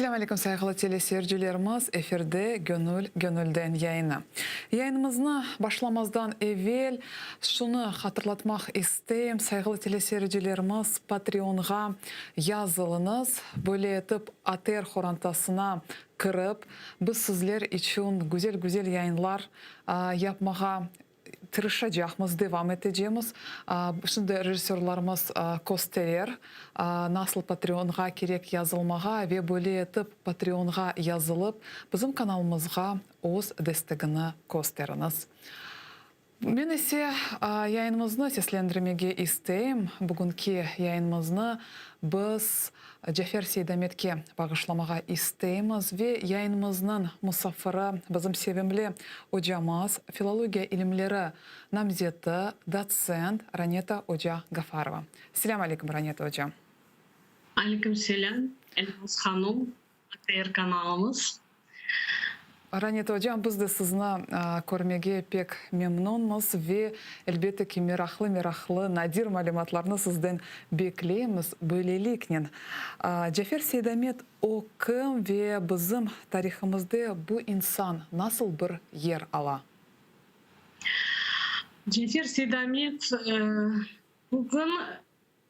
Assalamu alaikum saygılı teleseyircilerimiz, efirde Gönülden yayını. Yayınımızı başlamazdan evvel şunu hatırlatmak isteyim. Saygılı teleseyircilerimiz, Patreon'a yazılınız. Böyle etip Ater Xorantasına kırıp, biz sizler için güzel yayınlar yapmağa tırışacağımız, devam edeceğimiz. Şimdi rejissörlerimiz gösterir. Nasıl Patreon'a gerek yazılmağa ve böyle etip Patreon'a yazılıp bizim kanalımızga öz destekini gösteriniz. Ben ise yayınımızı seslendirmege isteyim. Bugünkü yayınımızı biz Cafer Seydamet'ke bağışlamağa isteyimiz ve yayınımızın musafiri bizim sevimli hocamız, filologiya ilimleri namzeti, dotsent Raneta Hoca Gafarova. Selamun aleyküm Raneta Hocam. Aleyküm selam. Elmas Hanım, ATR kanalımız. Raneta Hocam, biz de sizni görmege pek memnunuz ve elbette ki meraklı, nadir malumatlarını sizden bekleyimiz. Böylelikle Cafer Seydamet o kim ve bizim tarihimizde bu insan nasıl bir yer ala? Cafer Seydamet bugün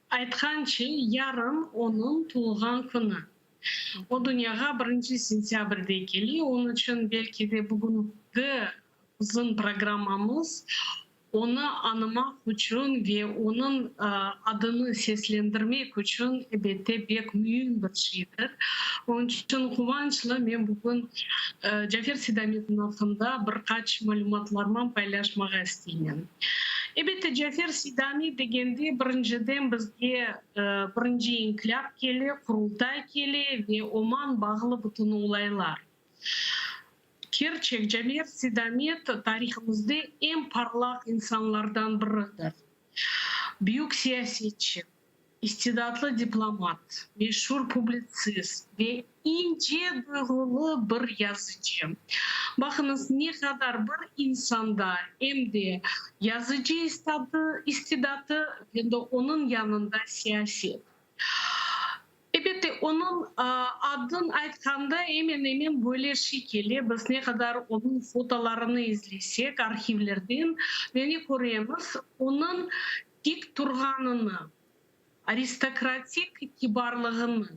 aytkança yarın onun tuğulgan günü. O dünyaya 1 sentyabrda geliyor. Onun için belki de bugünkü bizim programımız onu anlamak için ve onun adını seslendirmek için elbette pek mühim bir şeydir. Onun için kıvançlı ben bugün Cafer Seydamet'in hakkında birkaç malumatlarımı paylaşmak isteyeyim. Elbette Cafer Seydamet degende birinciden bizge birinci inkılap keli, kurultay keli ve oman bağlı bütün olaylar. Gerçek Cafer Seydamet tarihimizde en parlak insanlardan biridir. Büyük siyasetçi, istidatlı diplomat, meşhur publisist ve ince duygulu bir yazıcı. Bakınız ne kadar bir insanda hem de yazıcı istidatı hem de onun yanında siyaset. Elbette onun adını aytkanda hemen böyle şekilde biz ne kadar onun fotolarını izlesek arşivlerden ne görüyoruz onun dik turganını, aristokratik kibarlığını.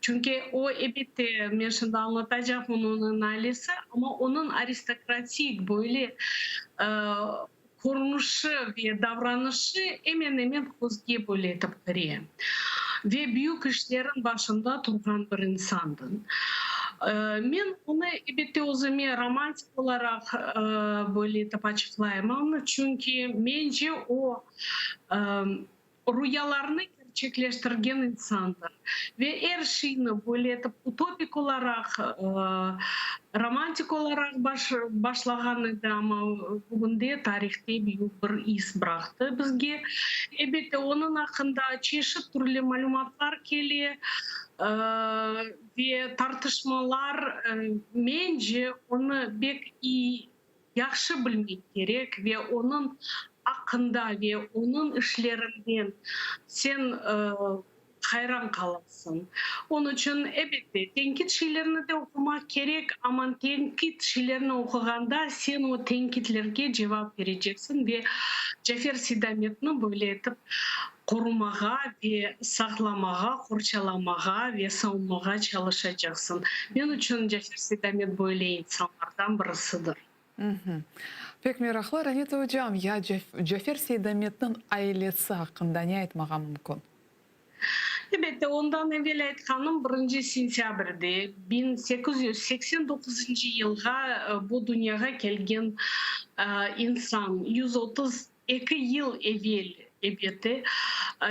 Çünkü o elbette ben şimdi anlatacağım onun analizi ama onun aristokratik böyle görünüşü ve davranışı hemen gözge böyle etip kırıyor. Ve büyük işlerin başında turgan bir insandı. Ben onu elbette o zaman romantik olarak böyle etip açıklayamam. Çünkü bence o rüyalarını gerçekleştirgen insandır. Ve her şeyini böyle etip utopik olarak, romantik olarak başlaganıydı ama bugün de tarihte büyük bir iz bıraktı bizge. Elbette onun hakkında çeşit türlü malumatlar geliyor ve tartışmalar bence onu pek iyi yaxşı bilmek gerek ve onun hakkında ve onun işlerinden sen hayran kalırsın. Onun için elbette tenkit şeylerini de okumak gerek ama tenkit şeylerini okuganda sen o tenkitlerge cevap vereceksin ve Cafer Seydamet'ini böyle etip korumağa ve saklamağa, kurçalamağa ve savunmağa çalışacaksın. Benim için Cafer Seydamet böyle insanlardan birisidir. Pek meraklı Raneta Hocam, ya Cafer Seydamet'in ailesi hakkında ne aytmağa mümkün? Elbette ondan evvel aytkanım 1 sentyabrda 1889 yılga bu dünyaya gelgen insan 132 yıl evvel elbette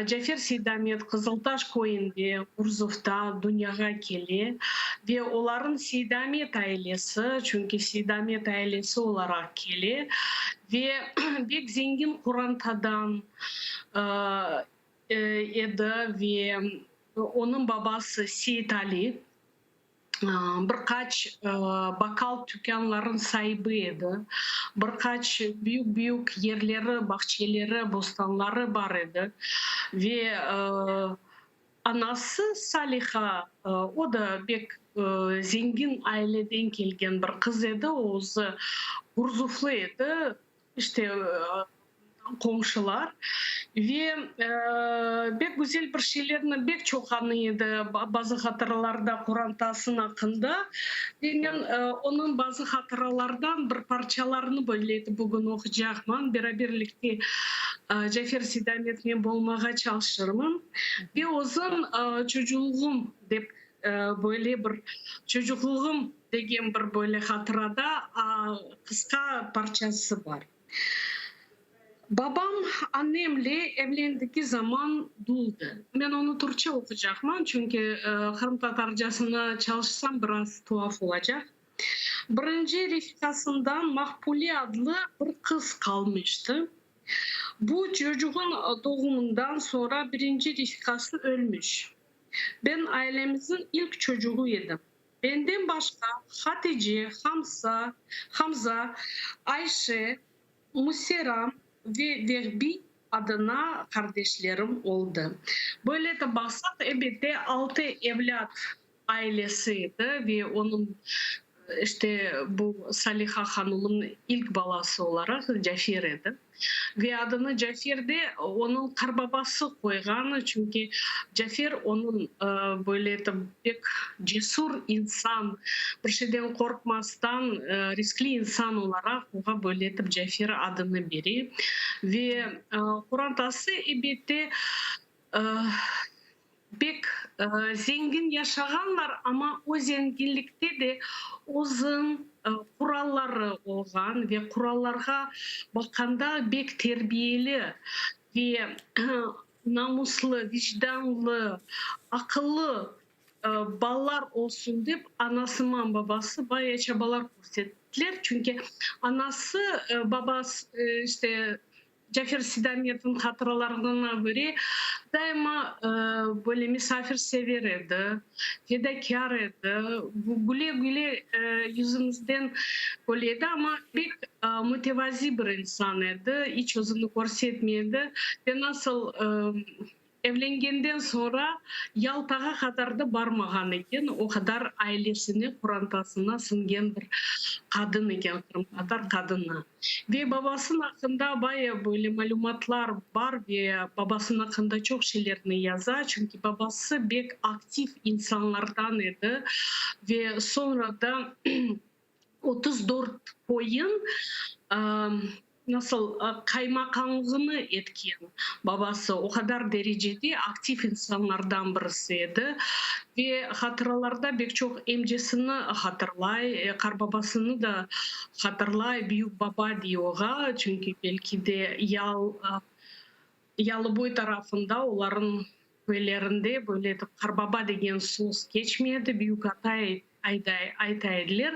Cafer Seydamet Kızıltaş köyünde Urzov'da dünyaya geldi ve onların Seydamet ailesi çünkü Seydamet ailesi olarak geldi ve pek zengin Kur'an'dan edi ve onun babası Seyit Ali birkaç bakkal dükkanların sahibiydi. Birkaç büyük yerleri, bahçeleri, bostanları var idi. Ve anası Saliha, o da bek zengin aileden gelgen bir kız edi. Oğuzı Urzuflu edi. İşte komşular ve bek güzel bir şeylerini bek çok anıydı bazı hatıralarda Kur'an tasın hakkında ve ben onun bazı hatıralardan bir parçalarını böyleydi bugün okuyacağım beraberlikte Cafer Sidamet'le bulmaya çalışırım ve ozun çocuğum deyip böyle bir çocukluğum degen bir böyle hatırada kısa parçası var. Babam annemle evlendiği zaman doğdu. Ben onu Türkçe okuyacağım çünkü Kırım Tatarcasına çalışsam biraz tuhaf olacak. Birinci refikasından Mahpuli adlı bir kız kalmıştı. Bu çocuğun doğumundan sonra birinci refikası ölmüş. Ben ailemizin ilk çocuğuydum. Benden başka Hatice, Hamza, Ayşe, Museram ve Vehbi adına kardeşlerim oldu. Böyle de baksak elbette 6 evlat ailesiydi ve onun işte bu Saliha Hanım'ın ilk balası olarak Cafer idi. Ve adını Cafer de onun karbabası koygan çünkü Cafer onun böyle de pek cesur insan, bir şeyden korkmazdan riskli insan olarak ona böyle de Cafer adını biri. Ve Kur'an tası elbette pek zengin yaşaganlar ama o zenginlikte de uzun kuralları olgan ve kurallarga bakanda pek terbiyeli ve namuslu, vicdanlı, akıllı ballar olsun deyip anasından babası bayağı çabalar gösterdiler. Çünkü anası babası işte Cafer Sidamet'in hatıralarına göre daima böyle misafirsever idi, fedakar idi. Güle güle yüzümüzden böyleydi ama bir mütevazi bir insan idi. Hiç özünü görsetmedi. Ve nasıl evlengenden sonra Yaltağa kadar da barmagan eken, o kadar ailesini Kur'an tasına singen bir kadın eken, Kırım Tatar kadını. Ve babasının hakkında bayağı böyle malumatlar var ve babasının hakkında çok şeylerini yazar. Çünkü babası pek aktif insanlardan idi ve sonra da 34 koyun nasıl kaymakamlığını etken babası o kadar derecede aktif insanlardan birisiydi ve hatıralarda pek çok emcesini hatırlay, karbabasını da hatırlay, büyük baba diyorlar çünkü belki de Yalıboy tarafında onların köylerinde böyle karbaba degen söz geçmedi, büyük atay aytaydılar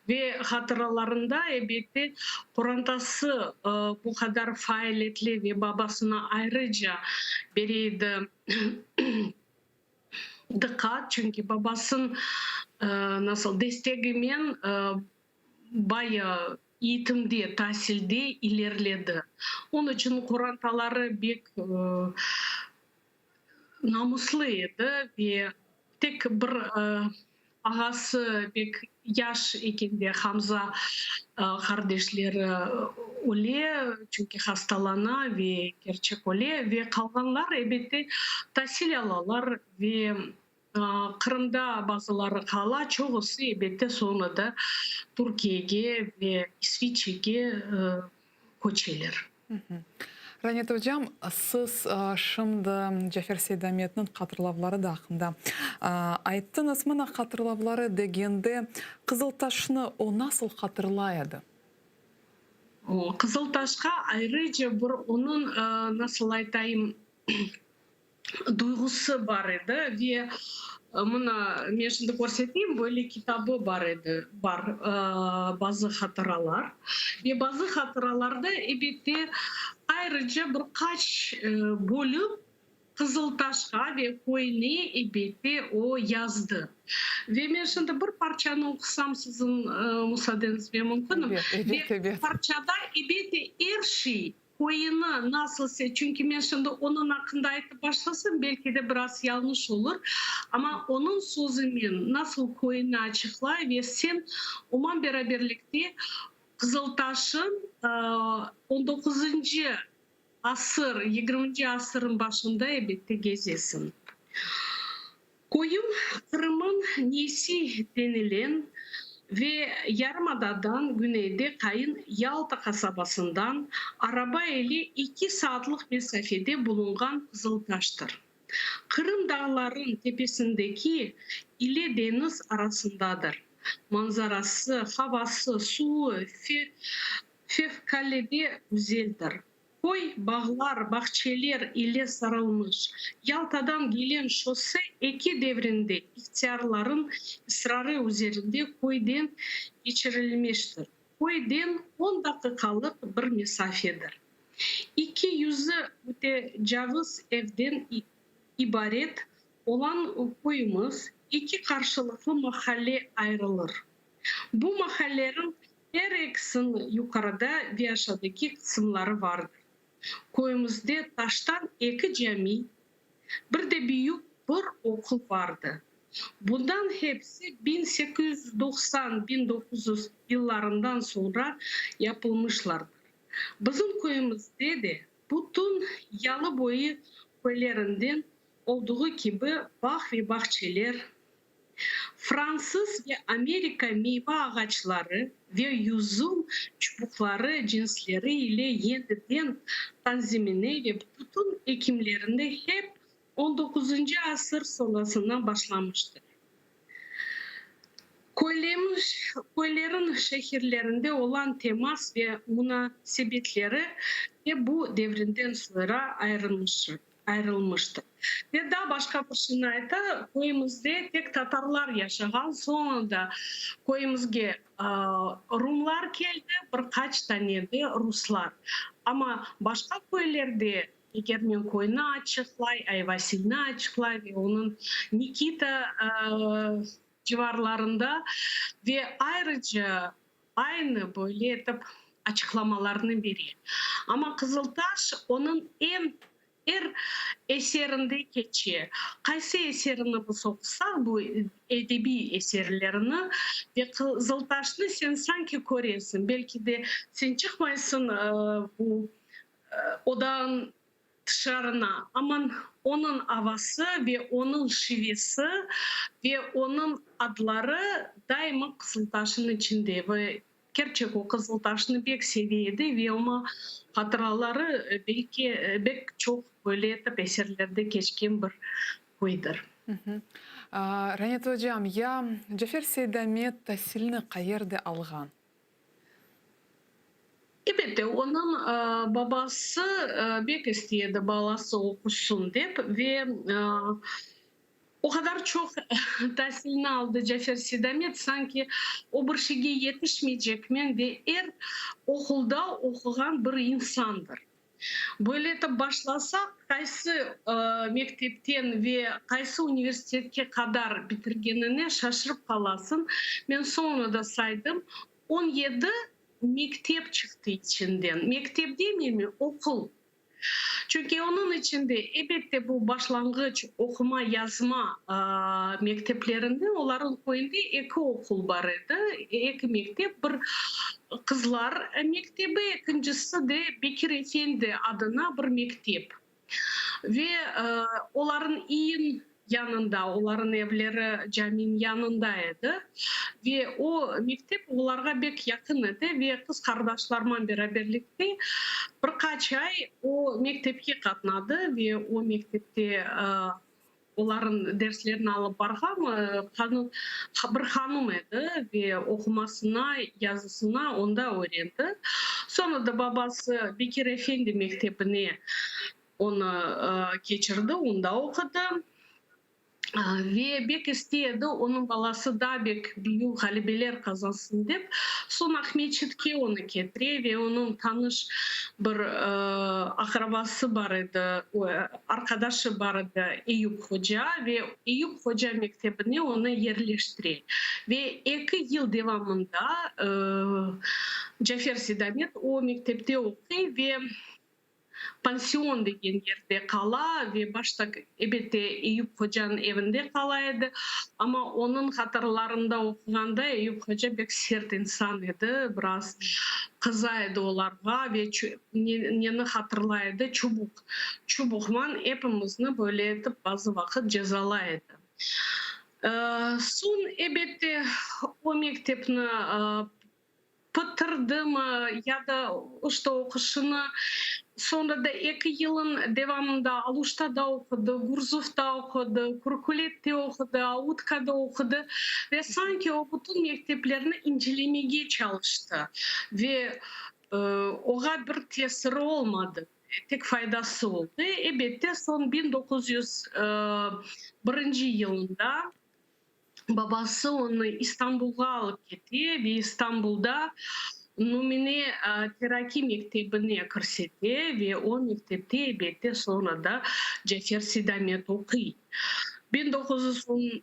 ve hatıralarında elbette Kur'an tası bu kadar faaliyetli ve babasına ayrıca beriydi dikkat çünkü babasının nasıl desteğiyle bayağı eğitimde, tahsilde ilerledi. Onun için Kur'an taları pek namusluydu ve tek bir ağası pek yaş ikinde Hamza kardeşleri öyle çünkü hastalana ve gerçek öyle ve kalanlar elbette tahsil alalar ve Kırım'da bazıları kala çoğusu elbette sonra da Türkiye'ye ve İsviçre'ye koçeler. Ранет hocam, siz şimdi Cafer Sidamet'in hatırlavları da hakkında ayttınız. Mana hatırlavları degende Kızıltaş'ını o nasıl hatırlaydı? Kızıltaş'a ayrıca bir onun nasıl aytayım duygusu var idi ve buna ben şimdi göstereyim böyle kitabı var idi, var bazı hatıralar ve bazı hatıralarda elbette ayrıca birkaç bölüm Kızıltaş'a ve Koyun'a elbette o yazdı. Ve ben şimdi bir parçanı okusam sizin müsaadenizle mümkün mü? Evet. Parçada elbette her şey koyunu nasılsa, çünkü ben şimdi onun hakkında aytıp başlasam belki de biraz yanlış olur. Ama onun sözüмен nasıl koyunu açıklar ve sen onunla beraberlikte Kızıltaş'ın 19. asır, 20. asırın başında elbette gezesin. Koyun Kırım'ın Nesi denilen ve Yarımada'dan güneyde Kayın Yalta kasabasından araba ile 2 saatlik mesafede bulungan Kızıltaş'tır. Kırım dağların tepesindeki ile deniz arasındadır. Manzarası, havası, suyu fevkalade güzeldir. Koy bağlar, bahçeler ile sarılmış. Yalta'dan gelen şose iki devrinde ihtiyarların ısrarı üzerinde koydan geçirilmiştir. Koydan 10 dakikalık bir mesafedir. 200 mütecavız evden ibaret olan koyumuz iki karşılıklı mahalle ayrılır. Bu mahallelerin her ikisinin yukarıda ve aşağıdaki kısımları vardır. Koyumuzda taştan 2 cami, bir de büyük bir okul vardı. Bundan hepsi 1890-1900 yıllarından sonra yapılmışlardır. Bizim koyumuzda da bütün yalı boyu koylarından olduğu gibi bağ ve bahçeler, Fransız ve Amerika meyve ağaçları ve yüzüm çubukları cinsleri ile yeniden tanzimine ve bütün ekimlerinde hep 19. asır sonrasından başlamıştır. Koyların şehirlerinde olan temas ve münasebetleri de bu devrinden sonra ayrılmıştır. Ve daha başka bir şeyde koyumuzda tek Tatarlar yaşayan, sonra da koyumuzga Rumlar geldi, birkaç tane de Ruslar. Ama başka koylarda eğer men koyunu açıklay, Ayvasil'ini açıklay ve onun Nikita civarlarında ve ayrıca aynı böyle etip açıklamalarını veriyor. Ama Kızıltaş onun eserinde geçiyor. Kaysi eserini bu soksak, bu edebi eserlerini ve Kızıltaş'ını sen sanki koruyorsun. Belki de sen çıkmaysın bu odan dışarına, ama onun havası ve onun şivesi ve onun adları daima Kızıltaş'ın içinde ve gerçek o Kızıltaş'ını pek seviyordu ve ama hatıraları belki pek çok böyle etip eserlerde geçken bir koydur. Ранет hocam, ya Cafer Seydamet tahsilini qayerda algan? Evet, onun babası pek istedi balası okusun deyip ve o kadar çok tahsilini aldı Cafer Seydamet, sanki o bir şeye yetişmeyecekmen ve okulda okuyan bir insandır. Böyle de başlasak, kaysı mektepten ve kaysı üniversiteye kadar bitirgenine şaşırıp kalasın. Ben sonra da saydım, 17 mektep çıktı içinden. Mektep değil mi? Okul. Çünkü onun içinde elbette bu başlangıç okuma yazma mekteplerinde onların koyunda iki okul vardı. İki mektep, bir kızlar mektebi, ikincisi de Bekir Efendi adına bir mektep. Ve onların iyi yanında, onların evleri caminin yanındaydı. Ve o mektep onlara pek yakındı ve kız kardeşlerle beraberlikte birkaç ay o mektepke katnadı ve o mektepte onların derslerini alıp bargan bir hanım edi ve okumasına, yazısına onda öğrendi. Sonra da babası Bekir Efendi mektebine onu geçirdi, onda okudu. Ve bek istedi onun balası da bek büyük halibeler kazansın deyip son Ahmetçik'e onu getiriyor ve onun tanış bir akrabası vardı, arkadaşı vardı Eyüp Hoca ve Eyüp Hoca mektebine onu yerleştiriyor. Ve 2 yıl devamında Cafer Seydamet o mektepte okuyor ve pansiyon деген yerde kala ve başta elbette Eyüp Hoca'nın evinde kalaydı. Ama onun hatırlarında okuganda Eyüp Hoca bir sert insan idi. Biraz kızaydı olarga ve neni hatırlaydı çubuk. Çubukman hepimizni böyle edip bazı vakit cezalaydı. Son elbette o mektepni bitirdim ya da işte okuşunu sonra da 2 yılın devamında Aluş'ta okudu, Gurzuf'ta okudu, Kurkulet'te okudu, Autka'da okudu ve sanki o bütün mekteplerini incelemeye çalıştı ve oğa bir tesiri olmadı. Tek faydası oldu. Elbette son 1901 yılında babası onu İstanbul'a alıp gitti ve İstanbul'da Numune Teraki Mektebi'ne kırsetti ve o mektepte elbette sonra da Cafer Sidamet okuyor. 1910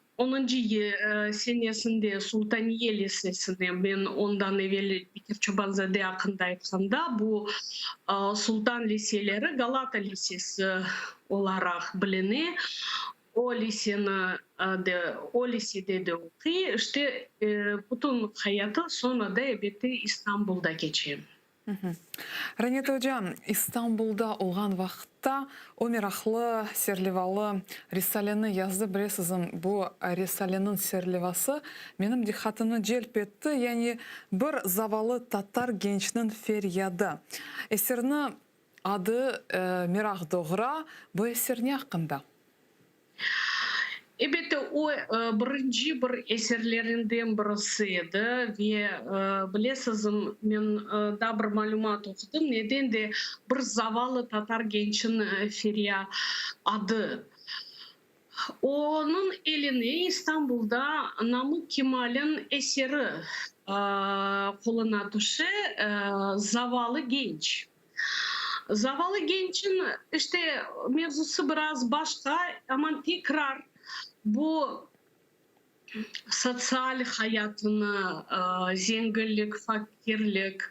senesinde Sultaniye Lisesi'nde ben ondan evvel Bekir Çobanzade hakkında aytganda bu Sultan Liseleri Galata Lisesi olarak bilinir. O lisede de okuyor. İşte bütün hayatı sonra da elbette İstanbul'da geçiyor. Ранет hocam, İstanbul'da olan vaxtda o meraklı, serlivalı Risaleni yazdı. Bilesizim, bu Risalenin serlivası benim dikkatimi celp etti. Yani bir zavallı Tatar gençinin feryadı. Eserini adı Merak Doğra. Bu eser ne hakkında? Elbette o birinci bir eserlerinden birisiydi ve bilesizim ben da bir malumat okudum. Neden de bir zavallı Tatar gençin ferya adı. Onun eline İstanbul'da Namık Kemal'in eseri koluna düştü, zavallı genç. Zavallı gençin işte mevzusu biraz başka ama tekrar bu sosyal hayatını, zenginlik, fakirlik,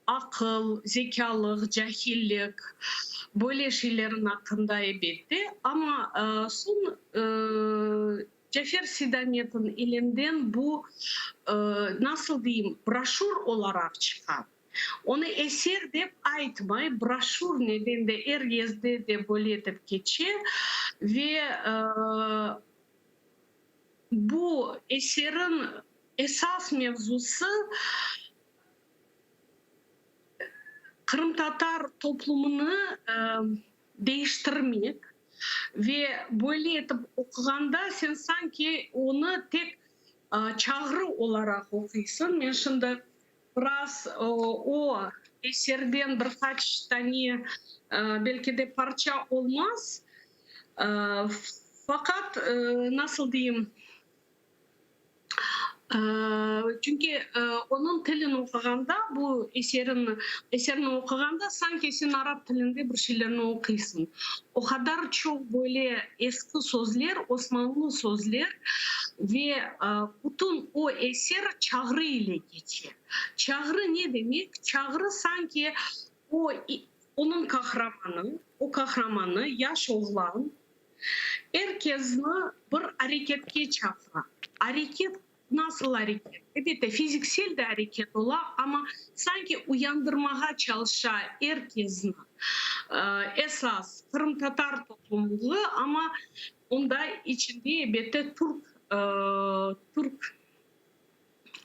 akıl, zekalık, cahillik böyle şeylerin hakkında elbette ama son Cafer Sidamet'in elinden bu nasıl diyeyim broşür olarak çıkar. Onu eser dep aytmay, broşür nedende er yazdı de böyle edip geçer ve bu eserin esas mevzusu Kırım Tatar toplumunu değiştirmek ve böyle edip okuganda sen sanki onu tek çağrı olarak okuyorsun. Ben şimdi biraz o eserden birkaç tane belki de parça olmaz. Fakat nasıl diyeyim? Çünkü onun dilini okuganda bu eserini okuganda sanki sen Arap dilinde bir şeylerini okuyorsun. O kadar çok böyle eski sözler, Osmanlı sözler ve bütün o eser çağrı ile geçiyor. Çağrı ne demek? Çağrı sanki onun kahramanı yaş oğlan herkesini bir hareketke çağıran. Hareket nasıl hareket? Evet, fiziksel de hareket ola ama sanki uyandırmaya çalışan herkesini esas Kırım Tatar topluluğu ama onda içinde elbette Türk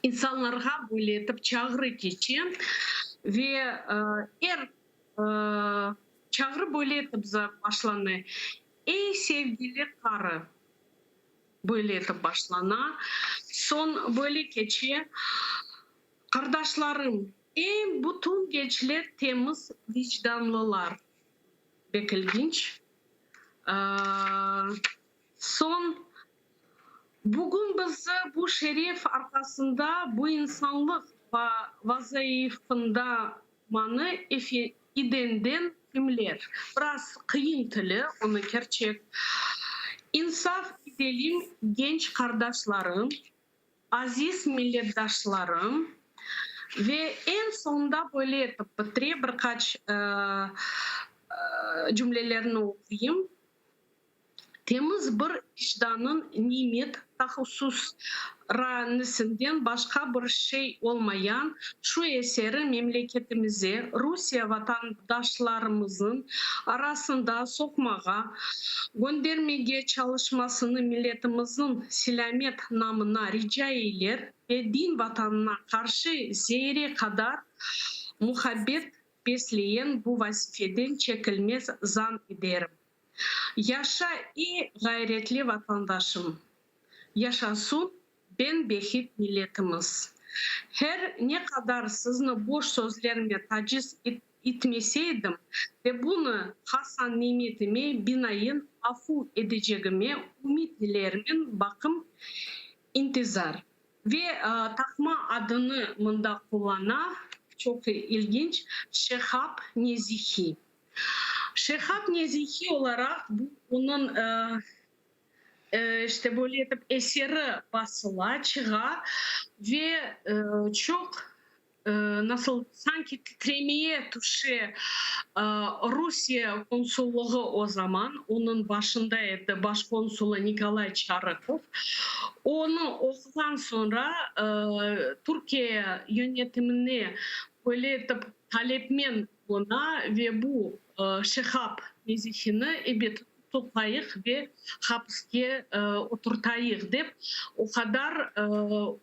insanlara böyle edip çağrı geçen ve çağrı böyle edip başlanıyor. Ey sevgili karı böyle edip başlana. Son böyle geçiyor. Kardeşlerim, ey bütün gençler temiz vicdanlılar. Pek ilginç. Son bugün biz bu şeref arkasında bu insanlık vazifında manı idenden kimler? Biraz kıyın tili, onu gerçek. İnsaf edelim genç kardeşlerim, aziz milletdaşlarım. Ve en sonunda böyle bitireyim birkaç cümlelerini okuyayım. Temiz bir vicdanın nimet tahassüs ranesinden başka bir şey olmayan şu eseri memleketimize, Rusya vatandaşlarımızın arasında sokmağa, göndermeye çalışmasını milletimizin selamet namına rica eyler ve din vatanına karşı zerre kadar muhabbet besleyen bu vazifeden çekilmez zan ederim. Yaşa iyi gayretli vatandaşım. Yaşasın ben behit milletimiz. Her ne kadar sizni boş sözlerime taciz etmeseydim ve bunu Hasan nimetime binaen afu edeceğime ümit dilerimin bakım intizar. Ve takma adını mında kullana çok ilginç Şehap Nezihi. Şehap Nezihi olarak onun işte böyle eseri basıla çığa ve çok nasıl sanki titremeye tuşu Rusya konsolluğu o zaman onun başındaydı başkonsulu Nikolay Çarıkov. Onu okudan sonra Türkiye yönetimine böyle talepmen buna ve bu Şehap Nezihini evet toplayık ve hapiste oturtayık deyip o kadar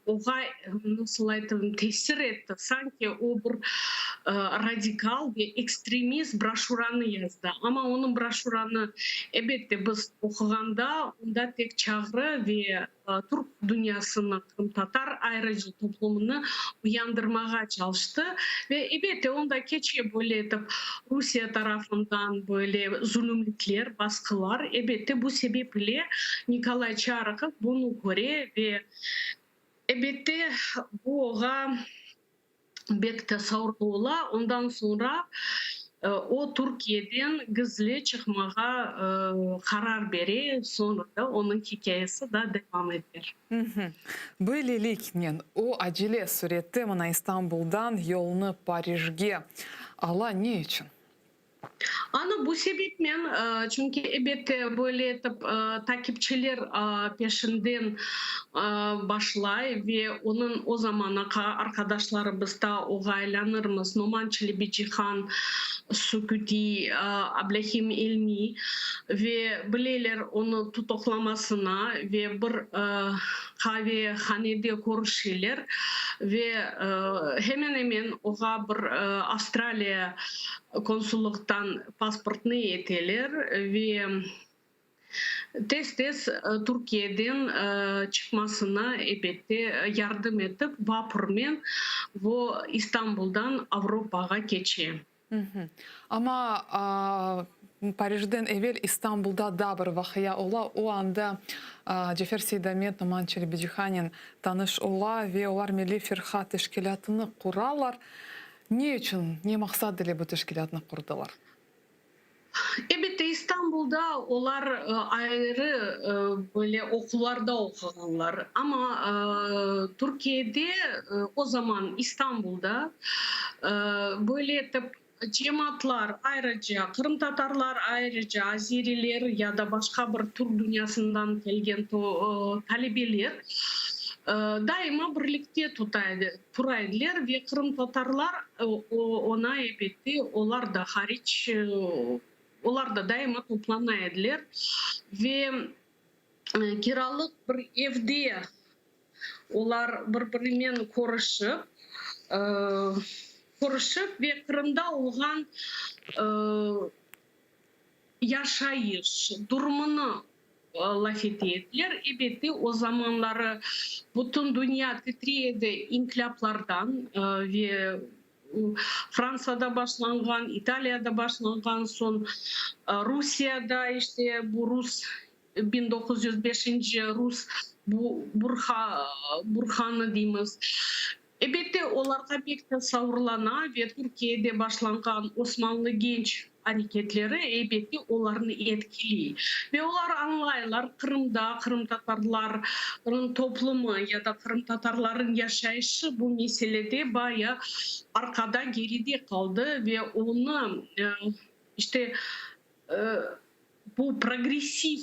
oğa nasıl aytayım tesir etti. Sanki o bir radikal ve ekstremist broşuranı yazdı. Ama onun broşuranı elbette biz okuganda onda tek çağrı ve Türk dünyasını Tatar ayrıcı toplumunu uyandırmaya çalıştı. Ve elbette onda keçe böyle Rusya tarafından böyle zulümlükler, baskılar. Elbette bu sebeple Nikolay Çarıkov bunu göre ve elbette bu oğa bek tasavvurlu ola. Ondan sonra o Türkiye'den gizli çıkmaya karar verir. Sonra da onun hikayesi de devam eder. Böylelikle o acele surette mana İstanbul'dan yolunu Paris'e ala ne için? Ana bu sebeple çünkü elbette böyle takipçiler peşinden başlay ve onun o zamana arkadaşlarımız da oğaylanırmız. Numan Çelebiçihan, Sukuti, Ablahim Elmi ve bileler onu tutuklamasına ve bir kahvehanede görüşürler ve hemen hemen oğa bir Avustralya konsolluktan pasportunu eteler ve tez Türkiye'den çıkmasına elbette yardım edip vapurmen bu İstanbul'dan Avrupa'ya geçiyor. Ama Paris'den evvel İstanbul'da da bir vakıya ola. O anda Cefer Seydamet, Numan Çelebiçihan'ın tanış ola ve onlar Milli Firha teşkilatını kurarlar. Ne için, ne maksat ile bu teşkilatını kurdular? Elbette İstanbul'da onlar ayrı böyle okullarda okuyanlar ama Türkiye'de o zaman İstanbul'da böyle cemaatler ayrıca Kırım Tatarlar ayrıca Azeriler ya da başka bir Türk dünyasından gelgen talebeler daima birlikte turaydılar ve Kırım Tatarlar ona elbette onlar da hariç onlar da daima toplanaydılar ve kiralık bir evde onlar birbirinden konuşup ve Kırım'da olan yaşayış durumunu laf ettiler. Elbette o zamanları bütün dünya titriyedi inkılaplardan ve Fransa'da başlangan, İtalya'da başlangan son Rusya'da işte bu Rus 1905. Rus bu Burhan'ı diyemiz. Elbette onlarga pek tasavvurlana ve Türkiye'de başlangan Osmanlı genç hareketleri elbette onların etkili. Ve onlar anlayırlar Kırım'da Kırım Tatarların toplumu ya da Kırım Tatarların yaşayışı bu meselede bayağı arkada geride kaldı ve onu işte e, bu progresif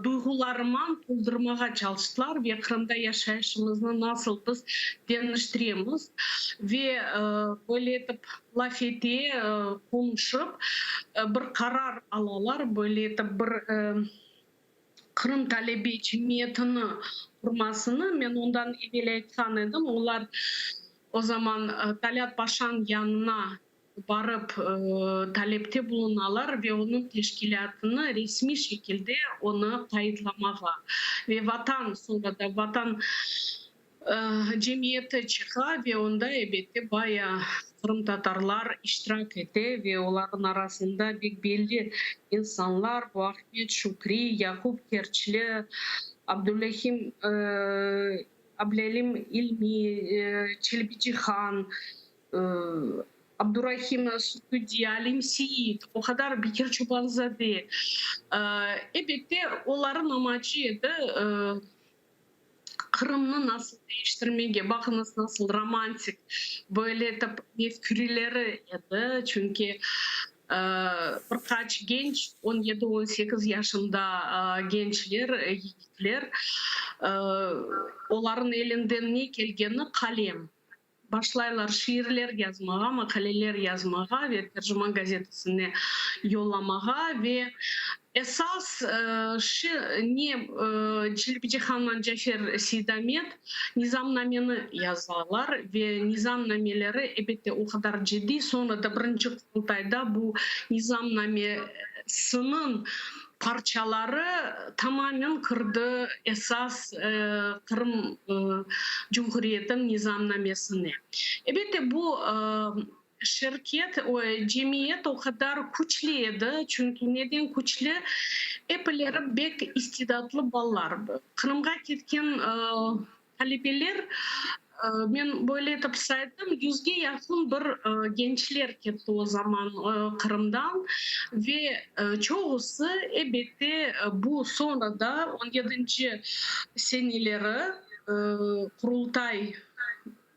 duygularıma doldurmaya çalıştılar ve Kırım'da yaşayışımızı nasıl biz değiştiremiz ve böyle etip laf ete konuşup bir karar alalar böyle etip bir Kırım talebi cemiyetini kurmasını ben ondan evvel aytkan edim. Onlar o zaman Talat Paşa'nın yanına barıp talepte bulunalar ve onun teşkilatını resmi şekilde onu kayıtlamağa ve vatan sonra da vatan cemiyete çıka ve onda elbette bayağı Kırım Tatarlar iştirak etti ve onların arasında belli insanlar bu Ahmet Şükri, Yakup Kerçli, Abdülhalim İlmi, Çelebici Han, Abdurrahim Süküdi, Alim Seyit, o kadar Bekir Çobanzade. Elbette onların amacıydı Kırım'ı nasıl değiştirmeye, bakınız nasıl romantik böyle mefkürileri edi. Çünkü birkaç genç 17-18 yaşında gençler, yiğitler onların elinden ne gelgeni kalem. Başlaylar şiirler yazmağa, makaleler yazmağa ve Tercüman gazetesine yollamağa ve esas ne Çelebici Han'la Cafer Seydamet nizamnameni yazarlar ve nizamnameleri elbette o kadar ciddi. Sonra da birinci kurultayda bu nizamnamesinin parçaları tamamen kırdı esas Kırım Cumhuriyeti'nin nizamnamesini. Elbette bu şirket, o cemiyet o kadar güçlüydü. Çünkü neden güçlü? Epeyleri bek istidatlı ballar. Kırım'a gitken talebeler ben böyle etip saydım 100'ge yakın bir gençler gitti o zaman Kırım'dan ve çoğusu elbette bu sonra da 17. seneleri kurultay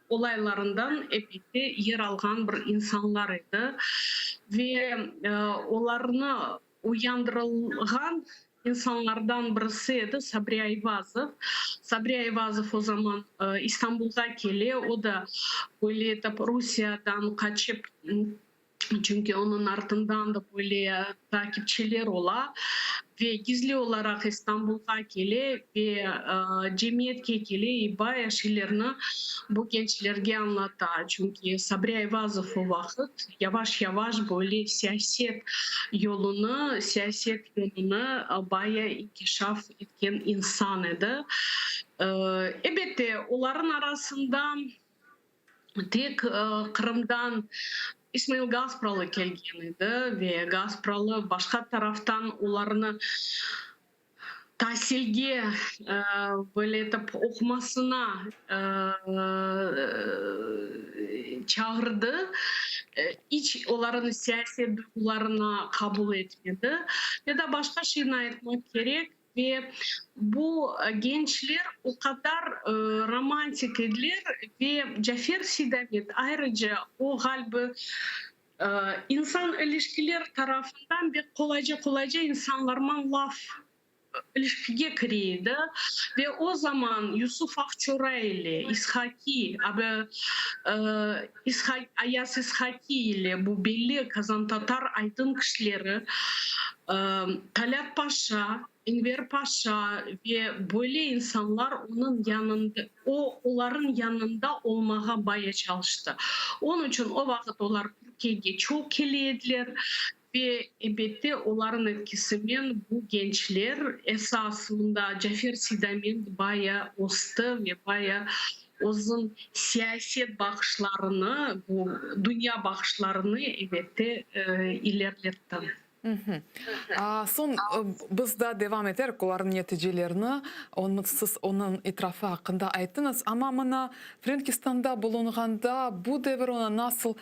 olaylarından elbette yer algan bir insanlarıydı ve onlarını uyandırılgan insanlardan birisiydi Sabri Ayvazov. Sabri Ayvazov o zaman İstanbul'a geliyor. O da böyle Rusya'dan kaçıp çünkü onun ardından da böyle takipçiler ola ve gizli olarak İstanbul'a geliyor ve cemiyetke geliyor bayağı şeylerini bu gençlerge anlatıyor. Çünkü Sabri Ayvazov o vakit yavaş yavaş böyle siyaset yolunu bayağı inkişaf etken insan idi. Elbette onların arasında tek Kırım'dan İsmail Gaspralı gelgen edi ve Gaspralı başka taraftan onlarını tahsilge böyle etip okumasına çağırdı. Hiç onların siyasi duygularına kabul etmedi. Ya da başka şeyini aytmak gerek. Ve bu gençler o kadar romantik edilir ve Cafer Seydamet ayrıca o galiba insan ilişkiler tarafından bir kolayca insanlarla laf ilişkiye kiriydi ve o zaman Yusuf Akçoraylı, İshaki, Ayas İshaki ile bu belli Kazan Tatar aydın kişileri Talat Paşa, Enver Paşa ve böyle insanlar onun yanında, onların yanında olmaya bayağı çalıştı. Onun için o vakit onlar Türkiye'ye çok geldiler ve elbette onların etkisiyle bu gençler esasında Cafer Seydamet bayağı ostı ve bayağı uzun siyaset bakışlarını, bu dünya bakışlarını elbette ilerletti. Son biz da devam ederek onların neticelerini, siz onun etrafı hakkında ayttınız. Ama mana Frankistanda bulunğanda bu devir ona nasıl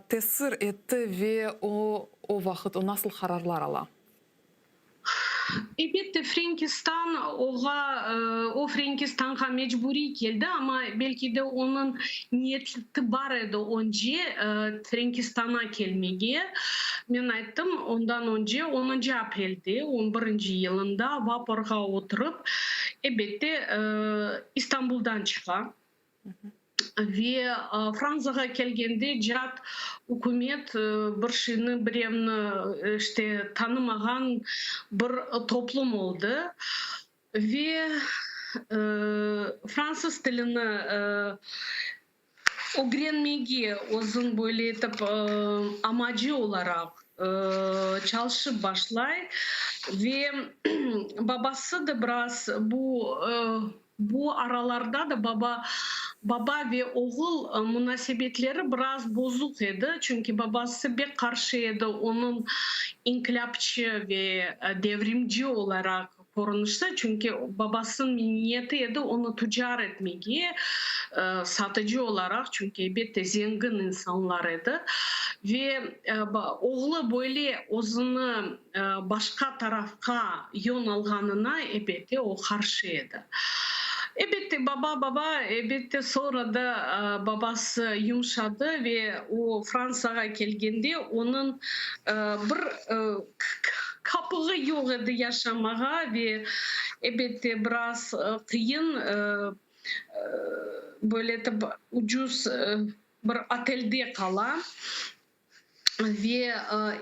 tesir etti ve o vakit o nasıl kararlar ala? Elbette Frankistan o Frankistan'a mecburi geldi ama belki de onun niyeti var idi önce Frankistan'a gelmeye. Ben ayttım ondan önce 10. April'de 11. yılında vapurga oturup elbette İstanbul'dan çıkan. Ve Fransa'ya gelgende Jat hükümet bir şeyini birevni işte tanımagan bir toplum oldu ve Fransız dilini öğrenmeye uzun böyle etip amacı olarak çalışıp başlay ve babası da biraz bu aralarda da baba ve oğul münasebetleri biraz bozuk idi. Çünkü babası bir karşıydı onun inkılapçı ve devrimci olarak korunuşta. Çünkü babasının niyetiydi onu tüccar etmeye, satıcı olarak. Çünkü elbette zengin insanlarıydı. Ve oğlu böyle özünü başka tarafka yön alganına elbette o karşıydı. Elbette baba elbette sonra da babası yumuşadı ve o Fransa'ya geldiğinde onun bir kapığı yok idi yaşamaya ve elbette biraz kıyın böyle ucuz bir otelde kalan. Ve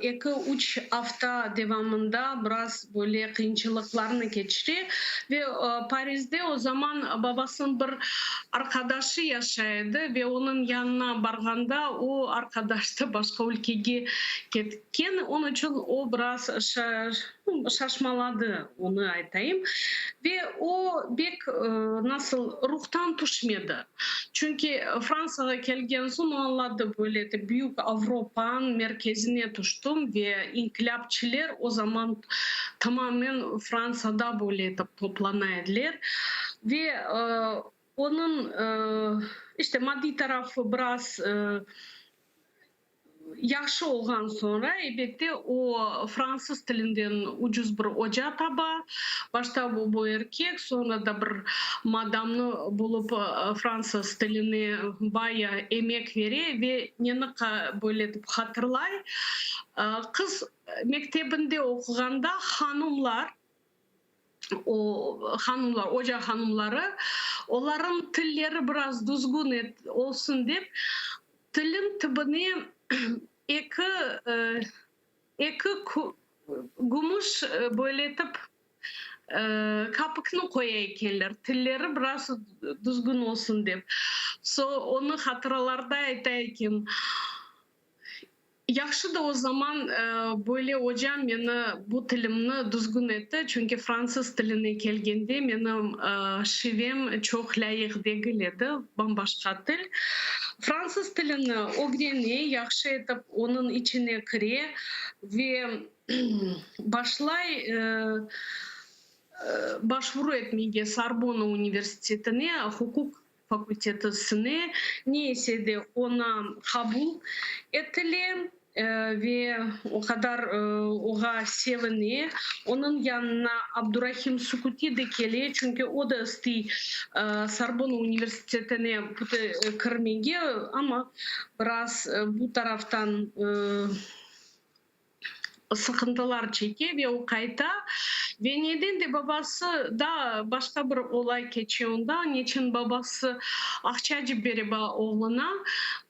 2-3 hafta devamında biraz böyle kıyınçılıklarını geçti ve Paris'te o zaman babasının bir arkadaşı yaşaydı ve onun yanına barganda o arkadaş da başka ülkeye gitken onun için o biraz şaşmaladı onu aytayım ve o bek nasıl ruhtan düşmedi. Çünkü Fransa'ya gelgen son anladı böyle büyük Avrupa'nın merkezine düştüm ve inkılapçılar o zaman tamamen Fransa'da böyle toplanıyorlar ve onun işte maddi tarafı biraz yaxşı olgan sonra elbette o Fransız dilinden ucuz bir hoca taba. Başta bu erkek sonra da bir madamını bulup Fransız dilini bayağı emek veriyor ve neni böyle hatırlay. Kız mektebinde okuganda hanımlar hoca hanımları onların tilleri biraz düzgün olsun deyip tilin tıbını iki gümüş böyle tip kapıkını koyarkenler. Tilleri biraz düzgün olsun deyip. Onu hatıralarda aytayken yaxşı da o zaman böyle hocam beni bu tilimni düzgün etti. Çünkü Fransız diline gelgende benim şivem çok layık değil edi. Bambaşka dil. Fransız dilini öğreniyor, yaxşı etip onun içine giriyor ve başvuru etmeye Sorbonne Üniversitesi'ne hukuk fakültesine neyse de ona kabul ettiler ve o kadar oğa sevini. Onun yanına Abdurrahim Sukuti de geliyor çünkü o da Sorbonne Üniversitesi'ne girmeye ama biraz bu taraftan sıkıntılar çekiyor ve o kayıta ve neden de babası da başka bir olay geçiyorda niçin babası akçacı beri oğluna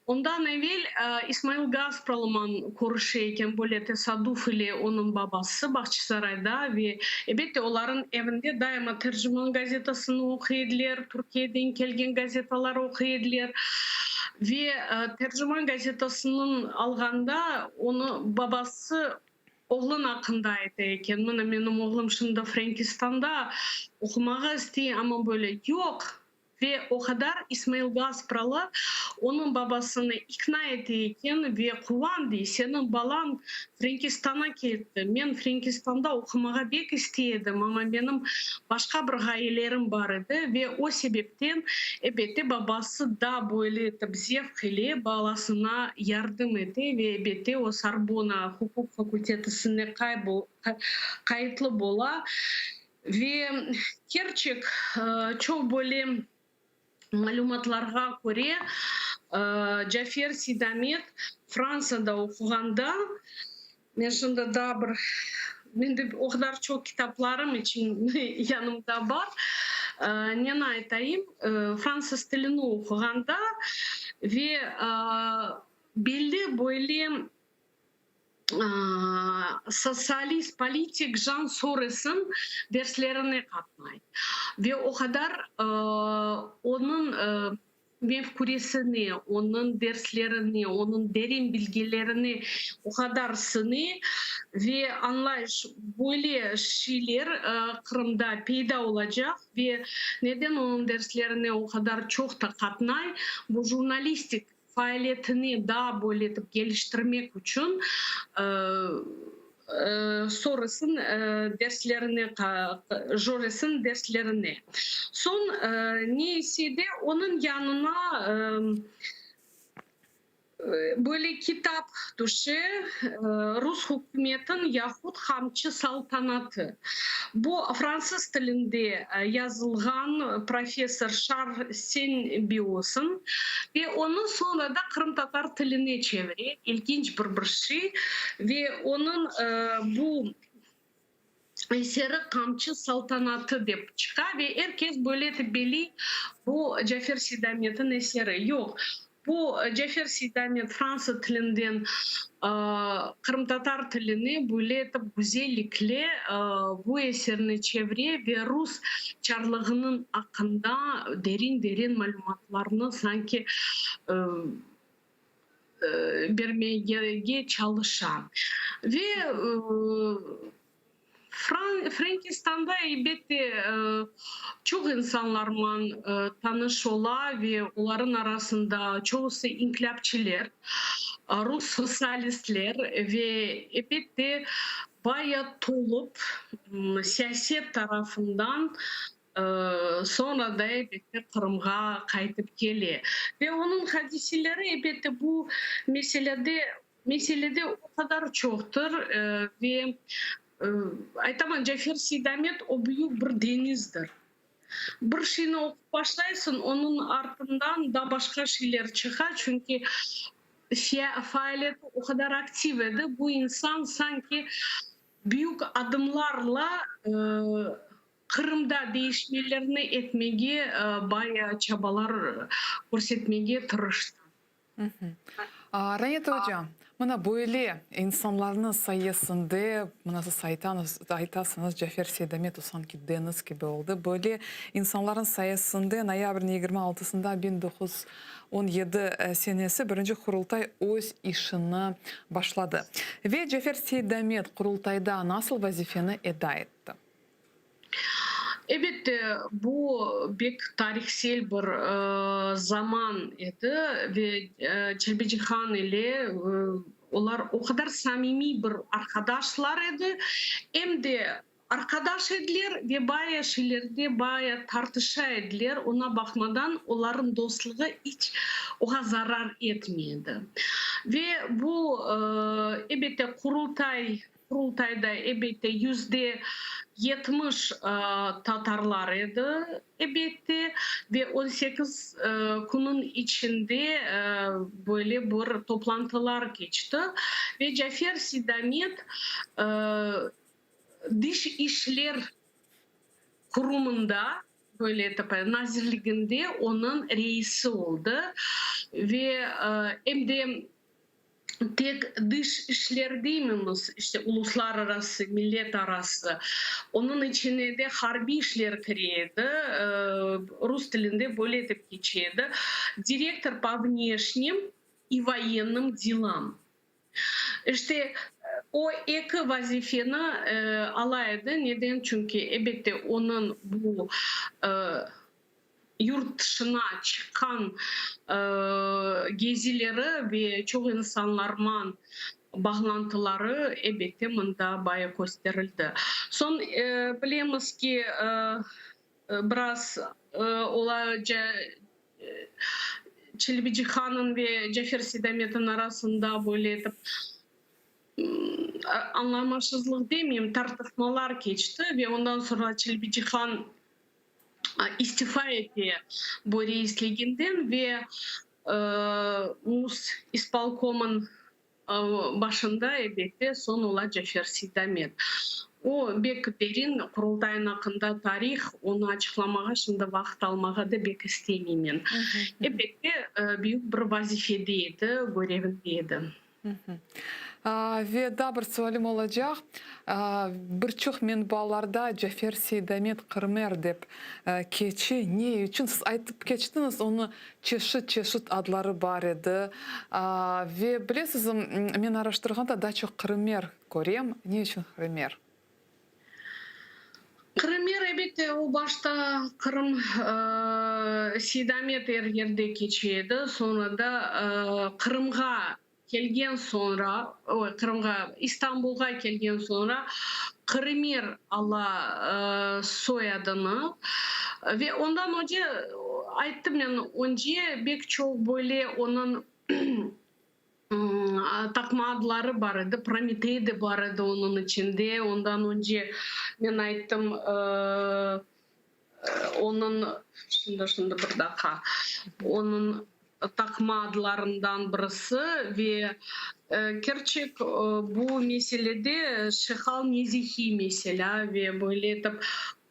ondan evvel İsmail Gazpralman konuşuyorken böyle tesadüf ile onun babası Bahçesaray'da ve elbette onların evinde daima Tercüman gazetesini okuydular, Türkiye'den gelgen gazeteler okuydular ve Tercüman gazetesinin alganda onu babası oğlun hakkında aytayken, benim oğlum şimdi Frankistan'da okumağa istiyor ama böyle yok. ve o kadar İsmail Gaspralı onun babasını ikna ettiğiken ve kuvandı. Senin balan Frankistan'a gitti. Ben Frankistan'da okumağa bek istedim ama benim başka bir hayallerim vardı ve o sebepten elbette babası da böyle zevkli balasına yardım etti ve elbette o Sorbona hukuk fakültesine kayıtlı bola ve gerçek çok böyle malumatlarga göre Cafer Sidamet Fransa'da okuganda ben şimdi da bir benim o kadar çok kitaplarım için yanımda var. Ne aytayım? Fransız dilini okuganda ve belli böyle sosyalist politik Jean Soros'un derslerine katmayı. Ve o kadar onun mefkuresini, onun derslerini, onun derin bilgilerini o kadar sını ve anlayış böyle şeyler Kırım'da peyda olacak ve neden onun derslerine o kadar çok da katmay? Bu jurnalistik faaliyetini daha böyle geliştirmek için Soros'un derslerini, Soros'un derslerini. Son neyse de onun yanına böyle kitap dışı Rus hükümetin yahut hamçı saltanatı. Bu Fransız dilinde yazılgan Profesör Charles Sen-Bios'un ve onu sonra da Kırım Tatar diline çeviri. İlginç bir şey ve onun bu eseri Kamçı Saltanatı deyip çıkar ve herkes böyle bili bu Cafer Sidamet'in eseri yok. Bu Cafer Sidamet Fransız dilinden Kırım Tatar dilini böyle güzellikle bu eserini çeviriyor ve Rus çarlığının hakkında derin malumatlarını sanki vermeye çalışan ve Frankistan'da elbette çok insanlarla tanış ola ve onların arasında çoğusu inkılapçılar, Rus sosyalistler ve elbette bayağı tolup siyaset tarafından sonra da elbette Kırım'a kayıtıp geliyor. Ve onun hadiseleri elbette bu meselede o kadar çoktur ve aytamam Cafer Sidamet o büyük bir denizdir. Bir şeyini okup başlaysın onun ardından da başka şeyler çıkar çünkü faaliyeti o kadar aktif edi. Bu insan sanki büyük adımlarla Kırım'da değişmelerini etmeye bayağı çabalar göstermeye tırıştı. Ranet hocam, mana böyle insanların sayesinde, mana siz aytasınız Cafer Sidamet o sanki deniz gibi oldu. Böyle insanların sayesinde noyabrın 26'sında 1917 senesi birinci kurultay öz işini başladı. Ve Cafer Sidamet kurultayda nasıl vazifeni eda etti? Evet, bu bir tarihsel bir zaman idi ve Çelbecihan ile onlar o kadar samimi bir arkadaşlar idi. Hem de arkadaş ediler ve bayağı şeylerde bayağı tartışıyorlar. Ona bakmadan onların dostluğu hiç ona zarar etmedi. Ve bu elbette kurultayda elbette %70 Tatarlarıydı elbette ve 18 günün içinde böyle bir toplantılar geçti ve Cafer Sidamet Dış İşler Kurumu'nda böyle nazirliğinde onun reisi oldu ve hem de tek dış işler değil miyiz? İşte uluslararası, millet arası. Onun içine de harbi işler kiriyordu. Rus dilinde böyle de geçiyordu. Direktör по внешним и военным делам. İşte o iki vazifeni alaydı. Neden? Çünkü elbette onun bu yurt dışına çıkan gezileri ve çok insanlarla bağlantıları elbette mında bayağı gösterildi. Son bilemiz ki biraz olaca Çelebi Cihan'ın ve Cafer Sedamet'in arasında böyle anlaşmazlık demeyeyim tartışmalar geçti ve ondan sonra Çelebi Cihan istifa etti bu reisliğinden ve Mus İsparkomun başında elbette son olan Cafer Sedamet. O bek derin kurultayın hakkında tarih onu açıklamağa şimdi vakit almağa da bek istemeyeyim. Elbette büyük bir vazifedeydi, görevindeydi. Ve daha bir sorum olacak. Birçok menbaalarda Cafer Sedamet Kırmer dep keçi ne için siz aytıp geçtiniz, onu çeşit adları var idi. Ve bilesiz, men araştırganda da çok Kırmer görem. Ne için Kırmer? Kırmer elbette o başta Kırım Sedamet yerde geçiydi. Sonra da Kırım'a kelgen sonra, Kırım'a İstanbul'a kelgen sonra Kırmer Allah soyadını ve ondan önce ayttım yani önce pek çok böyle onun takma adları vardı, Prometey de vardı onun içinde. Ondan önce ben ayttım onun şimdi bir dakika onun takma adlarından birisi ve gerçek bu meselede Şehal Nezihi mesela ve böyle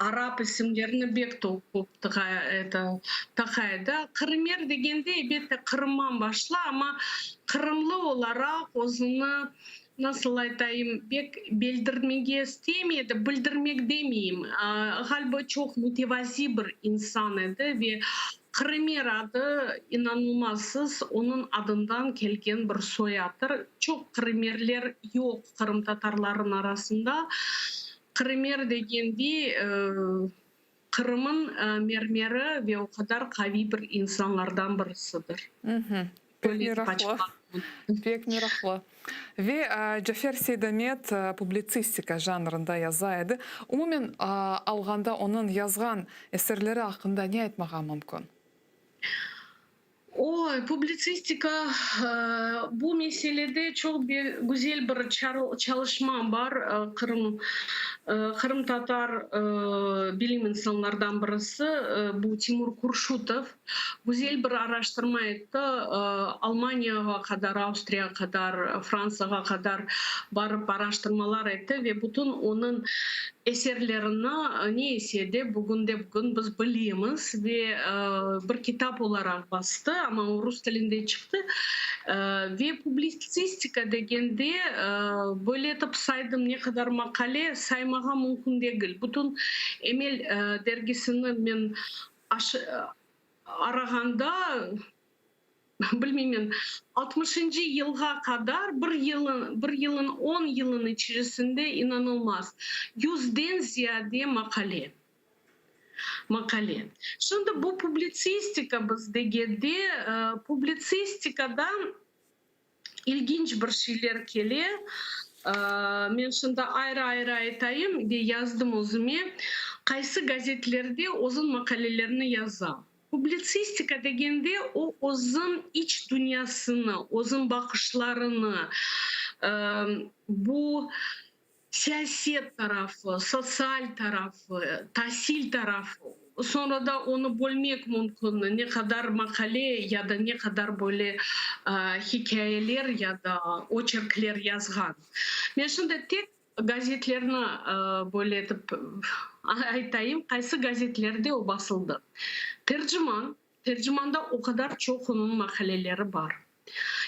Arap isimlerini bek çok takaydı. Kırmer degende elbette Kırım'dan başla ama Kırımlı olarak özünü nasıl aytayım bek bildirmege istemedi, bildirmek demeyeyim. Galiba çok mütevazi bir insan idi ve Kırmer adı inanılmazsız onun adından kelgen bir soyadır. Çok Kırmerler yok Kırım Tatarların arasında. Kırmer degende Kırım'ın mermeri ve o kadar kavi bir insanlardan birisidir. Pek meraklı. Pek meraklı. Ve Cafer Sedamet publisistika janrında yazaydı. Umumen alganda onun yazgan eserleri hakkında ne aytmağa mümkün? O publisistika bu meselede çok güzel bir çalışma var. Kırım Tatar bilim insanlardan birisi bu Timur Kurşutov güzel bir araştırma etti. Almanya'ya kadar, Avusturya'ya kadar, Fransa'ya kadar barıp araştırmalar etti ve bütün onun eserlerini neyse bugün biz biliyoruz ve bir kitap olarak bastı ama o Rus dilinde çıktı ve publisistika degende böyle saydım ne kadar makale saymağa mümkün değil. Bütün Emel dergisini men araganda bilmiyorum 60. yılga kadar bir yılın 10 yılın içerisinde inanılmaz 100'den ziyade makale. Şimdi bu publisistika bizdeki publisistikadan ilginç bir şeyler geliyor. Men şimdi ayrı aytayım diye yazdım özüme. Kaysı gazetelerde uzun makalelerini yazam. Publisistika degende o uzun iç dünyasını, uzun bakışlarını, bu siyaset tarafı, sosyal tarafı, tahsil tarafı, sonra da onu bölmek mümkün. Ne kadar makale ya da ne kadar böyle hikayeler ya da oçerkler yazgan. Ben şimdi tek gazetelerini böyle aytayım, kaysı gazetelerde o basıldı. Tercümanda o kadar çok onun makaleleri var.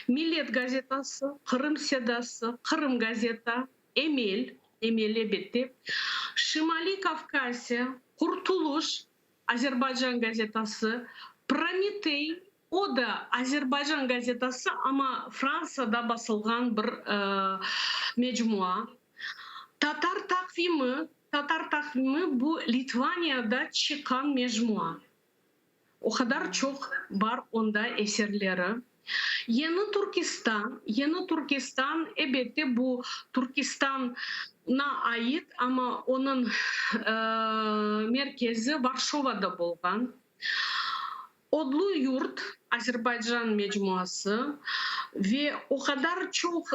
Millet gazetesi, Kırım Sedası, Kırım Gazeta, Emel elbette, Şimali Kafkasya, Kurtuluş, Azerbaycan gazetesi, Prometey, o da Azerbaycan gazetesi ama Fransa'da basılgan bir mecmua. Tatar takvimi bu Litvanya'da çıkan mecmua. O kadar çok var onda eserleri. Yeni Türkistan elbette bu Türkistan'a ait ama onun merkezi Varşova'da bulgan. Odlu Yurt, Azerbaycan mecmuası ve o kadar çok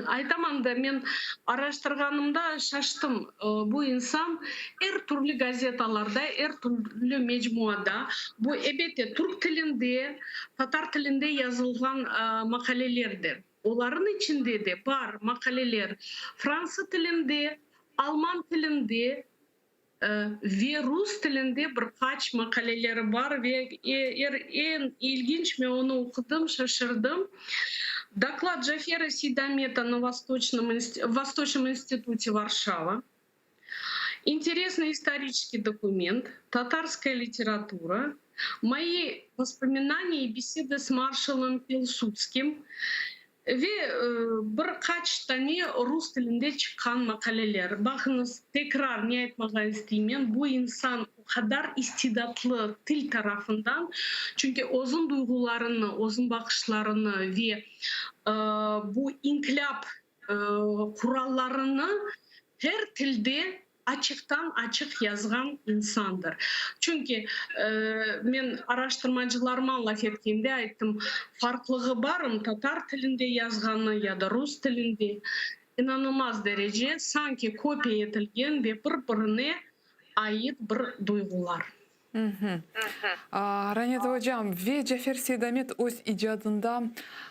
aytamam da men araştırganımda şaştım. Bu insan her türlü gazetalarda, her türlü mecmuada bu elbette Türk tilinde, Tatar tilinde yazılgan makalelerdir. Onların içinde de var makaleler Fransız tilinde, Alman tilinde, ve Rus tilinde birkaç makaleleri var ve en ilginç ve onu okudum, şaşırdım. Доклад Джафера Сейдамета на Восточном институте Варшава. Интересный исторический документ, татарская литература, мои воспоминания и беседы с маршалом Пилсудским ve birkaç tane Rus dilinde çıkan makaleler. Bakınız tekrar ne etmeye isteyeyim. Bu insan o kadar istidatlı dil tarafından. Çünkü uzun duygularını, uzun bakışlarını ve bu inkılap kurallarını her tilde açıktan açık yazgan insandır. Çünkü ben araştırmacılarıma laf ettiğimde aytım, farklılığı var Tatar tilinde yazganı ya da Rus tilinde inanılmaz derece sanki kopya edilgen ve birbirine ait bir duygular. Ранет hocam ve Cafer Seydamet öz icadında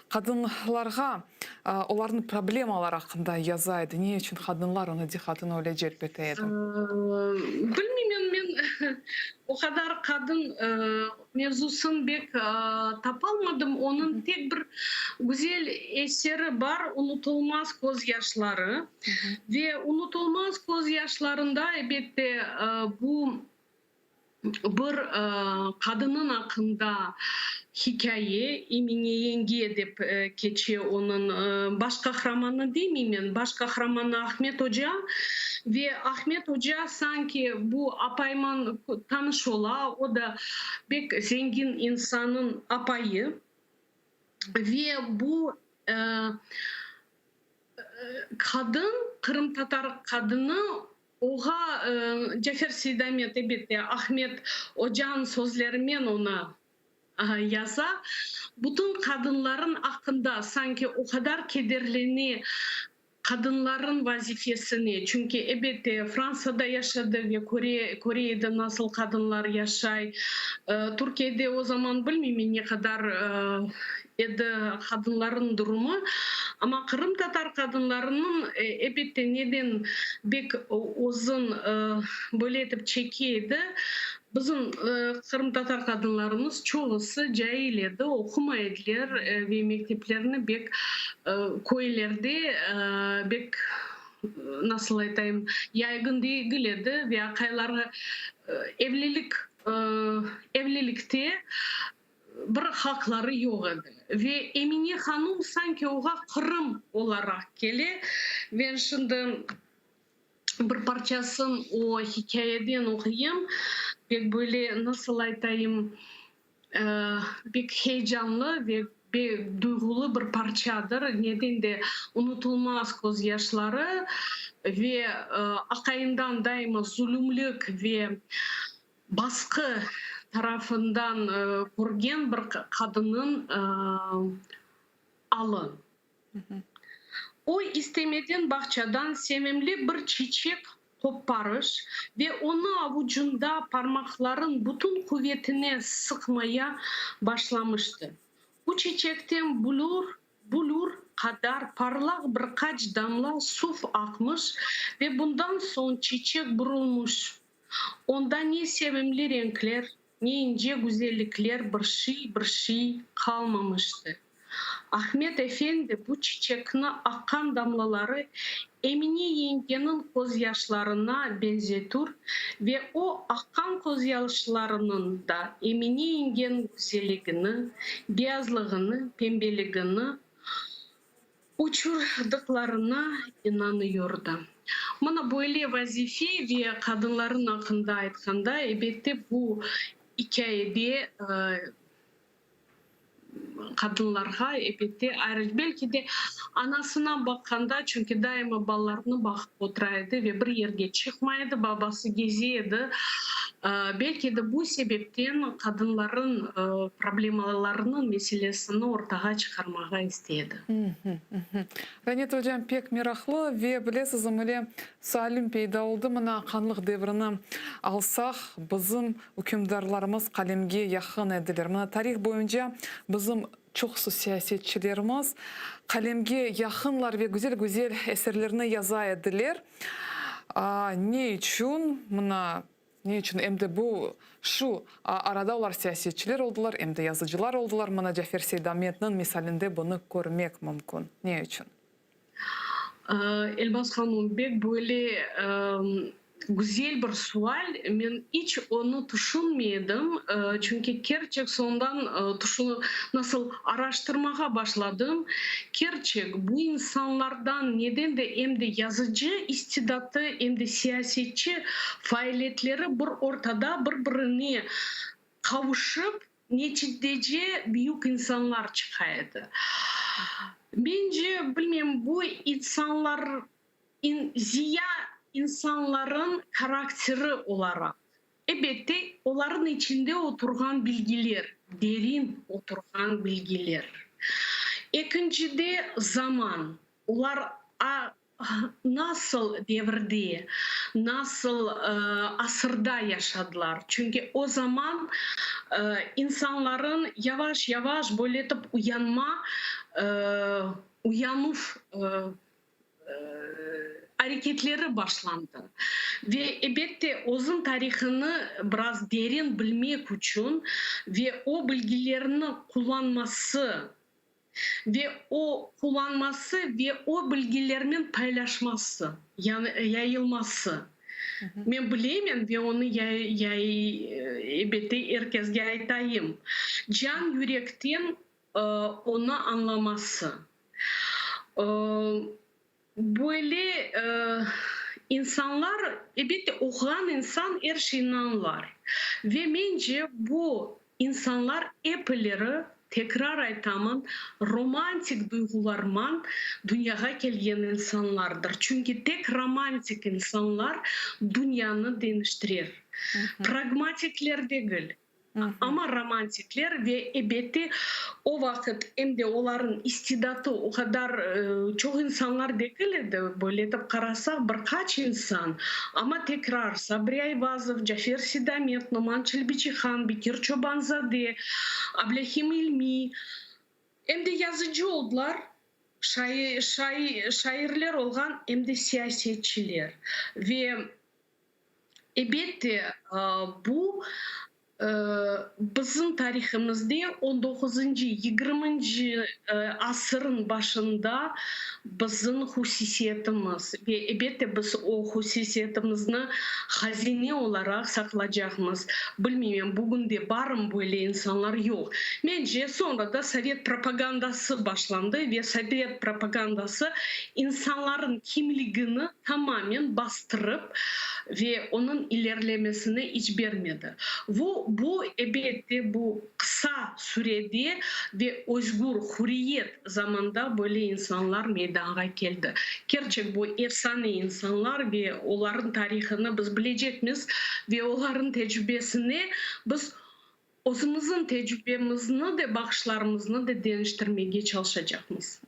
kadınlarga onların problemalari haqında yazaydı. Ne için kadınlar ona dikkatini öyle celp eteydi? Bilmiyorum men o kadar kadın mevzusun pek tapalmadım. Onun tek bir güzel eseri var. Unutulmaz gözyaşları. Ve unutulmaz gözyaşlarında elbette bu bir kadının hakkında hikaye, Emine Yenge dep geçiyor onun baş kahramanı değil miyim? Baş kahramanı Ahmet Hoca ve Ahmet Hoca sanki bu apayman tanış ola, o da pek zengin insanın apayı ve bu kadın, Kırım Tatar kadını oğa Cafer Seydamet elbette Ahmet Hoca'nın sözlerinden ona yaza. Bütün kadınların hakkında sanki o kadar kederleni kadınların vazifesini. Çünkü elbette Fransa'da yaşadı ve Kore'de nasıl kadınlar yaşay. Türkiye'de o zaman bilmiyorum ne kadar kadınların durumu. Ama Kırım Tatar kadınlarının elbette neden pek uzun böyle edip çekiydi. Bizim Kırım Tatar kadınlarımız çoğusu cahil edi, okumaydılar ve mekteplerini pek köylerde pek nasıl aytayım yaygın değildi ve kayları evlilikte bir hakları yok idi. Ve Emine Hanım sanki oğa Kırım olarak geli. Ben şimdi bir parçasını o hikayeden okuyayım. Pek böyle nasıl aytayım pek heyecanlı ve bir duygulu bir parçadır. Neden de unutulmaz gözyaşları ve akayından daima zulümlük ve baskı tarafından görgen bir kadının alın. O istemeden bahçeden sevimli bir çiçek koparış ve onu avucunda parmakların bütün kuvvetine sıkmaya başlamıştı. Bu çiçekten bulur kadar parlak birkaç damla su akmış ve bundan sonra çiçek burulmuş. Onda ne sevimli renkler, ne ince güzellikler bir şey kalmamıştı. Ahmet Efendi bu çiçekine akan damlaları Emine yengenin gözyaşlarına benzetir ve o akan gözyaşlarının da Emine yengenin güzelliğini, beyazlığını, pembeliğini uçurduklarına inanıyordu. Bana böyle vazife ve kadınların hakkında aytkanda elbette bu hikayede kadınlarga elbette ayrı belki de anasına bakanda çünkü daima balalarını bakıp oturaydı ve bir yerge çıkmaydı babası geziydi. Belki de bu sebepten kadınların problemalarının meselesini ortaya çıkarmaya istedi. Ранет hocam pek meraklı ve bilesiz öyle sualim peyda oldu. Mına kanlık devrini alsak bizim hükümdarlarımız kalemge yakın edilir. Mına tarih boyunca bizim çok siyasetçilerimiz kalemge yakınlar ve güzel güzel eserlerini yaza edilir. Ne için? Mına ne için? Hem de bu şu arada olar siyasetçiler oldular, hem de yazıcılar oldular. Mına Cafer Seydamet'nin misalinde bunu görmek mümkün. Ne için? Elbas Hanım bek böyle güzel bir sual. Ben hiç onu düşünmedim. Çünkü gerçek sondan nasıl araştırmaya başladım. Gerçek bu insanlardan neden de hem de yazıcı istidatı hem de siyasetçi faaliyetleri bir ortada birbirine kavuşup neticede büyük insanlar çıkıyordu. Bence bilmiyorum bu insanlar ziya insanların karakteri olarak elbette onların içinde oturan bilgiler, derin oturan bilgiler. İkinci de zaman. Onlar nasıl devirde, nasıl asırda yaşadılar. Çünkü o zaman insanların yavaş yavaş böyle uyanıp hareketleri başlandı. Ve elbette uzun tarihini biraz derin bilmek için ve o bilgilerini kullanması ve o bilgilerinin paylaşması, yani yayılması. Ben bileyim ve onu elbette herkese aytayım. Can yürekten onu anlaması. Böyle insanlar elbette okuyan insan her şeyini anlar. Ve bence bu insanlar epeyleri tekrar aytamın romantik duygularman dünyaya gelgen insanlardır. Çünkü tek romantik insanlar dünyanı değiştirir. Pragmatikler değil. Ama romantikler ve elbette o vakit hem de onların istidatı o kadar çok insanlar değildi. Böyle de karasak birkaç insan. Ama tekrar Sabri Ayvazov, Cafer Sedamet, Numan Çelbiçihan, Bekir Çobanzade, Ablahim İlmi hem de yazıcı oldular. Şairler olgan hem de siyasetçiler. Ve elbette bu bizim tarihimizde 19. 20. asırın başında bizim hususiyetimiz ve elbette biz o hususiyetimizni hazine olarak saklayacağımız. Bilmiyorum bugün de var mı böyle insanlar yok. Bence sonra da Sovyet propagandası başlandı ve Sovyet propagandası insanların kimliğini tamamen bastırıp ve onun ilerlemesine hiç vermedi. Bu elbette bu kısa sürede ve özgür hürriyet zamanda böyle insanlar meydana geldi. Gerçek bu efsane insanlar ve onların tarihini biz bileceğimiz ve onların tecrübesini biz özümüzün tecrübemizni de bakışlarımızı da değiştirmeye çalışacağız.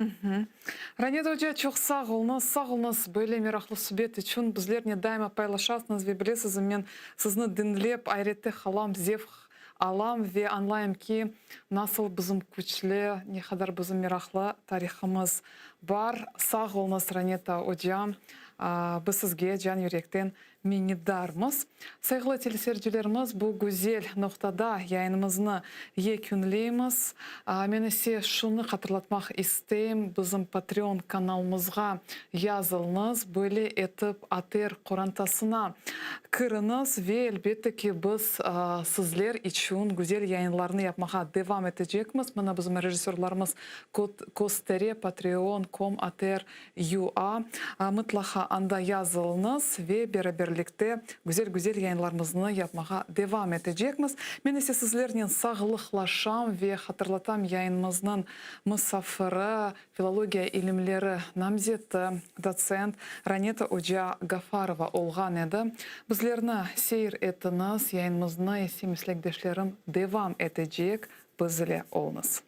Ранет Hoca çok sağ olunuz böyle meraklı sübet için bizlerle daima paylaşasınız ve bilesiz men sizni dinleyip ayrıca halam zevk alam ve anlayayım ki nasıl bizim güçlü, ne kadar bizim meraklı tarihimiz var. Sağ olunuz Ранет Hocam. Biz sizge can yürekten minnettarmız. Saygılı teleseyircilerimiz bu güzel noktada yayınımızı yekünleyimiz. Men ise şunu hatırlatmak isteyim. Bizim Patreon kanalımızga yazılınız. Böyle etip Ater Kurantasına kırınız ve elbette ki biz sizler için güzel yayınlarını yapmaya devam edeceğimiz. Bana bizim rejisörlerimiz Kostere, Patreon.com, Ater.ua mutlaka anda yazılınız ve beraber birlikte güzel yayınlarımızı yapmağa devam edecekmiz. Men ise sizlerden sağlıklaşam ve hatırlatam yayınımızın misafiri filologiya ilimleri namzeti doçent Raneta Oja Gafarova olgan edi. Bizlerni seyir ettiniz, yayınımızı ise meslektaşlarım devam edecek. Bizle olunuz.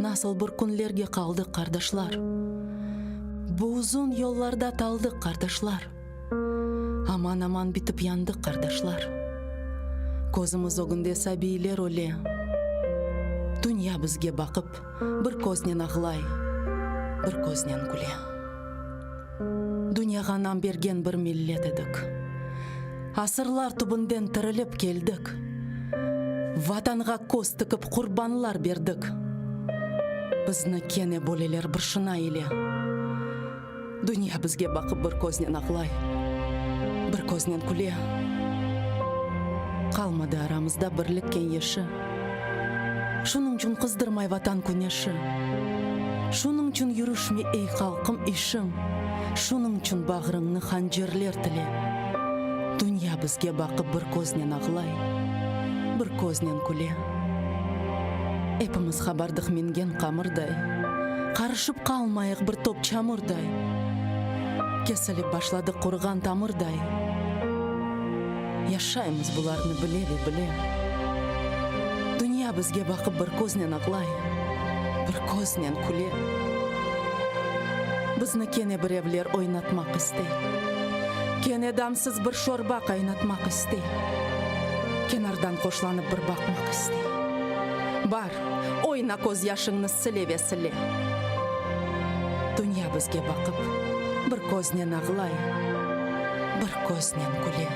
Nasıl bir günlerge kaldık kardeşler. Bu uzun yollarda taldık kardeşler. Aman bitip yandık kardeşler. Kozumuz o günde sabiler ole. Dünya bizge bakıp bir koznen ağlay, bir koznen güle. Dünyaga nam bergen bir millet edik. Asırlar tubundan tirilip keldik. Vatanга koz tıkıp kurbanlar berdik. Bizni kene boleler bir şına ile. Dünya bizge bakıp bir koznen ağlay, bir koznen güle. Kalmadı aramızda birlik kengeşi. Şunun için kızdırmay vatan güneşi. Şunun için yürüşme ey halkım işim. Şunun için bağrını hancerler tile. Dünya bizge bakıp bir koznen ağlay, bir koznen güle. Hepimiz habardık mingen kamırday. Karışıp kalmayık bir top çamurday. Kesilip başladık kurgan tamırday. Yaşayımız bularını bile. Dünya bizge bakıp bir koznen ağlay, bir koznen güle. Bizni kene bir evler oynatmak istey. Kene damsız bir şorba kaynatmak istey. Kenardan koşlanıp bir bakmak istey. Bar, oyna koz yaşını sile ve sile. Dünya bizge bakıp bir koznen ağlay, bir koznen güle.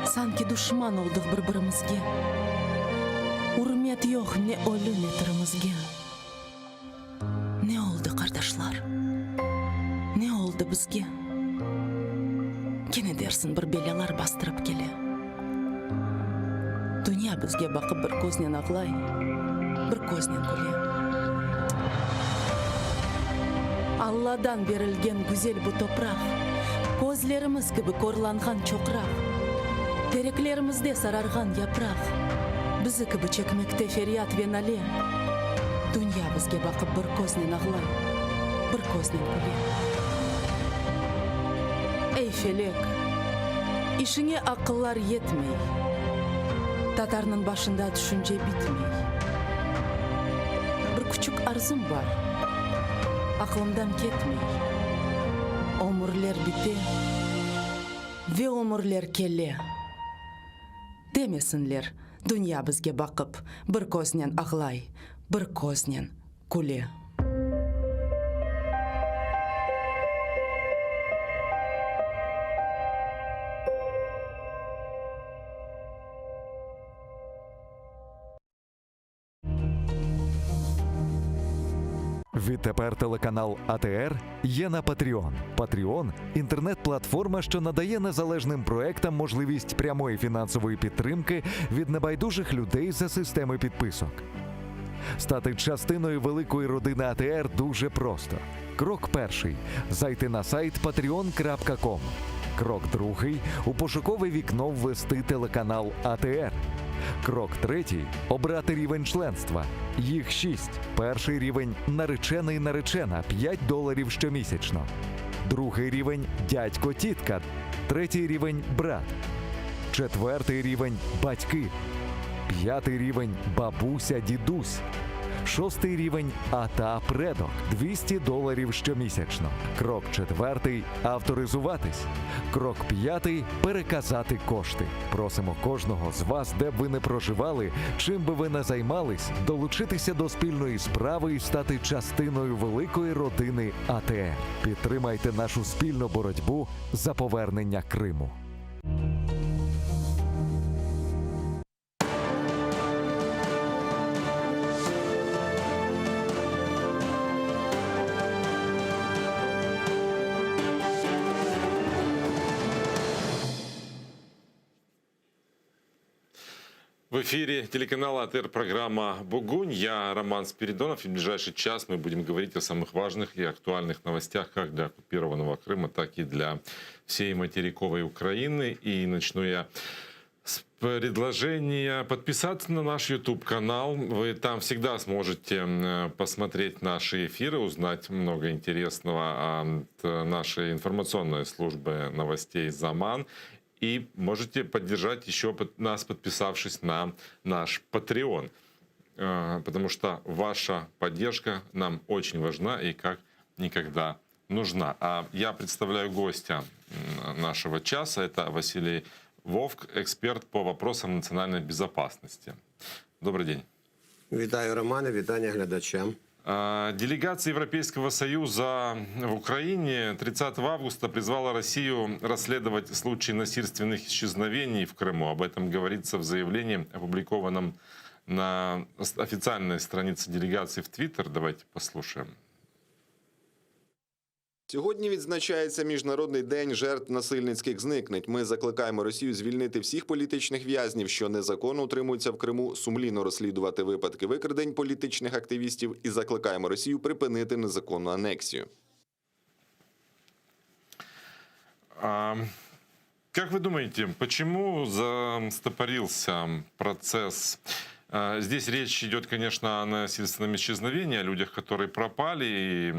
Sanki düşman olduk birbirimizge. Hürmet yok ne ölü ne tirimizge. Ne oldu kardeşler? Ne oldu bizge? Kene dersin bir belalar bastırıp gele. Dünya bizge bakıp bir koznen ağlay, bir koznen güle. Allah'dan verilgen güzel bu toprak, gözlerimiz gibi korlangan çokrak, tereklerimizde sarargan yaprak, bizi gibi çekmekte feryat ve nale. Dünya bizge bakıp bir koznen ağlay, bir koznen güle. Ey felek, işine akıllar yetmey, Tatarının başında düşünce bitmey. Bir küçük arzum var, aklımdan ketmey. Ömürler bite ve ömürler kelle. Demesinler, dünya bizge bakıp bir koznen ağlay, bir koznen güle. Відтепер телеканал АТР є на Patreon. Patreon – інтернет-платформа, що надає незалежним проектам можливість прямої фінансової підтримки від небайдужих людей за системи підписок. Стати частиною великої родини АТР дуже просто. Крок перший – зайти на сайт patreon.com. Крок другий – у пошукове вікно ввести телеканал АТР. Крок третій – обрати рівень членства. Їх 6. Перший рівень – наречений-наречена – $5 щомісячно. Другий рівень – дядько-тітка. Третій рівень – брат. Четвертий рівень – батьки. П'ятий рівень – бабуся-дідусь. Шостий рівень АТА Предок $200 щомісячно. Крок четвертий авторизуватись. Крок п'ятий переказати кошти. Просимо кожного з вас, де б ви не проживали, чим би ви не займались, долучитися до спільної справи і стати частиною великої родини АТР. Підтримайте нашу спільну боротьбу за повернення Криму. В эфире телеканала АТР программа «Бугунь». Я Роман Спиридонов. И в ближайший час мы будем говорить о самых важных и актуальных новостях как для оккупированного Крыма, так и для всей материковой Украины. И начну я с предложения подписаться на наш YouTube-канал. Вы там всегда сможете посмотреть наши эфиры, узнать много интересного от нашей информационной службы новостей «Заман». И можете поддержать еще нас, подписавшись на наш Patreon. Потому что ваша поддержка нам очень важна и как никогда нужна. А я представляю гостя нашего часа. Это Василий Вовк, эксперт по вопросам национальной безопасности. Добрый день. Вітаю, Романе, вітання глядачам. Делегация Европейского Союза в Украине 30 августа призвала Россию расследовать случаи насильственных исчезновений в Крыму. Об этом говорится в заявлении, опубликованном на официальной странице делегации в Твиттер. Давайте послушаем. Сьогодні відзначається Міжнародний день жертв насильницьких зникнень. Ми закликаємо Росію звільнити всіх політичних в'язнів, що незаконно утримуються в Криму, сумлінно розслідувати випадки викрадень політичних активістів і закликаємо Росію припинити незаконну анексію. Как вы думаете, почему застопорился процесс? Здесь речь идет, конечно, о насильственном исчезновении, о людях, которые пропали, и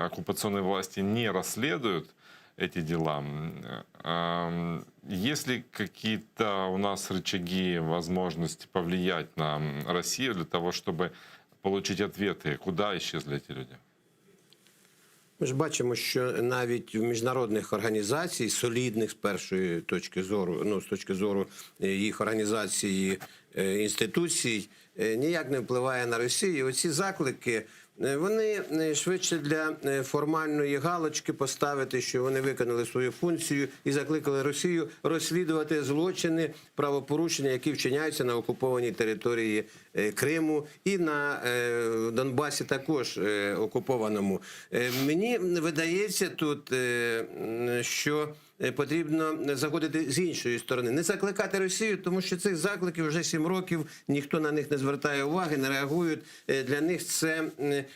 оккупационные власти не расследуют эти дела. Есть ли какие-то у нас рычаги, возможности повлиять на Россию для того, чтобы получить ответы, куда исчезли эти люди? Ми ж бачимо, що навіть в міжнародних організацій, солідних з першої точки зору, з точки зору їх організації, інституцій, ніяк не впливає на Росію. Оці заклики, вони швидше для формальної галочки поставити, що вони виконали свою функцію і закликали Росію розслідувати злочини, правопорушення, які вчиняються на окупованій території Криму і на Донбасі також окупованому. Мені видається тут, що потрібно заходити з іншої сторони. Не закликати Росію, тому що цих закликів вже 7 років, ніхто на них не звертає уваги, не реагують. Для них це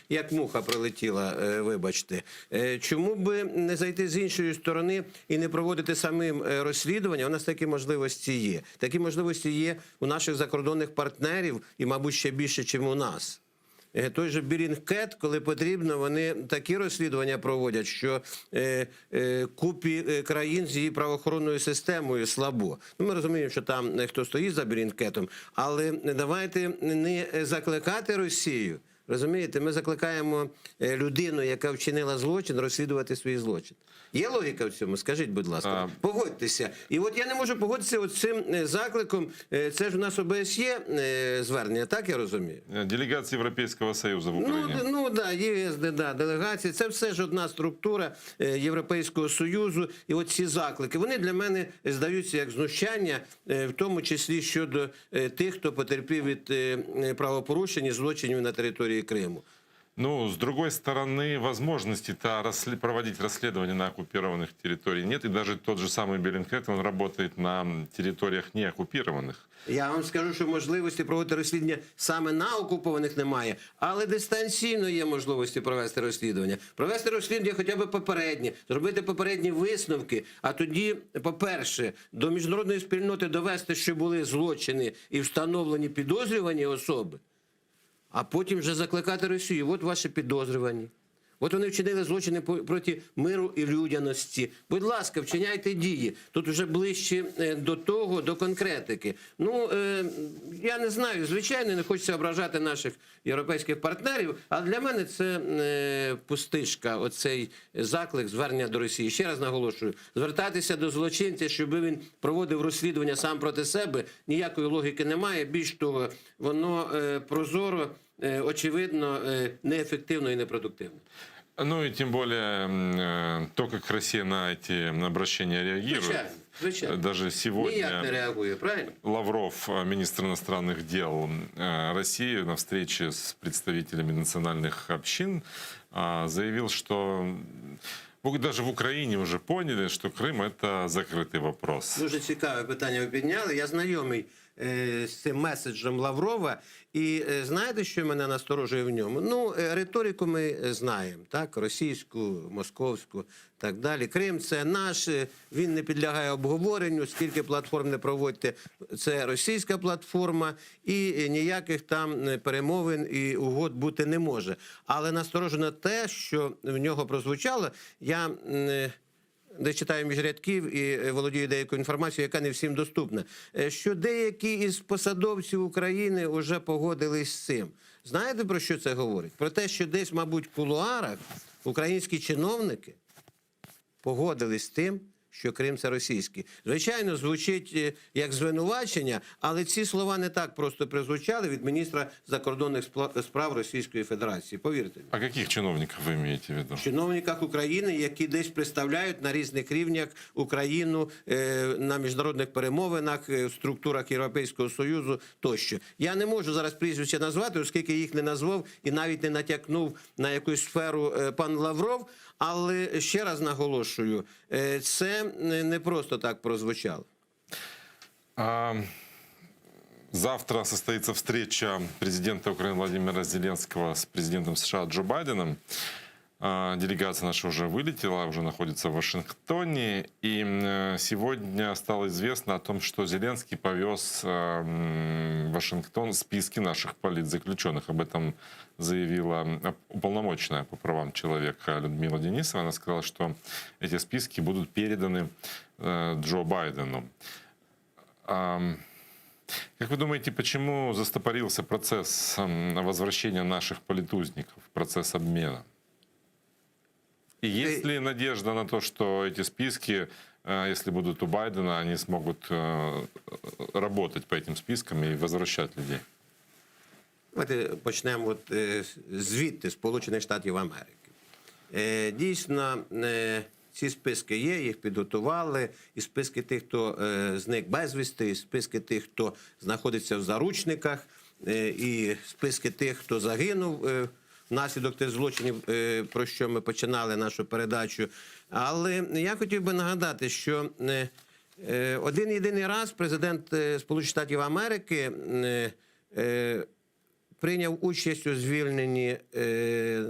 як муха пролетіла, вибачте. Чому би не зайти з іншої сторони і не проводити самим розслідування? У нас такі можливості є. Такі можливості є у наших закордонних партнерів і, мабуть, ще більше, ніж у нас. Той же Bellingcat, коли потрібно, вони такі розслідування проводять, що купі країн з її правоохоронною системою слабо. Ми розуміємо, що там хто стоїть за Bellingcat'ом, але давайте не закликати Росію. Розумієте, ми закликаємо людину, яка вчинила злочин, розслідувати свій злочин. Є логіка в цьому? Скажіть, будь ласка. Погодьтеся. І от я не можу погодитися з цим закликом. Це ж у нас ОБСЄ звернення, так я розумію? Делегація Європейського Союзу в Україні. Ну, да, ЄС, да, делегації. Це все ж одна структура Європейського Союзу. І от ці заклики, вони для мене здаються як знущання, в тому числі щодо тих, хто потерпів від правопорушень і злочинів на території Криму. Ну, с другой стороны, возможности-то проводить расследования на оккупированных территориях нет. И даже тот же самый Bellingcat, он работает на территориях не оккупированных. Я вам скажу, що можливості проводити розслідування саме на окупованих немає, але дистанційно є можливості провести розслідування. Провести розслідування хоча б попереднє, зробити попередні висновки, а тоді, по-перше, до міжнародної спільноти довести, що були злочини і встановлені підозрювані особи, а потім вже закликати Росію. От ваші підозрювані. От вони вчинили злочини проти миру і людяності. Будь ласка, вчиняйте дії. Тут вже ближче до того, до конкретики. Ну, я не знаю, звичайно, не хочеться ображати наших європейських партнерів, але для мене це пустишка, оцей заклик, звернення до Росії. Ще раз наголошую, звертатися до злочинця, щоб він проводив розслідування сам проти себе, ніякої логіки немає. Більш того, воно прозоро, очевидно, неефективно і непродуктивно. Ну и тем более то, как Россия на эти обращения реагирует. Звичайно. Даже Ніяк не сегодня реагує, правильно? Лавров, министр иностранных дел России, на встрече с представителями национальных общин заявил, что даже в Украине уже поняли, что Крым – это закрытый вопрос. Дуже цікаве питання ви підняли. Я знайомий з цим меседжем Лаврова. І знаєте, що мене насторожує в ньому? Ну, риторику ми знаємо, так? Російську, московську, так далі. Крим – це наш, він не підлягає обговоренню, скільки платформ не проводьте, це російська платформа, і ніяких там перемовин і угод бути не може. Але насторожено те, що в нього прозвучало, я де читаю між рядків і володію деякою інформацією, яка не всім доступна, що деякі із посадовців України вже погодились з цим. Знаєте, про що це говорить? Про те, що десь, мабуть, в кулуарах українські чиновники погодились з тим, що Крим – це російський. Звичайно, звучить як звинувачення, але ці слова не так просто прозвучали від міністра закордонних справ Російської Федерації. Повірте. А каких чиновников вы имеете в виду? Чиновниках України, які десь представляють на різних рівнях Україну на міжнародних перемовинах, в структурах Європейського Союзу тощо. Я не можу зараз прізвища назвати, оскільки їх не назвав і навіть не натякнув на якусь сферу пан Лавров, але ще раз наголошую, це не просто так прозвучало. Завтра состоится встреча президента Украины Владимира Зеленского с президентом США Джо Байденом. Делегация наша уже вылетела, уже находится в Вашингтоне. И сегодня стало известно о том, что Зеленский повез в Вашингтон списки наших политзаключенных. Об этом заявила уполномоченная по правам человека Людмила Денисова. Она сказала, что эти списки будут переданы Джо Байдену. Как вы думаете, почему застопорился процесс возвращения наших политузников, процесс обмена? И есть ли надежда на то, что эти списки, если будут у Байдена, они смогут работать по этим спискам и возвращать людей? Давайте почнемо звідти, Сполучених Штатів Америки. Дійсно, ці списки є, їх підготували, і списки тих, хто зник безвісти, і списки тих, хто знаходиться в заручниках, і списки тих, хто загинув внаслідок тих злочинів, про що ми починали нашу передачу. Але я хотів би нагадати, що один-єдиний раз президент Сполучених Штатів Америки прийняв участь у звільненні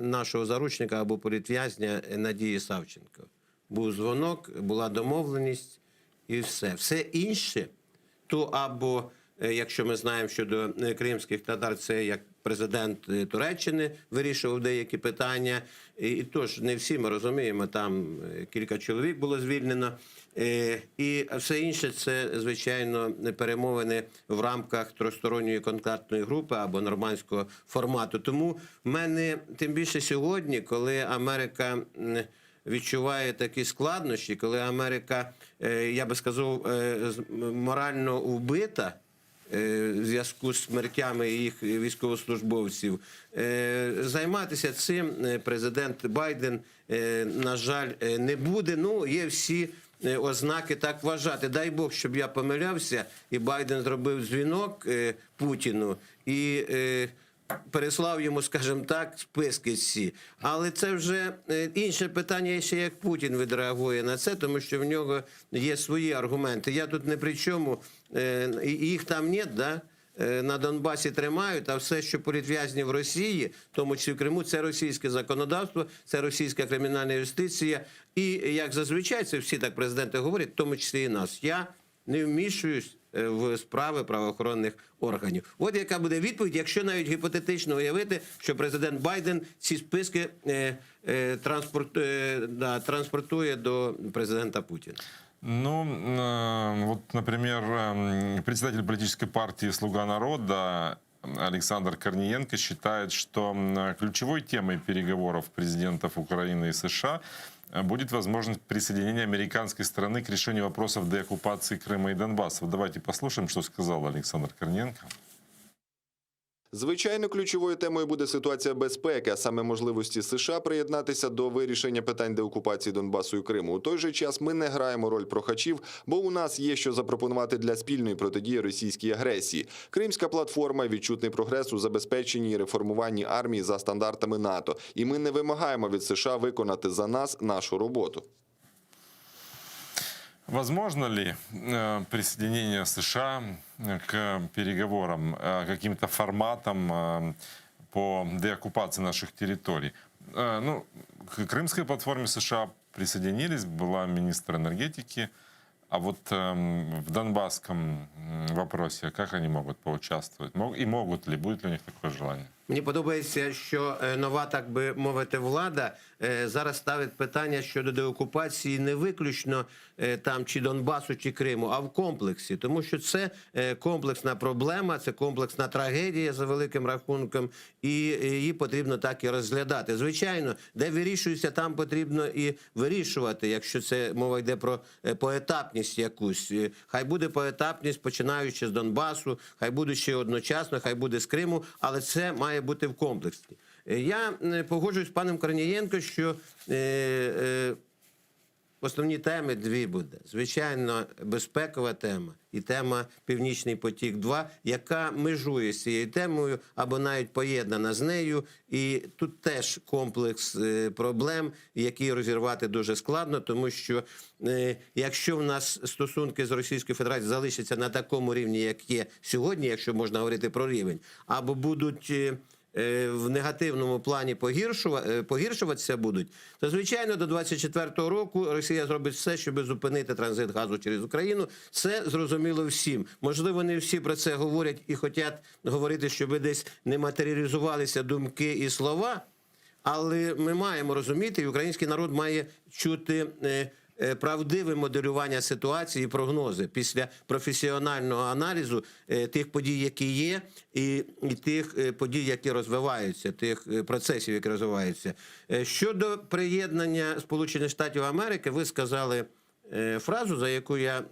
нашого заручника або політв'язня Надії Савченко. Був дзвонок, була домовленість і все. Все інше, то або, якщо ми знаємо щодо кримських татар, це як президент Туреччини вирішував деякі питання. І тож не всі ми розуміємо, там кілька чоловік було звільнено. І все інше – це, звичайно, перемовини в рамках тристоронньої контактної групи або нормандського формату. Тому в мене, тим більше сьогодні, коли Америка відчуває такі складнощі, коли Америка, я би сказав, морально вбита в зв'язку з смертями їх військовослужбовців, займатися цим президент Байден, на жаль, не буде. Ну, є всі ознаки так вважати. Дай Бог, щоб я помилявся, і Байден зробив дзвінок Путіну і переслав йому, скажімо так, списки ці. Але це вже інше питання, ще як Путін відреагує на це, тому що в нього є свої аргументи. Я тут не при чому, їх там нет, да? На Донбасі тримають, а все, що політв'язні в Росії, в тому числі в Криму, це російське законодавство, це російська кримінальна юстиція. І, як зазвичай, це всі так президенти говорять, в тому числі і нас. Я не вмішуюсь в справи правоохоронних органів. От яка буде відповідь, якщо навіть гіпотетично уявити, що президент Байден ці списки транспортує до президента Путіна. Ну, вот, например, председатель политической партии «Слуга народа» Александр Корниенко считает, что ключевой темой переговоров президентов Украины и США будет возможность присоединения американской страны к решению вопросов деоккупации Крыма и Донбасса. Вот давайте послушаем, что сказал Александр Корниенко. Звичайно, ключовою темою буде ситуація безпеки, а саме можливості США приєднатися до вирішення питань деокупації Донбасу і Криму. У той же час ми не граємо роль прохачів, бо у нас є що запропонувати для спільної протидії російській агресії. Кримська платформа – відчутний прогрес у забезпеченні і реформуванні армії за стандартами НАТО. І ми не вимагаємо від США виконати за нас нашу роботу. Возможно ли присоединение США к переговорам, каким-то форматам по деоккупации наших территорий? Ну, к крымской платформе США присоединились, была министр энергетики, а вот в донбасском вопросе как они могут поучаствовать? И могут ли, будет ли у них такое желание? Мені подобається, що нова, так би мовити, влада зараз ставить питання щодо деокупації не виключно там чи Донбасу, чи Криму, а в комплексі. Тому що це комплексна проблема, це комплексна трагедія за великим рахунком, і її потрібно так і розглядати. Звичайно, де вирішується, там потрібно і вирішувати, якщо це мова йде про поетапність якусь. Хай буде поетапність, починаючи з Донбасу, хай буде ще одночасно, хай буде з Криму, але це має бути в комплексі. Я погоджуюсь з паном Корнієнко, що основні теми дві буде. Звичайно, безпекова тема і тема «Північний потік-2», яка межує з цією темою або навіть поєднана з нею. І тут теж комплекс проблем, які розірвати дуже складно, тому що якщо в нас стосунки з Російською Федерацією залишаться на такому рівні, як є сьогодні, якщо можна говорити про рівень, або будуть в негативному плані погіршуватися будуть, то, звичайно, до 2024 року Росія зробить все, щоб зупинити транзит газу через Україну. Це зрозуміло всім. Можливо, не всі про це говорять і хочуть говорити, щоб десь не матеріалізувалися думки і слова, але ми маємо розуміти, і український народ має чути правдиве моделювання ситуації і прогнози після професіонального аналізу тих подій, які є, і тих подій, які розвиваються, тих процесів, які розвиваються. Щодо приєднання Сполучених Штатів Америки, ви сказали фразу, за яку я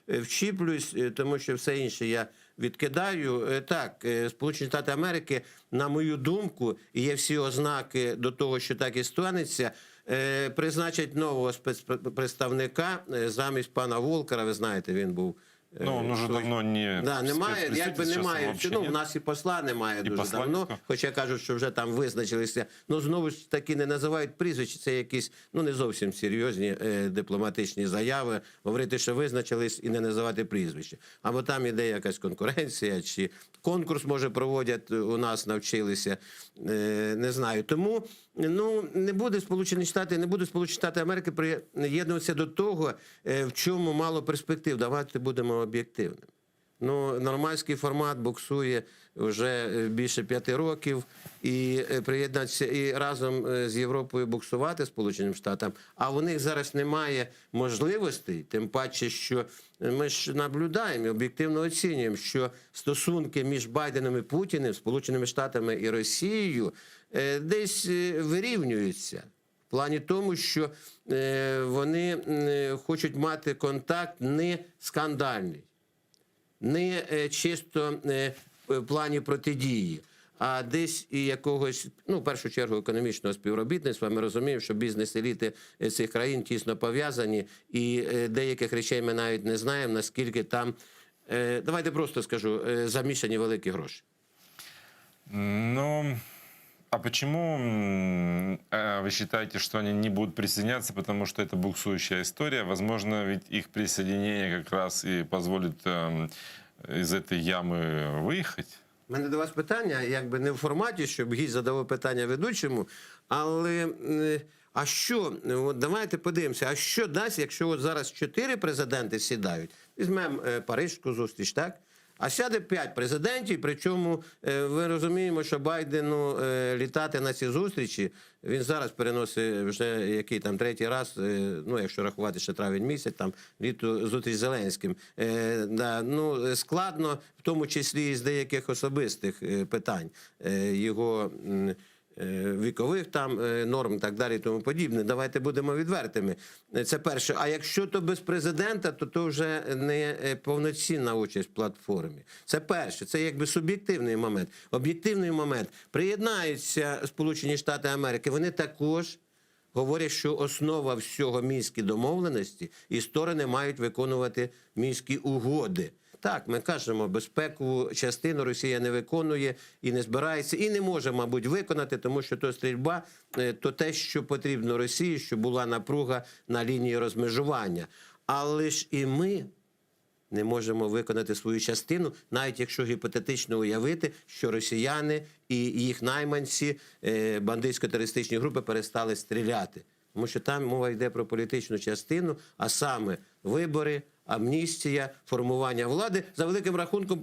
вчіплюсь, тому що все інше я відкидаю. Так, Сполучені Штати Америки, на мою думку, і є всі ознаки до того, що так і станеться, призначать нового спецпредставника замість пана Волкера. Ви знаєте, він був... Ну, он уже давно не... Да, немає, якби немає. Ну, в нас і посла немає дуже давно, хоча кажуть, що вже там визначилися. Ну, знову ж таки, не називають прізвища, це якісь, ну, не зовсім серйозні дипломатичні заяви. Говорити, що визначились і не називати прізвище. Або там іде якась конкуренція, чи конкурс, може, проводять, у нас навчилися, не знаю. Тому, ну, не буде Сполучені Штати Америки приєднуватися до того, в чому мало перспектив. Давайте будемо об'єктивними. Ну, нормандський формат буксує вже більше 5 років, і приєднатися і разом з Європою буксувати Сполученим Штатам, а у них зараз немає можливостей, тим паче, що ми ж наблюдаємо і об'єктивно оцінюємо, що стосунки між Байденом і Путіним, Сполученими Штатами і Росією десь вирівнюються. В плані тому, що вони хочуть мати контакт не скандальний, не чисто в плані протидії, а десь і якогось, ну, в першу чергу, економічного співробітництва. Ми розуміємо, що бізнес-еліти цих країн тісно пов'язані, і деяких речей ми навіть не знаємо, наскільки там, давайте просто скажу, замішані великі гроші. Ну... А почему вы считаете, что они не будут присоединяться, потому что это буксующая история? Возможно, ведь их присоединение как раз и позволит из этой ямы выехать? У мене до вас питання, якби не в форматі, щоб гість задавав питання ведучому, але А що, от давайте подивимося, а що дасть, якщо от зараз 4 президенти сідають? Візьмемо Паризьку зустріч, так? А сяде 5 президентів, причому ви розуміємо, що Байдену літати на ці зустрічі, він зараз переносить вже який там 3-й раз, ну якщо рахувати ще травень місяць, там літо зустріч з Зеленським. Ну, складно, в тому числі з деяких особистих питань його вікових там норм і так далі і тому подібне. Давайте будемо відвертими. Це перше. А якщо то без президента, то вже не повноцінна участь в платформі. Це перше. Це якби суб'єктивний момент. Об'єктивний момент. Приєднаються Сполучені Штати Америки. Вони також говорять, що основа всього Мінські домовленості і сторони мають виконувати Мінські угоди. Так, ми кажемо, безпекову частину Росія не виконує і не збирається, і не може, мабуть, виконати, тому що то стрільба, то те, що потрібно Росії, щоб була напруга на лінії розмежування. Але ж і ми не можемо виконати свою частину, навіть якщо гіпотетично уявити, що росіяни і їх найманці, бандитсько-терористичні групи перестали стріляти. Тому що там мова йде про політичну частину, а саме вибори, амністія, формування влади, за великим рахунком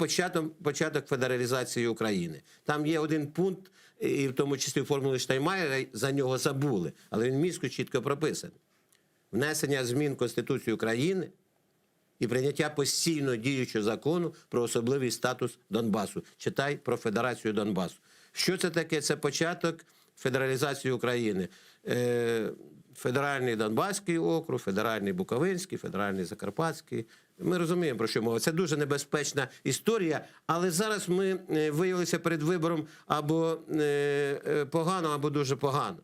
початок федералізації України. Там є один пункт, і в тому числі формули Штайнмайєра, за нього забули, але він в Мінську чітко прописаний. Внесення змін в Конституцію України і прийняття постійно діючого закону про особливий статус Донбасу. Читай про Федерацію Донбасу. Що це таке? Це початок федералізації України. Федеральний Донбаський округ, федеральний Буковинський, федеральний Закарпатський. Ми розуміємо, про що мова. Це дуже небезпечна історія, але зараз ми виявилися перед вибором або погано, або дуже погано.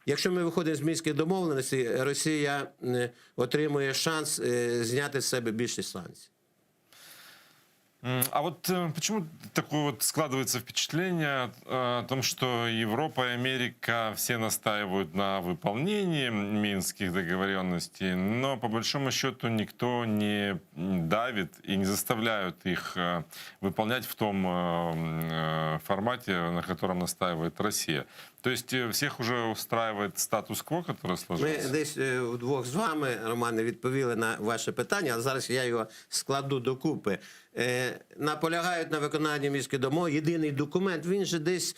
Якщо ми виходимо з Мінських домовленостей, Росія отримує шанс зняти з себе більше санкцій. А вот почему такое вот складывается впечатление о том, что Европа и Америка все настаивают на выполнении минских договоренностей, но по большому счету никто не давит и не заставляет их выполнять в том формате, на котором настаивает Россия. То есть всех уже устраивает статус-кво, который сложился? Ми десь вдвох з вами, Романе, відповіли на ваше питання, а зараз я його складу докупи. Наполягають на виконанні Мінських домов. Єдиний документ, він же десь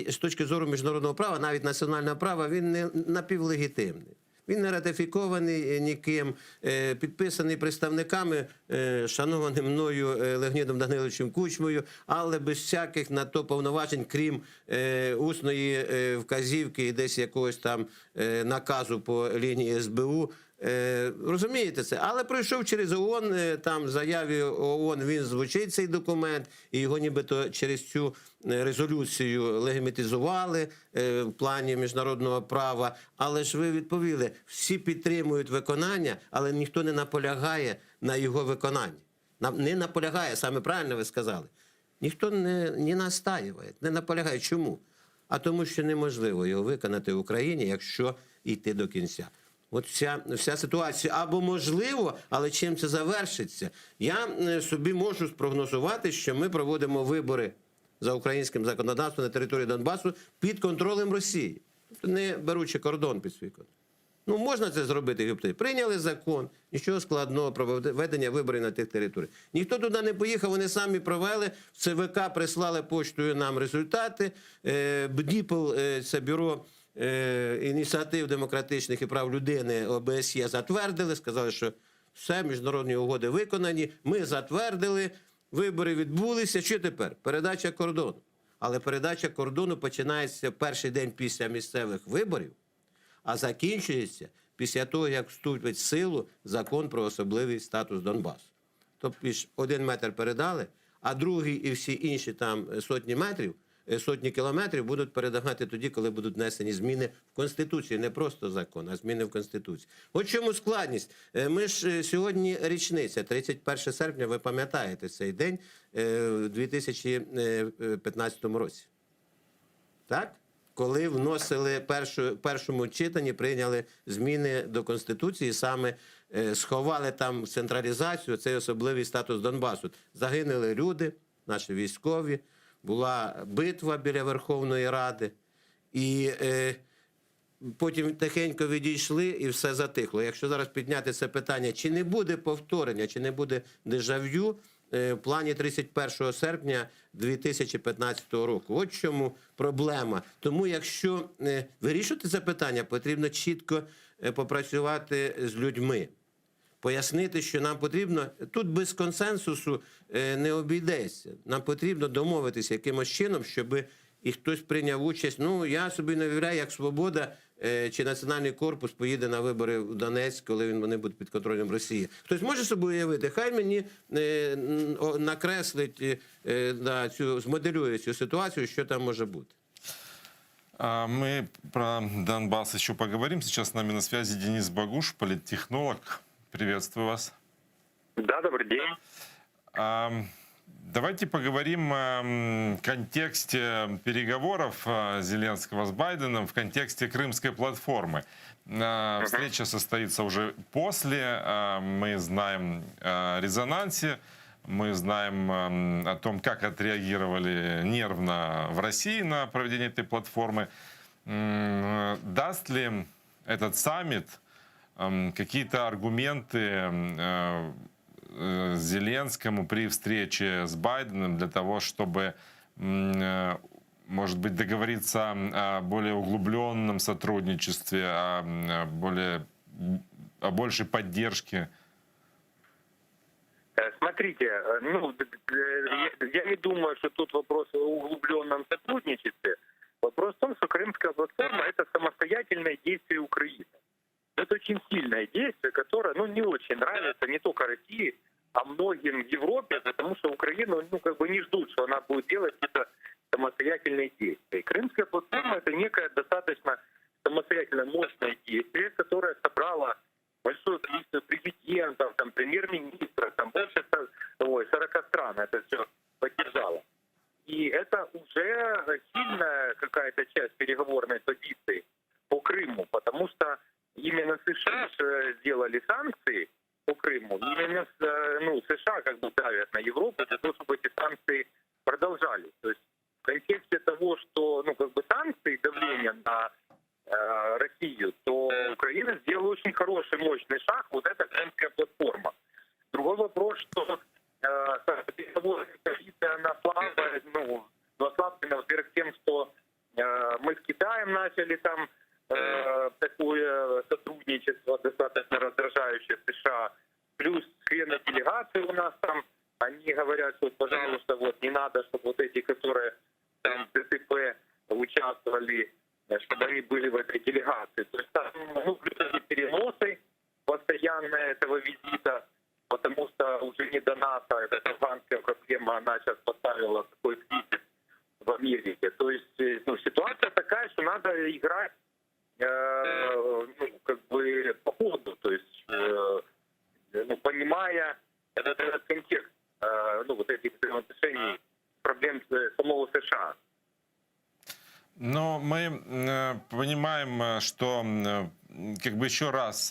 з точки зору міжнародного права, навіть національного права, він не напівлегітимний. Він не ратифікований ніким, підписаний представниками, шанованим мною Леонідом Даниловичем Кучмою, але без всяких на то повноважень, крім усної вказівки і десь якогось там наказу по лінії СБУ. Розумієте це? Але пройшов через ООН, там в заяві ООН він звучить, цей документ, і його нібито через цю резолюцію легітимізували в плані міжнародного права. Але ж ви відповіли, всі підтримують виконання, але ніхто не наполягає на його виконанні. Не наполягає, саме правильно ви сказали. Ніхто не настаює, не наполягає. Чому? А тому, що неможливо його виконати в Україні, якщо йти до кінця. От вся ситуація. Або можливо, але чим це завершиться? Я собі можу спрогнозувати, що ми проводимо вибори за українським законодавством на території Донбасу під контролем Росії. Не беручи кордон під свій контроль. Ну, можна це зробити. Прийняли закон, нічого складного про ведення виборів на тих територіях. Ніхто туди не поїхав, вони самі провели. В ЦВК прислали поштою нам результати. БДІПЛ, це бюро ініціатив демократичних і прав людини ОБСЄ, затвердили, сказали, що все, міжнародні угоди виконані, ми затвердили, вибори відбулися. Що тепер? Передача кордону. Але передача кордону починається в перший день після місцевих виборів, а закінчується після того, як вступить в силу закон про особливий статус Донбасу. Тобто 1 метр передали, а другий і всі інші там сотні кілометрів будуть передавати тоді, коли будуть внесені зміни в Конституцію. Не просто закон, а зміни в Конституцію. От чому складність. Ми ж сьогодні річниця, 31 серпня, ви пам'ятаєте цей день, у 2015 році. Так? Коли вносили в першому читанні, прийняли зміни до Конституції, саме сховали там централізацію, цей особливий статус Донбасу. Загинули люди, наші військові, була битва біля Верховної Ради. І потім тихенько відійшли і все затихло. Якщо зараз підняти це питання, чи не буде повторення, чи не буде дежавю в плані 31 серпня 2015 року. От в чому проблема. Тому якщо вирішувати це питання, потрібно чітко попрацювати з людьми. Пояснити, що нам потрібно, тут без консенсусу не обійдеться. Нам потрібно домовитися якимось чином, щоб і хтось прийняв участь. Ну, я собі не уявляю, як «Свобода» чи Національний корпус поїде на вибори в Донецьк, коли вони будуть під контролем Росії. Хтось може собі уявити? Хай мені накреслить, змоделює цю ситуацію, що там може бути. Мы про Донбасс еще поговорим. Сейчас с нами на связи Денис Багуш, политтехнолог. Приветствую вас. Да, добрый день. Давайте поговорим о контексте переговоров Зеленского с Байденом в контексте Крымской платформы. Встреча состоится уже после. Мы знаем о резонансе, мы знаем о том, как отреагировали нервно в России на проведение этой платформы. Даст ли этот саммит какие-то аргументы Зеленскому при встрече с Байденом для того, чтобы, может быть, договориться о более углубленном сотрудничестве, о большей поддержке? Смотрите, ну, я не думаю, что тут вопрос о углубленном сотрудничестве. Вопрос в том, что Крымская платформа – это самостоятельное действие Украины. Это очень сильное действие, которое, ну, не очень нравится не только России, а многим в Европе, потому что Украину, ну, как бы не ждут, что она будет делать какие-то самостоятельные действия. И Крымская платформа – это некое достаточно самостоятельно мощное действие, которое собрало большое количество президентов, там, премьер-министров, там, больше 40 стран это все поддержало. И это уже сильная какая-то часть переговорной позиции по Крыму, потому что именно США сделали санкции по Крыму. Именно США как бы давят на Европу для того, чтобы эти санкции продолжались. То есть в контексте того, что ну, как бы санкции, давление на Россию, то Украина сделала очень хороший, мощный шаг. Вот это Крымская платформа. Другой вопрос, что переговорная позиция она слабая, ну, ослаблена, во-первых, тем, что мы с Китаем начали там такое сотрудничество достаточно раздражающее США. Плюс члены делегации у нас там, они говорят, что, пожалуйста, вот не надо, чтобы вот эти, которые там в ДТП участвовали, чтобы они были в этой делегации. То есть там, ну, плюс переносы постоянно этого визита, потому что уже не до НАТО, эта афганская проблема, она сейчас поставила такой кризис в Америке. То есть ну, ситуация такая, что надо играть ну, как бы по ходу, то есть ну, понимая этот контекст ну, вот этих взаимоотношений, проблем самого США. Но мы понимаем, что как бы еще раз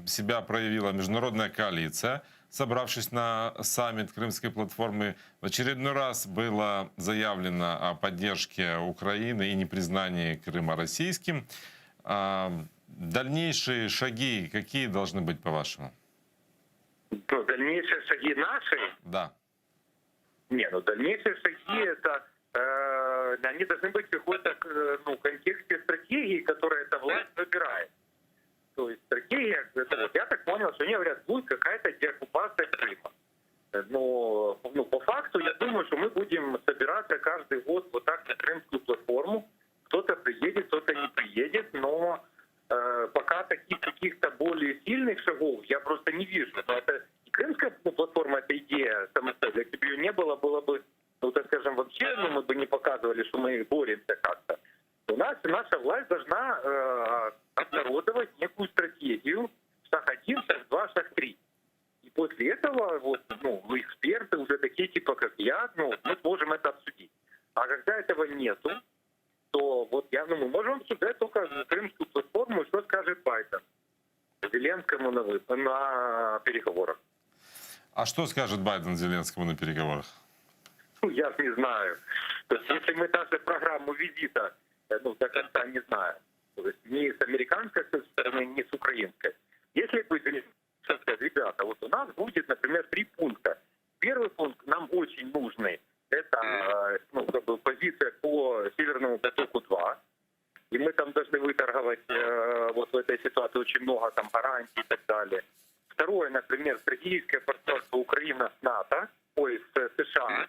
себя проявила международная коалиция, собравшись на саммит Крымской платформы. В очередной раз было заявлено о поддержке Украины и непризнании Крыма российским. Дальнейшие шаги какие должны быть, по-вашему? Ну, дальнейшие шаги наши? Да. Не, ну дальнейшие шаги это они должны быть в какой-то ну, контексте стратегии, которая эта власть выбирает. То есть стратегия, это, вот, я так понял, что они говорят, будет какая-то деоккупация Крыма. Но ну, по факту я думаю, что мы будем собираться каждый год вот так на Крымскую платформу. Кто-то приедет, кто-то не приедет, но пока таких каких-то более сильных шагов я просто не вижу. Но это и Крымская платформа, это идея самостоятельная. Если бы ее не было, было бы, ну так скажем, вообще ну, мы бы не показывали, что мы боремся как-то. У нас наша власть должна обнародовать некую стратегию, шаг 1, шаг 2, шаг 3. И после этого вот, ну, эксперты уже такие типа как я, ну, мы сможем это обсудить. А когда этого нету, то вот ну, мы можем обсуждать только Крымскую платформу, что скажет Байден Зеленскому на переговорах. А что скажет Байден Зеленскому на переговорах? Ну, я не знаю. То есть, если мы даже программу визита ну, до конца не знаем. То есть ни с американской стороны, ни с украинской. Если бы сказать, ребята, вот у нас будет, например, 3 пункта. Первый пункт нам очень нужный. Это ну, как бы позиция по Северному потоку-2. И мы там должны выторговать вот в этой ситуации очень много там гарантий и так далее. Второе, например, стратегическое партнерство Украины с НАТО, с США,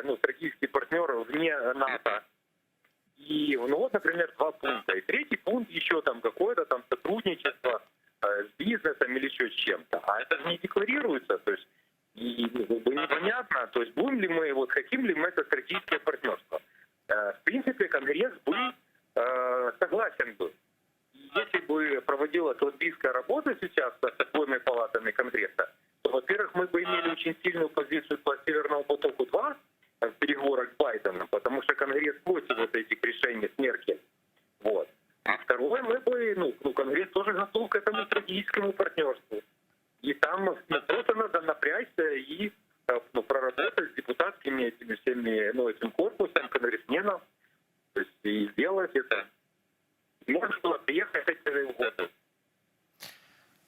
ну, стратегический партнер вне НАТО. И, ну вот, например, 2 пункта. И третий пункт еще там какое-то там сотрудничество с бизнесом или еще с чем-то. А это же не декларируется, то есть и непонятно, то есть будем ли мы, вот хотим ли мы это стратегическое партнерство. В принципе, Конгресс был согласен был. Если бы проводилась лоббистская работа сейчас с обоими палатами Конгресса, то, во-первых, мы бы имели очень сильную позицию по Северному потоку-2 в переговорах с Байденом, потому что Конгресс против вот этих решений с Меркель. Вот. А второе, мы бы, ну, Конгресс тоже готов к этому стратегическому партнерству. И там просто надо напрячься и проработать с депутатскими этими всеми, этим корпусом конгрессменов, то есть и сделать это. Можно было приехать этой году.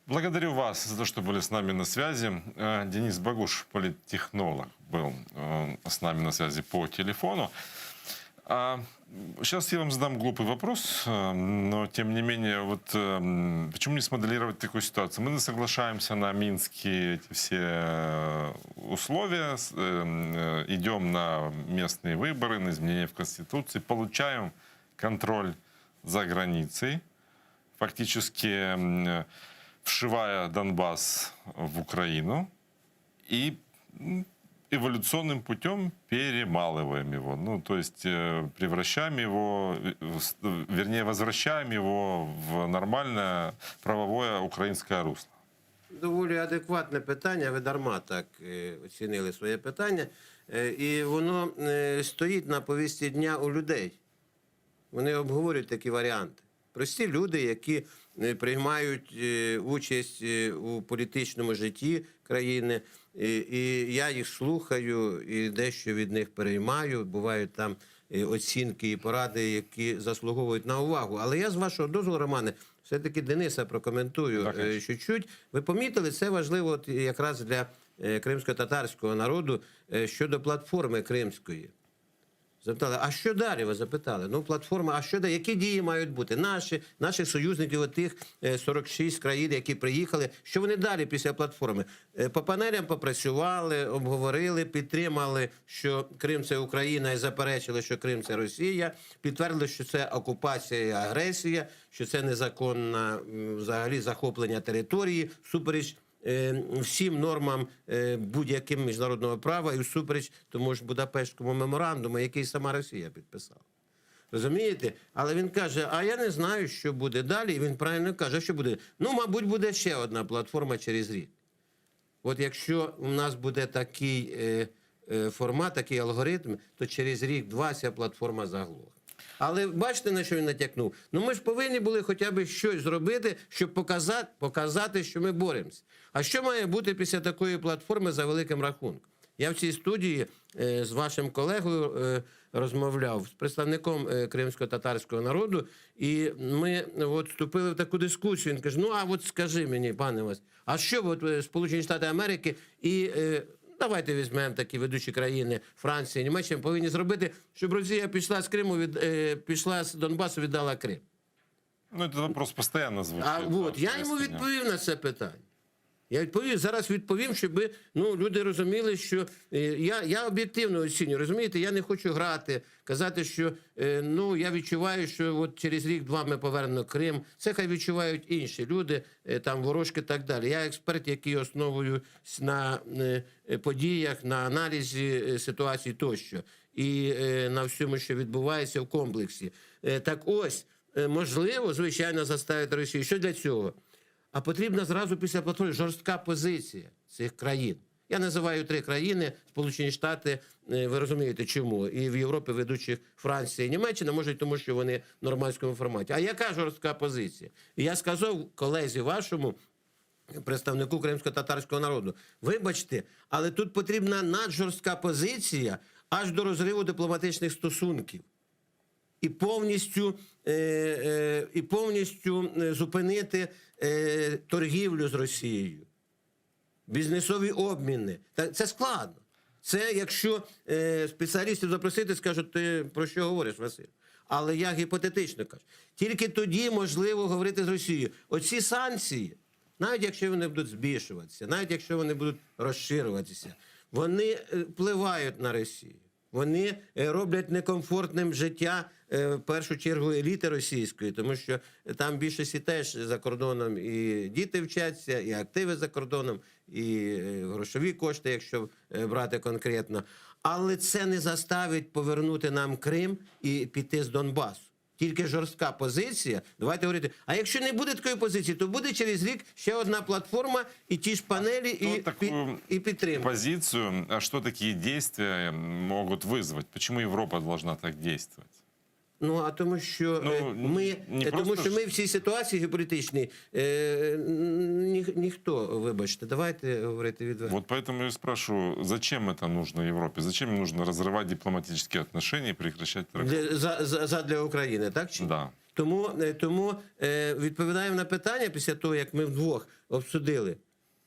Благодарю вас за то, что были с нами на связи. Денис Багуш, политтехнолог, был с нами на связи по телефону. Сейчас я вам задам глупый вопрос, но тем не менее, вот почему не смоделировать такую ситуацию? Мы не соглашаемся на минские эти все условия, идем на местные выборы, на изменения в Конституции, получаем контроль за границей, фактически вшивая Донбасс в Украину и эволюционным путем перемалываем его. Ну, то есть превращаем его, вернее, возвращаем его в нормальное правовое українське русло. Доволі адекватне питання, ви дарма так оцінили своє питання. І воно стоїть на повістці дня у людей. Вони обговорюють такі варіанти. Прості люди, які приймають участь у політичному житті країни, і я їх слухаю, і дещо від них переймаю. Бувають там оцінки і поради, які заслуговують на увагу. Але я, з вашого дозволу, Романе, все-таки Дениса прокоментую чуть-чуть. Ви помітили, це важливо от якраз для кримсько-татарського народу щодо платформи кримської. Запитали, а що далі, ви запитали? Ну, платформа, а що далі? Які дії мають бути? Наші союзники, отих 46 країн, які приїхали, що вони далі після платформи? По панелям попрацювали, обговорили, підтримали, що Крим – це Україна, і заперечили, що Крим – це Росія, підтвердили, що це окупація і агресія, що це незаконне взагалі захоплення території, всупереч всім нормам будь-яким міжнародного права і всупереч тому ж Будапештському меморандуму, який сама Росія підписала. Розумієте? Але він каже, а я не знаю, що буде далі. І він правильно каже, що буде? Ну, мабуть, буде ще одна платформа через рік. От якщо у нас буде такий формат, такий алгоритм, то через рік-два ця платформа заглохне. Але бачите, на що він натякнув? Ну ми ж повинні були хоча б щось зробити, щоб показати, що ми боремося. А що має бути після такої платформи за великим рахунком? Я в цій студії з вашим колегою розмовляв, з представником кримсько-татарського народу, і ми от вступили в таку дискусію. Він каже, ну а от скажи мені, пане Вась, а що от Сполучені Штати Америки і... Давайте візьмемо такі ведучі країни, Франція, Німеччина, повинні зробити, щоб Росія пішла з Криму, пішла з Донбасу, віддала Крим. Ну, це вопрос постійно звучить. А от, я йому відповів на це питання. Я відповів, зараз відповім, щоб люди розуміли, що я об'єктивно оцінюю, розумієте, я не хочу грати, казати, що я відчуваю, що от через рік-два ми повернемо Крим. Це хай відчувають інші люди, там ворожки і так далі. Я експерт, який основуюсь на подіях, на аналізі ситуації тощо. І на всьому, що відбувається в комплексі. Так ось, можливо, звичайно, заставити Росію. Що для цього? А потрібна зразу після платформи жорстка позиція цих країн. Я називаю 3 країни, Сполучені Штати, ви розумієте чому, і в Європі ведучих Франція і Німеччина, може тому, що вони в нормандському форматі. А яка жорстка позиція? І я сказав колезі вашому, представнику кримсько-татарського народу, вибачте, але тут потрібна наджорстка позиція аж до розриву дипломатичних стосунків. і повністю зупинити торгівлю з Росією, бізнесові обміни. Це складно. Це якщо спеціалістів запросити, скажуть, ти про що говориш, Василь? Але я гіпотетично кажу. Тільки тоді можливо говорити з Росією. Оці санкції, навіть якщо вони будуть збільшуватися, навіть якщо вони будуть розширюватися, вони впливають на Росію. Вони роблять некомфортним життя, в першу чергу, еліти російської, тому що там більшості теж за кордоном і діти вчаться, і активи за кордоном, і грошові кошти, якщо брати конкретно. Але це не заставить повернути нам Крим і піти з Донбасу. Тільки жорстка позиція. Давайте говорити, а якщо не буде такої позиції, то буде через рік ще одна платформа і ті ж панелі, і підтримка. Позицию, а что такие действия могут вызвать? Почему Европа должна так действовать? Ну, а тому що ми в цій ситуації геополітичній ніхто, вибачте, давайте говорити відверто. Вот поэтому я спрашиваю, зачем это нужно Европе? Зачем им нужно разрывать дипломатические отношения и прекращать торговлю? Задля України, так чи ні? Да. Тому відповідаємо на питання після того, як ми вдвох обсудили.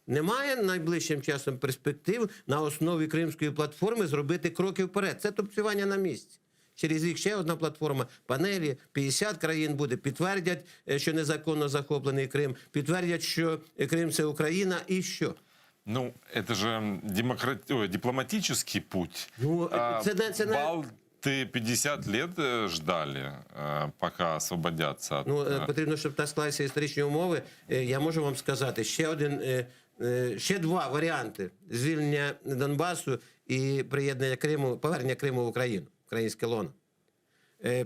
Немає найближчим часом перспектив на основі Кримської платформи зробити кроки вперед. Це тупцювання на місці. Через рік ще одна платформа, панелі, 50 країн буде, підтвердять, що незаконно захоплений Крим, підтвердять, що Крим – це Україна, і що? Ну, это же дипломатический путь. Ну, Балты 50 лет ждали, пока освободятся от... Потрібно, щоб так склалися історичні умови. Я можу вам сказати, ще два варіанти звільнення Донбасу і приєднання Криму, повернення Криму в Україну, українське лоно.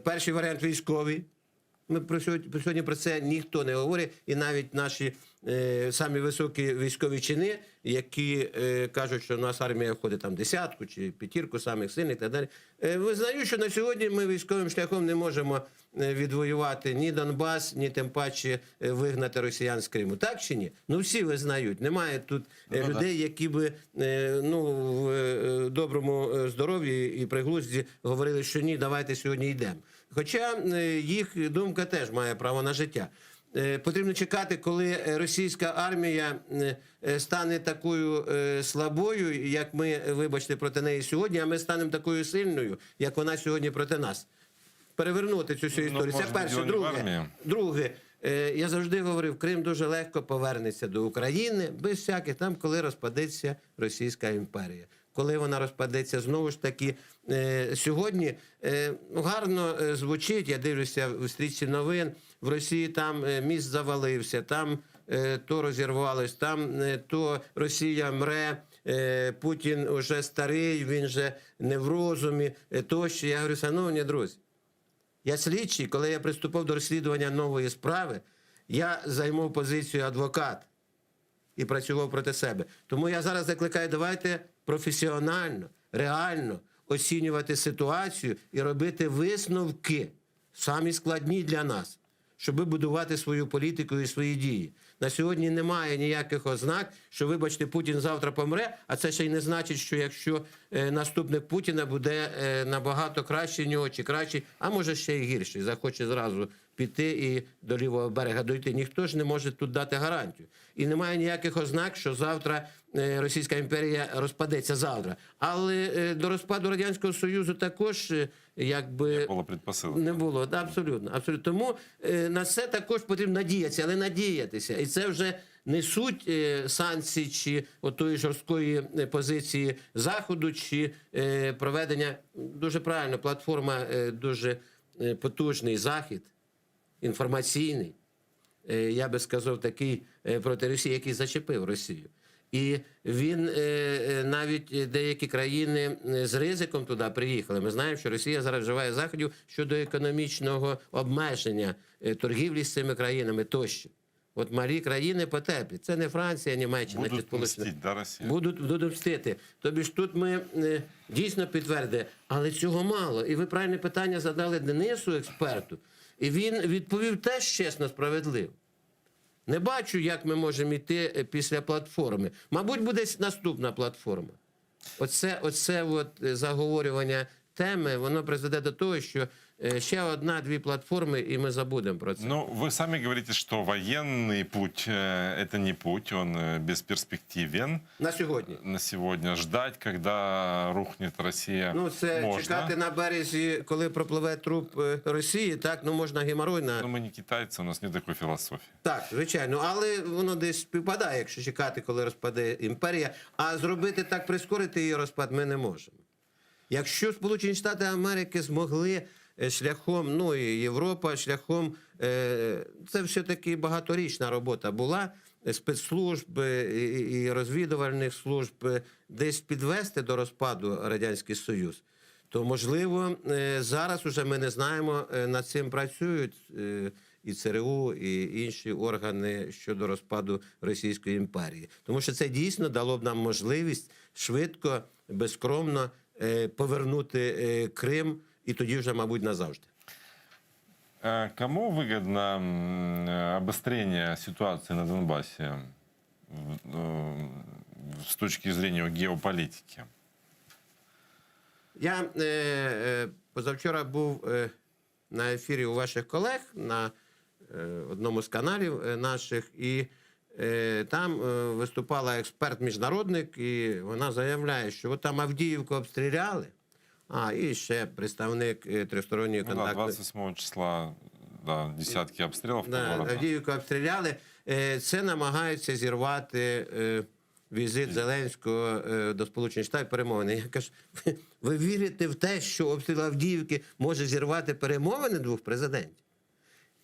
Перший варіант військовий. Сьогодні про це ніхто не говорить, і навіть наші самі високі військові чини, які кажуть, що у нас армія входить там десятку чи п'ятірку самих сильних і так далі, визнають, що на сьогодні ми військовим шляхом не можемо відвоювати ні Донбас, ні тим паче вигнати росіян з Криму. Так чи ні? Ну всі визнають. Немає тут людей, які би в доброму здоров'ї і приглузді говорили, що ні, давайте сьогодні йдемо. Хоча їх думка теж має право на життя. Потрібно чекати, коли російська армія стане такою слабою, як ми, вибачте, проти неї сьогодні, а ми станемо такою сильною, як вона сьогодні проти нас. Перевернути цю всю історію. Це перше. Друге, я завжди говорив, Крим дуже легко повернеться до України, без всяких там, коли розпадеться Російська імперія. Коли вона розпадеться, знову ж таки, сьогодні гарно звучить, я дивлюся в стрічці новин, в Росії там міст завалився, там то розірвалось, там то Росія мре, Путін уже старий, він же не в розумі, тощо. Я говорю, шановні друзі, я слідчий, коли я приступив до розслідування нової справи, я займав позицію адвокат і працював проти себе. Тому я зараз закликаю, давайте професіонально, реально оцінювати ситуацію і робити висновки, самі складні для нас, щоб будувати свою політику і свої дії. На сьогодні немає ніяких ознак, що, вибачте, Путін завтра помре, а це ще й не значить, що якщо наступник Путіна буде набагато кращий нього, чи кращий, а може ще й гірший, захоче зразу піти і до лівого берега дойти. Ніхто ж не може тут дати гарантію. І немає ніяких ознак, що завтра Російська імперія розпадеться завтра. Але до розпаду Радянського Союзу також якби не було. Абсолютно. Абсолютно. Тому на це також потрібно надіятися, але надіятися. І це вже не суть санкцій чи отої жорсткої позиції Заходу, чи проведення, дуже правильно, платформа дуже потужний Захід, інформаційний, я би сказав, такий проти Росії, який зачепив Росію. І він, навіть деякі країни з ризиком туди приїхали. Ми знаємо, що Росія зараз вживає заходів щодо економічного обмеження торгівлі з цими країнами тощо. От малі країни потерплять. Це не Франція, Німеччина чи Сполучені. Будуть мстити. Тобі ж тут ми дійсно підтвердили, але цього мало. І ви правильне питання задали Денису, експерту, і він відповів теж чесно, справедливо. Не бачу, як ми можемо йти після платформи. Мабуть, буде наступна платформа. Оце заговорювання теми, воно призведе до того, що ще одна-дві платформи, і ми забудемо про це. Ну, вы сами говорите, что военный путь это не путь, он бесперспективен На сьогодні. на сегодня. Ждать, когда рухнет Россия, Ну, це можно. чекати на березі, коли пропливе труп Росії, так, ну можна геморрой на... Но мы не китайцы, у нас нет такой философии. Так, звичайно, але воно десь співпадає, якщо чекати, коли розпаде імперія. А зробити так, прискорити її розпад ми не можемо. Якщо Сполучені Штати Америки змогли шляхом, ну і Європа, шляхом, це все-таки багаторічна робота була, спецслужб і розвідувальних служб десь підвести до розпаду Радянський Союз, то, можливо, зараз уже ми не знаємо, над цим працюють і ЦРУ, і інші органи щодо розпаду Російської імперії. Тому що це дійсно дало б нам можливість швидко, безскромно повернути Крим, і тоді вже, мабуть, назавжди. Кому выгодно обострение ситуации на Донбассе с точки зрения геополитики? Я позавчора був на ефірі у ваших колег на одному з каналів наших, і там виступала експерт-міжнародник, і вона заявляє, що от там Авдіївку обстріляли, і ще представник тристоронньої Ну, да, контактної... 28 числа, да, десятки обстрелов по городу. Авдіївку обстріляли. Це намагаються зірвати візит Зеленського до Сполучених Штатів, перемовини. Я кажу, ви вірите в те, що обстріл Авдіївки може зірвати перемовини двох президентів?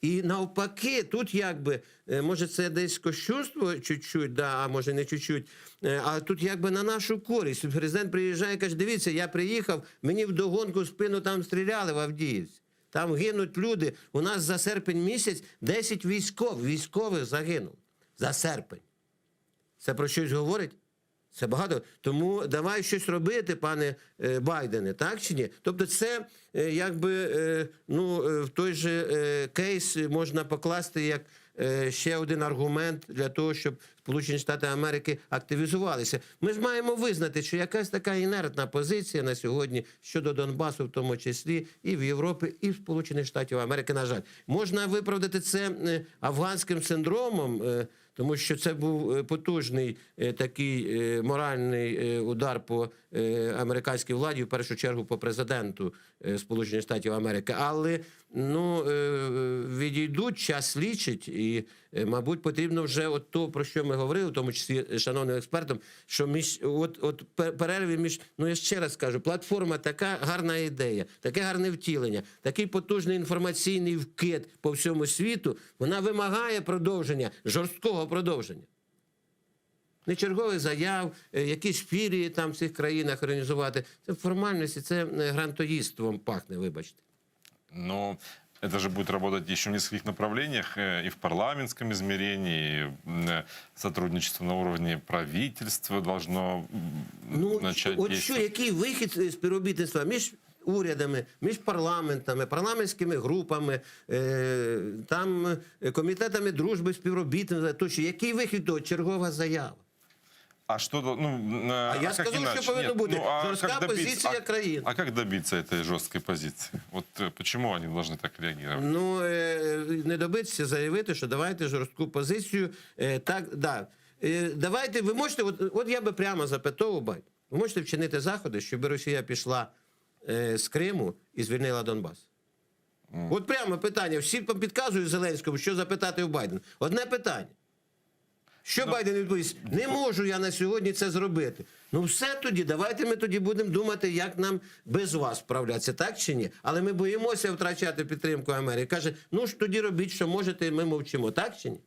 І навпаки, тут якби, може це десь кощунство чуть-чуть, да, а може не чуть-чуть, а тут якби на нашу користь. Президент приїжджає і каже, дивіться, я приїхав, мені вдогонку в спину там стріляли в Авдіївці. Там гинуть люди. У нас за серпень місяць 10 військових загинуло. За серпень. Це про щось говорить? Це багато. Тому давай щось робити, пане Байдене, так чи ні? Тобто це якби в той же кейс можна покласти як ще один аргумент для того, щоб Сполучені Штати Америки активізувалися. Ми ж маємо визнати, що якась така інертна позиція на сьогодні щодо Донбасу, в тому числі і в Європі, і в Сполучених Штатів Америки, на жаль. Можна виправдати це афганським синдромом, тому що це був потужний такий моральний удар по американській владі, в першу чергу по президенту Сполучених Штатів Америки. Але відійдуть, час лічить, і, мабуть, потрібно вже от то, про що ми говорили, в тому числі шановним експертам, що перерві між, я ще раз кажу, платформа така гарна ідея, таке гарне втілення, такий потужний інформаційний вкид по всьому світу, вона вимагає продовження, жорсткого продовження. Не чергових заяв, якісь філії там в цих країнах організувати. Це формальності, це грантоїдством пахне, вибачте. Но это же будет работать еще в нескольких направлениях, и в парламентском измерении, и сотрудничество на уровне правительства должно начать от действовать. що, який вихід співробітництва між урядами, між парламентами, парламентськими групами, там комітетами дружби, співробітництва, тощо, який вихід того? Чергова заява. А что, я сказав, що повинно бути жорстка позиція країн. А как добиться этой жесткой позиции? Вот почему они должны так реагировать? Не добитися, заявити, що давайте жорстку позицію. Так, да. Давайте, ви можете, от я би прямо запитував, Байден, ви можете вчинити заходи, щоб Росія пішла з Криму і звільнила Донбас? От прямо питання. Всі підказують Зеленському, що запитати у Байдена. Одне питання. Що Байден відповість? Не можу я на сьогодні це зробити. Все тоді, давайте ми тоді будемо думати, як нам без вас справлятися, так чи ні? Але ми боїмося втрачати підтримку Америки. Каже, ж тоді робіть, що можете, ми мовчимо, так чи ні?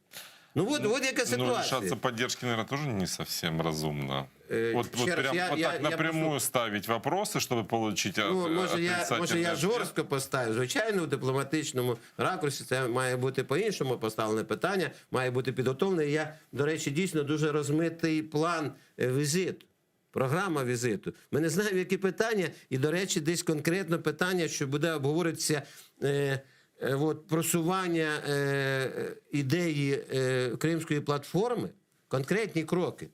Вот яка ситуація. Лишаться поддержки, наверное, тоже не совсем разумно. Так напрямую ставить вопросы, чтобы получить отрицательный може я жорстко поставив. Звичайно, в дипломатичному ракурсі це має бути по-іншому поставлене питання, має бути підготовлене. Я, до речі, дійсно дуже розмитий план візиту, програма візиту. Ми не знаємо, які питання, і, до речі, десь конкретно питання, що буде обговоритися просування ідеї Кримської платформи, конкретні кроки.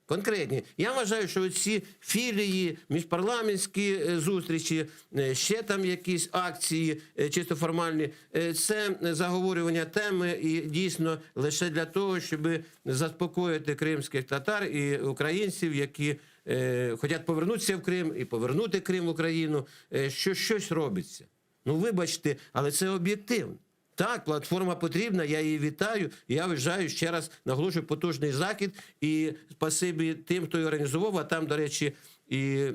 Конкретні. Я вважаю, що ці філії, міжпарламентські зустрічі, ще там якісь акції чисто формальні, це заговорювання теми і дійсно лише для того, щоб заспокоїти кримських татар і українців, які хочуть повернутися в Крим і повернути Крим в Україну, що щось робиться. Ну, вибачте, але це об'єктивно. Так, платформа потрібна, я її вітаю. Я вважаю, ще раз наголошую, потужний захід. І спасибі тим, хто її організував. А там, до речі, і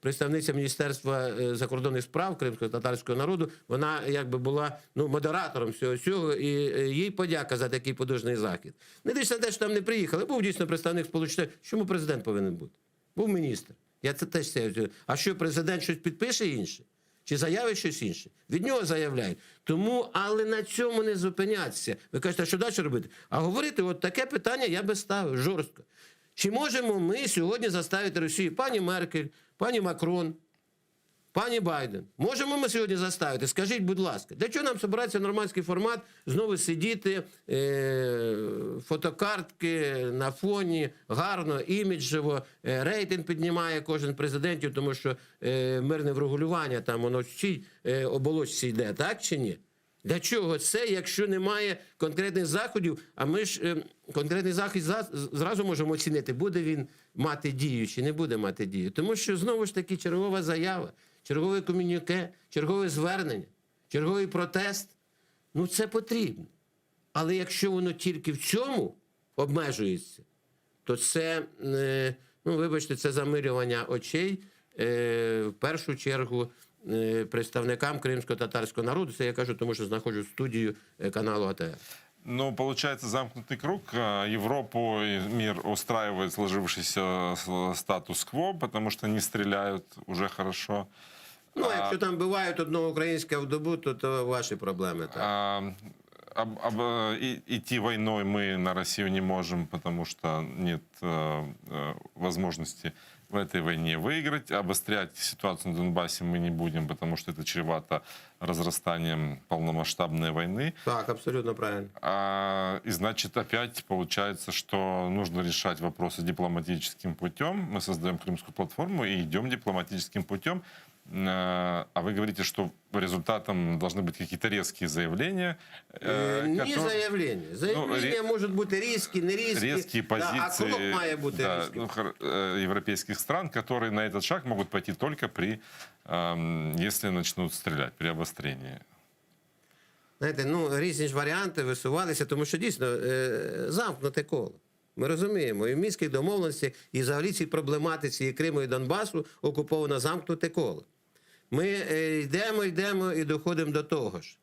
представниця Міністерства закордонних справ кримсько-татарського народу, вона якби була модератором всього цього, і їй подяка за такий потужний захід. Не дивлячись на те, що там не приїхали, був дійсно представник Сполучених Штатів. Чому президент повинен бути? Був міністр. Я це теж це. А що, президент щось підпише інше? Чи заявить щось інше? Від нього заявляють. Тому, але на цьому не зупинятися. Ви кажете, що далі робити? А говорити, от таке питання я би ставив жорстко. Чи можемо ми сьогодні заставити Росію, пані Меркель, пані Макрон, пані Байден? Можемо ми сьогодні заставити? Скажіть, будь ласка, для чого нам збирається нормандський формат, знову сидіти, фотокартки на фоні, гарно, іміджево, рейтинг піднімає кожен президентів, тому що мирне врегулювання, там воно в цій оболочці йде, так чи ні? Для чого це, якщо немає конкретних заходів, а ми ж конкретний захід зразу можемо оцінити, буде він мати дію чи не буде мати дію. Тому що, знову ж таки, чергова заява, чергове комюніке, чергове звернення, черговий протест, ну це потрібно. Але якщо воно тільки в цьому обмежується, то це, вибачте, це замилювання очей, в першу чергу, представникам кримсько-татарського народу. Це я кажу, тому що знаходжусь в студії каналу АТР. Ну, получается замкнутый круг. Европу и мир устраивает сложившийся статус-кво, потому что не стреляют уже хорошо. Ну, а якщо там бувають одного українського в добу, то ваші проблеми. Так. Идти войной мы на Россию не можем, потому что нет возможности в этой войне выиграть. Обострять ситуацию на Донбассе мы не будем, потому что это чревато разрастанием полномасштабной войны. Так, абсолютно правильно. И значит, опять получается, что нужно решать вопросы дипломатическим путем. Мы создаем Крымскую платформу и идем дипломатическим путем. А вы говорите, что результатом должны быть какие-то резкие заявления. Не заявления. Заявления может быть різкі, не різкі. Резкие позиции, а кулак має бути різкий. Европейских стран, которые на этот шаг могут пойти только если начнут стрелять, при обострении. Знаєте, різні ж варіанти висувалися, тому що дійсно замкнуте коло. Ми розуміємо, і в мінських домовленостях, і взагалі цій проблематиці і Криму, і Донбасу окуповано замкнуте коло. Ми йдемо і доходимо до того ж.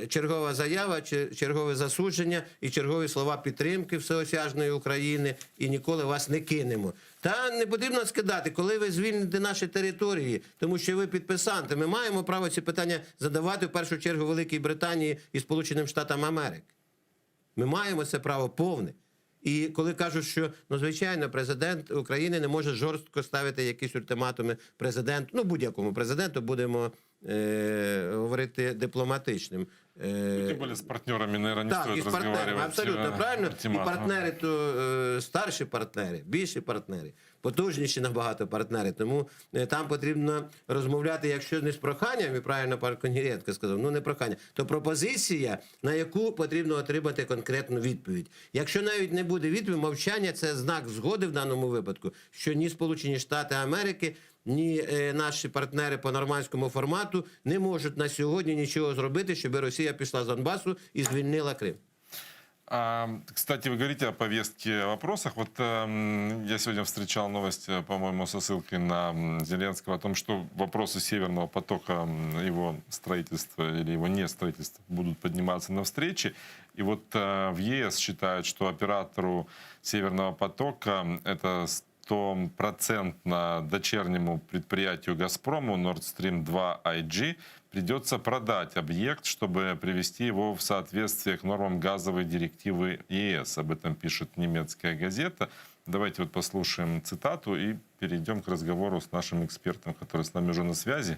Чергова заява, чергове засудження і чергові слова підтримки всеосяжної України, і ніколи вас не кинемо. Та не потрібно скидати, коли ви звільните наші території, тому що ви підписанти. Ми маємо право ці питання задавати в першу чергу Великій Британії і Сполученим Штатам Америки. Ми маємо це право повне. І коли кажуть, що, звичайно, президент України не може жорстко ставити якісь ультиматуми президенту, будь-якому президенту, будемо говорити дипломатичним. Тем более с партнерами, наверное, не стоит разговаривать. Абсолютно правильно. І партнери, то старші партнери, більші партнери, потужніші набагато партнери. Тому там потрібно розмовляти, якщо не з проханням, і правильно пан Коніренко сказав, не прохання, то пропозиція, на яку потрібно отримати конкретну відповідь. Якщо навіть не буде відповіді, мовчання – це знак згоди в даному випадку, що ні Сполучені Штати Америки, ні наші партнери по нормандському формату не можуть на сьогодні нічого зробити, щоб Росія пішла з Донбасу і звільнила Крим. Кстати, вы говорите о повестке, о вопросах. Вот я сегодня встречал новость, по-моему, со ссылкой на Зеленского о том, что вопросы Северного потока, его строительства или его не строительства будут подниматься на встрече. И вот в ЕС считают, что оператору Северного потока, это 100% дочернему предприятию «Газпрому» Nord Stream 2 IG придется продать объект, чтобы привести его в соответствие к нормам газовой директивы ЕС. Об этом пишет немецкая газета. Давайте вот послушаем цитату и перейдем к разговору с нашим экспертом, который с нами уже на связи.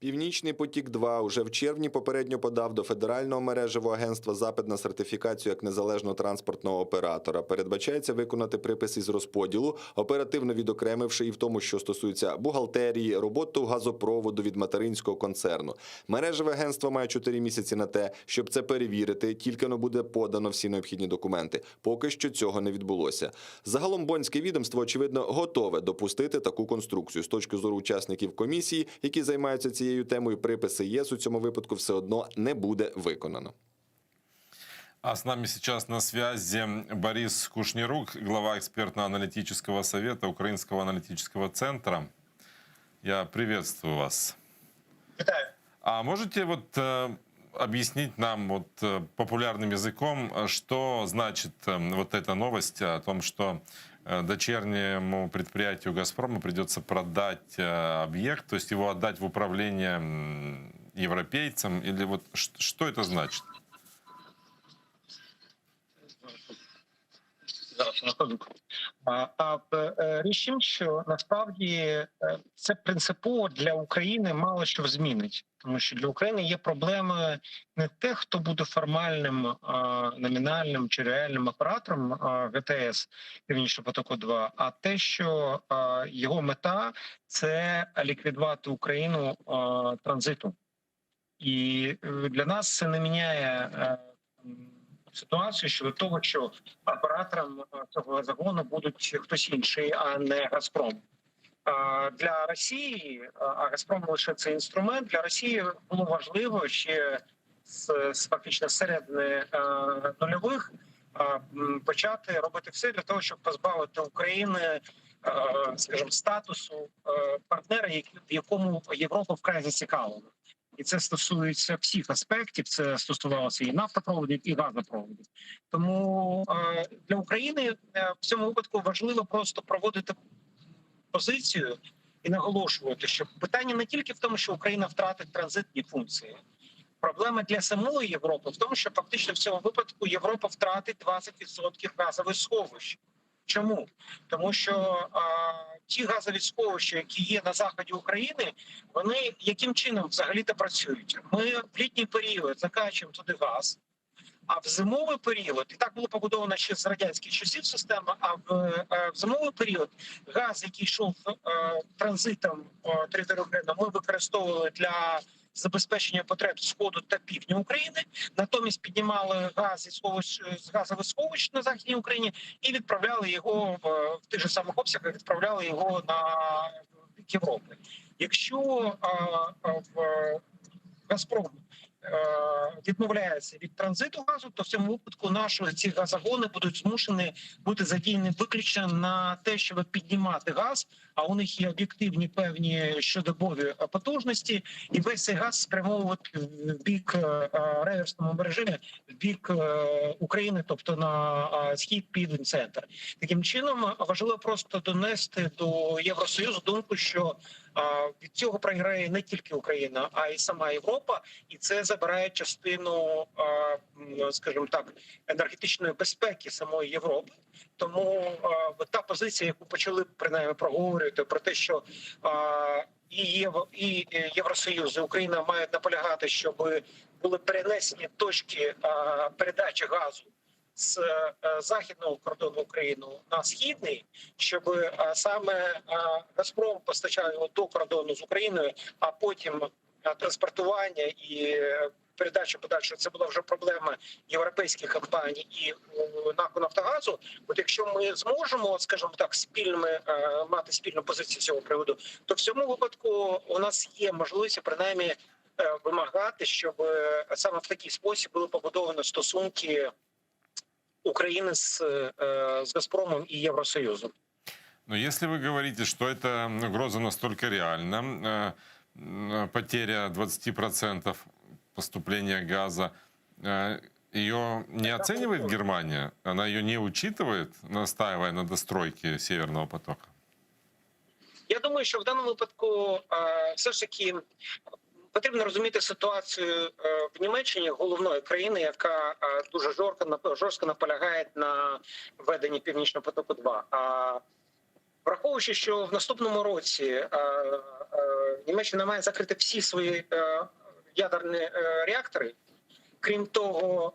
Північний потік-2 уже в червні попередньо подав до Федерального мережевого агентства запит на сертифікацію як незалежного транспортного оператора. Передбачається виконати припис із розподілу, оперативно відокремивши і в тому, що стосується бухгалтерії, роботу газопроводу від материнського концерну. Мережеве агентство має 4 місяці на те, щоб це перевірити, тільки воно буде подано всі необхідні документи. Поки що цього не відбулося. Загалом боннське відомство, очевидно, готове допустити таку конструкцію. З точки зору учасників комісії, які займаються цією темою, приписи ЄС у цьому випадку все одно не буде виконано. А с нами сейчас на связи Борис Кушнирук, глава экспертно-аналитического совета Украинского аналитического центра. Я приветствую вас. Витаю. А можете объяснить нам популярным языком, что значит вот эта новость о том, что дочернему предприятию «Газпрома» придется продать объект, то есть его отдать в управление европейцам? Или что это значит? Зараз на хвилинку. Річ тим, що насправді це принципово для України мало що змінить. Тому що для України є проблеми не те, хто буде формальним, номінальним чи реальним оператором ГТС Північного потоку-2, а те, що його мета – це ліквідувати Україну транзиту. І для нас це не міняє ситуацію щодо того, що оператором цього загону будуть хтось інший, а не «Газпром». Для Росії, а «Газпром» лише це інструмент, для Росії було важливо ще фактично з середини нульових почати робити все для того, щоб позбавити України, скажімо, статусу партнера, в якому Європа вкрай зацікавлена. І це стосується всіх аспектів, це стосувалося і нафтопроводів, і газопроводів. Тому для України в цьому випадку важливо просто проводити позицію і наголошувати, що питання не тільки в тому, що Україна втратить транзитні функції. Проблема для самої Європи в тому, що фактично в цьому випадку Європа втратить 20% газових сховищ. Чому? Тому що ті газові сховища, які є на заході України, вони яким чином взагалі-то працюють? Ми в літній період закачуємо туди газ, а в зимовий період, і так було побудовано ще з радянських часів система, а в зимовий період газ, який йшов транзитом території України, ми використовували для забезпечення потреб Сходу та Півдня України, натомість піднімали газ з газових сховищ на Західній Україні і відправляли його в тих же самих обсягах, відправляли його на бік Європи. Якщо «Газпром» відмовляється від транзиту газу, то в цьому випадку ці газогони будуть змушені бути задіяні виключно на те, щоб піднімати газ, а у них є об'єктивні певні щодобові потужності, і весь цей газ спрямовувати в бік реверсному режимі, в бік України, тобто на схід, південь, центр. Таким чином, важливо просто донести до Євросоюзу думку, що від цього програє не тільки Україна, а й сама Європа, і це забирає частину, скажімо так, енергетичної безпеки самої Європи. Тому та позиція, яку почали принаймні проговорювати про те, що і Євросоюз, і Україна мають наполягати, щоб були перенесені точки передачі газу з західного кордону України на східний, щоб саме «Газпром» постачав його до кордону з Україною, а потім транспортування і передача подальше. Це була вже проблема європейських компаній і НАК «Нафтогазу». От якщо ми зможемо, скажімо так, мати спільну позицію з цього приводу, то в цьому випадку у нас є можливість принаймні вимагати, щоб саме в такий спосіб були побудовані стосунки України с «Газпромом» и Евросоюзом. Но если вы говорите, что эта угроза настолько реальна, потеря 20% поступления газа, ее не оценивает Германия? Она ее не учитывает, настаивая на достройке Северного потока? Я думаю, що в даному випадку все ж таки потрібно розуміти ситуацію в Німеччині, головної країни, яка дуже жорстко наполягає на введенні Північного потоку-2. Враховуючи, що в наступному році Німеччина має закрити всі свої ядерні реактори. Крім того,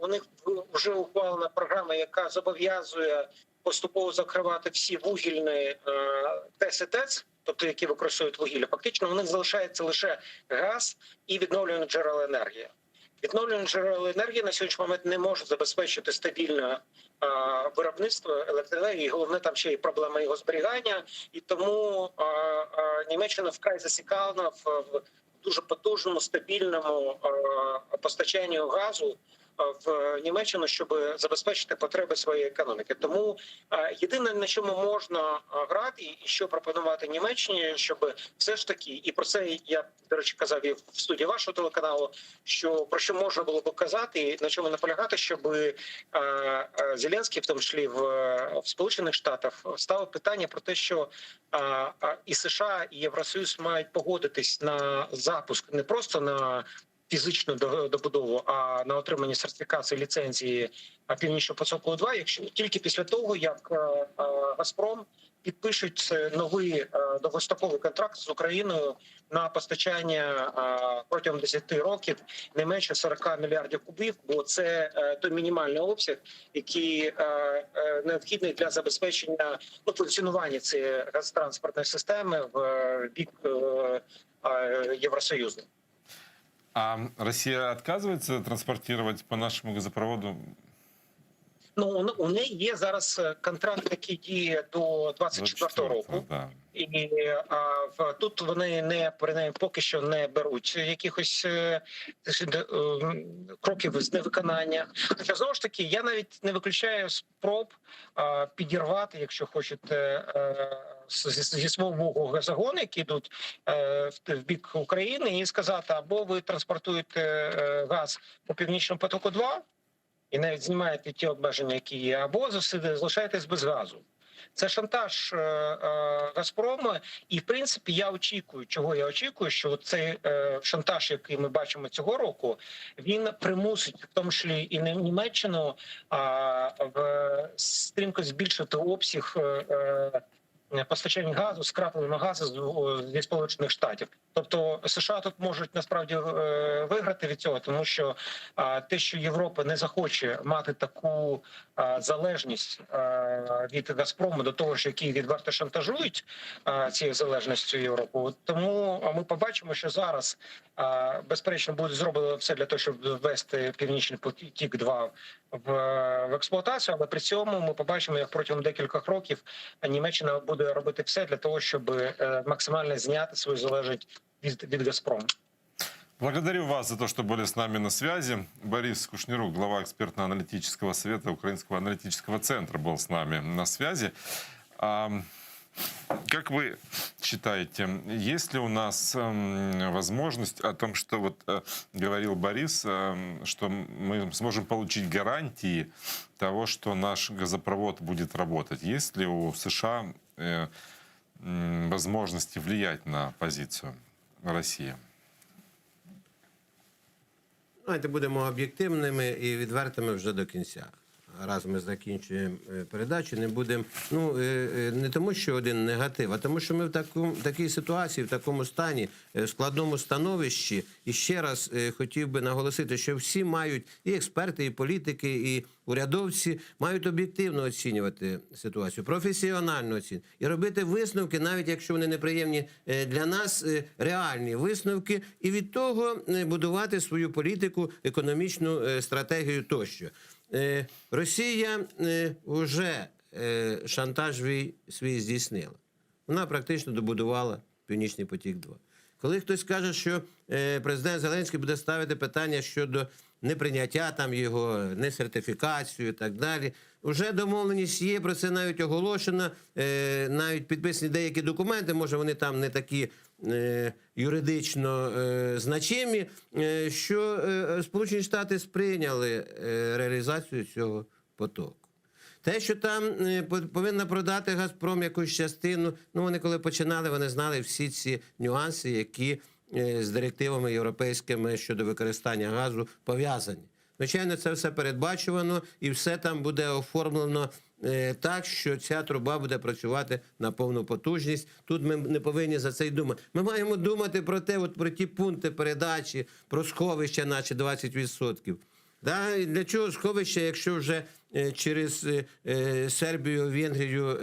у них вже ухвалена програма, яка зобов'язує поступово закривати всі вугільні ТЕС і ТЕЦ, тобто які використовують вугілля. Фактично у них залишається лише газ і відновлювані джерела енергії. Відновлювані джерела енергії на сьогоднішній момент не можуть забезпечити стабільне виробництво електроенергії. Головне, там ще й проблема його зберігання. І тому Німеччина вкрай зацікавлена в дуже потужному, стабільному постачанні газу в Німеччину, щоб забезпечити потреби своєї економіки. Тому єдине, на чому можна грати і що пропонувати Німеччині, щоб все ж таки, і про це я, до речі, казав і в студії вашого телеканалу, що про що можна було б казати, і на чому наполягати, щоб Зеленський, в тому числі в Сполучених Штатах, ставив питання про те, що і США, і Євросоюз мають погодитись на запуск не просто на фізичну добудову, а на отримання сертифікації ліцензії Північного потоку-2, якщо тільки після того, як Газпром підпишуть новий довгостроковий контракт з Україною на постачання протягом 10 років не менше 40 мільярдів кубів, бо це той мінімальний обсяг, який необхідний для забезпечення функціонування цієї газотранспортної системи в бік Євросоюзу. А Россия отказывается транспортировать по нашему газопроводу? Ну, у неї є зараз контракт, який діє до 24-го року. Да. І тут вони принаймні поки що не беруть якихось кроків з невиконання. Хоча, знову ж таки, я навіть не виключаю спроб підірвати, якщо хочете, зі свого газогону, які йдуть в бік України, і сказати, або ви транспортуєте газ по Північному потоку-2, і навіть знімаєте ті обмеження, які є, або залишаєтесь без газу. Це шантаж Газпрому, і в принципі я очікую, що цей шантаж, який ми бачимо цього року, він примусить, в тому числі і Німеччину, стрімко збільшити обсяг постачання газу, скрапленого газу зі Сполучених Штатів. Тобто США тут можуть насправді виграти від цього, тому що те, що Європа не захоче мати таку залежність від Газпрому, до того ж, які відверто шантажують цією залежністю Європу. Тому ми побачимо, що зараз, безперечно, буде зроблено все для того, щоб ввести Північний потік-2 в експлуатацію, але при цьому ми побачимо, як протягом декількох років Німеччина буде робити все для того, щоб максимально зняти свою залежність від Газпрому. Благодарю вас за то, что были с нами на связи. Борис Кушнирук, глава экспертно-аналитического совета Украинского аналитического центра, был с нами на связи. Как вы считаете, есть ли у нас возможность о том, что вот говорил Борис, что мы сможем получить гарантии того, что наш газопровод будет работать? Есть ли у США возможности влиять на позицию России? Давайте будемо об'єктивними і відвертими вже до кінця. Раз ми закінчуємо передачу, не будемо, не тому, що один негатив, а тому, що ми в такій ситуації, в такому стані, в складному становищі. І ще раз хотів би наголосити, що всі мають, і експерти, і політики, і урядовці, мають об'єктивно оцінювати ситуацію, професіонально оцінювати. І робити висновки, навіть якщо вони неприємні для нас, реальні висновки, і від того будувати свою політику, економічну стратегію тощо. Росія вже шантаж свій здійснила. Вона практично добудувала Північний потік-2. Коли хтось каже, що президент Зеленський буде ставити питання щодо неприйняття там його, несертифікацію і так далі, вже домовленість є, про це навіть оголошено, навіть підписані деякі документи, може вони там не такі юридично значимі, що Сполучені Штати сприйняли реалізацію цього потоку. Те, що там повинна продати Газпром якусь частину, вони коли починали, вони знали всі ці нюанси, які з директивами європейськими щодо використання газу пов'язані. Звичайно, це все передбачувано і все там буде оформлено так, що ця труба буде працювати на повну потужність. Тут ми не повинні за це й думати. Ми маємо думати про те, от про ті пункти передачі, про сховища наші 20%. Да? І для чого сховища, якщо вже через Сербію, Венгрію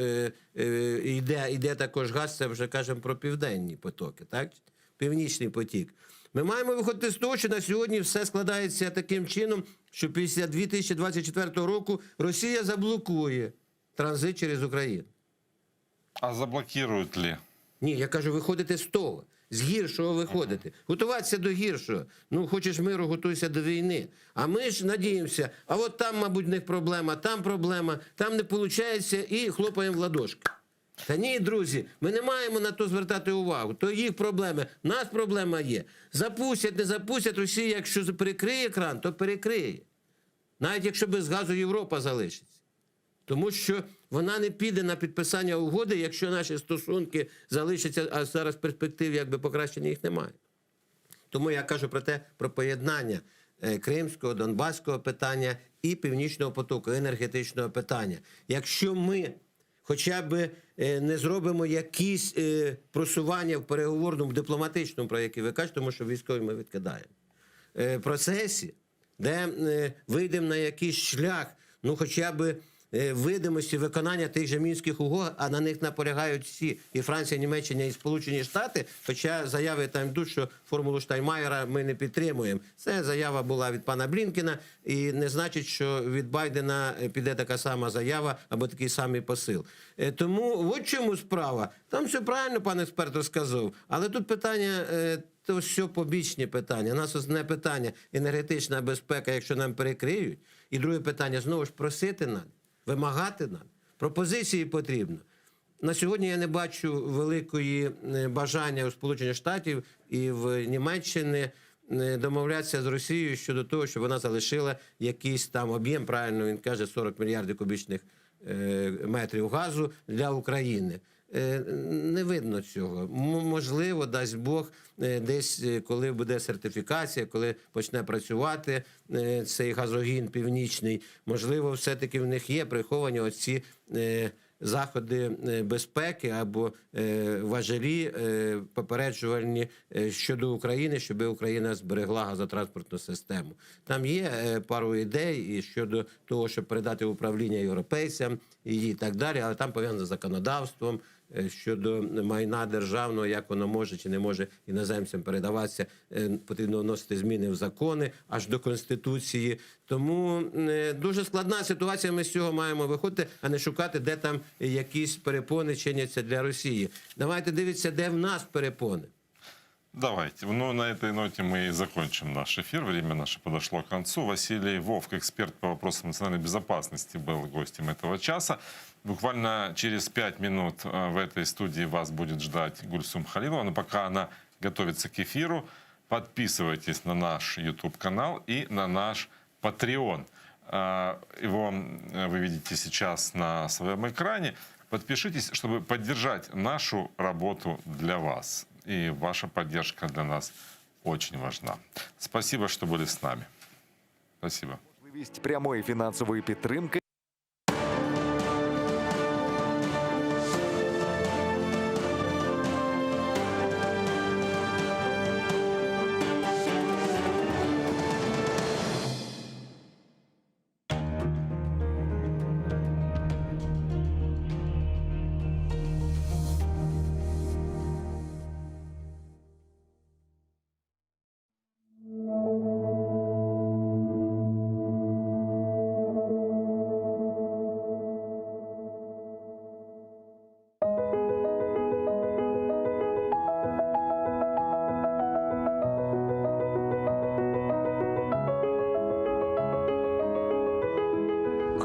йде також газ, це вже кажемо про південні потоки, так? Північний потік. Ми маємо виходити з того, що на сьогодні все складається таким чином, що після 2024 року Росія заблокує транзит через Україну. А заблокируют ли? Ні, я кажу, виходити з того. З гіршого виходити. Готуватися до гіршого. Ну, хочеш миру, готуйся до війни. А ми ж надіємося, а от там, мабуть, в них проблема, там не виходить і хлопаємо в ладошки. Та ні, друзі, ми не маємо на то звертати увагу. То їх проблеми. У нас проблема є. Запустять, не запустять, Росія, якщо перекриє кран, то перекриє. Навіть якщо без газу Європа залишиться. Тому що вона не піде на підписання угоди, якщо наші стосунки залишаться, а зараз перспектив якби покращення їх немає. Тому я кажу про поєднання кримського, донбаського питання і північного потоку, енергетичного питання. Якщо ми хоча б не зробимо якісь просування в переговорному, в дипломатичному, про які ви кажете, тому що військові ми відкидаємо. Процесі, де вийдемо на якийсь шлях, ну хоча б видимості виконання тих же Мінських угод, а на них наполягають всі, і Франція, Німеччина, і Сполучені Штати, хоча заяви там йдуть, що формулу Штайнмаєра ми не підтримуємо. Це заява була від пана Блінкена, і не значить, що від Байдена піде така сама заява або такий самий посил. Тому от чому справа. Там все правильно пан експерт розказав, але тут питання... То все побічні питання. У нас основне питання – енергетична безпека, якщо нам перекриють. І друге питання – знову ж просити нам, вимагати нам. Пропозиції потрібно. На сьогодні я не бачу великої бажання у Сполучених Штатів і в Німеччині домовлятися з Росією щодо того, щоб вона залишила якийсь там об'єм, правильно він каже, 40 мільярдів кубічних метрів газу для України. Не видно цього. Можливо, дасть Бог, десь, коли буде сертифікація, коли почне працювати цей газогін північний, можливо, все-таки в них є приховані оці заходи безпеки або важелі попереджувальні щодо України, щоб Україна зберегла газотранспортну систему. Там є пару ідей і щодо того, щоб передати управління європейцям і так далі, але там пов'язано з законодавством, щодо майна державного, як воно може чи не може іноземцям передаватися, потрібно вносити зміни в закони, аж до Конституції. Тому дуже складна ситуація, ми з цього маємо виходити, а не шукати, де там якісь перепони чиняться для Росії. Давайте дивитися, де в нас перепони. Давайте. Ну, на этой ноте мы и закончим наш эфир. Время наше подошло к концу. Василий Вовк, эксперт по вопросам национальной безопасности, был гостем этого часа. Буквально через 5 минут в этой студии вас будет ждать Гульсум Халилова. Но пока она готовится к эфиру, подписывайтесь на наш YouTube-канал и на наш Patreon. Его вы видите сейчас на своем экране. Подпишитесь, чтобы поддержать нашу работу для вас. И ваша поддержка для нас очень важна. Спасибо, что были с нами. Спасибо. Можливість прямої фінансової підтримки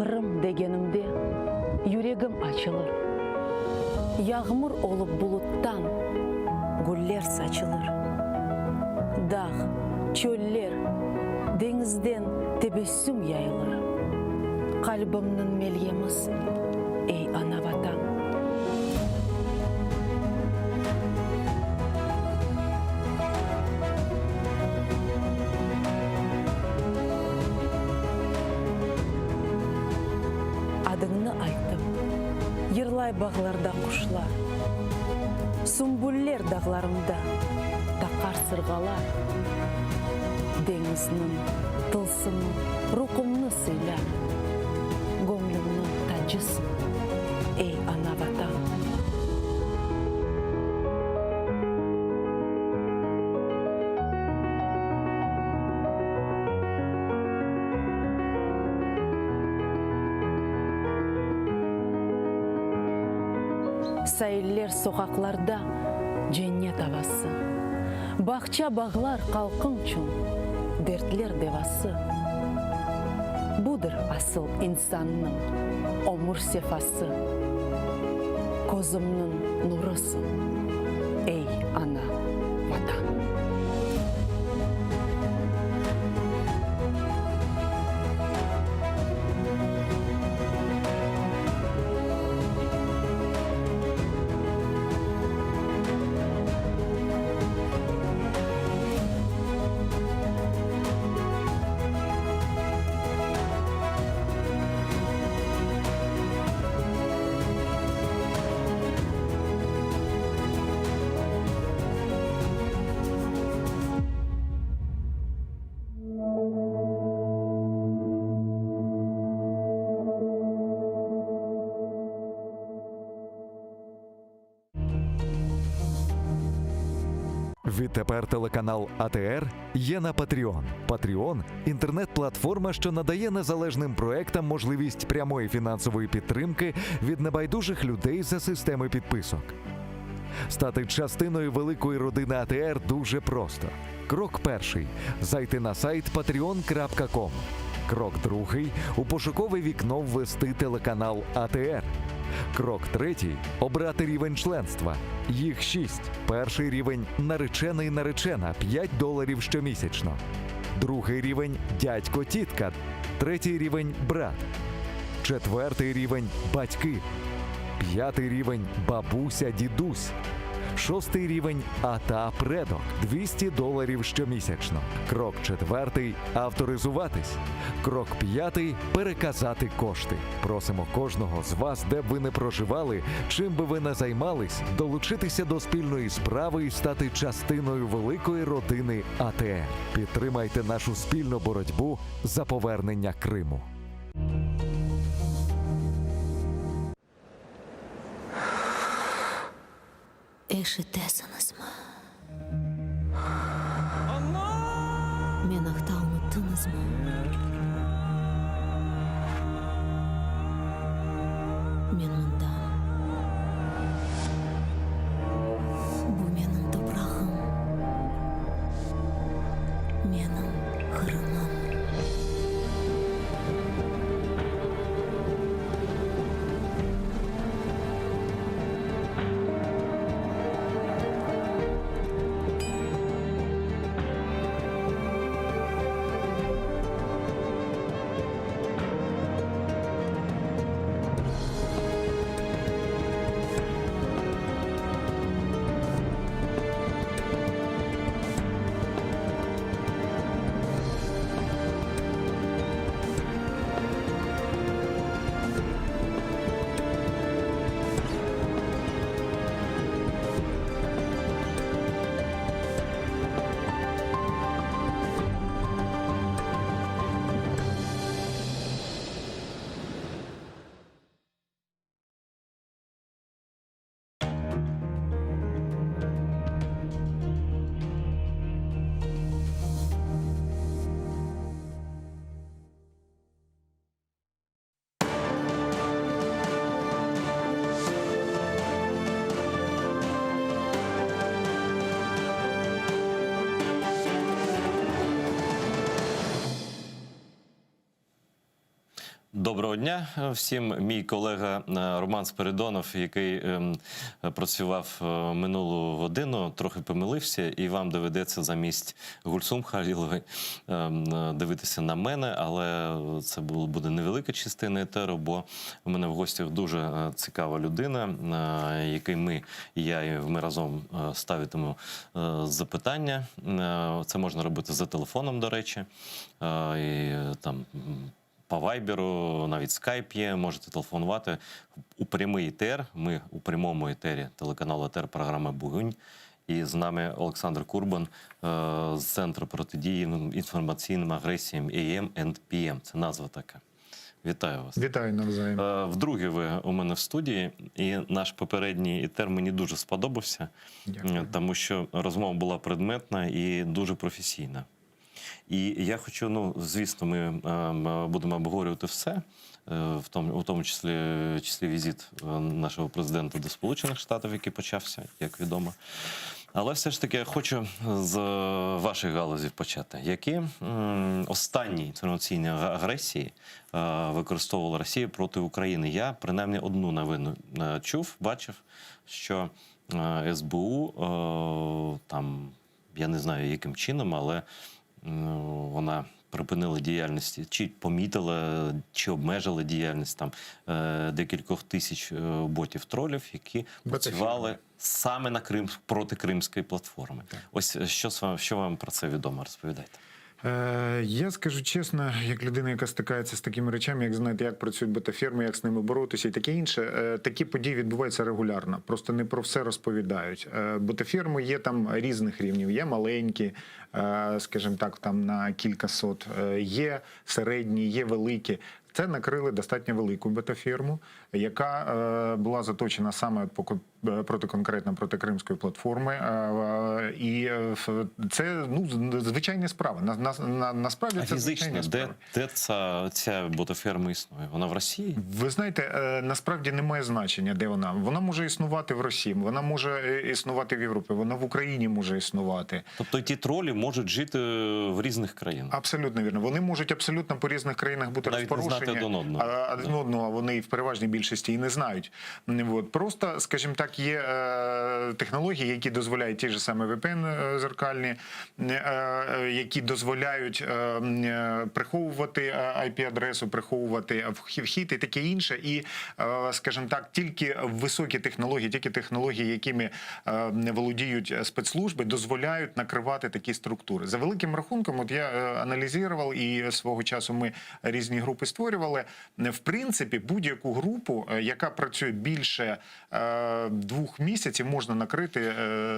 Қырым дегенімде жүрегім açılır. Yağmur olup buluttan güller saçılır. Dağ, çöller, denizden tebessüm yayılır. Kalbimnin melyemiz, ey ana vatan. адыңны айтып, ерлай бағларда құшлар, сүмбүллер дағларымда тақар сырғалар, деңізінің тылсымы рухымны сыйлар, көңлімнің тажысын, ей ана ватан. Сәйлер соқақларда женнет авасы, бақча бағлар қалқың чун, дертлер девасы. Будыр асыл инсанның омыр сефасы, көзімнің нұрысын, ей ана ватан. Відтепер телеканал АТР є на Patreon. Patreon – інтернет-платформа, що надає незалежним проектам можливість прямої фінансової підтримки від небайдужих людей за системи підписок. Стати частиною великої родини АТР дуже просто. Крок перший – зайти на сайт patreon.com. Крок другий – у пошукове вікно ввести телеканал АТР. Крок третій – обрати рівень членства. Їх 6. Перший рівень – наречений-наречена – $5 щомісячно. Другий рівень – дядько-тітка. Третій рівень – брат. Четвертий рівень – батьки. П'ятий рівень – бабуся-дідусь. Шостий рівень – ата-предок – $200 щомісячно. Крок четвертий – авторизуватись. Крок п'ятий – переказати кошти. Просимо кожного з вас, де б ви не проживали, чим би ви не займались, долучитися до спільної справи і стати частиною великої родини АТР. Підтримайте нашу спільну боротьбу за повернення Криму. Эшетесіңіз ма? Мен ақта ұмыттыңыз ма? Мен мұнда. Бұл менің топырағым. Менің қырымым. Доброго дня всім. Мій колега Роман Спиридонов, який працював минулу годину, трохи помилився, і вам доведеться замість Гульсум Халілової дивитися на мене, але це буде невелика частина етеру, бо у мене в гостях дуже цікава людина, який ми разом ставитимемо запитання. Це можна робити за телефоном, до речі, і там по вайберу, навіть скайп є, можете телефонувати у прямий етер. Ми у прямому етері телеканалу ЕТЕР, програма «Бугунь». І з нами Олександр Курбан з Центру протидії інформаційним агресіям AM and PM. Це назва така. Вітаю вас. Вітаю навзаєм. Вдруге ви у мене в студії, і наш попередній етер мені дуже сподобався, Дякую. тому що розмова була предметна і дуже професійна. І я хочу, звісно, ми будемо обговорювати все, у тому числі візит нашого президента до Сполучених Штатів, який почався, як відомо. Але все ж таки я хочу з ваших галузів почати. Які останні інформаційні агресії використовувала Росія проти України? Я, принаймні, одну новину чув, бачив, що СБУ, там, я не знаю, яким чином, але вона припинила діяльність, чи помітила, чи обмежила діяльність там декількох тисяч ботів-тролів, які працювали саме на проти кримської платформи. Так. Ось що вам про це відомо? Розповідайте. Я скажу чесно, як людина, яка стикається з такими речами, як знаєте, як працюють ботаферми, як з ними боротися і таке інше, такі події відбуваються регулярно. Просто не про все розповідають. Ботаферми є там різних рівнів. Є маленькі, скажімо так, там на кілька сот, є середні, є великі. Це накрили достатньо велику ботаферму, яка була заточена саме проти кримської платформи. І це звичайна справа. Насправді це звичайна справа. Де ця ботаферма існує? Вона в Росії? Ви знаєте, насправді немає значення, де вона. Вона може існувати в Росії, вона може існувати в Європі, вона в Україні може існувати. Тобто ті тролі можуть жити в різних країнах? Абсолютно вірно. Вони можуть абсолютно по різних країнах бути розпорушені. Один одного, а вони в переважній більшості і не знають. Просто, скажімо так, є технології, які дозволяють ті ж самі VPN зеркальні, які дозволяють приховувати IP-адресу, приховувати вхід і таке інше. І, скажімо так, тільки високі технології, тільки технології, якими володіють спецслужби, дозволяють накривати такі структури. За великим рахунком, от я аналізував, і свого часу ми різні групи створювали. В принципі, будь-яку групу, яка працює більше 2 місяців, можна накрити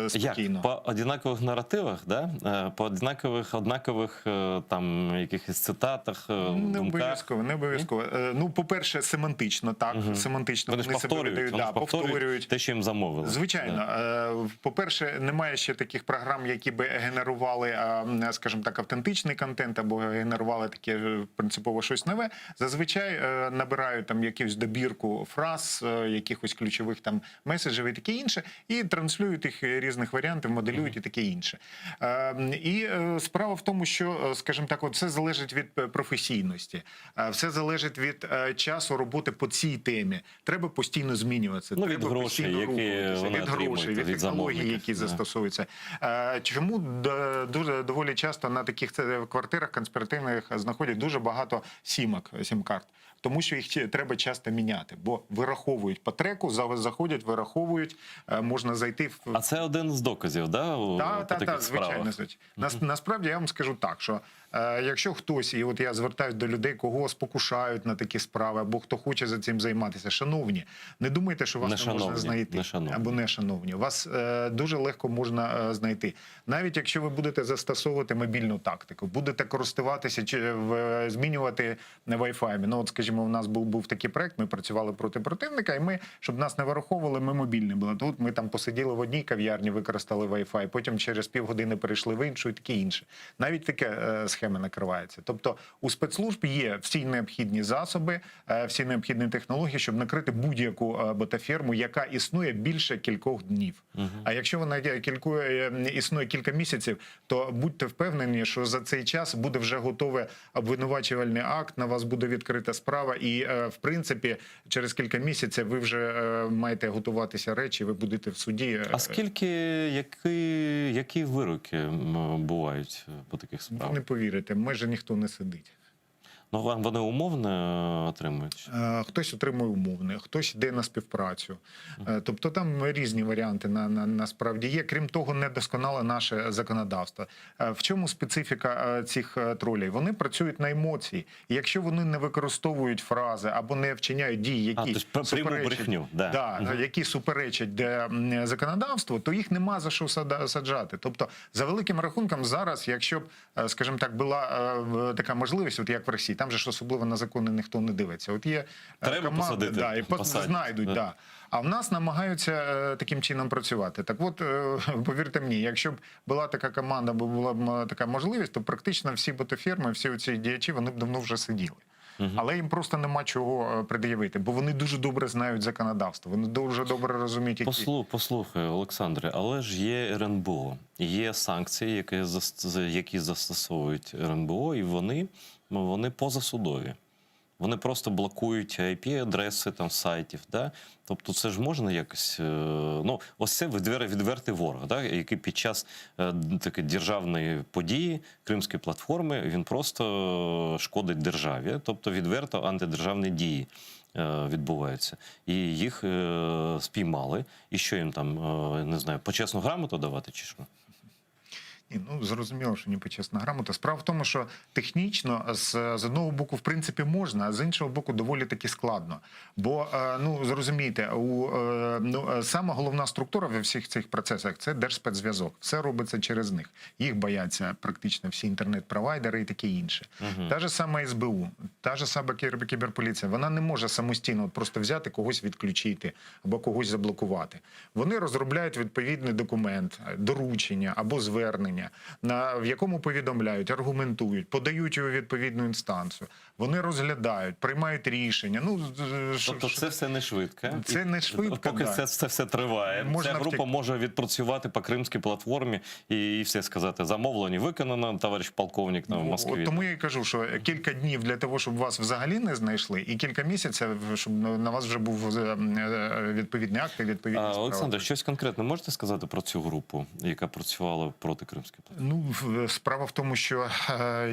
спокійно. Як? По однакових наративах, да? По однакових там якихось цитатах, Не думках? Не обов'язково. Ну, по-перше, семантично, так. Семантично вони повторюють те, що їм замовили. Звичайно. По-перше, немає ще таких програм, які би генерували, скажімо так, автентичний контент або генерували таке принципово щось нове. Зазвичай набирають там якусь добірку фраз, якихось ключових там меседжів і таке інше, і транслюють їх різних варіантів, моделюють і таке інше. І справа в тому, що, скажімо так, це залежить від професійності, все залежить від часу роботи по цій темі. Треба постійно змінюватися. Ну, від грошей, від технологій, які застосовуються. Чому доволі часто на таких квартирах конспіративних знаходять дуже багато сім-карт? Тому що їх треба часто міняти, бо вираховують по треку, заходять, вираховують, можна зайти в... А це один з доказів, да? Так, звичайно. Насправді я вам скажу так, що якщо хтось, і от я звертаюся до людей, кого спокушають на такі справи, або хто хоче за цим займатися, шановні, не думайте, що вас не можна знайти. Або не шановні. Вас дуже легко можна знайти. Навіть якщо ви будете застосовувати мобільну тактику, будете користуватися, чи змінювати Wi-Fi. Ну, от, скажімо, у нас був такий проект, ми працювали проти противника, і ми, щоб нас не вираховували, ми мобільні були. Тут ми там посиділи в одній кав'ярні, використали Wi-Fi, потім через півгодини перейшли в іншу і таке інше. Навіть таке схеми накриваються. Тобто у спецслужб є всі необхідні засоби, всі необхідні технології, щоб накрити будь-яку ботаферму, яка існує більше кількох днів. А якщо вона існує кілька місяців, то будьте впевнені, що за цей час буде вже готовий обвинувачувальний акт, на вас буде відкрита справа, і, в принципі, через кілька місяців ви вже маєте готуватися речі, ви будете в суді. А які вироки бувають по таких справах? Не повірите, майже ніхто не сидить. Ну, вони умовно отримують? Хтось отримує умовне, хтось йде на співпрацю. Тобто там різні варіанти насправді є. Крім того, недосконале наше законодавство. В чому специфіка цих тролей? Вони працюють на емоції. І якщо вони не використовують фрази або не вчиняють дії, які які суперечать законодавству, то їх нема за що саджати. Тобто, за великим рахунком, зараз, якщо б, скажімо так, була така можливість, от як в Росії, там же ж особливо на закони ніхто не дивиться. От є команда, і знайдуть, А в нас намагаються таким чином працювати. Так от, повірте мені, якщо б була така команда, або була б така можливість, то практично всі ботоферми, всі оці діячі, вони б давно вже сиділи. Але їм просто нема чого пред'явити, бо вони дуже добре знають законодавство, вони дуже добре розуміють, які... Послухай, Олександре, але ж є РНБО, є санкції, які застосовують РНБО, і вони позасудові. Вони просто блокують IP-адреси там сайтів, да? Тобто це ж можна якось... Ну, ось це відвертий ворог, да? Який під час такої державної події Кримської платформи, він просто шкодить державі, тобто відверто антидержавні дії відбуваються. І їх спіймали. І що їм там, не знаю, почесну грамоту давати чи що? Ну, зрозуміло, що не почесна грамота. Справа в тому, що технічно з одного боку, в принципі, можна, а з іншого боку, доволі таки складно. Бо, ну, зрозумійте, сама головна структура в всіх цих процесах – це Держспецзв'язок. Все робиться через них. Їх бояться практично всі інтернет-провайдери і таке інше. Та ж сама СБУ, та ж сама кіберполіція, вона не може самостійно просто взяти, когось відключити або когось заблокувати. Вони розробляють відповідний документ, доручення або звернення, в якому повідомляють, аргументують, подають його відповідну інстанцію. Вони розглядають, приймають рішення. Тобто це все не швидко? Це не швидко, поки це все триває. Ця група може відпрацювати по Кримській платформі і все сказати, замовлення виконано, товариш полковник в Москві. Тому я і кажу, що кілька днів для того, щоб вас взагалі не знайшли, і кілька місяців, щоб на вас вже був відповідний акт і відповідні справи. Олександр, щось конкретне можете сказати про цю групу, яка працювала проти Кримської платформи? Ну, справа в тому, що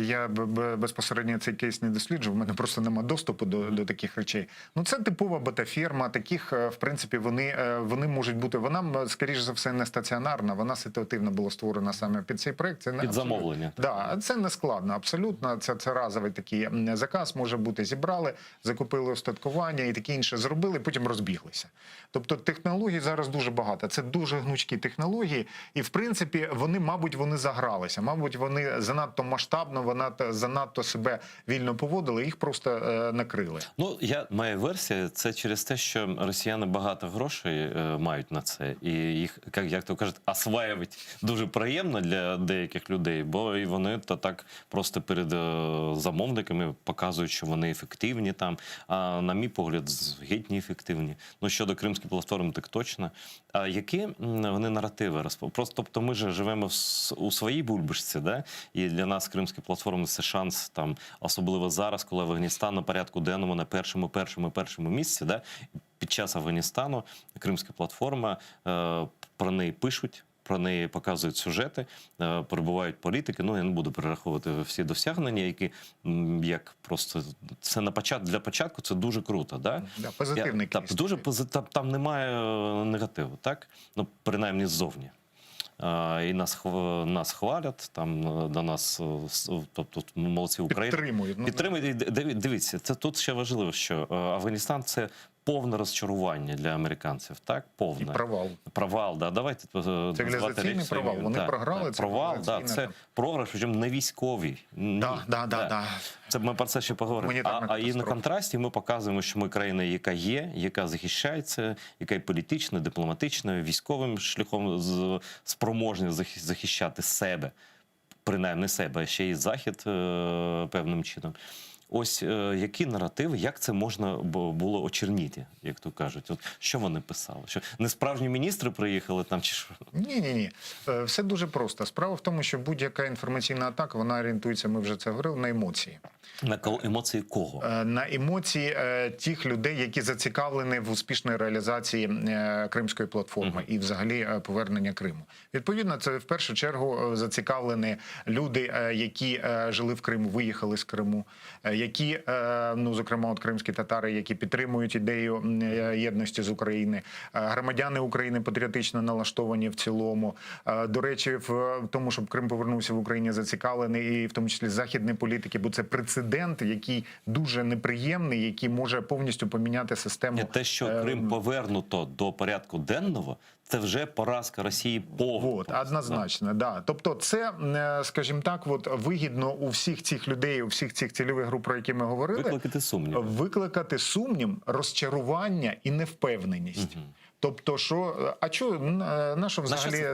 я безпосередньо цей кейс не досліджував, в мене просто немає доступу до таких речей. Ну, це типова ботаферма, таких, в принципі, вони можуть бути, вона, скоріш за все, не стаціонарна, вона ситуативно була створена саме під цей проект. Це під замовлення. Да, це не складно, абсолютно, це разовий такий заказ, може бути, зібрали, закупили устаткування і таке інше зробили, потім розбіглися. Тобто технологій зараз дуже багато, це дуже гнучкі технології, і, в принципі, мабуть, вони загралися, мабуть, вони занадто масштабно, занадто себе вільно поводили, їх просто накрили. Ну, моя версія, це через те, що росіяни багато грошей мають на це, і їх, як то кажуть, осваювати дуже приємно для деяких людей, бо і вони то так просто перед замовниками показують, що вони ефективні там, а на мій погляд, геть неефективні. Ну, щодо Кримської платформи, так точно. А які вони наративи розповідають? Просто, тобто, ми ж живемо у своїй бульбашці, да? І для нас Кримська платформа – це шанс, там, особливо зараз, коли Афганістан на порядку денному на першому місці, да? Під час Афганістану Кримська платформа, про неї пишуть, про неї показують сюжети, перебувають політики. Ну, я не буду перераховувати всі досягнення, які, як просто, це для початку це дуже круто, да? Да, позитивний кейс. Там немає негативу, так? Ну, принаймні ззовні. І нас хвалять, там до нас, тобто молодці України. Підтримують. Дивіться, це тут ще важливо, що Афганістан – це повне розчарування для американців, так? Повне. І провал. Провал, да. Давайте цивілізаційний провал. Вони програли. Провал, да. Це програш, причому не військовий. Да. Це ми про це ще поговоримо. А і на контрасті ми показуємо, що ми країна, яка є, яка захищається, яка і політично, дипломатично, військовим шляхом спроможна захищати себе, принаймні себе, а ще й Захід певним чином. Ось які наративи, як це можна було очерніти, як то кажуть? От що вони писали? Що несправжні міністри приїхали там чи що? Ні. Все дуже просто. Справа в тому, що будь-яка інформаційна атака, вона орієнтується, ми вже це говорили, на емоції. На емоції кого? На емоції тих людей, які зацікавлені в успішній реалізації Кримської платформи і взагалі повернення Криму. Відповідно, це в першу чергу зацікавлені люди, які жили в Криму, виїхали з Криму, які, ну, зокрема, от кримські татари, які підтримують ідею єдності з України, громадяни України патріотично налаштовані в цілому. До речі, в тому, щоб Крим повернувся в Україні, зацікавлений і в тому числі західні політики, бо це прецедент, який дуже неприємний, який може повністю поміняти систему. І те, що Крим повернуто до порядку денного, це вже поразка Росії повністю. Однозначно, да. Тобто це, скажімо так, от вигідно у всіх цих людей, у всіх цих цільових груп, про які ми говорили. Викликати сумнів, розчарування і невпевненість. Тобто, що, а що, на що взагалі,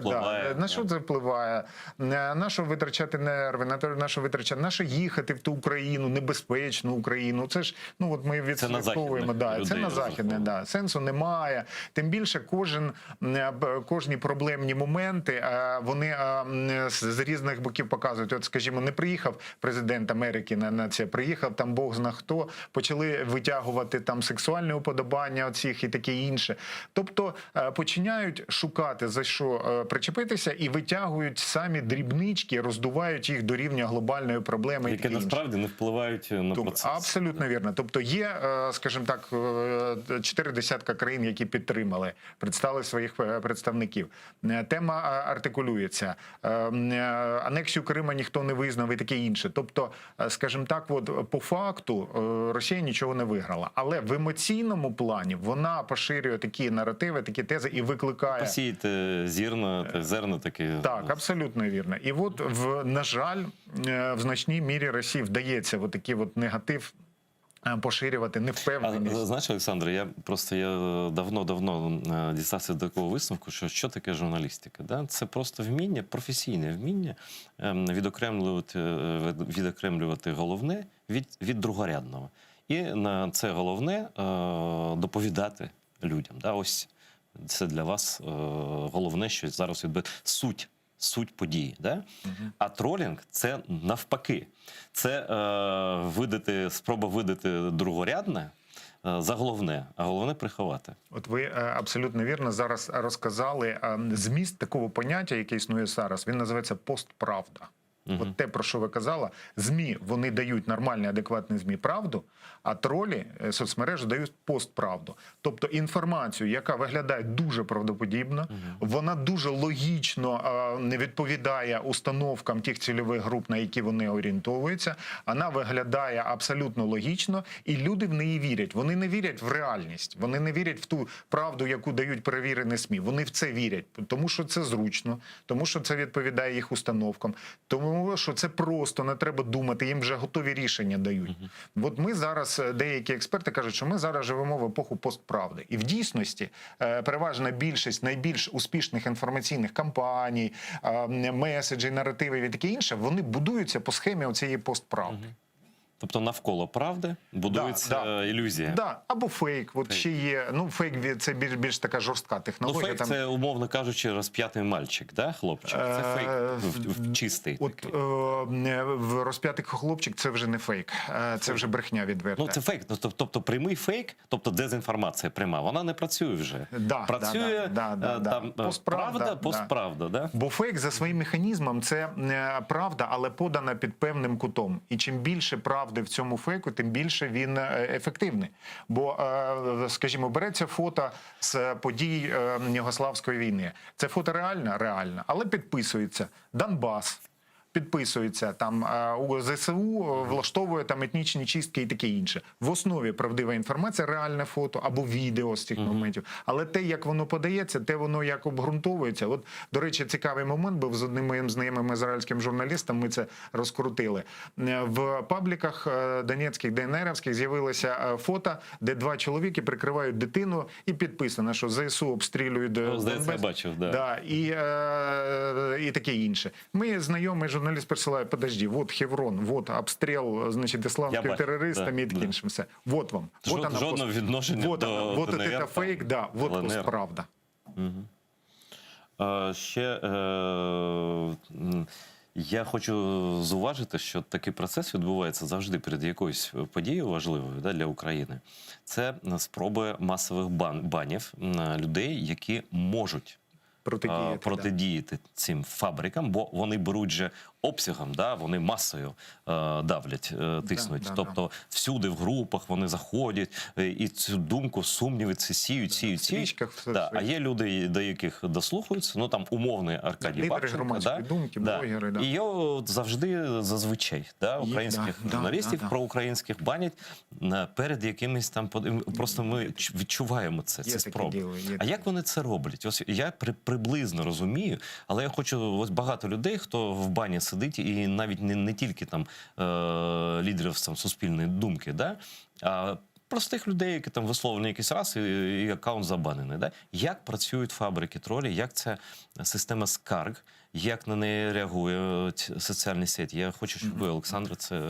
на що це впливає, на що витрачати нерви, на що витрачати, на що їхати в ту Україну, небезпечну Україну, це ж, ну, от ми відслідковуємо, це на західне, сенсу немає, тим більше кожні проблемні моменти, вони з різних боків показують, от, скажімо, не приїхав президент Америки на це, приїхав там Бог зна хто, почали витягувати там сексуальне уподобання оцих і таке інше, тобто починають шукати, за що причепитися, і витягують самі дрібнички, роздувають їх до рівня глобальної проблеми. Які насправді не впливають на процес. Абсолютно вірно. Тобто є, скажімо так, 4 десятка країн, які підтримали, представили своїх представників. Тема артикулюється. Анексію Крима ніхто не визнав і таке інше. Тобто, скажімо так, от, по факту Росія нічого не виграла. Але в емоційному плані вона поширює такі наративи, такі тези і викликає... Посіяти зерна такі. Так, абсолютно вірно. І от, на жаль, в значній мірі Росії вдається от такий от негатив поширювати, невпевненість. Знаєш, Олександр, я давно дістався до такого висновку, що таке журналістика. Да? Це просто вміння, професійне вміння відокремлювати головне від другорядного. І на це головне доповідати людям. Да? Ось це для вас головне, що зараз відбувається. Суть події. Да? А тролінг – це навпаки. Це спроба видати другорядне за головне, а головне приховати. От ви абсолютно вірно зараз розказали зміст такого поняття, яке існує зараз. Він називається постправда. От те, про що ви казали, ЗМІ, вони дають нормальні, адекватні ЗМІ правду, а тролі соцмережі дають постправду. Тобто інформацію, яка виглядає дуже правдоподібно, вона дуже логічно не відповідає установкам тих цільових груп, на які вони орієнтовуються, вона виглядає абсолютно логічно, і люди в неї вірять. Вони не вірять в реальність, вони не вірять в ту правду, яку дають перевірені ЗМІ. Вони в це вірять, тому що це зручно, тому що це відповідає їх установкам, тому що це просто, не треба думати, їм вже готові рішення дають. От ми зараз, деякі експерти кажуть, що ми зараз живемо в епоху постправди. І в дійсності переважна більшість найбільш успішних інформаційних кампаній, меседжей, наративів і таке інше, вони будуються по схемі оцієї постправди. Тобто навколо правди будується ілюзія. Да. Або фейк. От ще є, ну, фейк – це більш така жорстка технологія. Ну, фейк – це, умовно кажучи, розп'ятий мальчик, да, хлопчик? Це фейк чистий. От розп'ятий хлопчик – це вже не фейк, це вже брехня відверта. Ну, це фейк. Тобто прямий фейк, тобто дезінформація пряма, вона не працює вже. Працює постправда. Да? Бо фейк за своїм механізмом – це правда, але подана під певним кутом. І чим більше правди в цьому фейку, тим більше він ефективний. Бо, скажімо, береться фото з подій Югославської війни. Це фото реальне? Реально. Але підписується Донбас. Підписується, там у ЗСУ влаштовує там етнічні чистки і таке інше. В основі правдива інформація, реальне фото або відео з цих моментів. Але те, як воно подається, те воно як обґрунтовується. От, до речі, цікавий момент був з одним моїм знайомим ізраїльським журналістом, ми це розкрутили. В пабліках донецьких, ДНРівських з'явилося фото, де 2 чоловіки прикривають дитину і підписано, що ЗСУ обстрілюють Донбас. Я бачив, да. І таке інше. Ми знайомі журналісти присылает, подожди, вот Хеврон, вот обстрел, значит, исламскими терористами и таким іншим все. Вот вам. Жодного відношення до вот ДНР. это фейк, да, вот постправда. Ще я хочу зауважити, що такий процес відбувається завжди перед якоюсь подією важливою для України. Це спроби масових банів людей, які можуть протидіяти цим фабрикам, бо вони беруть же обсягом, да, вони масою давлять, тиснуть. Тобто всюди в групах вони заходять і цю думку, сумніви це сіють. стрічках все Да. А є люди, до яких дослухаються, ну там умовний Аркадій лідери Бабченко, громадської думки, блогери, І його завжди зазвичай українських журналістів проукраїнських банять перед якимись там просто ми відчуваємо це спроби. А як вони це роблять? Ось я приблизно розумію, але я хочу, ось багато людей, хто в бані сидить, і навіть не тільки там лідерів там суспільної думки, да, а простих людей, які там висловлені якийсь раз і аккаунт забанений. Да? Як працюють фабрики тролі, як ця система скарг, як на неї реагують соціальні сеті? Я хочу, щоб ви, Олександр, це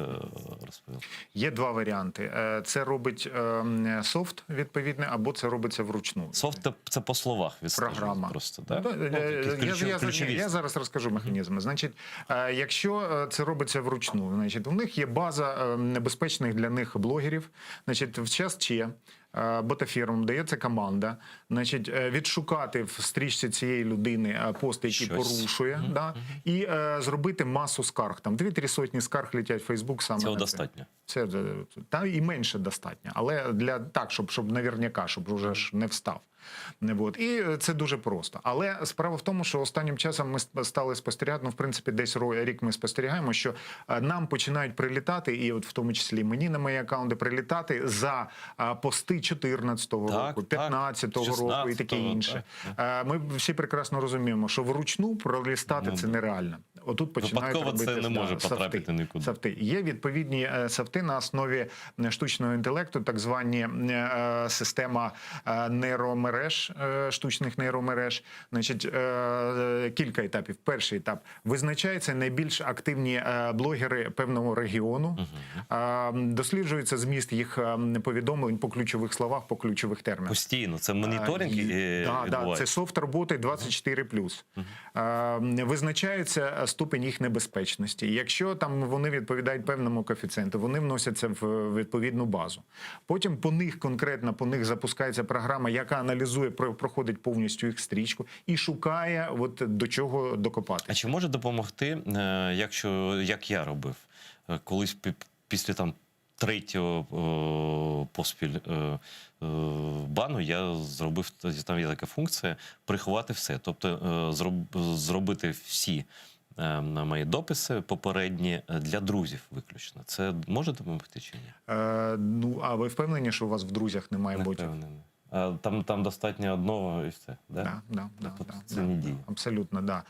розповіли. Є два варіанти. Це робить софт відповідний, або це робиться вручну. Софт – це по словах відстежують програма. Просто, да? Я зараз розкажу механізми. Значить, якщо це робиться вручну, значить, у них є база небезпечних для них блогерів. Значить, в час Ч ботафірмом дається команда, значить, відшукати в стрічці цієї людини пост, який порушує, і зробити масу скарг. Там 2-3 сотні скарг летять в Фейсбук саме. Цього достатньо? Це та і менше достатньо, але для так, щоб наверняка, щоб вже ж не встав. І це дуже просто. Але справа в тому, що останнім часом ми стали спостерігати, ну, в принципі, десь рік ми спостерігаємо, що нам починають прилітати, і от в тому числі мені на мої акаунти прилітати за пости 14-го року, 15-го року і таке інше. Ми всі прекрасно розуміємо, що вручну пролістати це нереально. Отут починають робити це не може потрапити нікуди. Софти. Є відповідні софти на основі штучного інтелекту, так звані система нейромереж, штучних нейромереж. Значить, кілька етапів. Перший етап. Визначаються найбільш активні блогери певного регіону. Досліджується зміст їх повідомлень по ключових словах, по ключових термінах. Постійно. Це моніторинг відбувається? Це софт роботи 24+. Визначається ступень їх небезпечності. Якщо там вони відповідають певному коефіцієнту, вони вносяться в відповідну базу. Потім конкретно по них запускається програма, яка аналізує, проходить повністю їх стрічку і шукає, от до чого докопати. А чи може допомогти, як я робив, колись після там 3-го поспіль бану я зробив, там є така функція, приховати все. Тобто зробити всі мої дописи попередні для друзів виключно. Це може допомогти чи ні? Ну, а ви впевнені, що у вас в друзях немає ботів? Там достатньо одного і все, да? Це не діє. Абсолютно, да.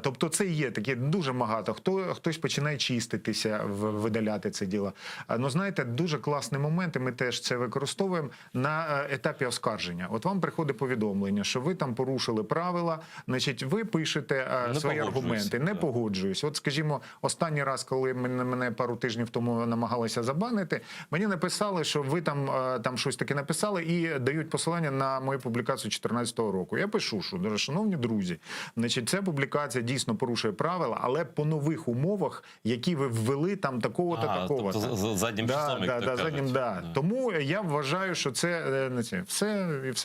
Тобто це є таке дуже багато. Хтось починає чиститися, видаляти це діло. Ну, знаєте, дуже класний момент, і ми теж це використовуємо на етапі оскарження. От вам приходить повідомлення, що ви там порушили правила, значить, ви пишете свої аргументи. Не погоджуюсь. От, скажімо, останній раз, коли мене пару тижнів тому намагалися забанити, мені написали, що ви там щось таке написали і дають посилання на мою публікацію 2014 року. Я пишу, що, шановні друзі, значить, ця публікація дійсно порушує правила, але по нових умовах, які ви ввели там такого-то, такого-то. Тобто заднім числом, Тому я вважаю, що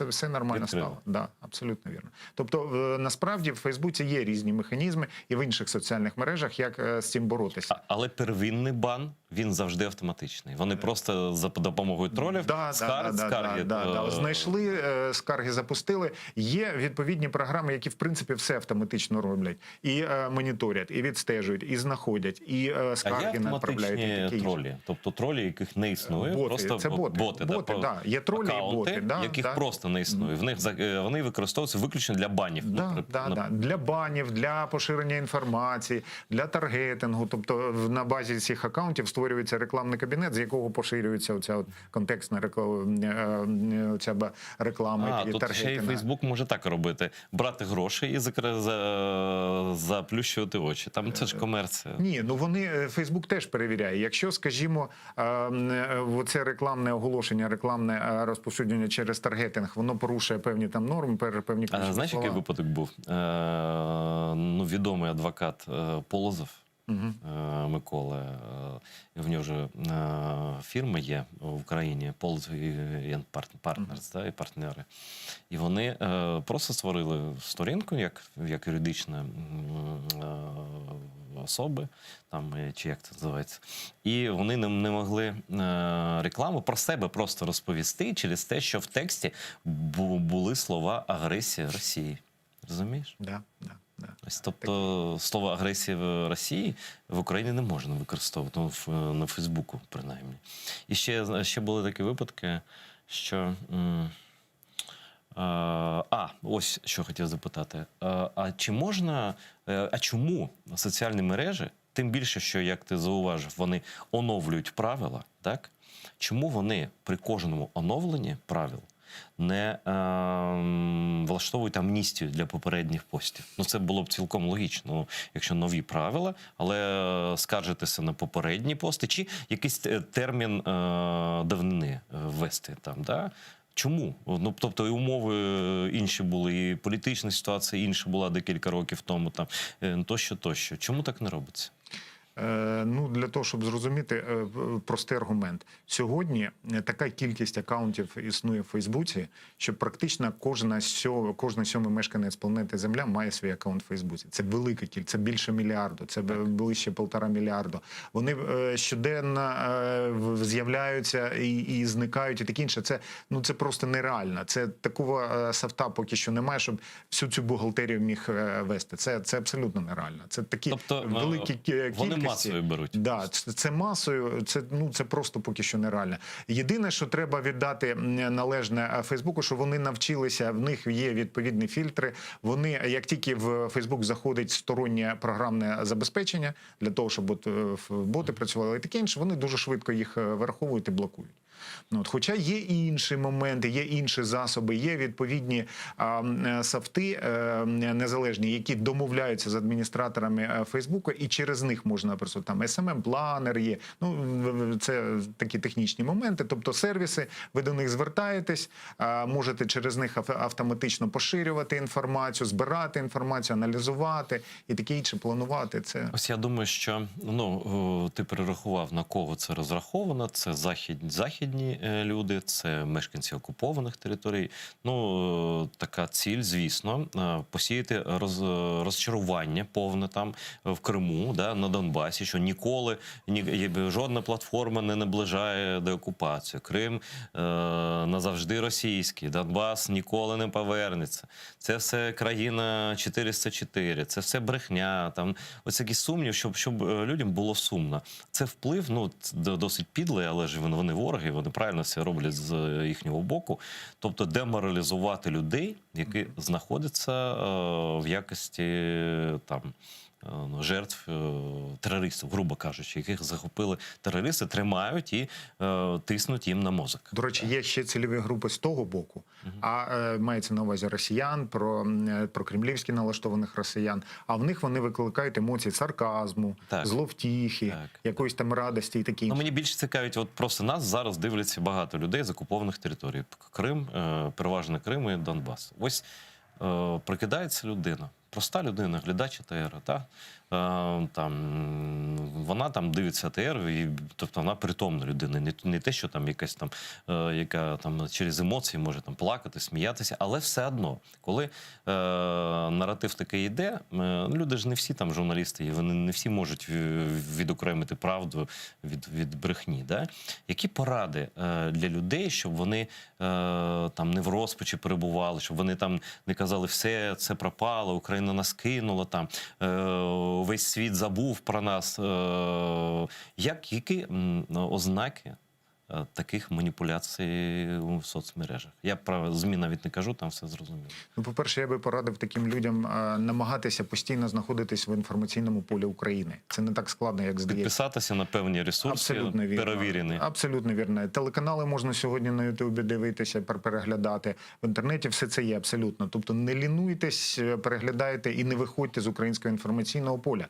все нормально стало. Да, абсолютно вірно. Тобто, насправді, в Фейсбуці є різні механізми і в інших соціальних мережах, як з цим боротися. Але первинний бан, він завжди автоматичний. Вони просто за допомогою тролів скарги. Знайшли, скарги запустили. Є відповідні програми, які, в принципі, все автоматично роблять. І моніторять, і відстежують, і знаходять, і скарги направляють. А є автоматичні тролі? Тобто тролі, яких не існує? Це боти. Є тролі і боти. Яких просто не існує. Вони використовуються виключно для банів. Для банів, для поширення інформації, для таргетингу. Тобто на базі цих акаунтів створюється рекламний кабінет, з якого поширюється оця контекстна реклама. Тобто ще й Фейсбук може так робити. Брати гроші і заплющувати очі. Там це ж комерція. Ні, Фейсбук теж перевіряє. Якщо, скажімо, це рекламне оголошення, рекламне розповсюдження через таргетинг, воно порушує певні там норми, певні ключові слова. Знаєш, який випадок був? Відомий адвокат Полозов, Миколи. В нього ж фірма є в Україні, Pols and Partners, да, і партнери. І вони просто створили сторінку, як юридична особи, там, чи як це називається. І вони не могли рекламу про себе просто розповісти через те, що в тексті були слова агресія Росії. Розумієш? Да. Ось, тобто слово агресія в Росії в Україні не можна використовувати, ну, на Фейсбуку принаймні. І ще були такі випадки, що... ось що хотів запитати. Чи можна, чому соціальні мережі, тим більше, що, як ти зауважив, вони оновлюють правила, так? Чому вони при кожному оновленні правил не влаштовують амністію для попередніх постів? Ну, це було б цілком логічно, якщо нові правила, але скаржитися на попередні пости, чи якийсь термін давнини ввести там, да? Чому? Ну, тобто і умови інші були, і політична ситуація інша була декілька років тому, там, тощо. Чому так не робиться? Ну, для того, щоб зрозуміти простий аргумент. Сьогодні така кількість акаунтів існує в Фейсбуці, що практично кожна сьомий мешканець планети Земля має свій акаунт в Фейсбуці. Це велика кількість, це більше мільярду, це ближче 1,5 мільярда. Вони щоденно з'являються і зникають, і таке інше. Це просто нереально. Це такого софта поки що немає, щоб всю цю бухгалтерію міг вести. Це абсолютно нереально. Це такі великі кількості. Масою беруть. Да, це масою, це просто поки що нереально. Єдине, що треба віддати належне Фейсбуку, що вони навчилися, в них є відповідні фільтри. Вони, як тільки в Фейсбук заходить стороннє програмне забезпечення, для того, щоб боти працювали і таке інше, вони дуже швидко їх вираховують і блокують. Хоча є і інші моменти, є інші засоби, є відповідні софти незалежні, які домовляються з адміністраторами Фейсбуку, і через них можна просто там SMM-планер є. Це такі технічні моменти. Тобто сервіси, ви до них звертаєтесь, можете через них автоматично поширювати інформацію, збирати інформацію, аналізувати і таке інше, планувати. Ось я думаю, що ти перерахував, на кого це розраховано. Це західні люди, це мешканці окупованих територій. Така ціль, звісно, посіяти розчарування повне там в Криму, да, на Донбасі, що ніколи жодна платформа не наближає деокупацію. Крим назавжди російський, Донбас ніколи не повернеться. Це все країна 404, це все брехня. Там ось такий сумнів, щоб людям було сумно. Це вплив, досить підлий, але ж вони вороги, вони правильно все роблять з їхнього боку. Тобто деморалізувати людей, які знаходяться в якості там жертв терористів, грубо кажучи, яких захопили терористи, тримають і тиснуть їм на мозок. До речі, є ще цільові групи з того боку, мається на увазі росіян, про кремлівськи налаштованих росіян, а в них вони викликають емоції сарказму, зловтіхи, якоїсь там радості і таке інше. Мені більше цікавить, просто нас зараз дивляться багато людей з окупованих територій. Крим, переважно Крим і Донбас. Ось прикидається людина. Проста людина, глядач АТР, вона там дивиться АТР, тобто вона притомна людина, не те, що там якась там, яка там через емоції може там плакати, сміятися, але все одно, коли наратив такий йде, люди ж не всі там журналісти, вони не всі можуть відокремити правду від брехні. Да? Які поради для людей, щоб вони там не в розпачі перебували, щоб вони там не казали, все це пропало, Україна нас кинула, там весь світ забув про нас. Які ознаки таких маніпуляцій у соцмережах? Я про ЗМІ навіть не кажу, там все зрозуміло. По-перше, я би порадив таким людям намагатися постійно знаходитись в інформаційному полі України. Це не так складно, як здається. Підписатися на певні ресурси, перевірені. Абсолютно вірно. Телеканали можна сьогодні на Ютубі дивитися, переглядати. В інтернеті все це є абсолютно. Тобто не лінуйтесь, переглядайте і не виходьте з українського інформаційного поля.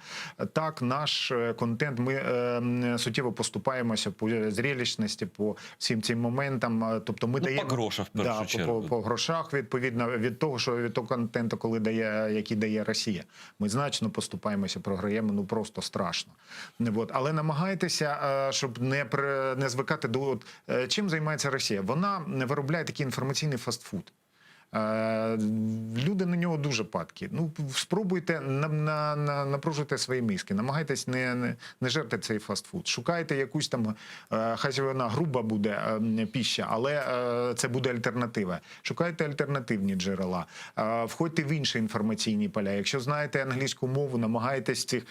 Так, наш контент, ми суттєво поступаємося по зрілищності, по всім цим моментам. Тобто ми даємо по грошах, в першу чергу. по грошах, відповідно від того, що від того контенту, який дає Росія. Ми значно поступаємося, програємо, ну просто страшно. От. Але намагайтеся, щоб не звикати до чим займається Росія. Вона виробляє такий інформаційний фастфуд. Люди на нього дуже падкі. Ну, спробуйте напружити свої мізки, намагайтесь не жерти цей фастфуд. Шукайте якусь там, хай вона груба буде піща, але це буде альтернатива. Шукайте альтернативні джерела, входьте в інші інформаційні поля. Якщо знаєте англійську мову, намагайтесь цих,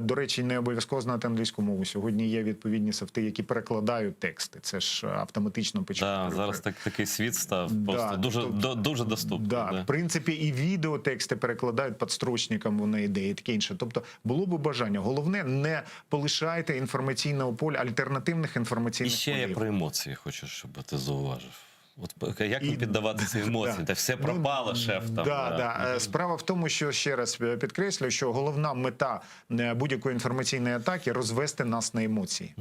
до речі, не обов'язково знати англійську мову. Сьогодні є відповідні софти, які перекладають тексти. Це ж автоматично починає. Зараз такий світ став просто дуже доступний. В принципі, і відеотексти перекладають підстрочником, воно йде і таке інше. Тобто було б бажання. Головне, не полишайте інформаційного поля, альтернативних інформаційних полів. І ще я про емоції хочу, щоб ти зауважив. От як не піддаватися емоції? Та все пропало, шеф. Там, Справа в тому, що, ще раз підкреслю, що головна мета будь-якої інформаційної атаки – розвести нас на емоції.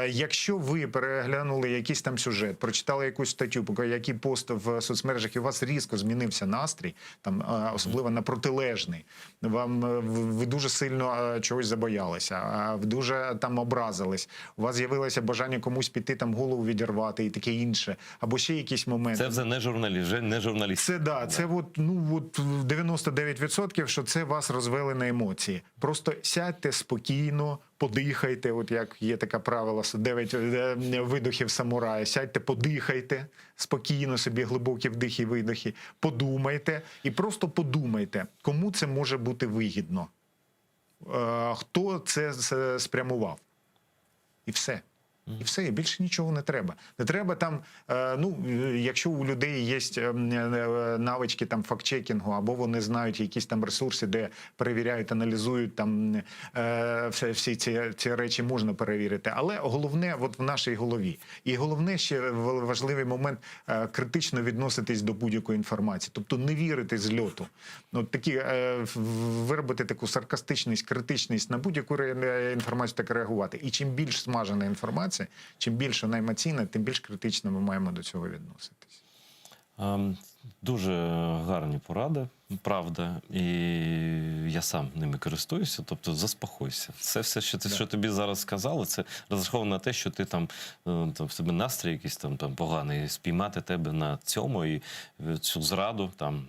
Якщо ви переглянули якийсь там сюжет, прочитали якусь статтю, який пост в соцмережах, і у вас різко змінився настрій, там, особливо на протилежний, ви дуже сильно чогось забоялися, ви дуже там образились, у вас з'явилося бажання комусь піти там голову відірвати і таке інше, або ще якісь моменти. Це вже не журналіст. Це от 99%, що це вас розвели на емоції. Просто сядьте спокійно, подихайте, от як є таке правило, 9 видохів самурая. Сядьте, подихайте, спокійно собі, глибокі вдихи і видохи, подумайте і просто подумайте, кому це може бути вигідно, хто це спрямував. І все. І все, і більше нічого не треба. Не треба там, якщо у людей є навички там фактчекінгу, або вони знають якісь там ресурси, де перевіряють, аналізують там всі ці речі можна перевірити. Але головне от в нашій голові. І головне ще важливий момент критично відноситись до будь-якої інформації. Тобто не вірити з льоту. Виробити таку саркастичність, критичність на будь-яку інформацію, так реагувати. І чим більш смажена інформація, чим більше вона емоційна, тим більш критично ми маємо до цього відноситись. Дуже гарні поради, правда, і я сам ними користуюся, тобто заспокойся. Це все, що тобі зараз сказали, це розраховано на те, що ти там в себе настрій якийсь там поганий, спіймати тебе на цьому і цю зраду там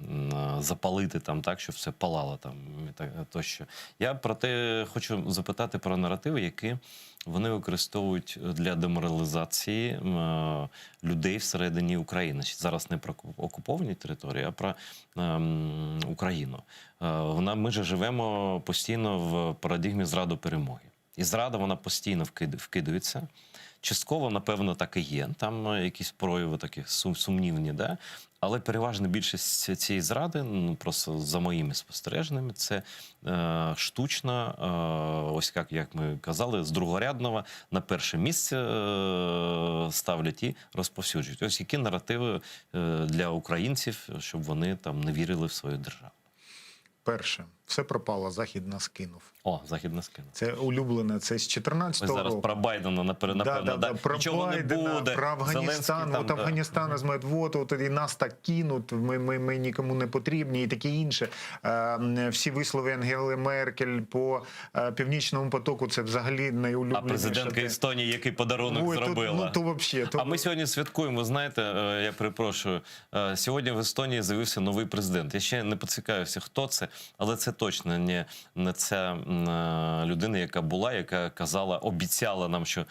запалити там так, щоб все палало там тощо. Я про те хочу запитати про наративи, які вони використовують для деморалізації людей всередині України. Зараз не про окуповані території, а про Україну. Ми ж живемо постійно в парадигмі зради перемоги. І зрада, вона постійно вкидується. Частково, напевно, так і є. Там якісь прояви такі сумнівні, да? Але переважна більшість цієї зради, просто за моїми спостереженнями, це штучна, ось як ми казали, з другорядного на перше місце ставлять і розповсюджують. Ось які наративи для українців, щоб вони там не вірили в свою державу? Перше. Все пропало, Захід нас кинув. Захід нас кинув. Це улюблене, це з 14-го року. Зараз про Байдена, напевно, про нічого Байдена, не буде. Про Афганістан, Афганістан візьме, тоді нас так кинуть, ми нікому не потрібні і таке інше. Всі вислови Ангели Меркель по Північному потоку, це взагалі найулюбленіше. А президентка Естонії який подарунок зробила? А ми сьогодні святкуємо, ви знаєте, я перепрошую, сьогодні в Естонії з'явився новий президент. Я ще не поцікавився, хто це, але це точно не ця людина, яка була, яка казала, обіцяла нам, що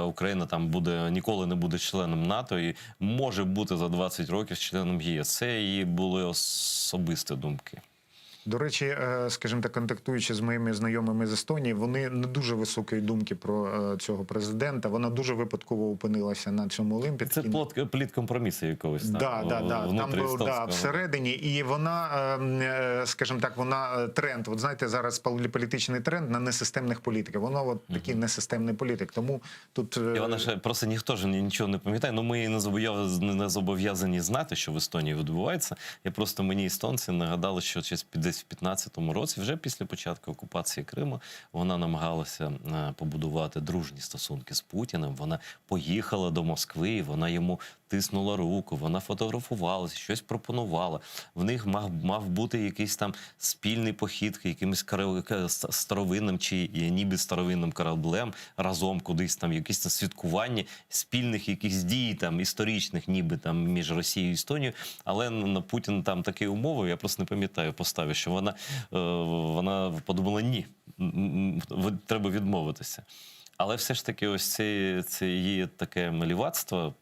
Україна там ніколи не буде членом НАТО і може бути за 20 років членом ЄС. Це її були особисті думки. До речі, скажімо так, контактуючи з моїми знайомими з Естонії, вони не дуже високої думки про цього президента. Вона дуже випадково опинилася на цьому Олимпі. Це плід компромісу якогось. Там був всередині. І вона, скажімо так, вона тренд. От знаєте, зараз політичний тренд на несистемних політиків. Вона от такий несистемний політик. Тому тут... І вона ж просто ніхто ж нічого не пам'ятає. Ну, ми не зобов'язані знати, що в Естонії відбувається. Мені естонці нагадали, що через 50 десь в 15-му році, вже після початку окупації Криму, вона намагалася побудувати дружні стосунки з Путіним. Вона поїхала до Москви, вона йому тиснула руку, вона фотографувалася, щось пропонувала. В них мав бути якийсь там спільний похід якимось старовинним чи ніби старовинним кораблем разом кудись там, якісь там святкування спільних якихось дій там історичних, ніби там між Росією і Естонією. Але на Путін там такі умови, я просто не пам'ятаю, поставив, що вона подумала, ні, треба відмовитися. Але все ж таки ось це її таке малівацтво,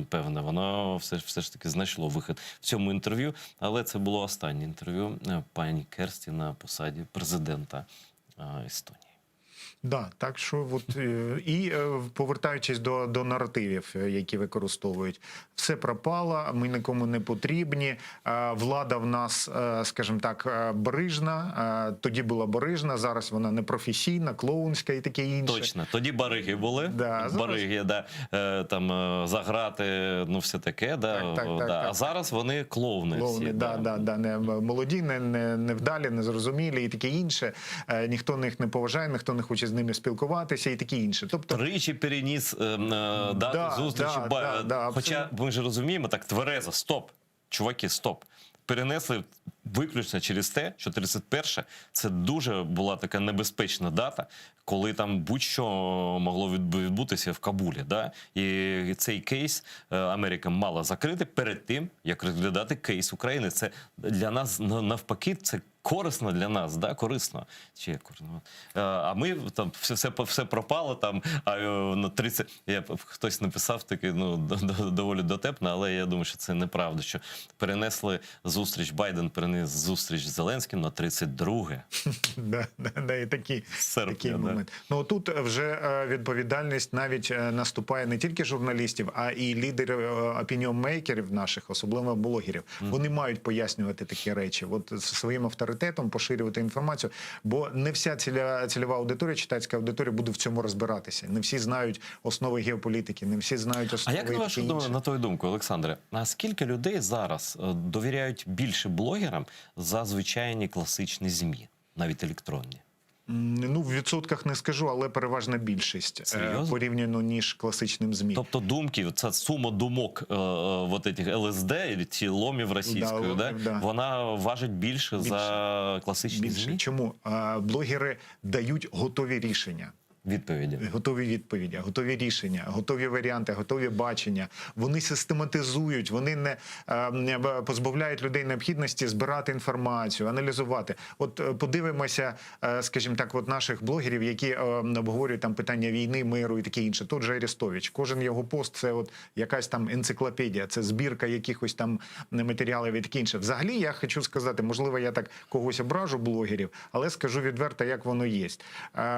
певне, воно все ж таки знайшло вихід в цьому інтерв'ю. Але це було останнє інтерв'ю пані Керсті на посаді президента Естонії. Да, так що повертаючись до наративів, які використовують, все пропало, ми нікому не потрібні, влада в нас, скажімо так, барижна, тоді була барижна, зараз вона непрофесійна, клоунська і таке інше. Точно, тоді бариги були, бариги, там заграти, ну все таке, а зараз вони клоуни. Клоуни, не молоді, невдалі, незрозумілі і таке інше, ніхто них не поважає, ніхто не хоче з ними спілкуватися і таке інше. Тобто тричі переніс дату зустрічі. Хоча ми ж розуміємо, так тверезо, стоп, чуваки, стоп. Перенесли виключно через те, що 31-ша – це дуже була така небезпечна дата, коли там будь-що могло відбутися в Кабулі. Да? І цей кейс Америка мала закрити перед тим, як розглядати кейс України. Це для нас, навпаки, це корисно для нас, да, корисно. Чи корисно? А ми там все пропало там, а на 30 хтось написав таки, ну, доволі дотепно, але я думаю, що це неправда, що перенесли зустріч, Байден переніс зустріч з Зеленським на 32-е. І такий момент. Ну, тут вже відповідальність навіть наступає не тільки журналістів, а і лідерів опініон-мейкерів наших, особливо блогерів. Вони мають пояснювати такі речі. От своїм авторитетом поширювати інформацію, бо не вся цільова аудиторія, читацька аудиторія буде в цьому розбиратися. Не всі знають основи геополітики, не всі знають основи. А як на твою думку, Олександре, а скільки людей зараз довіряють більше блогерам за звичайні класичні ЗМІ, навіть електронні? Ну, в відсотках не скажу, але переважна більшість порівняно ніж класичним ЗМІ. Тобто думки, ця сума думок вот этих ЛСД, ці ломів російською, вона важить більше за класичні ЗМІ? Чому? Блогери дають готові рішення. Готові відповіді, готові рішення, готові варіанти, готові бачення. Вони систематизують, вони не позбавляють людей необхідності збирати інформацію, аналізувати. От подивимося, скажімо так, от наших блогерів, які обговорюють там питання війни, миру і таке інше. Тот же Арестович. Кожен його пост – це от якась там енциклопедія, це збірка якихось там матеріалів і таке інше. Взагалі, я хочу сказати, можливо, я так когось ображу блогерів, але скажу відверто, як воно є.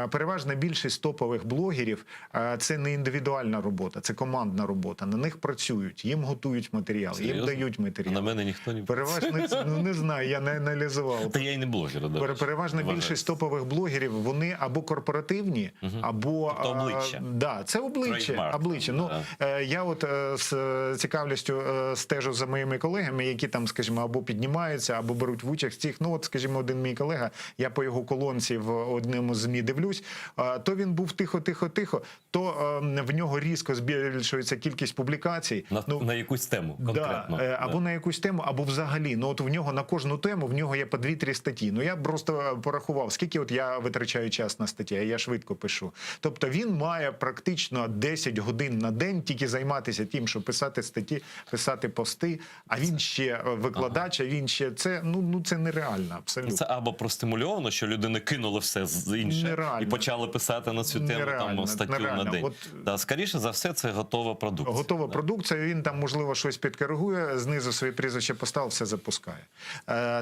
Переважна більшість топових блогерів – це не індивідуальна робота, це командна робота. На них працюють, їм готують матеріали, їм дають матеріали. На мене ніхто не... Переважно, ну не знаю, я не аналізував. Та я і не блогер. Переважна більшість топових блогерів, вони або корпоративні, або... обличчя. Да, це обличчя. Ну, я от з цікавістю стежу за моїми колегами, які там, скажімо, або піднімаються, або беруть в участь цих. Ну, от, скажімо, один мій колега, я по його колонці в одному з ЗМІ дивлюсь, то він був тихо, то в нього різко збільшується кількість публікацій. На якусь тему конкретно. Або на якусь тему, або взагалі. Ну от в нього на кожну тему, в нього є по 2-3 статті. Ну я просто порахував, скільки от я витрачаю час на статті, а я швидко пишу. Тобто він має практично 10 годин на день тільки займатися тим, що писати статті, писати пости, а він ще викладач, а він ще... Це, ну це нереально, абсолютно. Це або простимульовано, що людина кинула все інше і почали писати на цю тему там, статтю на день. Скоріше за все, це готова продукція. Готова продукція, він там, можливо, щось підкоригує, знизу своє прізвище поставив, все запускає.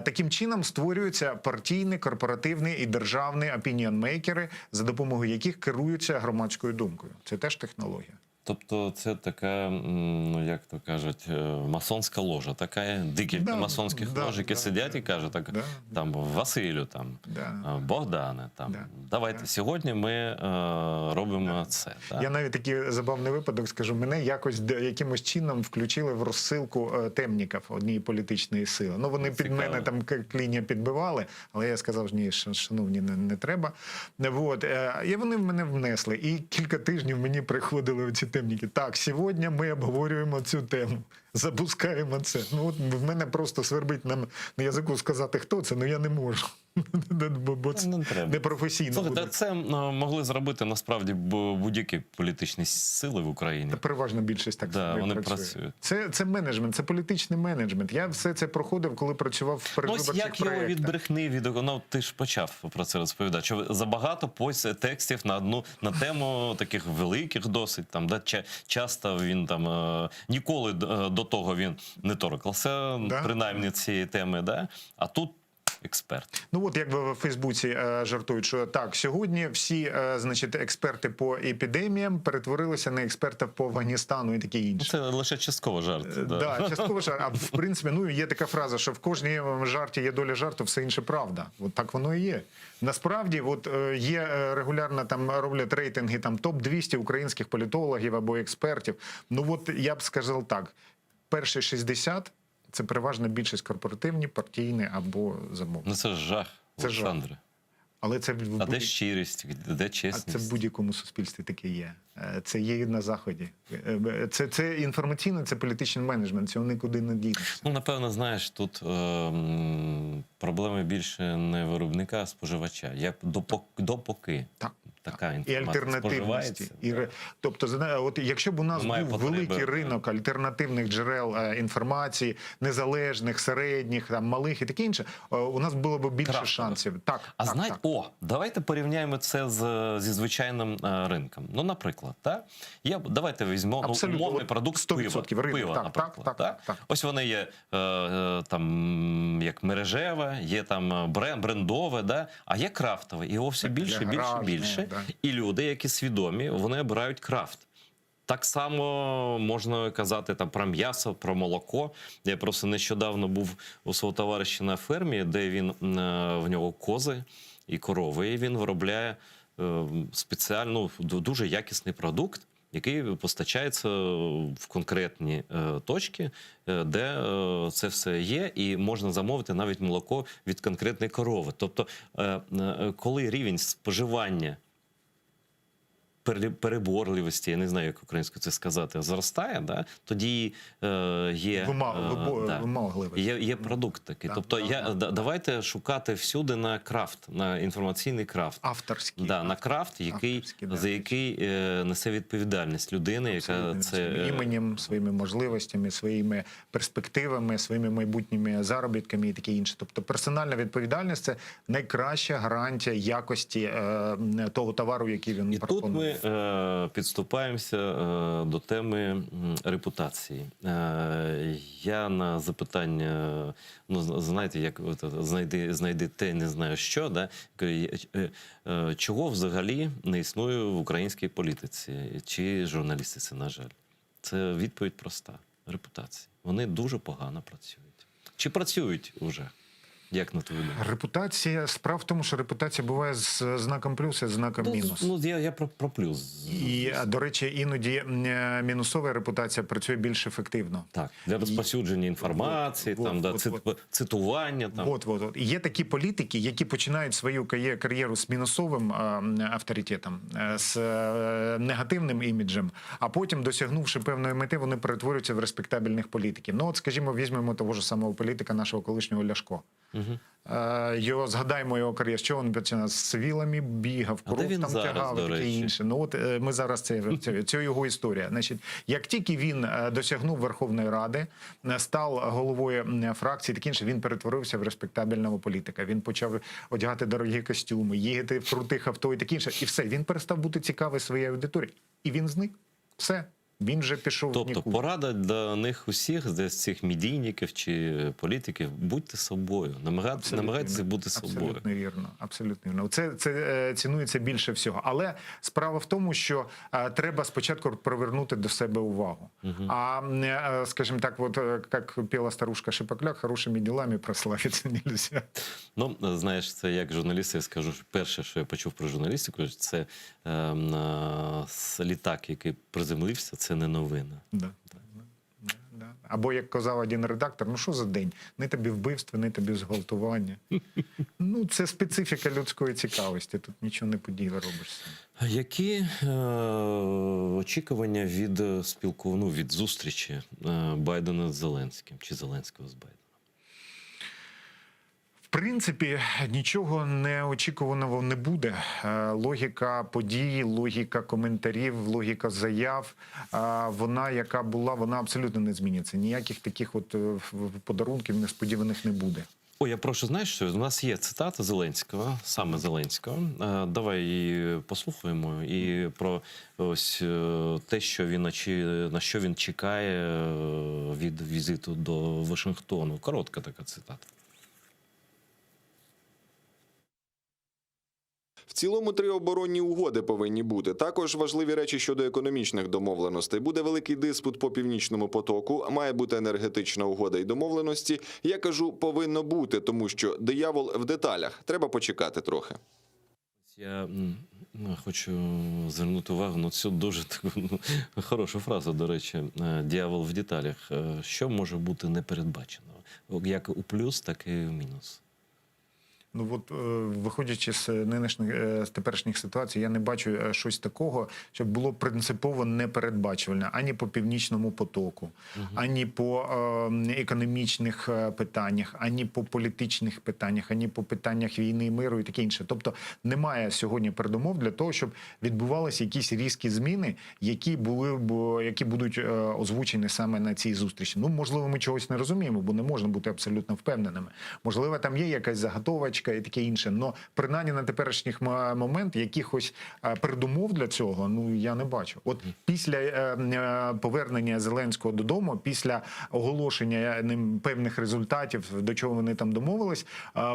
Таким чином створюються партійні, корпоративні і державні опініон-мейкери, за допомогою яких керуються громадською думкою. Це теж технологія. Тобто це така, ну як то кажуть, масонська ложа, така декілька Да, масонських да, лож, які да, сидять і кажуть, так, да. там Василю, там Да. Богдане, там Да. давайте Да. сьогодні ми робимо це. Так? Я навіть такий забавний випадок скажу. Мене якось якимось чином включили в розсилку темників однієї політичної сили. Ну вони під Цікаво. мене там кління підбивали, але я сказав, ні, шановні, не треба. Вот. І вони в мене внесли. І кілька тижнів мені приходили ці темники. Так, сьогодні ми обговорюємо цю тему. Запускаємо це. Ну от в мене просто свербить на язику сказати, хто це, ну я не можу. Бо це Не треба. непрофесійно Слухайте, буде. це могли зробити насправді будь-які політичні сили в Україні. Та переважна більшість так Да, само і вони працює. працюють. Це менеджмент, це політичний менеджмент. Я все це проходив, коли працював в Ну, ось передвиборчих як його проєктах. від брехни, ну, ти ж почав про це розповідати, що забагато текстів на тему таких великих досить, там, да, часто він там, ніколи до того він не торкався, Да. принаймні цієї теми, да? А тут експерт. Ну от як в Фейсбуці жартують, що так, сьогодні всі значить, експерти по епідеміям перетворилися на експертів по Афганістану і таке Ну, інше. це лише частково жарт. Да. Да, частково жарт. А в принципі, ну є така фраза, що в кожній жарті є доля жарту, все інше правда. От так воно і є. Насправді, от є регулярно там роблять рейтинги там топ-200 українських політологів або експертів. Ну от я б сказав так: перші 60 – це переважна більшість корпоративні, партійні або замовні. Ну це ж жах, Це жах. Олександре. Але це А де щирість, де А чесність? це в будь-якому суспільстві таке є. Це є і на Заході. Це інформаційно, це політичний менеджмент, цього нікуди не дінеться. Ну, напевно, знаєш, тут проблеми більше не виробника, а споживача. Як допоки Так. така І інформація альтернативності. споживається. Тобто, от якщо б у нас Немає був потреби. великий ринок альтернативних джерел інформації, незалежних, середніх, там, малих і таке інше, у нас було б більше Крафтових. шансів. Так, А так, знаєте, так. давайте порівняємо це зі звичайним ринком. Ну, наприклад, давайте візьмемо Абсолютно. умовний От продукт 100% ринок. пива, Так, наприклад. так. Ось вони є там як мережеве, є там брендове, да? А є крафтове. І його все більше, більше, гаражне, більше. да. І люди, які свідомі, вони обирають крафт. Так само можна казати там про м'ясо, про молоко. Я просто нещодавно був у свого товариша на фермі, де в нього кози і корови, і він виробляє спеціально дуже якісний продукт, який постачається в конкретні точки, де це все є, і можна замовити навіть молоко від конкретної корови. Тобто, коли рівень споживання переборливості, я не знаю, як українською це сказати, зростає, да? Тоді є вимогливість. Є продукт такий. Тобто давайте шукати всюди на крафт, на інформаційний крафт. Авторський. Да, на крафт, за який несе відповідальність людини, яка це... Своїм іменем, своїми можливостями, своїми перспективами, своїми майбутніми заробітками і таке інше. Тобто персональна відповідальність – це найкраща гарантія якості того товару, який він пропонує. Тут ми підступаємося до теми репутації. Я на запитання, ну, знаєте, як знайди те, не знаю що, да? Чого взагалі не існує в українській політиці чи журналістиці, на жаль? Це відповідь проста. Репутація. Вони дуже погано працюють. Чи працюють уже? Як на твою думку? Репутація, справа в тому, що репутація буває з знаком плюс і з знаком мінус. Ну, я про плюс. І, до речі, іноді мінусова репутація працює більш ефективно. Так, для розповсюдження інформації, цитування. От. Є такі політики, які починають свою кар'єру з мінусовим авторитетом, з негативним іміджем, а потім, досягнувши певної мети, вони перетворюються в респектабельних політиків. Ну, от, скажімо, візьмемо того ж самого політика, нашого колишнього Ляшко. Його, згадаємо його кар'єру, що він починав з цивілами, бігав, кров там тягав і таке інше. Ну от ми зараз це його історія. Значить, як тільки він досягнув Верховної Ради, став головою фракції, таке інше, він перетворився в респектабельного політика. Він почав одягати дорогі костюми, їхати в крутих авто і таке інше. І все, він перестав бути цікавий своїй аудиторії. І він зник. Все. Він вже пішов в Тобто нікуди. порада для них усіх, з цих медійників чи політиків, будьте собою, намагайтеся бути собою. Абсолютно вірно. Абсолютно вірно. Це цінується більше всього. Але справа в тому, що треба спочатку привернути до себе увагу. А, скажімо так, вот, як пела старушка Шипокляк, хорошими ділами прославитися нельзя. Ну, знаєш, це як журналіст, я скажу, що перше, що я почув про журналістику, це літак, який приземлився, це не новина. Да. Да. Або, як казав один редактор, ну що за день? Не тобі вбивство, не тобі зґвалтування. Ну, це специфіка людської цікавості, тут нічого не робишся. Які очікування від від зустрічі Байдена з Зеленським, чи Зеленського з Байденом? В принципі, нічого неочікуваного не буде. Логіка подій, логіка коментарів, логіка заяв, вона, яка була, вона абсолютно не зміниться. Ніяких таких от подарунків несподіваних не буде. Ой, я прошу, знаєш, що у нас є цитата Зеленського, саме Зеленського. Давай її послухаємо. І про ось те, що на що він чекає від візиту до Вашингтону. Коротка така цитата. В цілому 3 оборонні угоди повинні бути. Також важливі речі щодо економічних домовленостей. Буде великий диспут по Північному потоку, має бути енергетична угода і домовленості. Я кажу, повинно бути, тому що диявол в деталях. Треба почекати трохи. Я хочу звернути увагу на цю дуже таку хорошу фразу, до речі, «диявол в деталях». Що може бути непередбачено? Як у плюс, так і в мінус. Ну от, виходячи з теперішніх ситуацій, я не бачу щось такого, щоб було принципово непередбачувальне ані по Північному потоку, ані по економічних питаннях, ані по політичних питаннях, ані по питаннях війни і миру і таке інше. Тобто немає сьогодні передумов для того, щоб відбувалися якісь різкі зміни, які будуть озвучені саме на цій зустрічі. Ну, можливо, ми чогось не розуміємо, бо не можна бути абсолютно впевненими. Можливо, там є якась заготовочка і таке інше. Но принаймні на теперішній момент якихось передумов для цього, ну, я не бачу. От після повернення Зеленського додому, після оголошення ним певних результатів, до чого вони там домовились,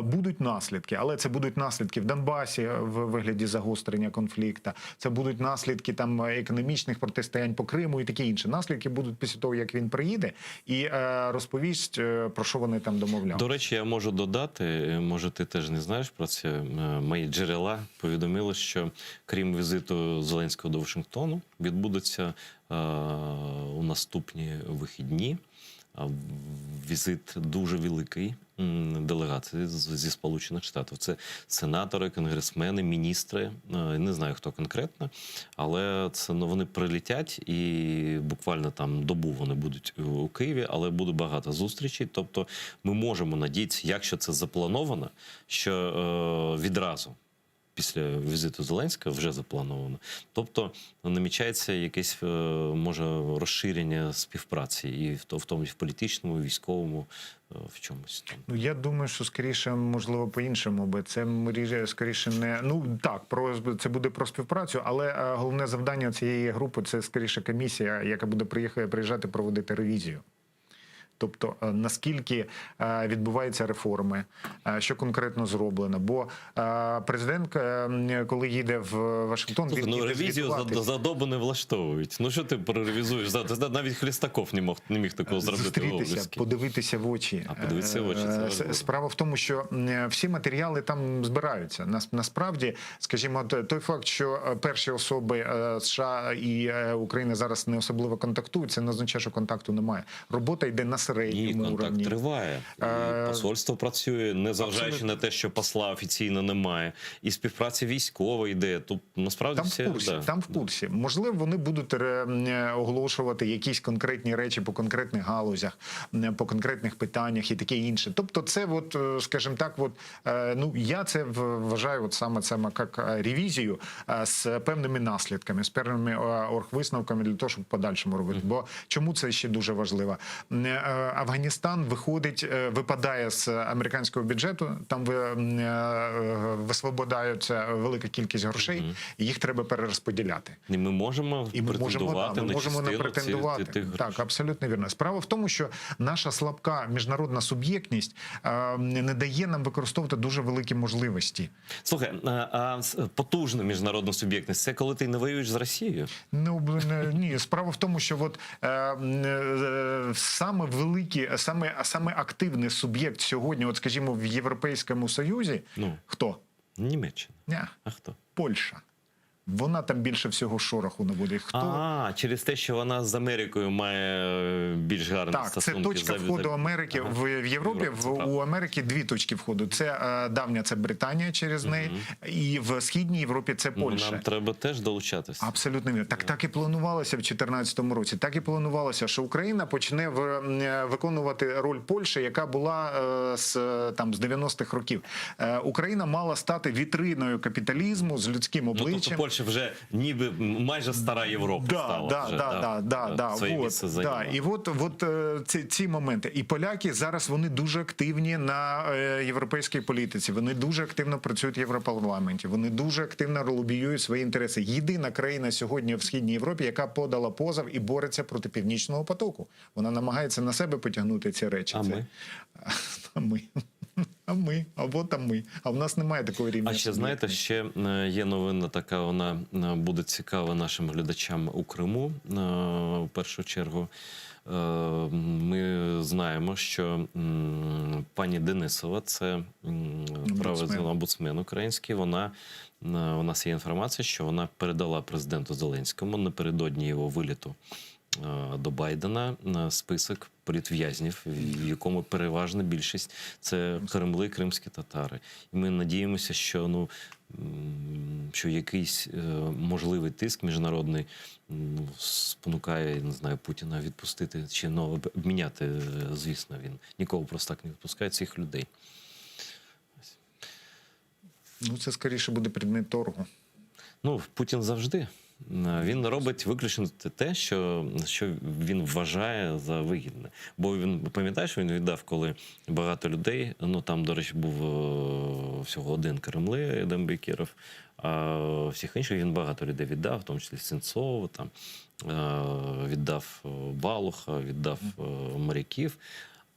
будуть наслідки. Але це будуть наслідки в Донбасі в вигляді загострення конфлікту, це будуть наслідки там економічних протистоянь по Криму і таке інше. Наслідки будуть після того, як він приїде і розповість, про що вони там домовляли. До речі, я можу додати, може ти теж не знаєш про це, мої джерела повідомили, що крім візиту Зеленського до Вашингтону, відбудеться у наступні вихідні візит дуже великий делегації зі Сполучених Штатів. Це сенатори, конгресмени, міністри, не знаю, хто конкретно, але це, вони прилетять і буквально там добу вони будуть у Києві, але буде багато зустрічей. Тобто ми можемо надіятися, якщо це заплановано, що відразу після візиту Зеленського вже заплановано. Тобто намічається якесь, може, розширення співпраці і в тому, і в політичному, і в військовому, в чомусь. Ну, я думаю, що скоріше, можливо, по-іншому, бо це скоріше не... Ну, так, це буде про співпрацю, але головне завдання цієї групи – це скоріше комісія, яка буде приїжджати проводити ревізію. Тобто, наскільки відбуваються реформи, що конкретно зроблено. Бо президент, коли їде в Вашингтон, він їде ревізію за добу не влаштовують. Ну що ти проревізуєш? Навіть Хлістаков не міг такого зробити. Зустрітися, подивитися в очі. Подивитися в очі, це важливо. Справа в тому, що всі матеріали там збираються. Насправді, скажімо, той факт, що перші особи США і України зараз не особливо контактують, це не означає, що контакту немає. Робота йде на середньому контакт уровні. Триває. І посольство працює, незважаючи на те, що посла офіційно немає. І співпраця військова йде. Тут насправді там в курсі. Можливо, вони будуть оголошувати якісь конкретні речі по конкретних галузях, по конкретних питаннях і таке інше. Тобто це, от, скажімо так, от, ну, я це вважаю от саме як ревізію з певними наслідками, з певними оргвисновками для того, щоб в подальшому робити. Бо чому це ще дуже важливо? Афганістан випадає з американського бюджету, там висвободаються велика кількість грошей, і їх треба перерозподіляти. І ми можемо претендувати на частину претендувати. тих грошей. Так, абсолютно вірно. Справа в тому, що наша слабка міжнародна суб'єктність не дає нам використовувати дуже великі можливості. Слухай, а потужна міжнародна суб'єктність – це коли ти не воюєш з Росією? Ну, ні, справа в тому, що от, саме великий, саме активний суб'єкт сьогодні, от, скажімо, в Європейському Союзі, хто? Німеччина. Ні. А хто? Польща. Вона там більше всього шороху наводить. Хто? Через те, що вона з Америкою має більш гарні стосунки. Так, це точка входу Америки в Європі. У Америки дві точки входу. Це давня, це Британія через неї, і в Східній Європі це Польща. Нам треба теж долучатися. Абсолютно вірно. Так і планувалося в 2014 році. Так і планувалося, що Україна почне виконувати роль Польщі, яка була з 90-х років. Україна мала стати вітриною капіталізму з людським обличчям. Польща вже ніби майже стара Європа стала. Своє місце зайняла. І от ці моменти. І поляки зараз вони дуже активні на європейській політиці. Вони дуже активно працюють в Європарламенті. Вони дуже активно лобіюють свої інтереси. Єдина країна сьогодні в Східній Європі, яка подала позов і бореться проти Північного потоку. Вона намагається на себе потягнути ці речі. А в нас немає такої рівня. А ще, знаєте, ще є новина така, вона буде цікава нашим глядачам у Криму, в першу чергу. Ми знаємо, що пані Денисова, це омбудсмен український, у нас є інформація, що вона передала президенту Зеленському напередодні його виліту до Байдена список політв'язнів, в якому переважна більшість – це кремли, кримські татари. І ми надіємося, що якийсь можливий тиск міжнародний спонукає, не знаю, Путіна відпустити чи обміняти, звісно, він нікого просто так не відпускає цих людей. Це скоріше буде предмет торгу. Путін завжди. Він робить виключно те, що він вважає за вигідне. Бо він, пам'ятаєш, він віддав, коли багато людей, там, до речі, був всього один Кремли, Едем Бекіров, а всіх інших він багато людей віддав, в тому числі Сенцову, там, віддав Балуха, віддав моряків.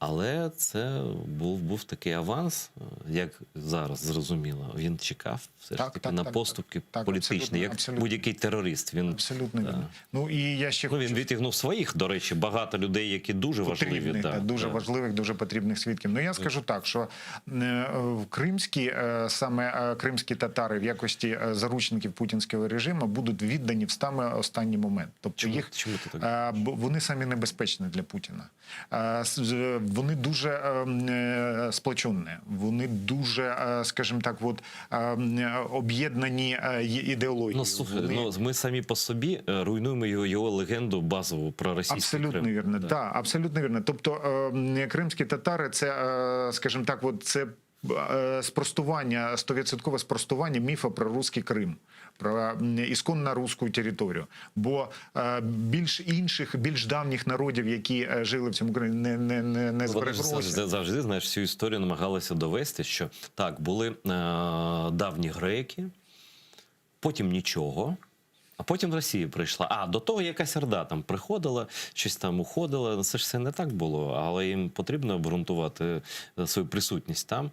Але це був такий аванс, як зараз зрозуміло. Він чекав все ж таки на поступки політичні, як будь-який терорист. Абсолютно вірно. І я ще він відтягнув своїх, до речі, багато людей, які дуже важливі. Дуже важливих, дуже потрібних свідків. Я скажу так, що саме кримські татари в якості заручників путінського режиму будуть віддані в саме останній момент. Тобто вони самі небезпечні для Путіна. Вони дуже сплочені, вони дуже, скажімо так, об'єднані ідеологією. Ми самі по собі руйнуємо його легенду базову про російський Крим. Абсолютно вірно, так, абсолютно вірно. Тобто кримські татари – це, скажімо так, це спростування, 100% спростування міфа про руський Крим, про ісконно руську територію. Бо більш давніх народів, які жили в цьому країні, не збереглося. Завжди, знаєш, всю історію намагалися довести, що так, були давні греки, потім нічого, а потім Росія прийшла. До того якась орда там приходила, щось там уходила. Це ж все не так було, але їм потрібно обґрунтувати свою присутність там.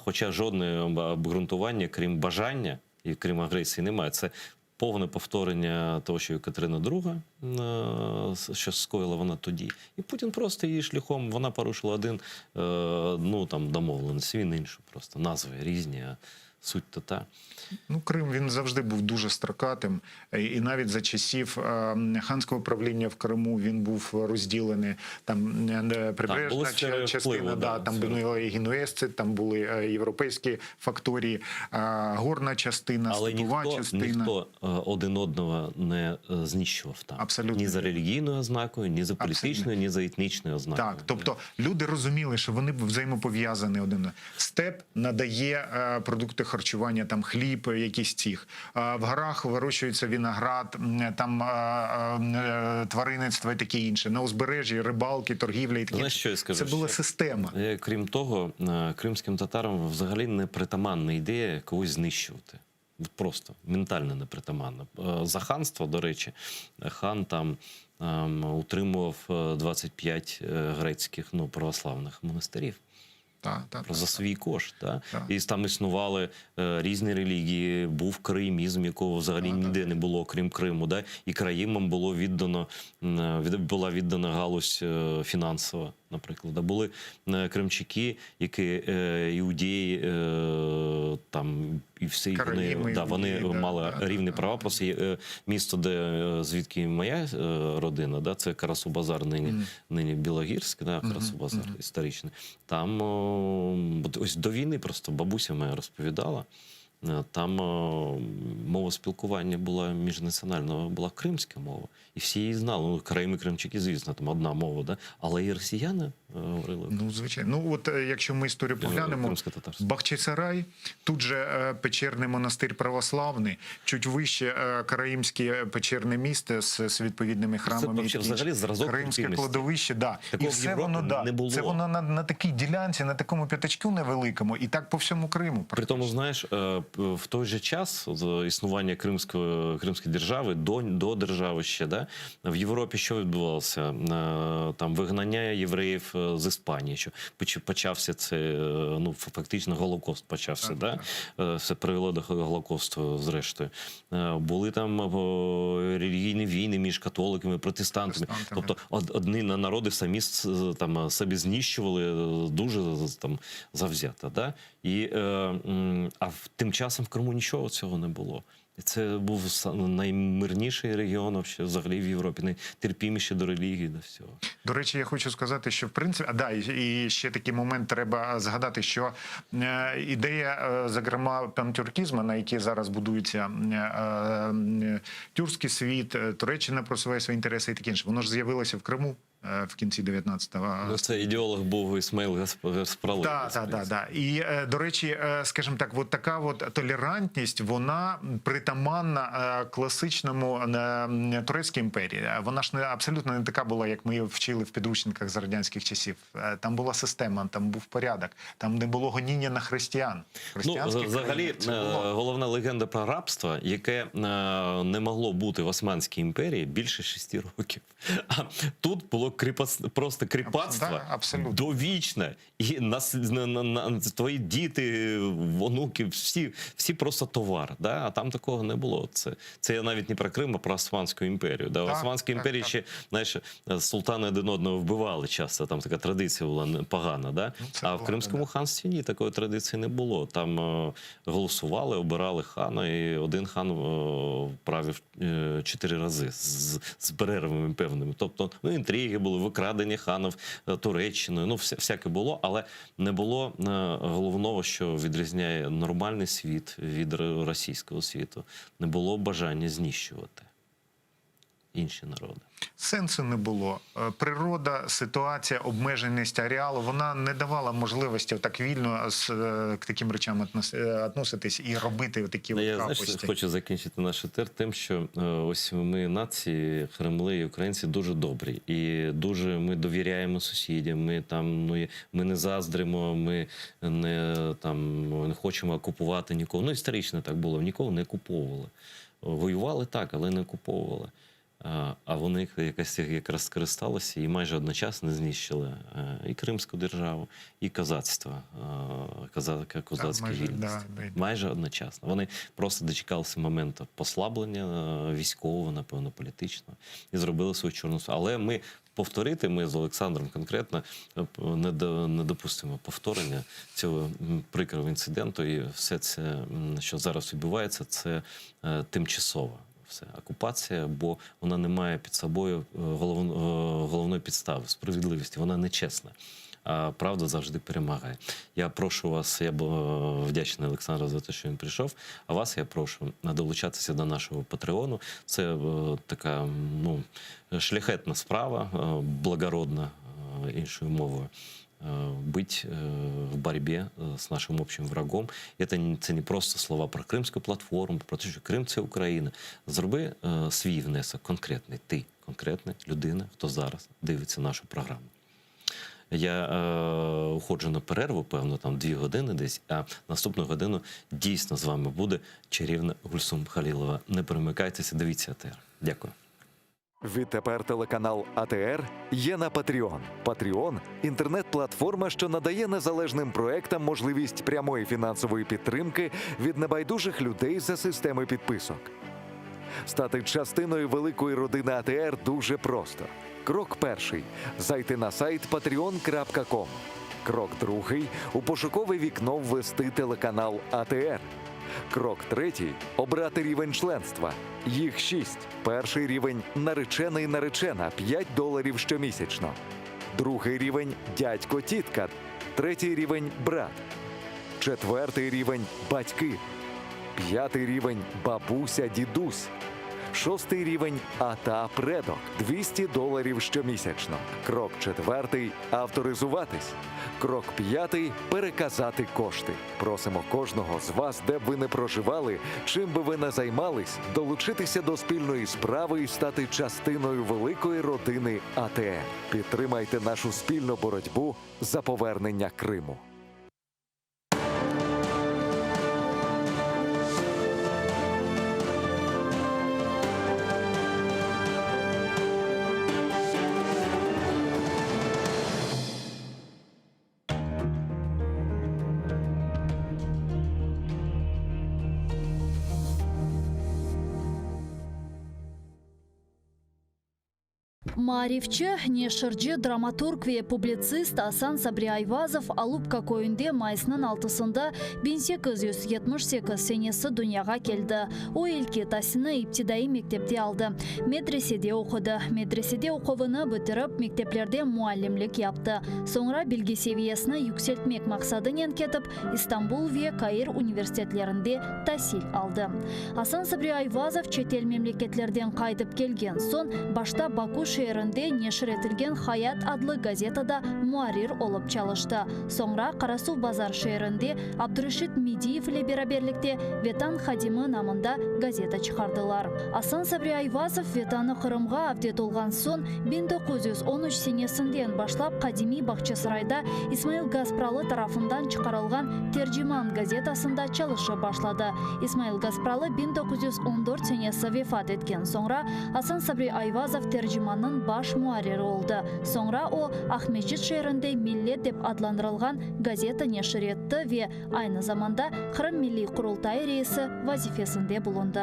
Хоча жодного обґрунтування, крім бажання і крім агресії, немає. Це повне повторення того, що Катерина II, що скоїла вона тоді. І Путін просто її шляхом, вона порушила один, домовленість, він іншу просто. Назви різні, а суть то та. Крим, він завжди був дуже строкатим. І навіть за часів ханського правління в Криму він був розділений. Там прибережна частина, там були і генуезці, там були європейські факторії, горна частина, степова частина. Але ніхто один одного не знищував там. Абсолютно. Ні за релігійною ознакою, ні за політичною, ні за етнічною ознакою. Так, тобто люди розуміли, що вони взаємопов'язані один. Степ надає продукти харчування, там хліб, якийсь цих. В горах вирощується виноград, там тваринництво і таке інше. На узбережжі рибалки, торгівля і таке. Знаєш, що я скажу? Це була Що, система. Крім того, кримським татарам взагалі не притаманна ідея когось знищувати. Просто ментально непритаманно. За ханство, до речі, хан там утримував 25 грецьких православних монастирів. За свій кошт. І там існували різні релігії, був кримізм, якого взагалі ніде не було, крім Криму. І країмам була віддана галузь фінансова, наприклад. Були кримчаки, які іудеї, там, і всі вони мали рівні права. Просто місто, звідки моя родина, це Карасу-Базар, нині Білогірськ, Карасу-Базар історичний. Там ось до війни просто бабуся моя розповідала, там мова спілкування була міжнаціональна, була кримська мова. І всі її знали. Ну, Крим, кримчаки, звісно, там одна мова, але і росіяни говорили. Ну, звичайно. Ну, от якщо ми історію поглянемо, Бахчисарай, тут же печерний монастир православний, чуть вище Караїмське печерне місто з відповідними храмами. Це взагалі зразок Кримське кладовище, І все воно, не було. Це воно на такій ділянці, на такому п'ятачку невеликому, і так по всьому Криму. При тому, знаєш, в той же час існування Кримської держави, до держави ще, в Європі що відбувалося? Там вигнання євреїв з Іспанії, що почався це, фактично Голокост почався, Все привело до Голокосту, зрештою. Були там релігійні війни між католиками і протестантами. Тобто одні народи самі там себе знищували дуже там завзято, а тим часом в Криму нічого цього не було. І це був наймирніший регіон взагалі в Європі, найтерпіміший до релігії, до всього. До речі, я хочу сказати, що в принципі, і ще такий момент треба згадати, що ідея, зокрема, пантюркізму, на якій зараз будується тюркський світ, Туреччина просуває свої інтереси і таке інше, воно ж з'явилося в Криму в кінці 19-го. Це ідеолог був Ісмаїл Гаспралий. Так. І, до речі, скажімо так, от така толерантність, вона притаманна класичному Турецькій імперії. Вона ж абсолютно не така була, як ми вчили в підручниках з радянських часів. Там була система, там був порядок, там не було гоніння на християн. Взагалі, головна легенда про рабство, яке не могло бути в Османській імперії більше 6 років. А тут було просто кріпацтво довічне. І твої діти, онуки, всі просто товар. А там такого не було. Це я навіть не про Крим, а про Османську імперію. В Османській імперії ще, знаєш, султани один одного вбивали часто. Там така традиція була погана. А в Кримському ханстві ні, такої традиції не було. Там голосували, обирали хана, і один хан правив 4 рази з перервами певними. Тобто, інтриги були, викрадення ханів Туреччиною, всяке було, але не було головного, що відрізняє нормальний світ від російського світу. Не було бажання знищувати інші народи. Сенсу не було. Природа, ситуація, обмеженість ареалу, вона не давала можливості так вільно к таким речам відноситись і робити такі капості. Я хочу закінчити наш етер тим, що ось ми нації, Кремли і українці дуже добрі. І дуже ми довіряємо сусідям, ми не заздримо, ми не хочемо окупувати нікого. Історично так було, нікого не окуповували. Воювали так, але не окуповували. А вони якраз скористалися і майже одночасно знищили і Кримську державу, і козацтво, козацьку вільність. Майже одночасно. Вони просто дочекалися моменту послаблення військового, напевно, політичного, і зробили свою чорну справу. Але ми з Олександром конкретно не допустимо повторення цього прикрого інциденту. І все це, що зараз відбувається, це тимчасово. Окупація, бо вона не має під собою головної підстави, справедливості, вона нечесна. А правда завжди перемагає. Я прошу вас, я вдячний Олександру за те, що він прийшов, а вас я прошу долучатися до нашого Патреону. Це така шляхетна справа, благородна, іншою мовою, быть в борьбе с нашим общим врагом. Це не просто слова про Кримську платформу, про те, що Крим – це Україна. Зроби свій внесок конкретний, ти, конкретна людина, хто зараз дивиться нашу програму. Я уходжу на перерву, певно, там 2 години десь, а наступну годину дійсно з вами буде чарівна Гульсум Халілова. Не перемикайтеся, дивіться АТР. Дякую. Відтепер телеканал АТР є на Patreon. Patreon – інтернет-платформа, що надає незалежним проектам можливість прямої фінансової підтримки від небайдужих людей за системи підписок. Стати частиною великої родини АТР дуже просто. Крок перший – зайти на сайт patreon.com. Крок другий – у пошукове вікно ввести телеканал АТР. Крок третій – обрати рівень членства. Їх 6. Перший рівень – наречений-наречена – $5 щомісячно. Другий рівень – дядько-тітка. Третій рівень – брат. Четвертий рівень – батьки. П'ятий рівень – бабуся-дідусь. Шостий рівень – ата-предок – $200 щомісячно. Крок четвертий – авторизуватись. Крок п'ятий – переказати кошти. Просимо кожного з вас, де б ви не проживали, чим би ви не займались, долучитися до спільної справи і стати частиною великої родини АТР. Підтримайте нашу спільну боротьбу за повернення Криму. Маарифчы, нешырчы, драматург ве публицист Асан Сабри Айвазов Алупка көйінде майысының 6-сында 1878 сенесі дүнияға келді. О елке тасыны иптидаи мектепте алды. Медреседе оқыды. Медреседе оқуыны бітіріп, мектеплерде муалlimlik yaptı. Sonra bilgi seviyesini yükseltmek maqsadымен кетіп, İstanbul ve Каир университетlerinde tahsil aldı. Асан Сабри Айвазов çetel memleketlerden qaydıp kelgen son, başta Baku şehrinde neşir etilgen Hayat adlı gazetada muarir olup çalıştı. Sonra Karasu Bazar şehrinde Abdurashid Mediyev ile beraberlikte Vetan Hadimi namında gazeta çıkardılar. Асан Сабри Айвазов Vetanı Kırımға avdet olgan son 1913 senesinden başlap Kadimi Bahçesaray'da İsmail Gazpralı tarafından çıkarılgan Tercüman gazetasında çalışa başladı. İsmail Gazpralı 1914 senesi vefat etken sonra Асан Сабри Айвазов tercümanın baş muariri oldu. Sonra o Ahmetçit şehrinde Millet dep adlandırılgan gazeta neşir etti ve aynı zamanda Kırım Milli Kurultayı reisi vazifesinde bulundu.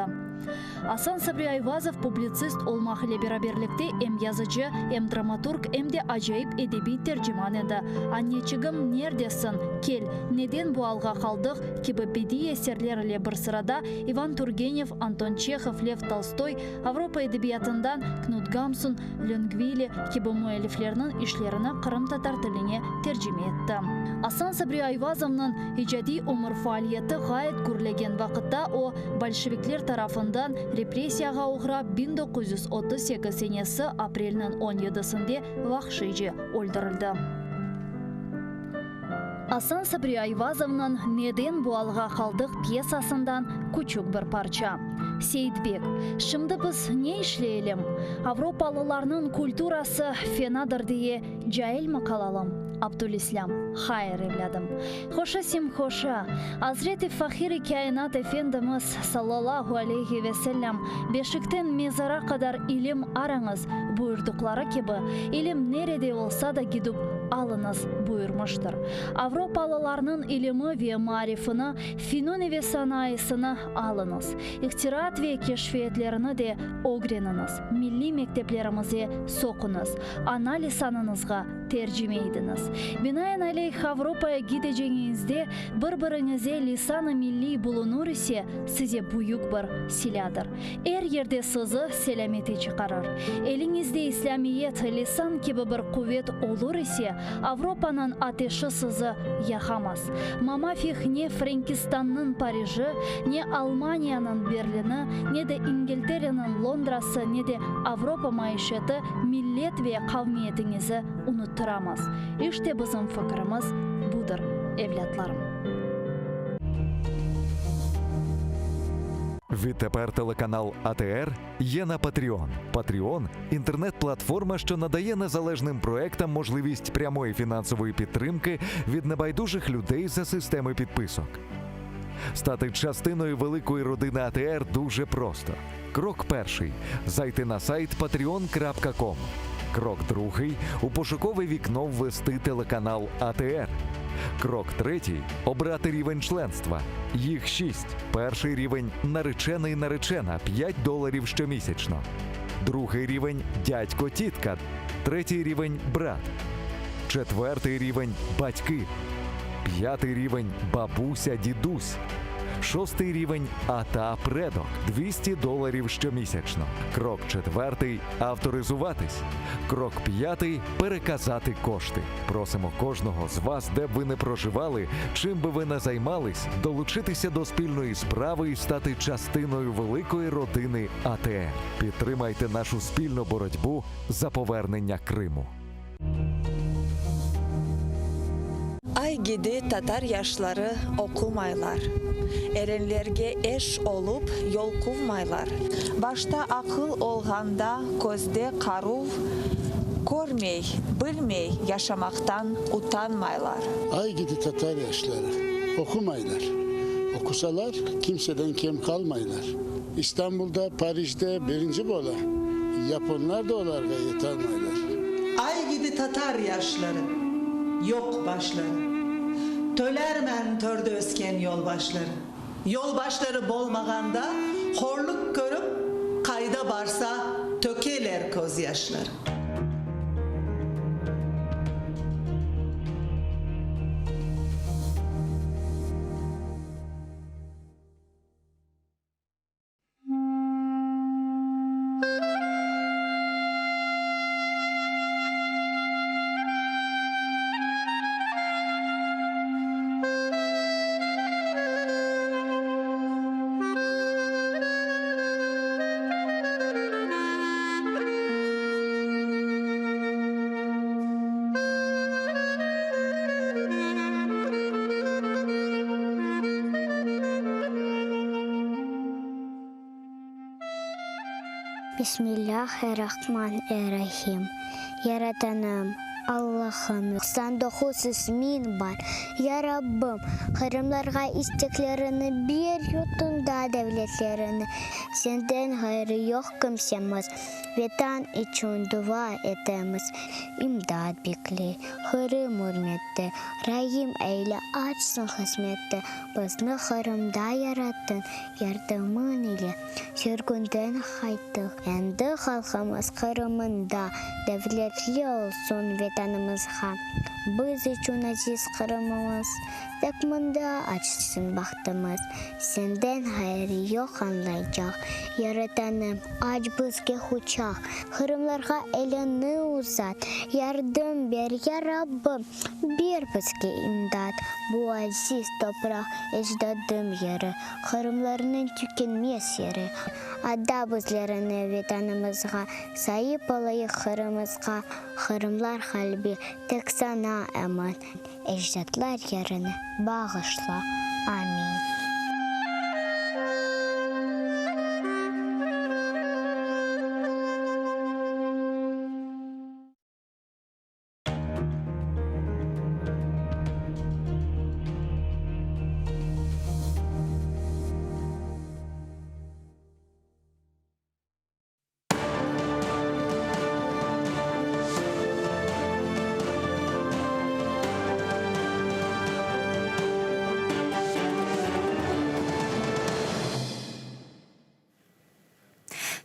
Асан Сабри Айвазов publicist olmak ile beraberlikte hem yazıcı, hem dramaturg, hem de acayip edebi tercüman edi. Anneciğim neredesin? Kel, neden bu alga kaldık? Gibi bedi eserlerle bir sırada Ivan Turgenev, Anton Çekhov, Lev Tolstoy, Avrupa edebiyatından Knut Gamsun, Longvili gibi müelliflerinin işlerini Kırım Tatar tiline tercüme etti. Асан Сабри Айвазов'ның icadi umur faaliyeti gayet gürlegen vakitte o Bolşevikler tarafından represiyaga uğrab 1938 senesi aprelinin 17'sinde vahşice öldürüldü. Асан Сабри Айвазов'ның Neden bu alga kaldık piyasasından küçük bir parça. Seyitbek, şimdi biz ne işleyelim? Avrupalılarının kulturası fenadır diye cahil mi kalalım? Abdülislam, hayır evladım. Hoşa sim hoşa. Hazreti Fahir-i Kainat Efendimiz sallallahu aleyhi ve sellem beşikten mezara kadar ilim aranız buyurdukları gibi ilim nerede olsa da gidip alınız buyurmuştur. Avrupalılarının ilimi ve marifini, fenoni ve sanayisini alınız. İhtirat ve keşfiyetlerini de öğreniniz. Milli mekteplerimize sokunuz. Ana lisanınızga tercüme ediniz. Binaenaleyh Avrupa'ya gideceğinizde birbirinize lisan-ı milli bulunur ise size büyük bir siladır. Her yerde sizi selamete çıkarır. Elinizde İslamiyet, lisan gibi bir kuvvet olur ise Avrupa'nın ateşi sizi yakamaz. Mamafih ne Frankistan'ın Paris'i, ne Almanya'nın Berlin'i, ne de İngiltere'nin Londra'sı, ne de Avrupa maişeti millet ve kavmiyetinizi unutmayın. тұрамыз. Иште бізім факырымыз бұдыр, евлятларым. Відтепер телеканал АТР є на Patreon. Patreon – інтернет-платформа, що надає незалежним проектам можливість прямої фінансової підтримки від небайдужих людей за системи підписок. Стати частиною великої родини АТР дуже просто. Крок перший – зайти на сайт patreon.com. Крок другий – у пошукове вікно ввести телеканал АТР. Крок третій – обрати рівень членства. Їх 6. Перший рівень – наречений-наречена – $5 щомісячно. Другий рівень – дядько-тітка. Третій рівень – брат. Четвертий рівень – батьки. П'ятий рівень – бабуся-дідусь. Шостий рівень – ата-предок – $200 щомісячно. Крок четвертий – авторизуватись. Крок п'ятий – переказати кошти. Просимо кожного з вас, де б ви не проживали, чим би ви не займались, долучитися до спільної справи і стати частиною великої родини АТР. Підтримайте нашу спільну боротьбу за повернення Криму. Ay gidi Tatar yaşları okumaylar. Erenlerge eş olup yol kuvmaylar. Başta akıl olganda közde karuv, görmey, bilmey yaşamaktan utanmaylar. Ay gidi Tatar yaşları okumaylar. Okusalar kimseden kem kalmaylar. İstanbul'da, Paris'te birinci bola. Japonlar da olarga yetermaylar. Ay gidi Tatar yaşları yok başları. Tölermen törde ösken yolbaşları. Yolbaşları bolmaganda horluk görüp kayda barsa tökeler gözyaşları. Bismillahirrahmanirrahim. Yaratanım Allah'ım, 99 ismin var. Ya Rabbim, Kırımlarga isteklerini bir yutunda devletlerini. Senden hayrı yok kimsemiz. Vatan için dua etemiz. İmdad bekle, Kırım hürmette. Rahim eyle açsın hizmette. Bizni Kırım'da yarattın, yardımın ile. Sürgünden kaytık. Endi halkımız Kırım'ında devletli olsun vatanımızga. Biz için aziz Kırım'ımız. Takmında açsın bahtımız. Senden hayrı yok anlayacak. Yaratanım aç bizge uçak. Kırımlarga elini uzat. Yardım ver ya Rabbim. Bir bizge imdat. Bu aziz toprak ecdadım yeri. Kırımlarının tükenmez yeri. Adda bizlerini vatanımızga. Sahip olayı Kırım'ızga. Kırımlar kalbi tek sana eman. Ecdatlar yerini bağışla. Amin.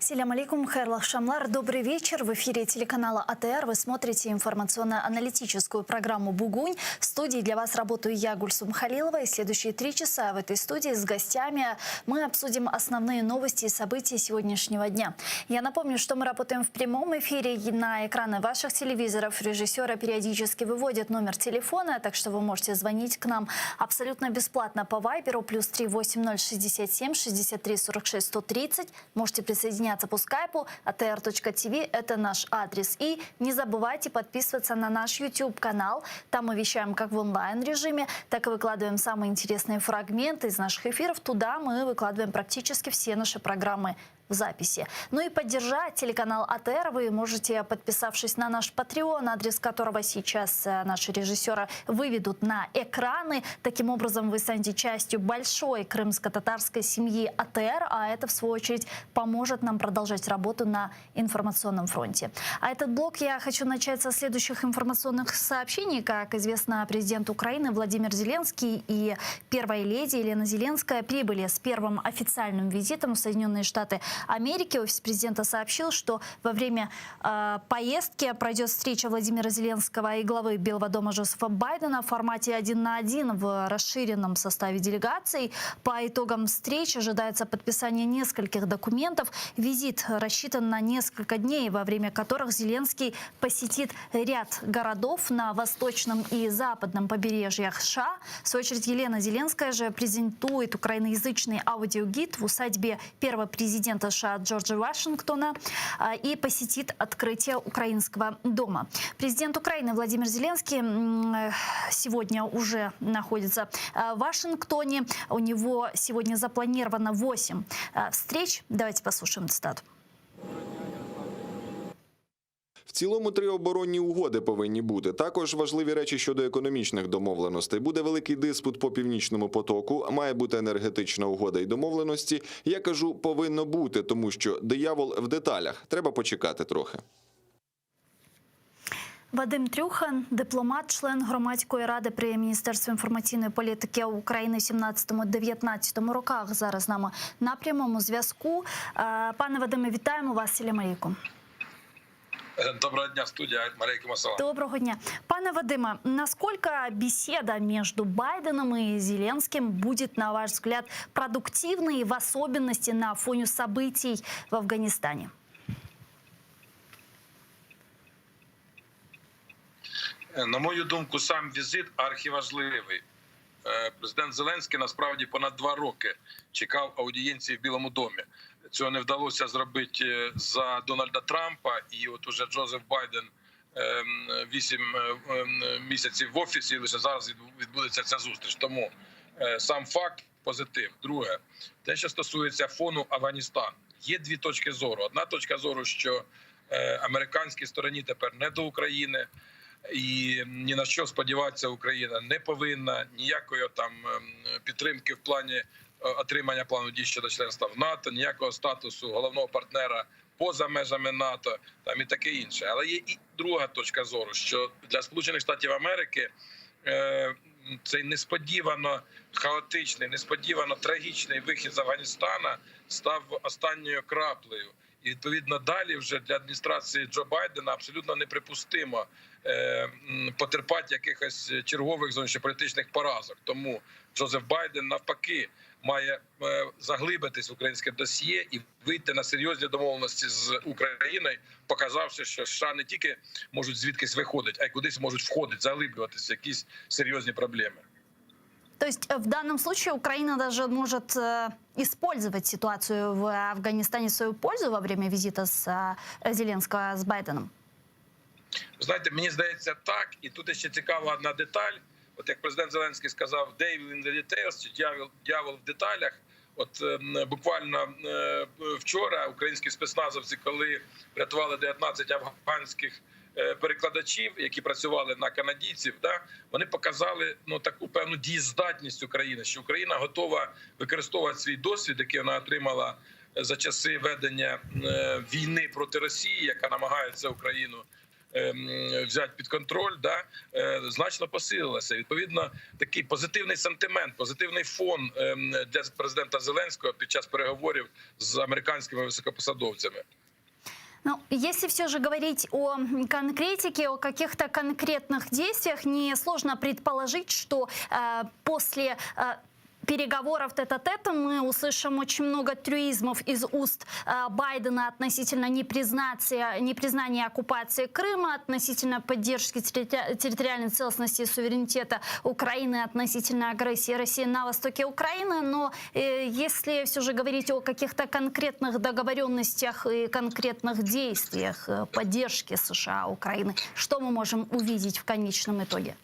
Ассаляму алейкум, хайрлах шамлар. Добрый вечер. В эфире телеканала АТР вы смотрите информационно-аналитическую программу «Бугунь». студии. Для вас работаю я, Гульсум Халилова. И следующие 3 часа в этой студии с гостями мы обсудим основные новости и события сегодняшнего дня. Я напомню, что мы работаем в прямом эфире. На экраны ваших телевизоров режиссера периодически выводит номер телефона, так что вы можете звонить к нам абсолютно бесплатно по Вайберу +3 80 67 63 46 130. Можете присоединяться по скайпу. atr.tv – это наш адрес. И не забывайте подписываться на наш YouTube-канал. Там мы вещаем как в онлайн-режиме, так и выкладываем самые интересные фрагменты из наших эфиров. Туда мы выкладываем практически все наши программы в записи. Ну и поддержать телеканал АТР вы можете, подписавшись на наш Patreon, адрес которого сейчас наши режиссеры выведут на экраны. Таким образом, вы станете частью большой крымско-татарской семьи АТР, а это, в свою очередь, поможет нам продолжать работу на информационном фронте. А этот блок я хочу начать со следующих информационных сообщений. Как известно, президент Украины Владимир Зеленский и первая леди Елена Зеленская прибыли с первым официальным визитом в Соединенные Штаты Америки. Офис президента сообщил, что во время поездки пройдет встреча Владимира Зеленского и главы Белого дома Джозефа Байдена в формате 1 на 1 в расширенном составе делегаций. По итогам встречи ожидается подписание нескольких документов. Визит рассчитан на несколько дней, во время которых Зеленский посетит ряд городов на восточном и западном побережьях США. В свою очередь, Елена Зеленская же презентует украиноязычный аудиогид в усадьбе первого президента США Джорджа Вашингтона и посетит открытие Украинского дома. Президент Украины Владимир Зеленский сегодня уже находится в Вашингтоне. У него сегодня запланировано 8 встреч. Давайте послушаем цитату. В цілому 3 оборонні угоди повинні бути. Також важливі речі щодо економічних домовленостей. Буде великий диспут по Північному потоку, має бути енергетична угода і домовленості. Я кажу, повинно бути, тому що диявол в деталях. Треба почекати трохи. Вадим Трюхан, дипломат, член громадської ради при Міністерстві інформаційної політики України в 17-19 роках. Зараз з нами на прямому зв'язку. Пане Вадиме, вітаємо вас, Селям алейкум. Доброго дня, студия. Алейкум ассалам. Доброго дня. Пане Вадиме, насколько беседа между Байденом и Зеленским будет, на ваш взгляд, продуктивной, в особенности на фоне событий в Афганистане? На мою думку, сам візит архіважливий. Президент Зеленський насправді понад 2 роки чекав аудієнції в Білому домі. Цього не вдалося зробити за Дональда Трампа, і от уже Джозеф Байден 8 місяців в офісі, і лише зараз відбудеться ця зустріч. Тому сам факт позитив. Друге, те, що стосується фону Афганістан. Є 2 точки зору. Одна точка зору, що американській стороні тепер не до України, і ні на що сподіватися Україна не повинна, ніякої там підтримки в плані отримання плану дій щодо членства в НАТО, ніякого статусу головного партнера поза межами НАТО там і таке інше. Але є і друга точка зору, що для Сполучених Штатів Америки цей несподівано хаотичний, несподівано трагічний вихід з Афганістана став останньою краплею. І, відповідно, далі вже для адміністрації Джо Байдена абсолютно неприпустимо потерпати якихось чергових зовнішньополітичних поразок. Тому Джозеф Байден, навпаки, має заглибитись в українське досьє і вийти на серйозні домовленості з Україною, показавши, що США не тільки можуть звідкись виходити, а й кудись можуть входити, заглиблюватися в якісь серйозні проблеми. То есть в данном случае Украина даже может использовать ситуацию в Афганистане в свою пользу во время визита Зеленского с Байденом? Знаєте, мені здається так, і тут ще цікава одна деталь. От як президент Зеленський сказав, «Devil in the details», чи «Дьявол в деталях». От буквально вчора українські спецназовці, коли врятували 19 афганських перекладачів, які працювали на канадійців, вони показали таку певну дієздатність України, що Україна готова використовувати свій досвід, який вона отримала за часи ведення війни проти Росії, яка намагається Україну взяти під контроль, значно посилилася. Відповідно, такий позитивний сентимент, позитивний фон для президента Зеленського під час переговорів з американськими високопосадовцями. Ну, если все же говорить о конкретике, о каких-то конкретных действиях, несложно предположить, что после переговоров тет-а-тет мы услышим очень много трюизмов из уст Байдена относительно непризнания оккупации Крыма, относительно поддержки территориальной целостности и суверенитета Украины, относительно агрессии России на востоке Украины. Но если все же говорить о каких-то конкретных договоренностях и конкретных действиях поддержки США Украины, что мы можем увидеть в конечном итоге?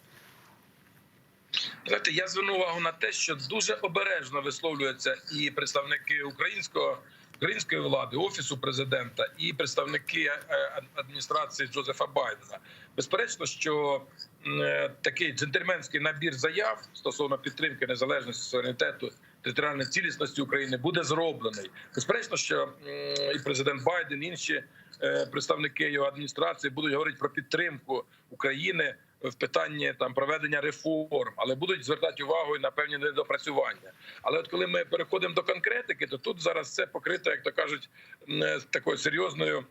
Знаєте, я звернув увагу на те, що дуже обережно висловлюються і представники української влади, Офісу президента, і представники адміністрації Джозефа Байдена. Безперечно, що такий джентльменський набір заяв стосовно підтримки незалежності, суверенітету, територіальної цілісності України буде зроблений. Безперечно, що і президент Байден, і інші представники його адміністрації будуть говорити про підтримку України в питанні проведення реформ, але будуть звертати увагу і на певні недопрацювання. Але от коли ми переходимо до конкретики, то тут зараз це покрито, як то кажуть, такою серйозною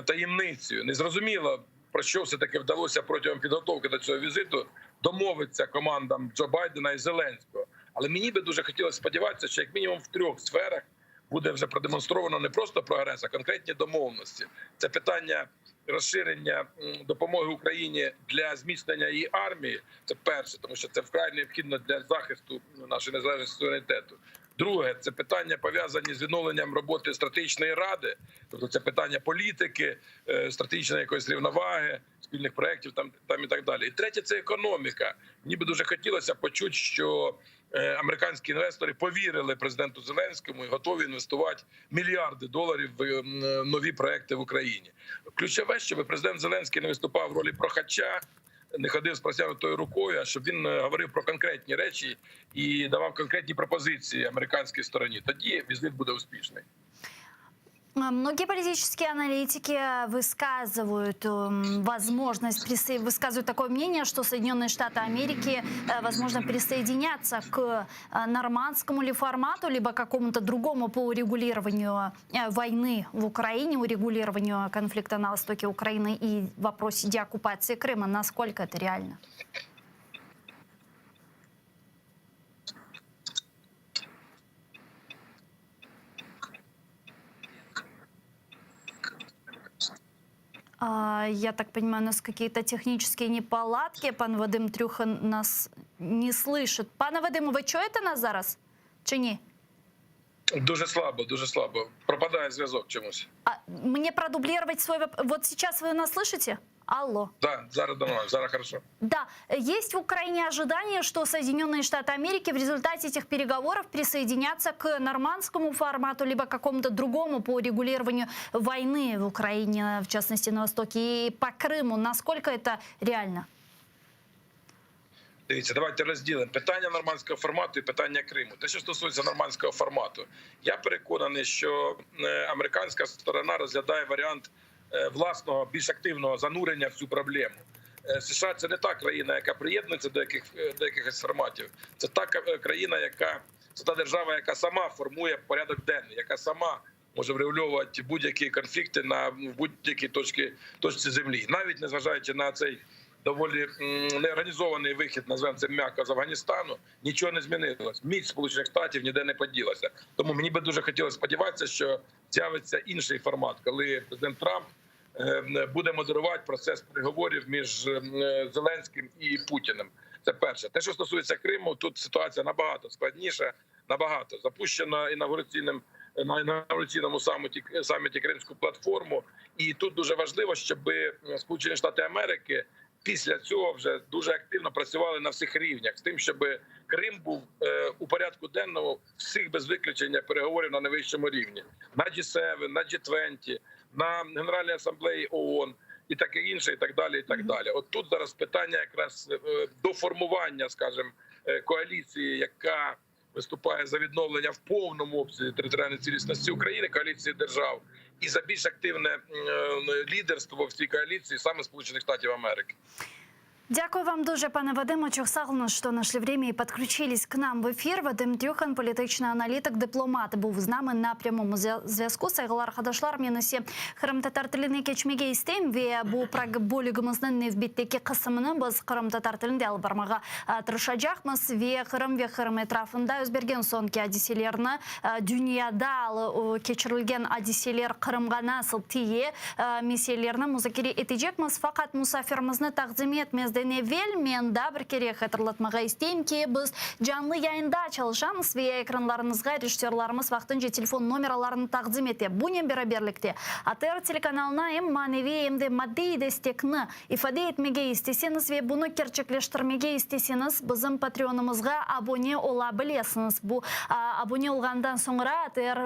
таємницею. Незрозуміло, про що все-таки вдалося протягом підготовки до цього візиту домовитися командам Джо Байдена і Зеленського. Але мені би дуже хотілося сподіватися, що як мінімум в 3 сферах буде вже продемонстровано не просто прогрес, а конкретні домовленості. Це питання розширення допомоги Україні для зміцнення її армії. Це перше, тому що це вкрай необхідно для захисту нашої незалежності суверенітету. Друге, це питання пов'язані з відновленням роботи стратегічної ради, тобто це питання політики, стратегічної якоїсь рівноваги, спільних проєктів там і так далі. І третє – це економіка. Мені би дуже хотілося почути, що американські інвестори повірили президенту Зеленському і готові інвестувати мільярди доларів в нові проекти в Україні. Ключове, щоб президент Зеленський не виступав в ролі прохача, не ходив з простягнутою рукою, а щоб він говорив про конкретні речі і давав конкретні пропозиції американській стороні. Тоді візит буде успішний. Многие политические аналитики высказывают такое мнение, что Соединенные Штаты Америки, возможно, присоединятся к нормандскому ли формату, либо какому-то другому по урегулированию войны в Украине, урегулированию конфликта на востоке Украины и вопросе деоккупации Крыма. Насколько это реально? Я так понимаю, у нас какие-то технические неполадки. Пан Вадим Трюхан нас не слышит. Пане Вадиму, ви чуєте нас зараз? Чи ні? Дуже слабо, дуже слабо. Пропадає зв'язок чомусь. Мне продублировать свой вопрос. Вот сейчас вы нас слышите? Алло. Да, зараз хорошо. Да, есть в Украине ожидание, что Соединенные Штаты Америки в результате этих переговоров присоединятся к нормандскому формату, либо какому-то другому по урегулированию войны в Украине, в частности на Востоке, и по Крыму. Насколько это реально? Дивіться, давайте розділимо питання нормандського формату і питання Криму. Те, що стосується нормандського формату, я переконаний, що американська сторона розглядає варіант власного, більш активного занурення в цю проблему. США – це не та країна, яка приєднується до якихось форматів. Це та країна, це та держава, яка сама формує порядок денний, яка сама може врегульовувати будь-які конфлікти на будь-якій точці землі. Навіть незважаючи на цей доволі неорганізований вихід, назвемо це м'яко, з Афганістану, нічого не змінилось. Міць Сполучених Штатів ніде не поділася. Тому мені би дуже хотілося сподіватися, що з'явиться інший формат, коли президент Трамп буде модерувати процес переговорів між Зеленським і Путіним. Це перше. Те, що стосується Криму, тут ситуація набагато складніша, набагато. Запущено на інаугураційному саміті Кримську платформу. І тут дуже важливо, щоб Сполучені Штати Америки після цього вже дуже активно працювали на всіх рівнях з тим, щоб Крим був у порядку денному всіх без виключення переговорів на найвищому рівні. На G7, на G20, на Генеральній асамблеї ООН і таке інше, і так далі, і так далі. От тут зараз питання якраз до формування, скажімо, коаліції, яка виступає за відновлення в повному обсязі територіальної цілісності України, коаліції держав, і за більш активне лідерство в цій коаліції саме Сполучених Штатів Америки. Дякую вам дуже, пане Вадиме. Чохсагну, що знайшли время і підключились к нам в ефір. Вадим Тюхан, політичний аналітик, дипломат, був з нами на прямому зв'язку. Сайгылар хадашлар, менесе Кырым татар тіліне кечмеге істейм, ве бұл бөлігіміздің невбеттекі қысымыны біз Кырым татар тілінде алып бармаға тырышачақмыз. Ве Кырым етрафында өзберген сонки адиселерні дүнияда кечірілген адиселер Кырымға насыл тие меселерні музыкере етежекміз. Фақат мұсафирімізні тақзим етмезден евел мен да бір керек хатırlatmaға істейм ки біз жанлы яйында çalışамыз ве экранларыңызға режиссерларымыз вақтынча телефон номерларын тақзим ете. Бұнен бераберлікте АТР телеканалына ем маневи емде мадди дестекні ифаде етмеге істесеңіз ве бұны керчеклештірмеге істесеңіз біздің патреонымызға абоне ола білесіңіз. Бұл абоне олғандан соңыра АТР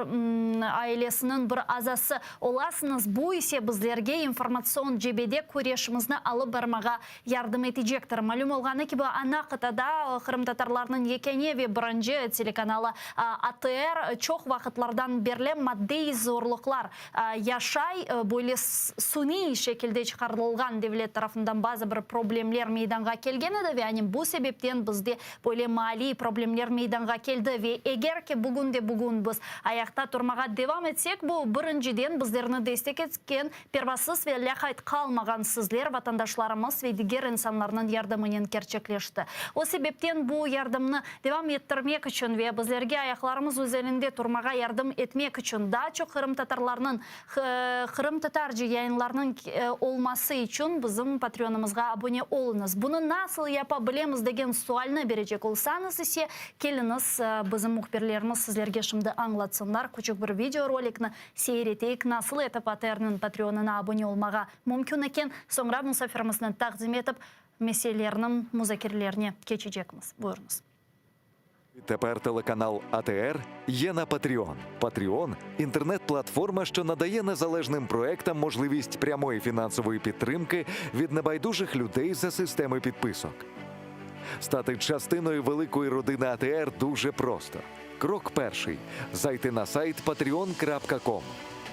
айлесінің бір азасы оласыңыз. Бұл есе біздерге информацион жебеде көрешімізні алып бармаға ярдым етежектір. Малюм олғаны ки бұл ана қытада Кырым татарларының екеневе бірінші телеканалы АТР чоқ вақытлардан берле мадди зорлықлар яшай бойле суни шекілде шығарылған девлет тарафындан базы бір проблемлер мейданға келген еді ве аним бұл себептен бізде бойле мали проблемлер мейданға келді ве егер ке бүгін біз аяқта тұрмаға девам етсек бұл біріншіден біздерні дестек еткен первасыз ве ляқайт қалмаған сізлер ватандашларымыз ве дигер инсанларының ярдымынен керчеклешті. О себептен бұл ярдымны девам еттірмек үшін ве біздерге аяқларымыз өзелінде тұрмаға ярдым етмек үшін дачу Кырым татарларының Кырым татар жиянларының олмасы үшін біздің патреонымызға абоне олыңыз. Бұны насыл япа білеміз деген суалны бережек олсаңыз есе келіңіз біздің мұхберлеріміз сізлерге шымды аңлатсындар. Күчік бір видеороликны сейретейік насыл етіп АТР-нің патреонына абоне олмаға мүмкін екен. Соңыра мұсафиріміздің тақзим етіп меселерінің музакерлеріне кечежекміз. Бuyurunuz. Тепер телеканал АТР є на Patreon. Patreon – інтернет-платформа, що надає незалежним проектам можливість прямої фінансової підтримки від небайдужих людей за системи підписок. Стати частиною великої родини АТР дуже просто. Крок перший – зайти на сайт patreon.com.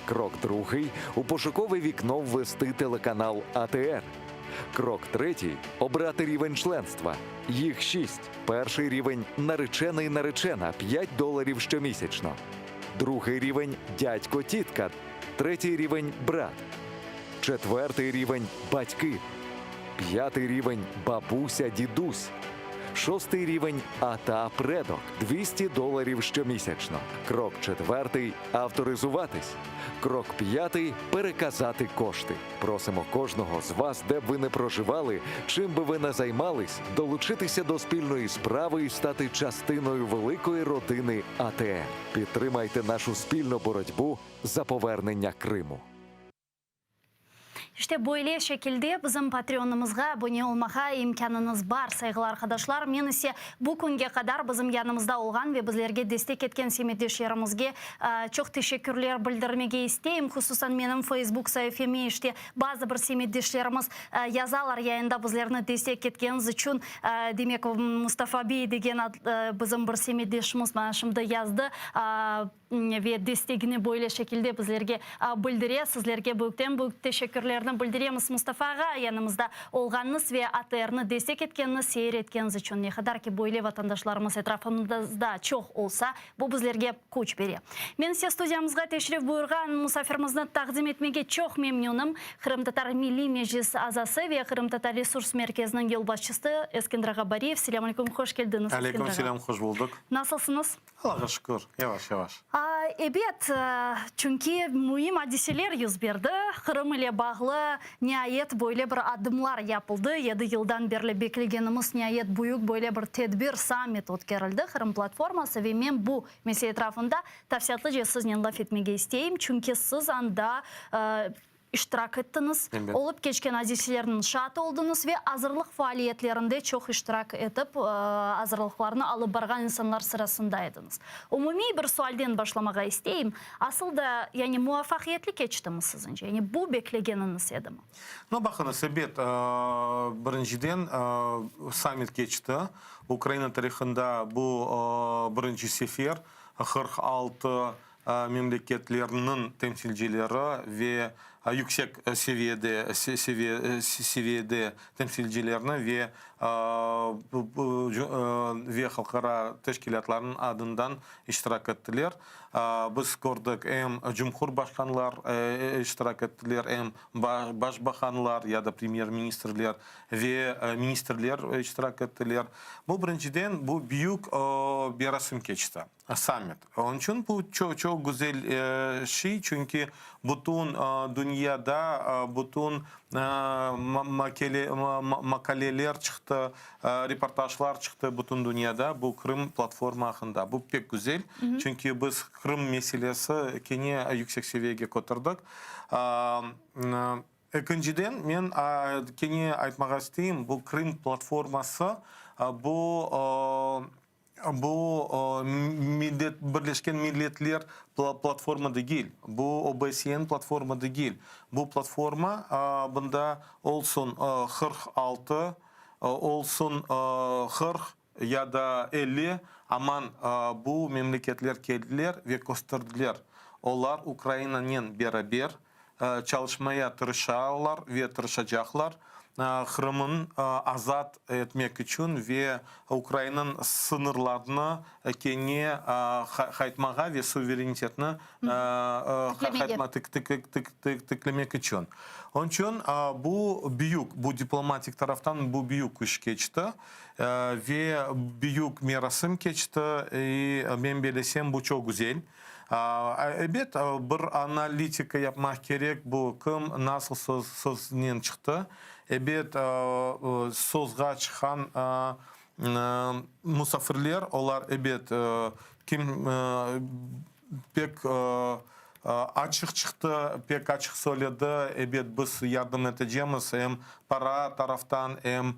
Крок другий – у пошукове вікно ввести телеканал АТР. Крок третій – обрати рівень членства. Їх 6. Перший рівень – наречений-наречена – $5 щомісячно. Другий рівень – дядько-тітка. Третій рівень – брат. Четвертий рівень – батьки. П'ятий рівень – бабуся-дідусь. Шостий рівень – ата-предок – $200 щомісячно. Крок четвертий – авторизуватись. Крок п'ятий – переказати кошти. Просимо кожного з вас, де б ви не проживали, чим би ви не займались, долучитися до спільної справи і стати частиною великої родини АТР. Підтримайте нашу спільну боротьбу за повернення Криму. İşte böyle şekilde bizim patreonımızga abone olmağa imkanınız var saygılı arkadaşlar. Men ise bu kunga kadar bizim yanımızda olgan ve bizlerge destek etken semiyetdoşlarımızga çok teşekkürler bildirmege isteyim. Hususan menin Facebook sayfamı işte bazı bir semiyetdoşlarımız yazalar yayında bizlerini destek etkeniz için demek Mustafa Bey degen bizim bir semiyetdoşumuz bana şimdi yazdı ve destekini böyle şekilde bizlerge bildiriyor. Sizlerge büyük teşekkürler bildiremiz Mustafa'ga yanımızda olganınız ve ATR-ны destek etkeniz, seyretkeniz için. Ne kadar ki böyle vatandaşlarımız etrafımızda çok olsa, bu bizlerge kuch beri. Men size studiyamızga teşrif buyurgan musafirimizni taqdim etmege çok memnunum. Kırım Tatar Milli Meclis azası ve Kırım Tatar Resurs Merkezi'nin yol başçısı Eskender Gabariyev. Selamünaleyküm, hoş geldiniz. Aleyküm selam, hoş bulduk. Nasılsınız? Allah'a şükür, yavaş yavaş. Evet, çünkü mühim hadiseler yüz verdi. Kırım ile bağlı nihayet böyle bir adımlar yapıldı. 7 yıldan beri beklegenimiz nihayet büyük böyle bir tedbir summit o'tkarildi. Kırım platforması ve men bu mesele etrafında tafsiyatlıca sizinle laf etmege isteyim. Çünkü siz anda iştirak ettiniz. Evet. Olup geçken azizlerinin şahit oldunuz ve hazırlık faaliyetlerinde çok iştirak edip hazırlıklarını alıp bargan insanlar sırasındaydınız. Umumi bir sualden başlamağa isteyim. Asıl da yani muvaffakiyetli geçti mi sizince? Yani bu beklegeniniz edi mi? Ну, bakınız, evet, birinciden summit geçti. Ukrayna tarihinde bu birinci sefer 46 memleketlerinin temsilcileri ve yüksek seviyede temsilcilerini ve halkara teşkilatların adından iştirak ettiler. Biz gördük hem cumhurbaşkanlar iştirak ettiler, hem başbakanlar ya da premier ministrler ve ministerler iştirak ettiler. Bu birinciden bu büyük bir resim geçti. Summit. Onun için bu çok güzel şey, çünkü bütün dünyada bütün makaleler çıktı, reportajlar çıktı bütün dünyada bu Kırım platformu hakkında. Bu pek güzel. Çünkü biz Kırım meselesi yine yüksek seviyeye götürdük. İkinciden men yine aytmak isteyeyim, bu Kırım platforması bu Birleşken Milletler platformu değil, bu OBSE'nin platformu değil. Bu platforma bunda olsun 46, olsun 40 ya da 50 aman bu memleketler geldiler ve gösterdiler. Onlar Ukrayna'nın beraber çalışmaya tırışarlar ve tırışacaklar. Kırım'ın azat etmek için ve Ukrayna'nın sınırlarını kendi hayatmağa ve suvereniteetini tıklamak için. Onun için bu diplomatik taraftan bu büyük iş geçti ve büyük merasim geçti. Ben bilesem bu çok güzel. Evet, bir analitika yapmak gerek, bu kim nasıl sözden çıktı. Evet, sözga çıkan misafirler, onlar evet kim pek açık çıktı, pek açık söyledi. Evet, biz yardım edeceğiz hem para taraftan hem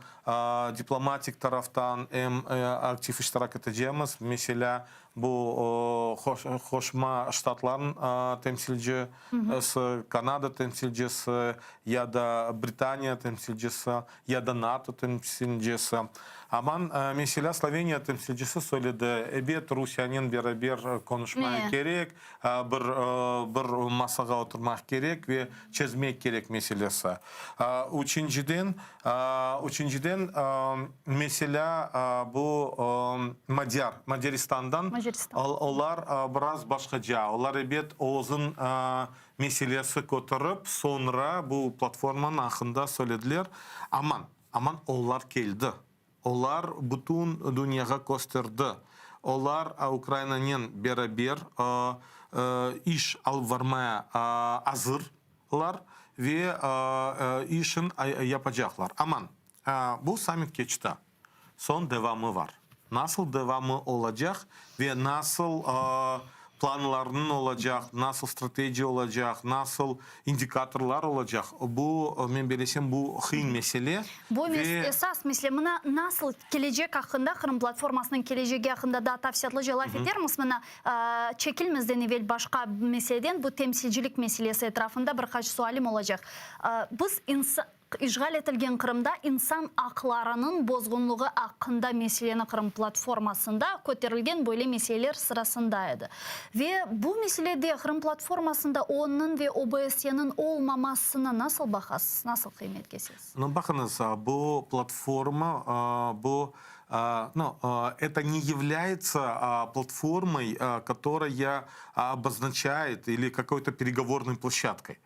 diplomatik taraftan hem aktif iştirak edeceğiz. Mesela bu Koşma Ştatların temsilcisi, Kanada temsilcisi ya da Britanya temsilcisi ya da NATO temsilcisi. Ama mesela Slovenya temsilcisi söyledi, evet Rusya'nın beraber konuşmaya gerek, bir masaya oturmak gerek ve çözmek gerek meselesi. Üçüncüden mesela bu Macaristan'dan onlar biraz başkaca. Onlar evet Oğuz'un meselesi götürüp sonra bu platformanın hakkında söylediler. Aman onlar geldi. Onlar bütün dünyaya gösterdi. Onlar Ukrayna'nın beraber iş alvermeye hazırlar ve işin yapacaklar. Aman bu summit geçti. Son devamı var. Nasıl devamı olacak ve nasıl planlarının olacak, nasıl strateji olacak, nasıl indikatörler olacak. Bu ben bilesem bu kıyın mesele. Bu esas mesele. Buna nasıl gelecek hakkında, Kırım platformasının geleceği hakkında da tavsiyalı cevap eder misiniz? Buna çekilmezden evvel başka meseleden bu temsilcilik meselesi etrafında birkaç sualim olacak. Biz işgal etilgen Kırım'da insan haklarının bozgunluğu hakkında meseleni Kırım platformasında kötürülgen böyle meseleler sırasındaydı. Ve bu meselede Kırım platformasında onun ve OBSE'nin olmamasına nasıl bakasınız, nasıl kıymet kesiyorsunuz? Bakınız, bu platforma, это не является платформой, которая обозначает или какой-то переговорной площадкой.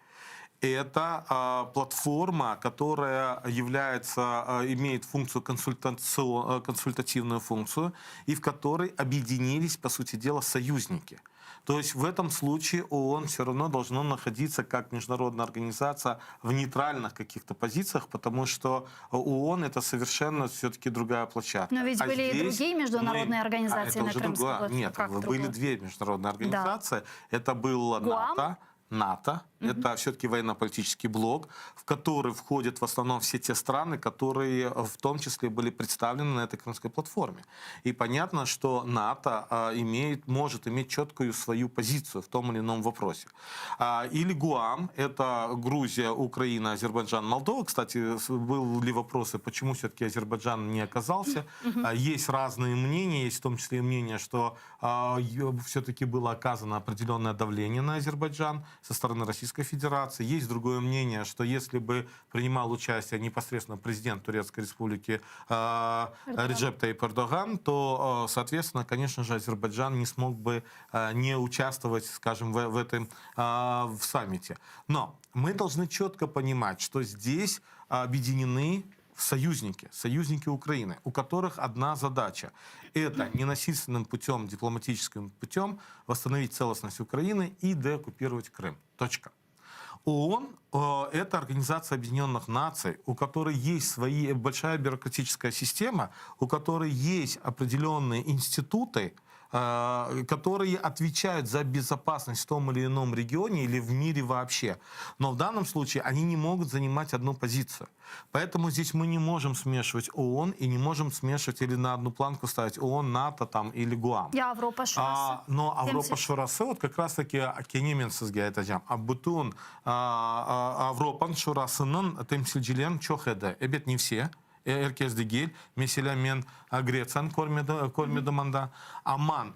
Это платформа, которая имеет функцию консультативную функцию, и в которой объединились, по сути дела, союзники. То есть в этом случае ООН все равно должно находиться как международная организация в нейтральных каких-то позициях, потому что ООН это совершенно все-таки другая площадка. Но ведь были и другие международные организации на Крымском. Нет, были две международные организации. Да. Это было НАТО, это все-таки военно-политический блок, в который входят в основном все те страны, которые в том числе были представлены на этой крымской платформе. И понятно, что НАТО может иметь четкую свою позицию в том или ином вопросе. Или ГУАМ, это Грузия, Украина, Азербайджан, Молдова. Кстати, были вопросы, почему все-таки Азербайджан не оказался. Есть разные мнения, есть в том числе и мнение, что все-таки было оказано определенное давление на Азербайджан со стороны Российской Российской Федерации. Есть другое мнение, что если бы принимал участие непосредственно президент Турецкой Республики Реджеп Тайип Эрдоган, то, соответственно, конечно же, Азербайджан не смог бы не участвовать, скажем, в этом в саммите. Но мы должны четко понимать, что здесь объединены союзники Украины, у которых одна задача – это ненасильственным путем, дипломатическим путем восстановить целостность Украины и деоккупировать Крым. Точка. ООН – это Организация Объединенных Наций, у которой есть большая бюрократическая система, у которой есть определенные институты, которые отвечают за безопасность в том или ином регионе или в мире вообще. Но в данном случае они не могут занимать одну позицию. Поэтому здесь мы не можем смешивать ООН и не можем смешивать или на одну планку ставить ООН, НАТО там, или ГУАМ. Авропа Шурасы. Но Авропа Шурасы, вот как раз таки кенеменсизге айтacağım. Бүтін Авропан Шурасының темсилчилерин чоқ еді. Эбет не все. Эркездигель, mesela мен Грециян көрмедім анда. Аман,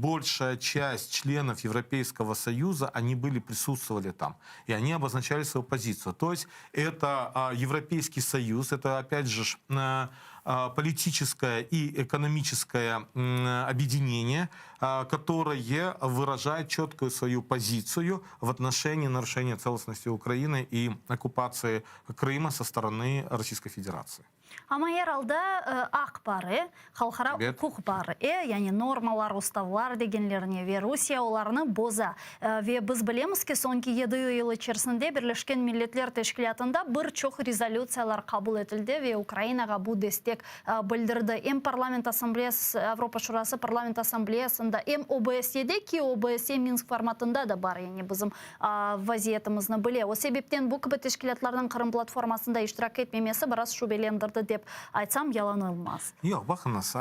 большая часть членов Европейского Союза, они присутствовали там. И они обозначали свою позицию. То есть это Европейский Союз, это опять же политическое и экономическое объединение, которое выражает четкую свою позицию в отношении нарушения целостности Украины и оккупации Крыма со стороны Российской Федерации. Ama herhalde ақ бары, халықара құқық бары, яғни нормалар, уставлар дегенлеріне ve Rusya оларны боза. Ve biz bilemiz ki son 7 yıl içerisinde Birleşken Milletler Teşkilatı'nda birçok rezolüsiyalar kabul edildi ve Ukrayna'ya bu destek bildirdi. Hem Parlament Asambleyası, Avrupa Şurası Parlament Asambleyası'nda hem OBSE'de ki OBSE Minsk formatında da var yani bizim vaziyetimizni bile. O sebepten bu gibi teşkilatlardan Kırım platformasında iştirak etmemesi biraz şüphelendirdi деп айтсам яланылмас. Yok, bakınız,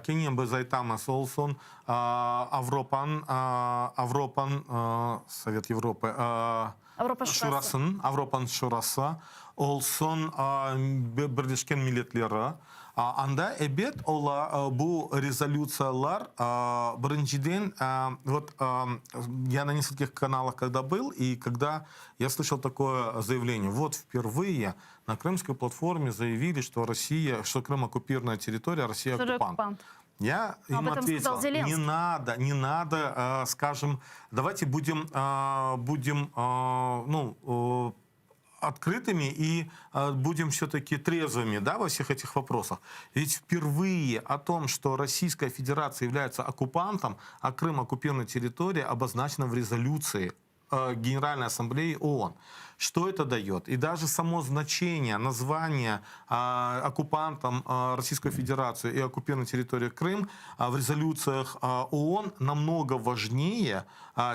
kendim biz aytamız olsun Avrupan, Sovet Европы, Avrupan Şurası olsun Birleşken Milletleri. Анда эбет bu резолюциялар біріншіден, вот я на нескольких каналах когда был, и когда я слышал такое заявление, вот впервые на Крымской платформе заявили, что Крым оккупированная территория, Россия оккупант. Я им ответил, не надо, скажем, давайте будем открытыми и будем все-таки трезвыми, да, во всех этих вопросах. Ведь впервые о том, что Российская Федерация является оккупантом, а Крым оккупированной территорией, обозначено в резолюции Генеральной Ассамблеи ООН. Что это дает? И даже само значение, название оккупантом Российской Федерации и оккупированной территории Крым в резолюциях ООН намного важнее,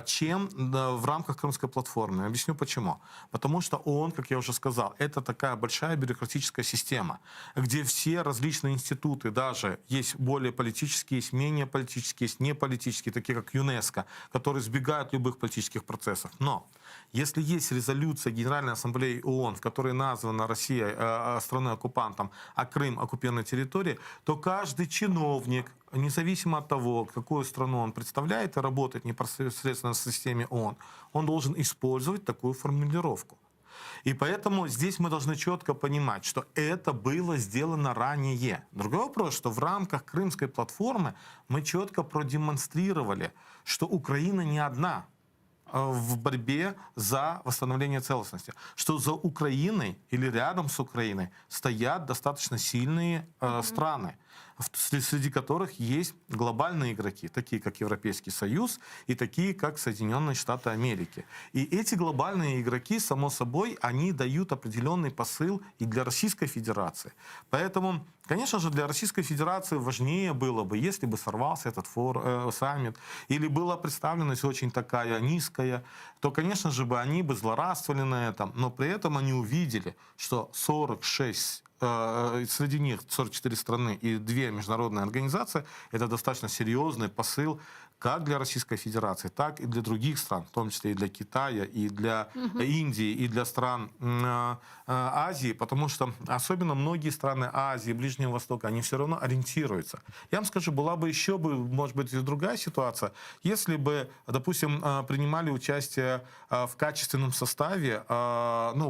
чем в рамках Крымской платформы. Объясню почему. Потому что ООН, как я уже сказал, это такая большая бюрократическая система, где все различные институты, даже есть более политические, есть менее политические, есть неполитические, такие как ЮНЕСКО, которые избегают любых политических процессов. Но если есть резолюция Генеральной Ассамблеи ООН, в которой названа Россия страной-оккупантом, а Крым оккупированной территорией, то каждый чиновник, независимо от того, какую страну он представляет и работает непосредственно в системе ООН, он должен использовать такую формулировку. И поэтому здесь мы должны четко понимать, что это было сделано ранее. Другой вопрос, что в рамках Крымской платформы мы четко продемонстрировали, что Украина не одна в борьбе за восстановление целостности. Что за Украиной или рядом с Украиной стоят достаточно сильные страны, среди которых есть глобальные игроки, такие как Европейский Союз и такие как Соединенные Штаты Америки. И эти глобальные игроки, само собой, они дают определенный посыл и для Российской Федерации. Поэтому, конечно же, для Российской Федерации важнее было бы, если бы сорвался этот саммит, или была представленность очень такая низкая, то, конечно же, они бы злорадствовали на этом, но при этом они увидели, что 46 среди них 44 страны и 2 международные организации, это достаточно серьезный посыл как для Российской Федерации, так и для других стран, в том числе и для Китая, и для Индии, и для стран Азии, потому что особенно многие страны Азии, Ближнего Востока, они все равно ориентируются. Я вам скажу, была бы еще, может быть, и другая ситуация, если бы, допустим, принимали участие в качественном составе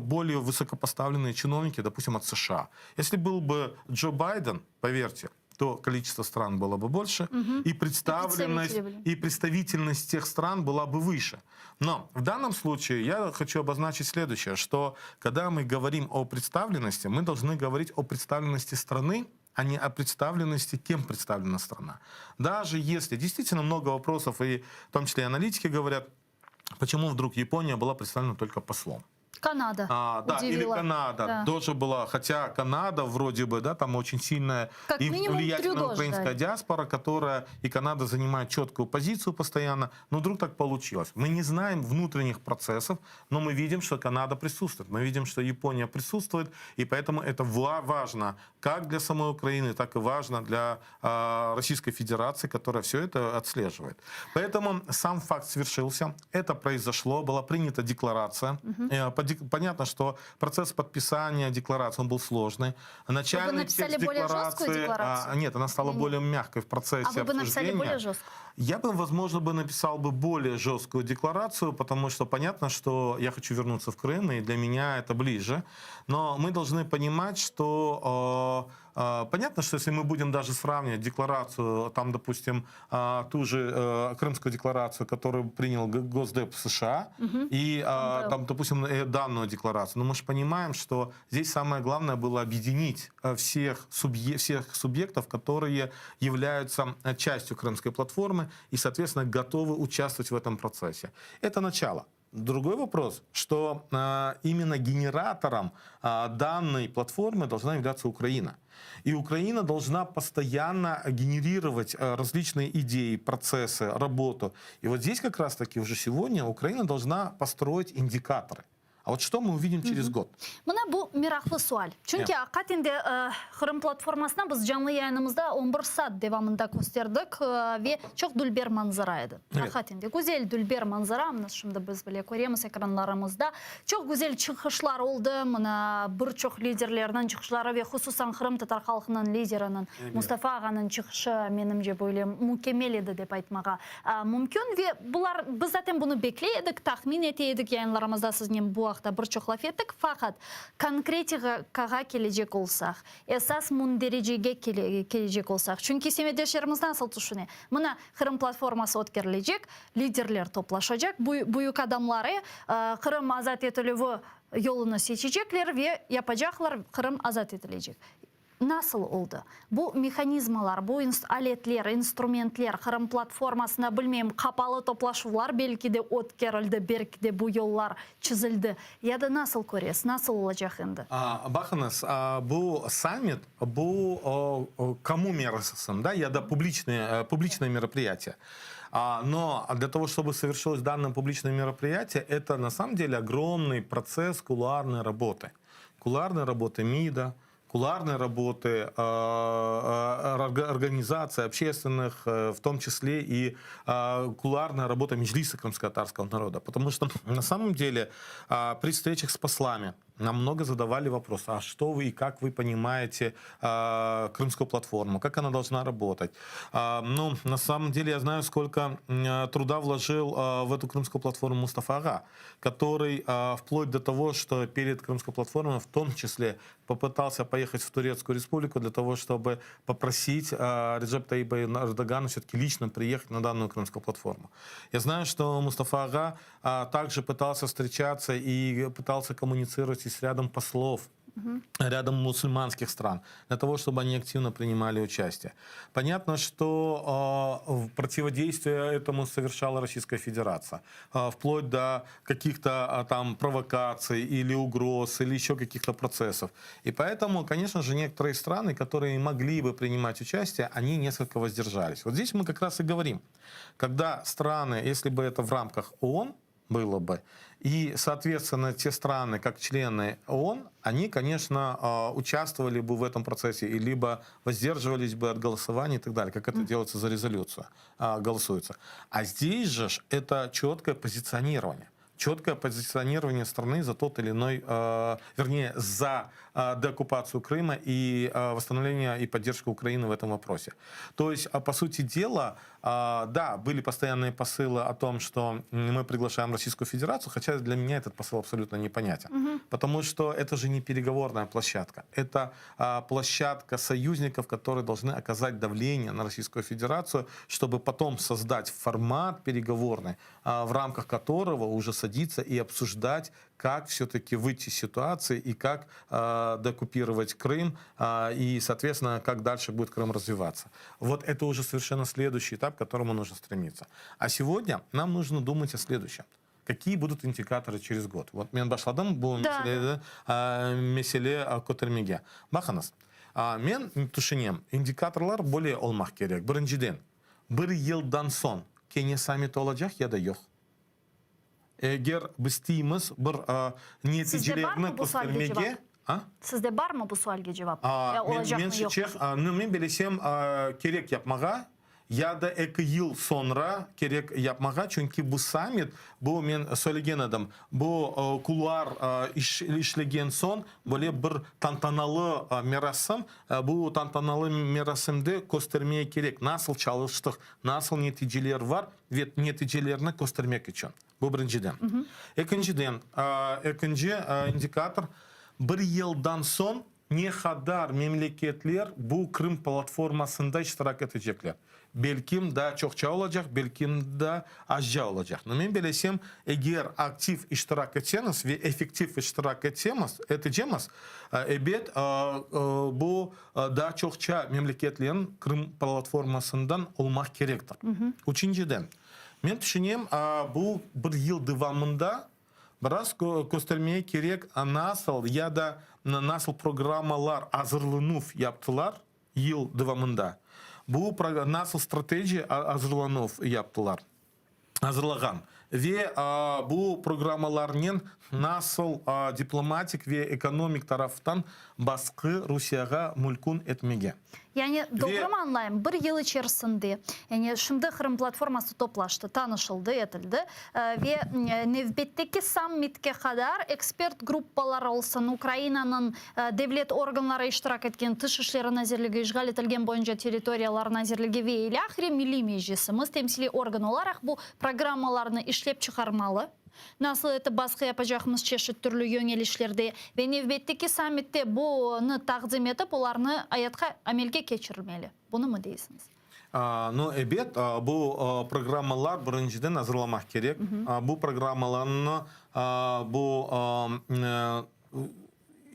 более высокопоставленные чиновники, допустим, от США. Если был бы Джо Байден, поверьте, то количество стран было бы больше, и представительность тех стран была бы выше. Но в данном случае я хочу обозначить следующее, что когда мы говорим о представленности, мы должны говорить о представленности страны, а не о представленности, кем представлена страна. Даже если действительно много вопросов, и в том числе и аналитики говорят, почему вдруг Япония была представлена только послом. Канада да, или Канада тоже была, хотя Канада вроде бы, да, там очень сильная и влиятельная украинская диаспора, которая, и Канада занимает четкую позицию постоянно, но вдруг так получилось. Мы не знаем внутренних процессов, но мы видим, что Канада присутствует, мы видим, что Япония присутствует, и поэтому это важно как для самой Украины, так и важно для Российской Федерации, которая все это отслеживает. Поэтому сам факт свершился, это произошло, была принята декларация. Понятно, что процесс подписания декларации, он был сложный. Начальный текст декларации... Нет, она стала более мягкой в процессе обсуждения. А вы бы написали более жесткую? Я бы, возможно, написал бы более жесткую декларацию, потому что понятно, что я хочу вернуться в Крым, и для меня это ближе. Но мы должны понимать, что... Понятно, что если мы будем даже сравнивать декларацию, там, допустим, ту же Крымскую декларацию, которую принял Госдеп США, и там, допустим, данную декларацию, но мы же понимаем, что здесь самое главное было объединить всех субъектов, которые являются частью Крымской платформы и, соответственно, готовы участвовать в этом процессе. Это начало. Другой вопрос, что именно генератором данной платформы должна являться Украина. И Украина должна постоянно генерировать различные идеи, процессы, работу. И вот здесь как раз-таки уже сегодня Украина должна построить индикаторы. А вот что мы увидим через год? Мына bu мираклы суаль. Çünkü hakikat indi Kırım platformasına biz canlı yayınımızda 11 saat devamında gösterdik ve çok dülber manzaraydı. Hakikat indi. Güzel dülber manzara. Şimdi biz bile görüyoruz ekranlarımızda. Çok güzel çıkışlar oldu. Mına birçok liderlerden çıkışları ve hususan Kırım Tatar halkının liderinin Mustafa Ağa'nın çıkışı menimce böyle mükemmel idi dep aytmağa mümkün ve bunlar biz zaten bunu bekleydik, tahmin eteydik yayınlarımızda sizin bu haqda birçok laf ettik. Fakat konkretikaga gelecek olsak, esas munderecege gelecek olsak. Çünkü semedeşlerimiz nasıl düşünüyor? Mına Kırım platforması ötkerilecek, liderler toplaşacak, büyük adamları Kırım azat etilivi yolunu seçecekler ve yapacaklar, Kırım azat edilecek. Nasıl oldu? Bu mekanizmalar, bu aletler, instrumentler, Kırım platformasına bilmeyim kapalı toplaşılar belki de ötkerildi, belki de bu yollar çizildi. Ya da nasıl görüyorsunuz? Nasıl olacak şimdi? Bakınız, bu summit, bu кому мероприятие, да, я да, публичное мероприятие. Но для того, чтобы совершилось данное публичное мероприятие, это на самом деле огромный процесс кулуарной работы. Кулуарной работы МИДа, кулуарной работы организаций общественных, в том числе и кулуарная работа Меджлиса крымско-татарского народа. Потому что на самом деле при встречах с послами нам много задавали вопрос, а что вы и как вы понимаете Крымскую платформу, как она должна работать. Ну, на самом деле я знаю, сколько труда вложил в эту Крымскую платформу Мустафа Ага, который вплоть до того, что перед Крымской платформой в том числе попытался поехать в Турецкую республику для того, чтобы попросить Реджеп Таyyипа Эрдогана все-таки лично приехать на данную Крымскую платформу. Я знаю, что Мустафа Ага также пытался встречаться и пытался коммуницировать с рядом послов, рядом мусульманских стран, для того, чтобы они активно принимали участие. Понятно, что противодействие этому совершала Российская Федерация, вплоть до каких-то там провокаций или угроз, или еще каких-то процессов. И поэтому, конечно же, некоторые страны, которые могли бы принимать участие, они несколько воздержались. Вот здесь мы как раз и говорим, когда страны, если бы это в рамках ООН, было бы. И, соответственно, те страны, как члены ООН, они, конечно, участвовали бы в этом процессе и либо воздерживались бы от голосования и так далее, как это делается за резолюцию, голосуется. А здесь же это четкое позиционирование. Четкое позиционирование страны за тот или иной, вернее, за деоккупацию Крыма и восстановление и поддержку Украины в этом вопросе. То есть, по сути дела, да, были постоянные посылы о том, что мы приглашаем Российскую Федерацию, хотя для меня этот посыл абсолютно непонятен. Потому что это же не переговорная площадка. Это площадка союзников, которые должны оказать давление на Российскую Федерацию, чтобы потом создать формат переговорный, в рамках которого уже садиться и обсуждать, как все-таки выйти из ситуации и как деоккупировать Крым, и, соответственно, как дальше будет Крым развиваться. Вот это уже совершенно следующий этап, к которому нужно стремиться. А сегодня нам нужно думать о следующем. Какие будут индикаторы через год? Вот мен башладым бұл меселе көтермеге. Бақыңыз, мен түшінем, индикаторлар более олмақ керек. Біріншіден, бір елдан соң Кения саммит olacak ya da yok. Eğer biz isteyimiz bir neticelerine göstermege... Sizde var mı bu sualge cevap? Olacak mı yok mu? Ben bilesem gerek yapmağa ya da 2 yıl sonra gerek yapmağa. Çünkü bu summit, bu men söylegen adam, bu kuluar işlegen son böyle bir tantanalı merasim. Bu tantanalı merasimde göstermeye gerek. Nasıl çalıştık, nasıl neticeler var ve neticelerini göstermek için. Bu birinciden. İkinci indikator, bir yıldan son ne kadar memleketler bu Kırım platformasında iştirak edecekler. Belki daha çokça olacak, belki de azca olacak. Но мен bilesem, eğer aktif iştirak etseniz ve efektif iştirak edeceğimiz, evet bu daha çokça memleketlerin Kırım platformasından olmak gerektir. Üçüncüden, men düşünüyorum, bu bir yıl devamında biraz göstermeye gerek nasıl ya da nasıl programalar hazırlanıp yaptılar yıl devamında. Bu nasıl strateji hazırlanıp yaptılar, hazırlagan. Ve bu programaların nasıl diplomatik ve ekonomik taraftan baskı Rusya'ya mümkün etmege. Yani doğru mu anlayayım? Bir yıl içerisinde yani şimdi Kırım platforması toplaştı, tanışıldı, edildi ve növbetteki sammitke kadar ekspert gruppalar olsun, Ukrayna'nın devlet organları iştirak etken, Dışişleri Nazirligi, işgal etilgen boyunca teritoriyalar Nazirligi ve ilahiri Milli Meclisimiz temsili organ olarak bu programmalarını işlep çıkarmalı. Nasıl это baskı yapacağımız çeşit türlü yönelişlerde ve növbetteki sammitte bunu takdim edip onlarını hayata amelge geçirilmeli. Bunu mu değilsiniz? Ну, evet, bu programmalar birinciden hazırlamak gerek. Bu programmalarını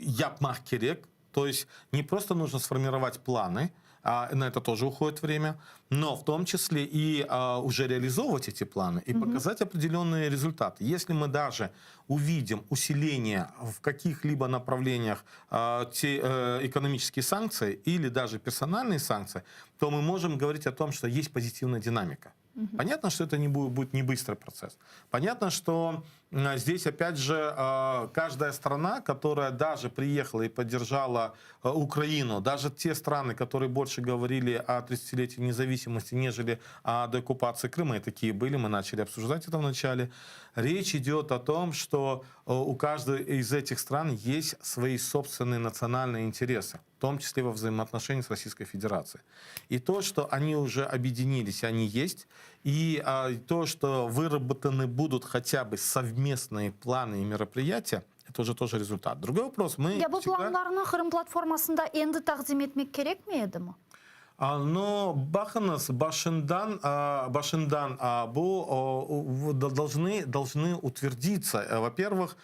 yapmak gerek. То есть не просто нужно сформировать планы, на это тоже уходит время, но в том числе и уже реализовывать эти планы и показать определенные результаты. Если мы даже увидим усиление в каких-либо направлениях экономические санкции или даже персональные санкции, то мы можем говорить о том, что есть позитивная динамика. Понятно, что это будет не быстрый процесс. Понятно, что здесь, опять же, каждая страна, которая даже приехала и поддержала Украину, даже те страны, которые больше говорили о 30-летии независимости, нежели о деоккупации Крыма, и такие были, мы начали обсуждать это в начале, речь идет о том, что у каждой из этих стран есть свои собственные национальные интересы, в том числе во взаимоотношении с Российской Федерацией. И то, что они уже объединились, они есть, и то, что выработаны будут хотя бы совместные планы и мероприятия, это уже тоже результат. Другой вопрос. Ya bu planlarını Kırım platformasında endi takdim etmek gerek miydi mi? Но bakınız başından bu должны утвердиться. Во-первых,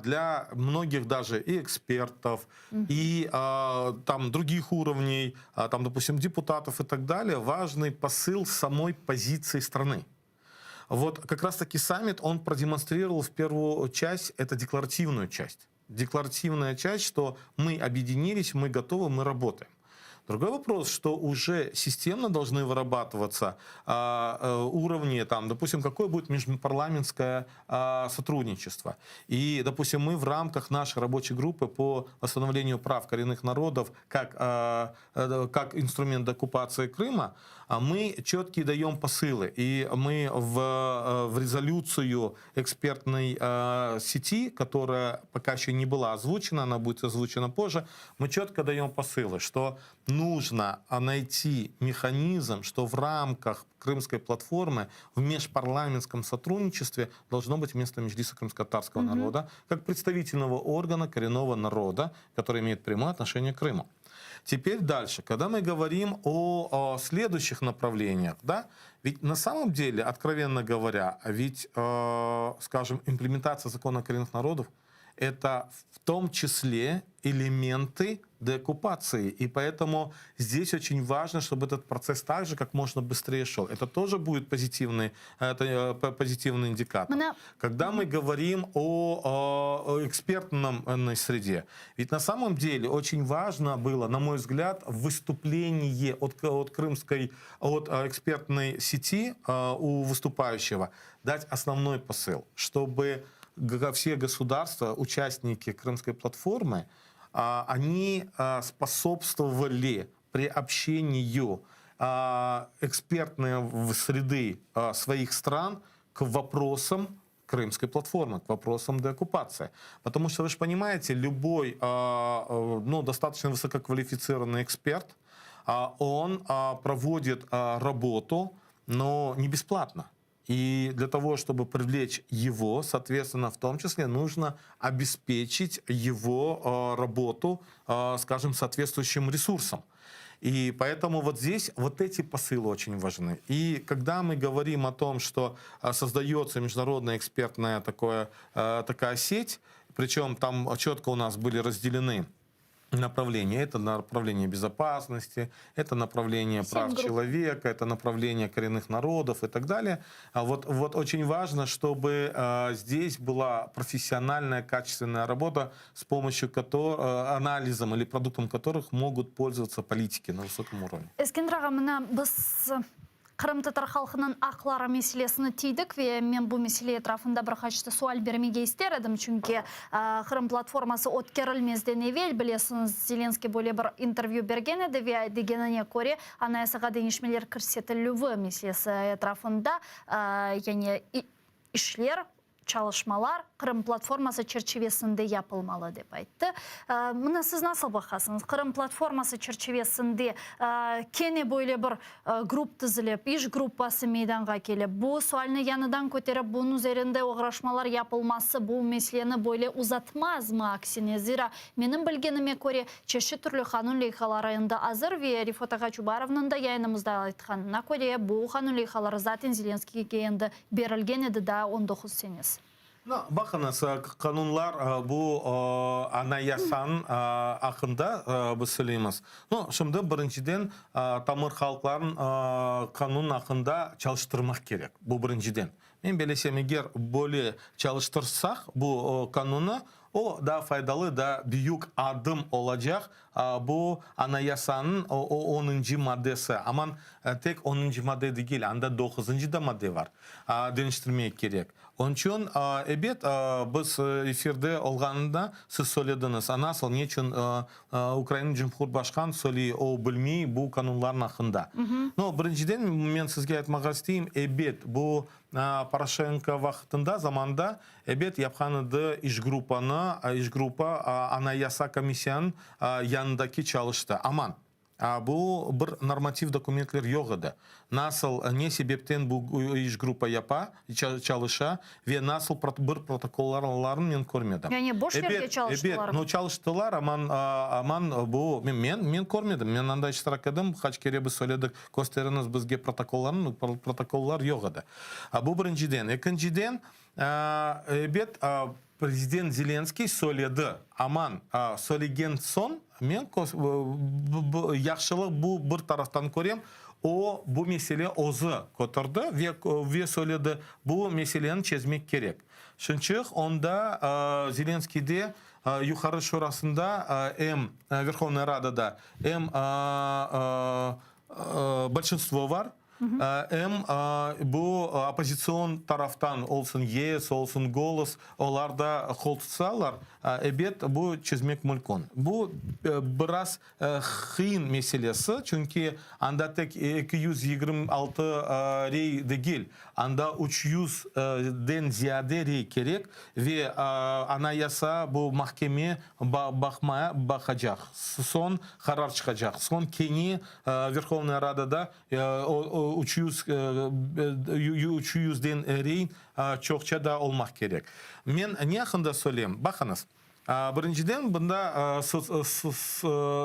для многих даже и экспертов, и там других уровней, там, допустим, депутатов и так далее, важный посыл самой позиции страны. Вот как раз-таки саммит, он продемонстрировал в первую часть, это декларативную часть. Декларативная часть, что мы объединились, мы готовы, мы работаем. Другой вопрос, что уже системно должны вырабатываться уровни, там, допустим, какое будет межпарламентское сотрудничество. И, допустим, мы в рамках нашей рабочей группы по восстановлению прав коренных народов как инструмент деоккупации Крыма, мы четкие даем посылы. И мы в резолюцию экспертной сети, которая пока еще не была озвучена, она будет озвучена позже, мы четко даем посылы, что нужно найти механизм, что в рамках Крымской платформы в межпарламентском сотрудничестве должно быть место Меджлиса крымско-татарского народа как представительного органа коренного народа, который имеет прямое отношение к Крыму. Теперь дальше, когда мы говорим о следующих направлениях, да, ведь на самом деле, откровенно говоря, ведь, скажем, имплементация закона о коренных народов — это в том числе элементы деоккупации. И поэтому здесь очень важно, чтобы этот процесс также как можно быстрее шел. Это тоже будет позитивный индикатор. Когда мы говорим о экспертной среде, ведь на самом деле очень важно было, на мой взгляд, выступление от экспертной сети у выступающего дать основной посыл, чтобы все государства, участники Крымской платформы, они способствовали приобщению экспертной среды своих стран к вопросам Крымской платформы, к вопросам деоккупации. Потому что, вы же понимаете, любой достаточно высококвалифицированный эксперт, он проводит работу, но не бесплатно. И для того, чтобы привлечь его, соответственно, в том числе нужно обеспечить его работу, скажем, соответствующим ресурсом. И поэтому вот здесь вот эти посылы очень важны. И когда мы говорим о том, что создается международная экспертная такая сеть, причем там четко у нас были разделены направления. Это направление безопасности, это направление прав человека, это направление коренных народов и так далее. Вот очень важно, чтобы здесь была профессиональная, качественная работа, с помощью анализом или продуктом которых могут пользоваться политики на высоком уровне. Қырым-татар халқының ақлары мәселесіне тейдік ве мен бұл мәселе etrafında бір қачты суал бермеге істер едім, чүнке Қырым платформасы өткерілмезден евел, білесіңіз, Зеленский более бір интервью берген еді ве дегеніне көре анаясыға денешмелер көрсетілуі мәселесі etrafında, яғни ішлер, çalışmalar Kırım platforması çerçevesinde yapılmalı деп айтты. Мұны сіз насыл бақасыңыз? Kırım platforması çerçevesinde kene böyle bir grup tizilip, iş gruppası meydanға kelip, bu sualını yanıdan көтеріп, bunun üzerinde uğraşmalar yapılması bu meseleni böyle uzatmaz mı aksine? Zira benim bilgenime göre çeşit türlü kanun leyhalarında azır ve Rifat Ağa Çubarov'nın da yayınımızda aytkanına göre bu kanun leyhaları zaten Zelenskiy'e endi berilgen edi da 19 senesi. Bakınız, kanunlar bu anayasанın ақында біз сөйлейміз. Şimdi біріншіден тамыр халықларын kanun ақында çalıştırmak керек. Bu біріншіден. Мен белесем, егер более çalıştırsak bu kanunu, o da faydalı, da büyük adım olacak. Bu anayasанın 10. maddesi. Aman tek 10. madde değil, anda 9. da madde var. Dönüştürmek gerek. Onun için biz efirde olğanında siz söylediniz. Nasıl, niçin Ukrayna Cumhurbaşkanı söylüyor, o bilmeyi bu kanunların hakkında. Birinciden men sizge aytmak isteyeyim, bu Poroshenko vaxtında, zamanda yapkan edi iş grupa anayasa komissiyanın yanındaki çalıştı. Aman. Bu bir normativ dokumentler yok idi. Nasıl, ne sebepten bu iş grupa çalışa ve nasıl bir protokollarını men görmedim. Yani boş yerge çalıştılar. Çalıştılar, aman bu, men görmedim. Men anda iştirak edim, kaç kere biz söyledik, gösteriniz bizge protokollar yok idi. Bu birinciden. İkinciden, Президент Зеленский söyledi. Aman, söylegen son, men yaxşılık bu bir taraftan göreyim, o bu mesele ozu kotardı ve söyledi bu meselenin çözmek gerek. Çünkü onda Zelenskiy'de yukarı şurasında hem Верховная Радa'da hem большинство var. Hem bu opozisyon taraftan olsun YES olsun Golos onlar da kol tutsalar evet bu çözmek mümkün. Bu biraz kıyın meselesi çünkü anda tek 226 rey değil. Anda 300'den ziyade rey gerek ve anayasa bu mahkeme bakacak. Son karar çıkacak. Son kendi Верховная Rada'da 300'den rey çokça da olmak gerek. Ben ne hakkında söyleyeyim? Bakınız. Биринчиден, бында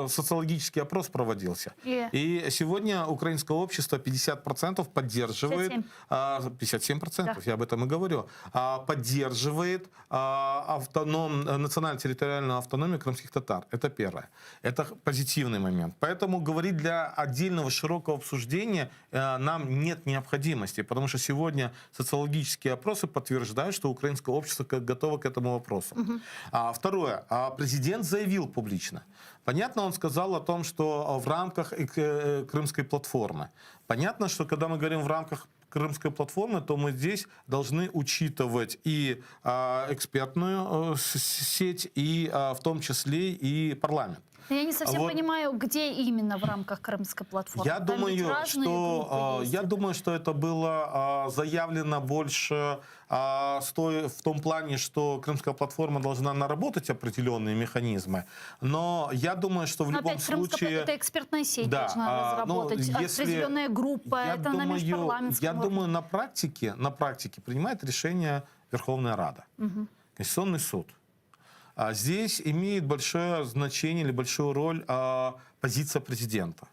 социологический опрос проводился. И сегодня украинское общество 50% поддерживает, 57%, я об этом и говорю, поддерживает национально-территориальную автономию крымских татар. Это первое. Это позитивный момент. Поэтому говорить для отдельного широкого обсуждения нам нет необходимости, потому что сегодня социологические опросы подтверждают, что украинское общество готово к этому вопросу. Второе. Президент заявил публично. Понятно, он сказал о том, что в рамках Крымской платформы. Понятно, что когда мы говорим в рамках Крымской платформы, то мы здесь должны учитывать и экспертную сеть, и в том числе и парламент. Я не совсем понимаю, где именно в рамках Крымской платформы. Я думаю, что это было заявлено больше в том плане, что Крымская платформа должна наработать определенные механизмы. Но я думаю, что в любом случае... Это экспертная сеть должна разработать, определенная группа, это на межпарламентском Я думаю, на практике принимает решение Верховная Рада, Конституционный суд. Здесь имеет большое значение или большую роль позиция президента.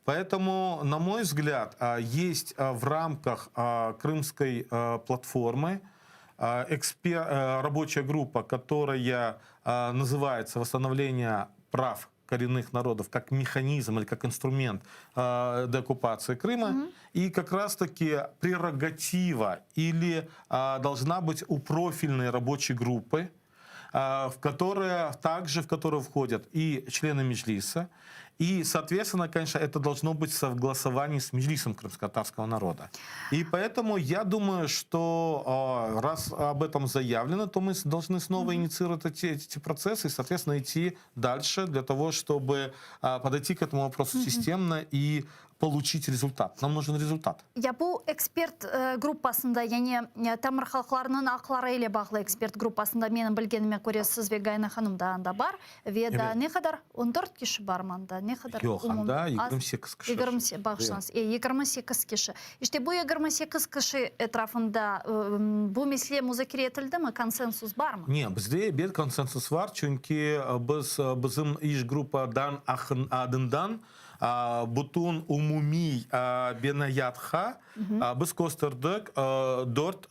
Поэтому, на мой взгляд, есть в рамках Крымской платформы рабочая группа, которая называется «Восстановление прав коренных народов» как механизм или как инструмент деоккупации Крыма. И как раз-таки прерогатива или должна быть у профильной рабочей группы, в которую входят и члены Меджлиса, и, соответственно, конечно, это должно быть в согласовании с Меджлисом крымско-татарского народа. И поэтому я думаю, что раз об этом заявлено, то мы должны снова инициировать эти процессы и, соответственно, идти дальше для того, чтобы подойти к этому вопросу системно и получить результат. Нам нужен результат. Я бұл эксперт группасында, яғни тамыр халықларының ақлары еле бағылы эксперт группасында менің білгеніме көре сіз Гайна ханымда анда бар. Веда не қадар? 14 кеші бар манда? Не қадар? Жоқ, анда 28 кіші. 28 кеші. İşte bu 28 кеші etrafında bu mesele müzakere етілді ме? Консенсус бар ма? Не, бізде бет консенсус бар, чүнки bizim iş группадан адындан Butun umumi benayatha biz ko'rsatdik 4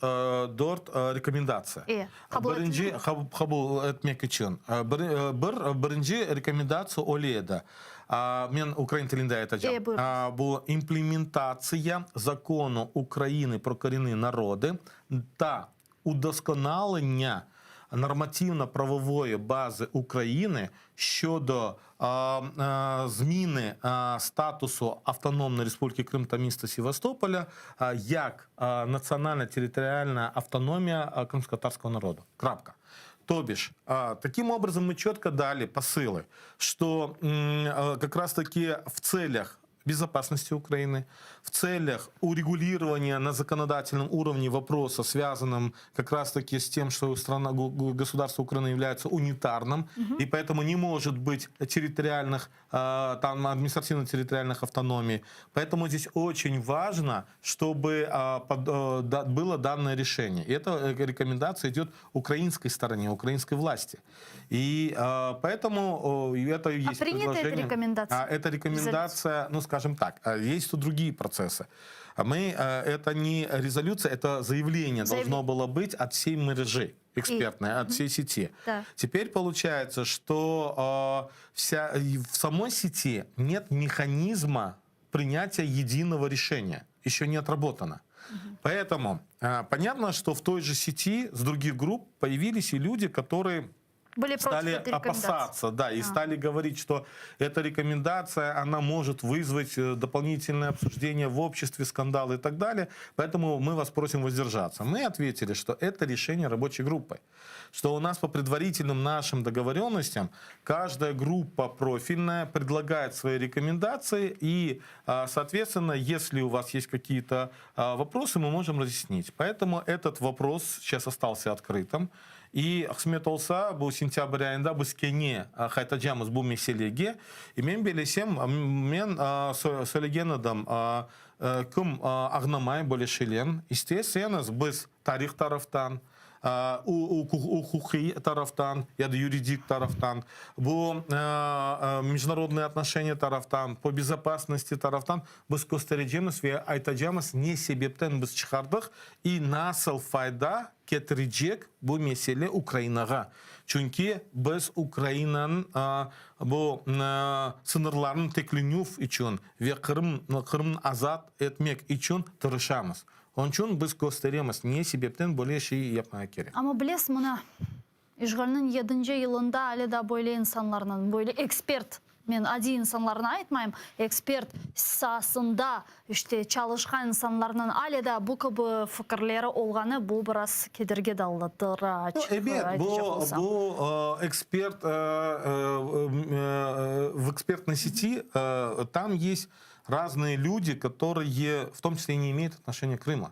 rekomendatsiya. Birinchi qabul etmek için. Birinchi rekomendatsiya o'laydi. Men ukrain tilinde aytacağım. Bu implementatsiya закону України про корінні народи та удосконалення нормативно-правової бази України щодо зміни статусу Автономної Республіки Крим та міста Севастополя як національно-територіальна автономія кримсько-татарського народу. Крапка. То бишь, таким образом мы четко дали посылы, что как раз-таки в целях безопасности Украины, в целях урегулирования на законодательном уровне вопроса, связанным как раз-таки с тем, что государство Украины является унитарным, и поэтому не может быть территориальных, там, административно-территориальных автономий. Поэтому здесь очень важно, чтобы было данное решение. И эта рекомендация идет украинской стороне, украинской власти. И поэтому это и есть предложение. Эта рекомендация? Эта рекомендация, ну, скажем так, есть тут другие процессы. Это не резолюция, это заявление должно было быть от всей мережи экспертной, от всей сети. Да. Теперь получается, что в самой сети нет механизма принятия единого решения. Еще не отработано. Поэтому понятно, что в той же сети с других групп появились и люди, которые были стали против этой опасаться, да, и стали говорить, что эта рекомендация, она может вызвать дополнительное обсуждение в обществе, скандалы и так далее, поэтому мы вас просим воздержаться. Мы ответили, что это решение рабочей группы, что у нас по предварительным нашим договоренностям каждая группа профильная предлагает свои рекомендации, и, соответственно, если у вас есть какие-то вопросы, мы можем разъяснить. Поэтому этот вопрос сейчас остался открытым. И Ахмет Олса был сентябрь айында біз кене қайтажамыз бұл мәселеге. И мен белесем, мен сөйлеген адам кім ағнамай бөлешелен. Естественно, біз тарих тарафтан, хукуки тарафтан, яды юридик тарафтан, бұл международные отношения тарафтан, по безопасности тарафтан, біз көстережеміз ве айтажамыз не себептен біз шығардық и насыл файда кетіріжек бұл меселе Украинаға. Чүнки біз Украинаның бұл сынырларын текленув үшін ве Қырым азат етмек үшін тырышамыз. Он үшін біз көстереміз не себептен бөле шей yapmaya керек. Ama білес мұна, işgalinin 7-ci yılında әлі да böyle insanlarının, böyle ekspert, men adi insanlarına aytmayım, ekspert sahasında işte çalışkan insanlarının әлі да bu gibi fikirleri olğanı bu biraz kedirge dalıdır. Bu эксперт в экспертной сети, там есть разные люди, которые в том числе не имеют отношения к Крыму.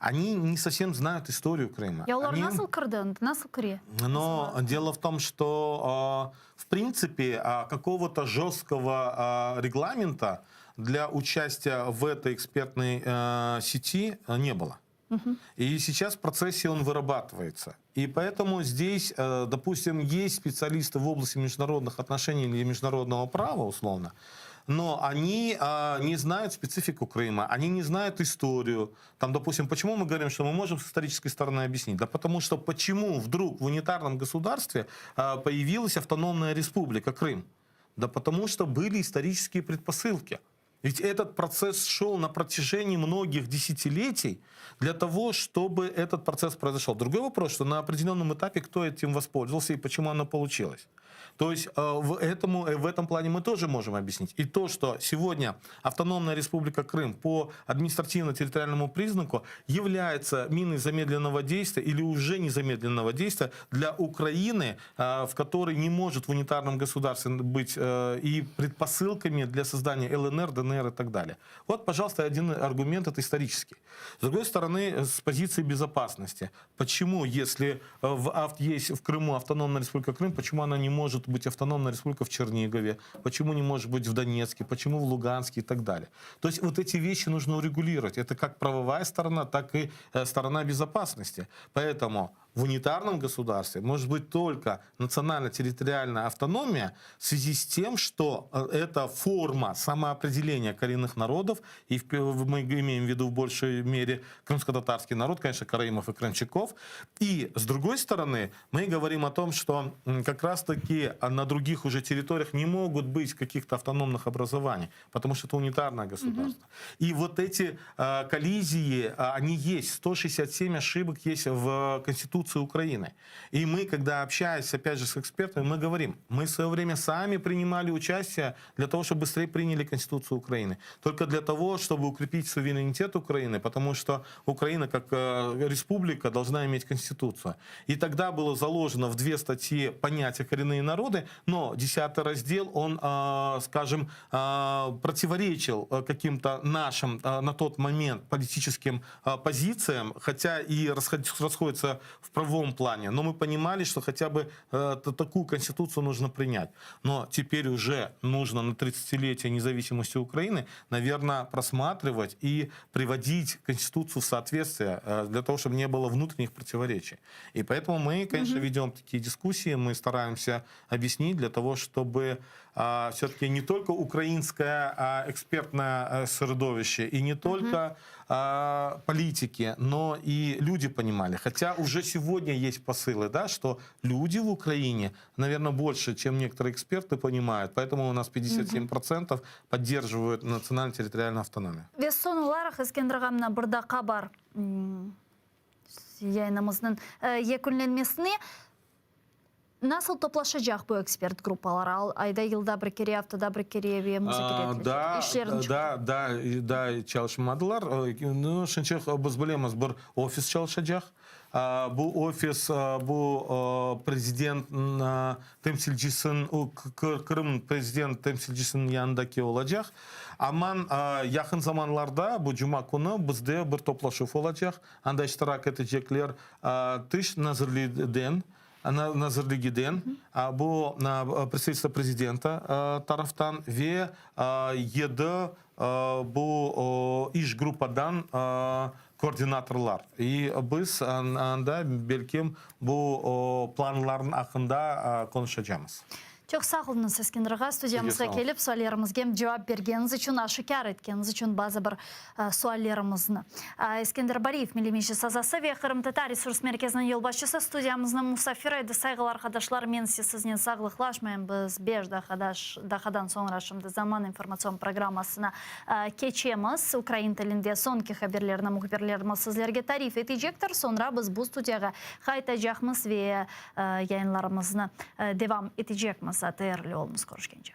Они не совсем знают историю Крыма. Nasıl kırdı? Nasıl kırıyor? Но дело в том, что в принципе какого-то жесткого регламента для участия в этой экспертной сети не было. И сейчас в процессе он вырабатывается. И поэтому здесь, допустим, есть специалисты в области международных отношений или международного права, условно, но они не знают специфику Крыма, они не знают историю. Там, допустим, почему мы говорим, что мы можем с исторической стороны объяснить? Да потому что почему вдруг в унитарном государстве появилась автономная республика Крым? Да потому что были исторические предпосылки. Ведь этот процесс шел на протяжении многих десятилетий для того, чтобы этот процесс произошел. Другой вопрос, что на определенном этапе кто этим воспользовался и почему оно получилось. То есть в этом плане мы тоже можем объяснить. И то, что сегодня автономная республика Крым по административно-территориальному признаку является миной замедленного действия или уже незамедленного действия для Украины, в которой не может в унитарном государстве быть и предпосылками для создания ЛНР, ДНР и так далее. Вот, пожалуйста, один аргумент, это исторический. С другой стороны, с позиции безопасности. Почему, если есть в Крыму автономная республика Крым, почему она не может быть автономная республика в Чернигове, почему не может быть в Донецке, почему в Луганске и так далее. То есть вот эти вещи нужно урегулировать. Это как правовая сторона, так и сторона безопасности. Поэтому в унитарном государстве может быть только национально-территориальная автономия в связи с тем, что это форма самоопределения коренных народов, и мы имеем в виду в большей мере крымско-татарский народ, конечно, караимов и крымчаков. И с другой стороны, мы говорим о том, что как раз-таки на других уже территориях не могут быть каких-то автономных образований, потому что это унитарное государство. И вот эти коллизии, они есть. 167 ошибок есть в Конституции Украины. И мы, когда общаемся, опять же, с экспертами, мы говорим, мы в свое время сами принимали участие для того, чтобы быстрее приняли Конституцию Украины. Только для того, чтобы укрепить суверенитет Украины, потому что Украина, как республика, должна иметь Конституцию. И тогда было заложено в 2 статьи понятие коренные народы, но 10 раздел, он, скажем, противоречил каким-то нашим на тот момент политическим позициям, хотя и расходится в правовом плане. Но мы понимали, что хотя бы такую конституцию нужно принять. Но теперь уже нужно на 30-летие независимости Украины, наверное, просматривать и приводить конституцию в соответствие для того, чтобы не было внутренних противоречий. И поэтому мы, конечно, ведем такие дискуссии, мы стараемся объяснить для того, чтобы все-таки не только украинское экспертное средовище и не только политики, но и люди понимали. Хотя уже сегодня сегодня есть посылы, да, что люди в Украине, наверное, больше, чем некоторые эксперты понимают. Поэтому у нас 57% поддерживают национально-территориальную автономию. Вес сон olarak Eskender Gamna burada kabar yayınımızın yekünlenmesini nasıl toplaşacak bu ekspert grupları? Ayda yılda bir kere, haftada bir kere ve müzakere edilecek. Да, çalışmadılar. Şunçak biz bilemiz bir ofis çalışacak. Bu ofis bu prezident temsilcisinin, Kırım prezident temsilcisinin yanındaki olacak. Ama yakın zamanlarda bu cuma günü bizde bir toplaşma olacak. Anda iştirak edecekler Dış Nazırlıgı'dan, bu представительство президента taraftan ve 7 bu iş grupadan koordinatörler. Biz anda belki bu planların hakkında konuşacağız. Çok sağ olun Eskender Ağa. Stüdyamıza gelip suallarımızga cevap bergeniz için, aşikar etkeniz için bazı bir suallarımızı. Eskender Bariyev, Milli Meclis Azası ve Kırım Tatar Resurs Merkezi'nin yol başçısı stüdyamızın musafiri. Saygılar arkadaşlar, men sizden sağlıklaşmayın. Biz 5 dakikadan sonra şimdi zaman informasyon programmasına geçeceğiz. Ukrayna tilinde sonki haberlerini muhabirlerimiz sizlerge tarif edecektir. Sonra biz bu stüdyaya qaytacağımız ve yayınlarımızı devam edecekmiz. Değerli olunuz görüşkence.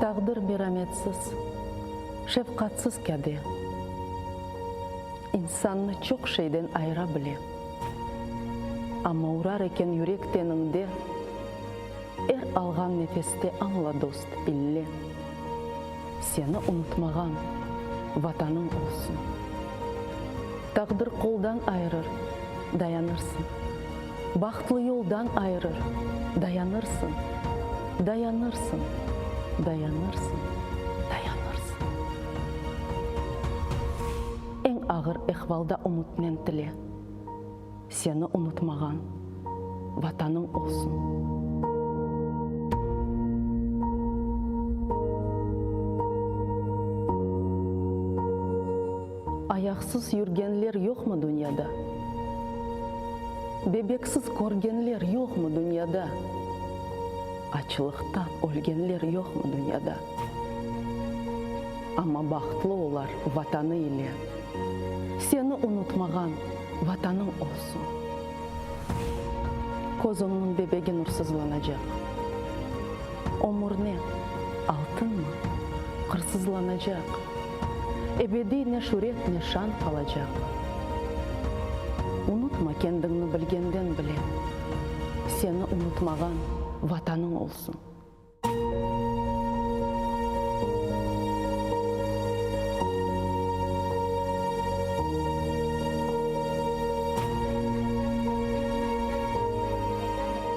Taqdir merhametsiz, şefqatsiz kade. İnsanını çok şeyden ayıra bile. Ama uğrar eken yürek teninde, algan nefeste anla dost bille. Seni unutmagan vatanın olsun. Taqdir koldan ayırır, dayanırsın. Baxtlı yoldan ayırır, dayanırsın. Dayanırsın. Dayanırsın, dayanırsın. En ağır ehvalda umutnen tile. Seni unutmagan vatanın olsun. Ayaksız yürgenler yok mu dünyada? Bebeksiz korgenler yok mu dünyada? Açlıkta ölgenler yok mu dünyada? Ama baxtlı olar vatanı ile. Seni unutmagan vatanın olsun. Kozunun bebeği nursuzlanacak. Omur ne? Altın mı? Kırsızlanacak. Ebedi ne şöhret ne şan kalacak. Unutma kendini bilgenden bile. Seni unutmagan vatanın olsun.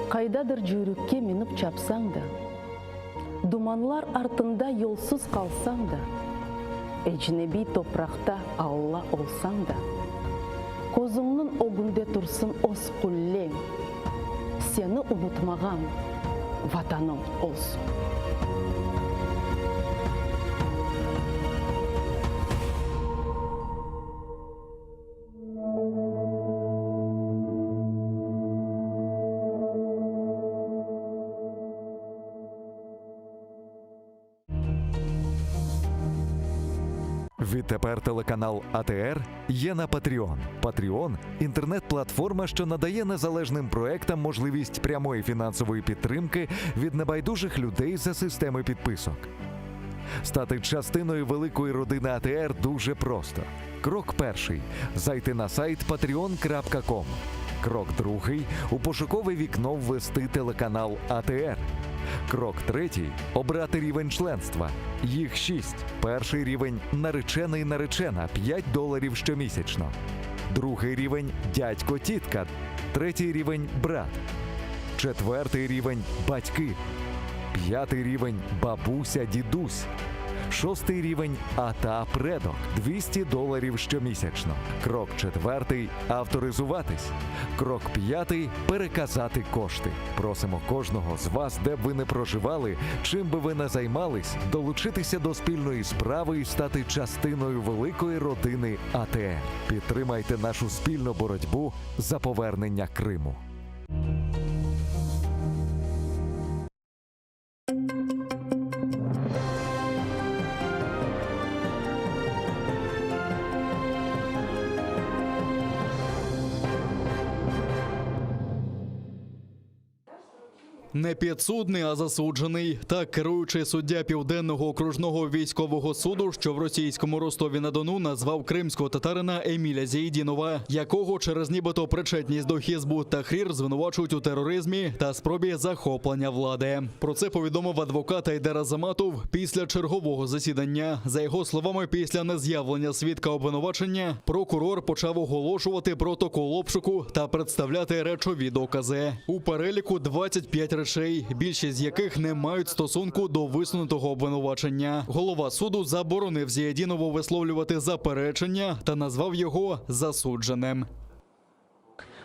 Kaydadır jürükке minip çapsan da, dumanlar артында yolsuz kalsan da, ecnebi toprakta Allah olsan da, kozunun o günde tursun os kullen, seni unutmagan vatanın olsun. Відтепер телеканал АТР є на Patreon. Patreon – інтернет-платформа, що надає незалежним проектам можливість прямої фінансової підтримки від небайдужих людей за системи підписок. Стати частиною великої родини АТР дуже просто. Крок перший – зайти на сайт patreon.com. Крок другий – у пошукове вікно ввести телеканал АТР. Крок третій – обрати рівень членства. Їх 6. Перший рівень – наречений-наречена – $5 щомісячно. Другий рівень – дядько-тітка. Третій рівень – брат. Четвертий рівень – батьки. П'ятий рівень – бабуся-дідусь. Шостий рівень – ата-предок – $200 щомісячно. Крок четвертий – авторизуватись. Крок п'ятий – переказати кошти. Просимо кожного з вас, де б ви не проживали, чим би ви не займались, долучитися до спільної справи і стати частиною великої родини АТР. Підтримайте нашу спільну боротьбу за повернення Криму. Не підсудний, а засуджений. Так керуючий суддя Південного окружного військового суду, що в російському Ростові-на-Дону, назвав кримського татарина Еміля Зієдінова, якого через нібито причетність до Хізбут Тахрір звинувачують у тероризмі та спробі захоплення влади. Про це повідомив адвокат Айдар Азаматов після чергового засідання. За його словами, після нез'явлення свідка обвинувачення, прокурор почав оголошувати протокол обшуку та представляти речові докази. У переліку 25 речей, більшість з яких не мають стосунку до висунутого обвинувачення. Голова суду заборонив Зієдінову висловлювати заперечення та назвав його засудженим.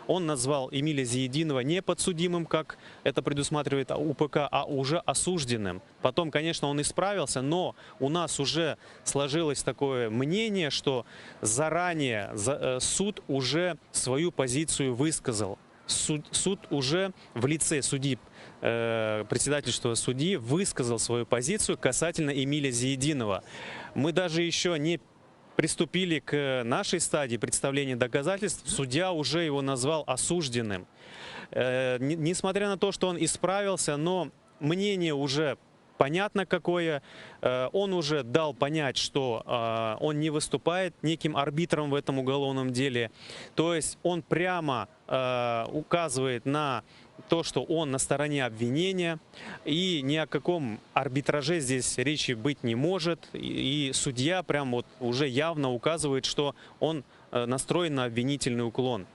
Он назвал Эмиля Зиединова не подсудимым, как это предусматривает УПК, а уже осужденным. Потом, конечно, он исправился, но у нас уже сложилось такое мнение, что заранее суд уже свою позицию высказал. Суд уже в лице судьи, председательства судьи высказал свою позицию касательно Эмиля Зиединова. Мы даже еще не приступили к нашей стадии представления доказательств, судья уже его назвал осужденным. Несмотря на то, что он исправился, но мнение уже понятно какое. Он уже дал понять, что он не выступает неким арбитром в этом уголовном деле. То есть он прямо указывает на то, что он на стороне обвинения, и ни о каком арбитраже здесь речи быть не может. И судья прям вот уже явно указывает, что он настроен на обвинительный уклон.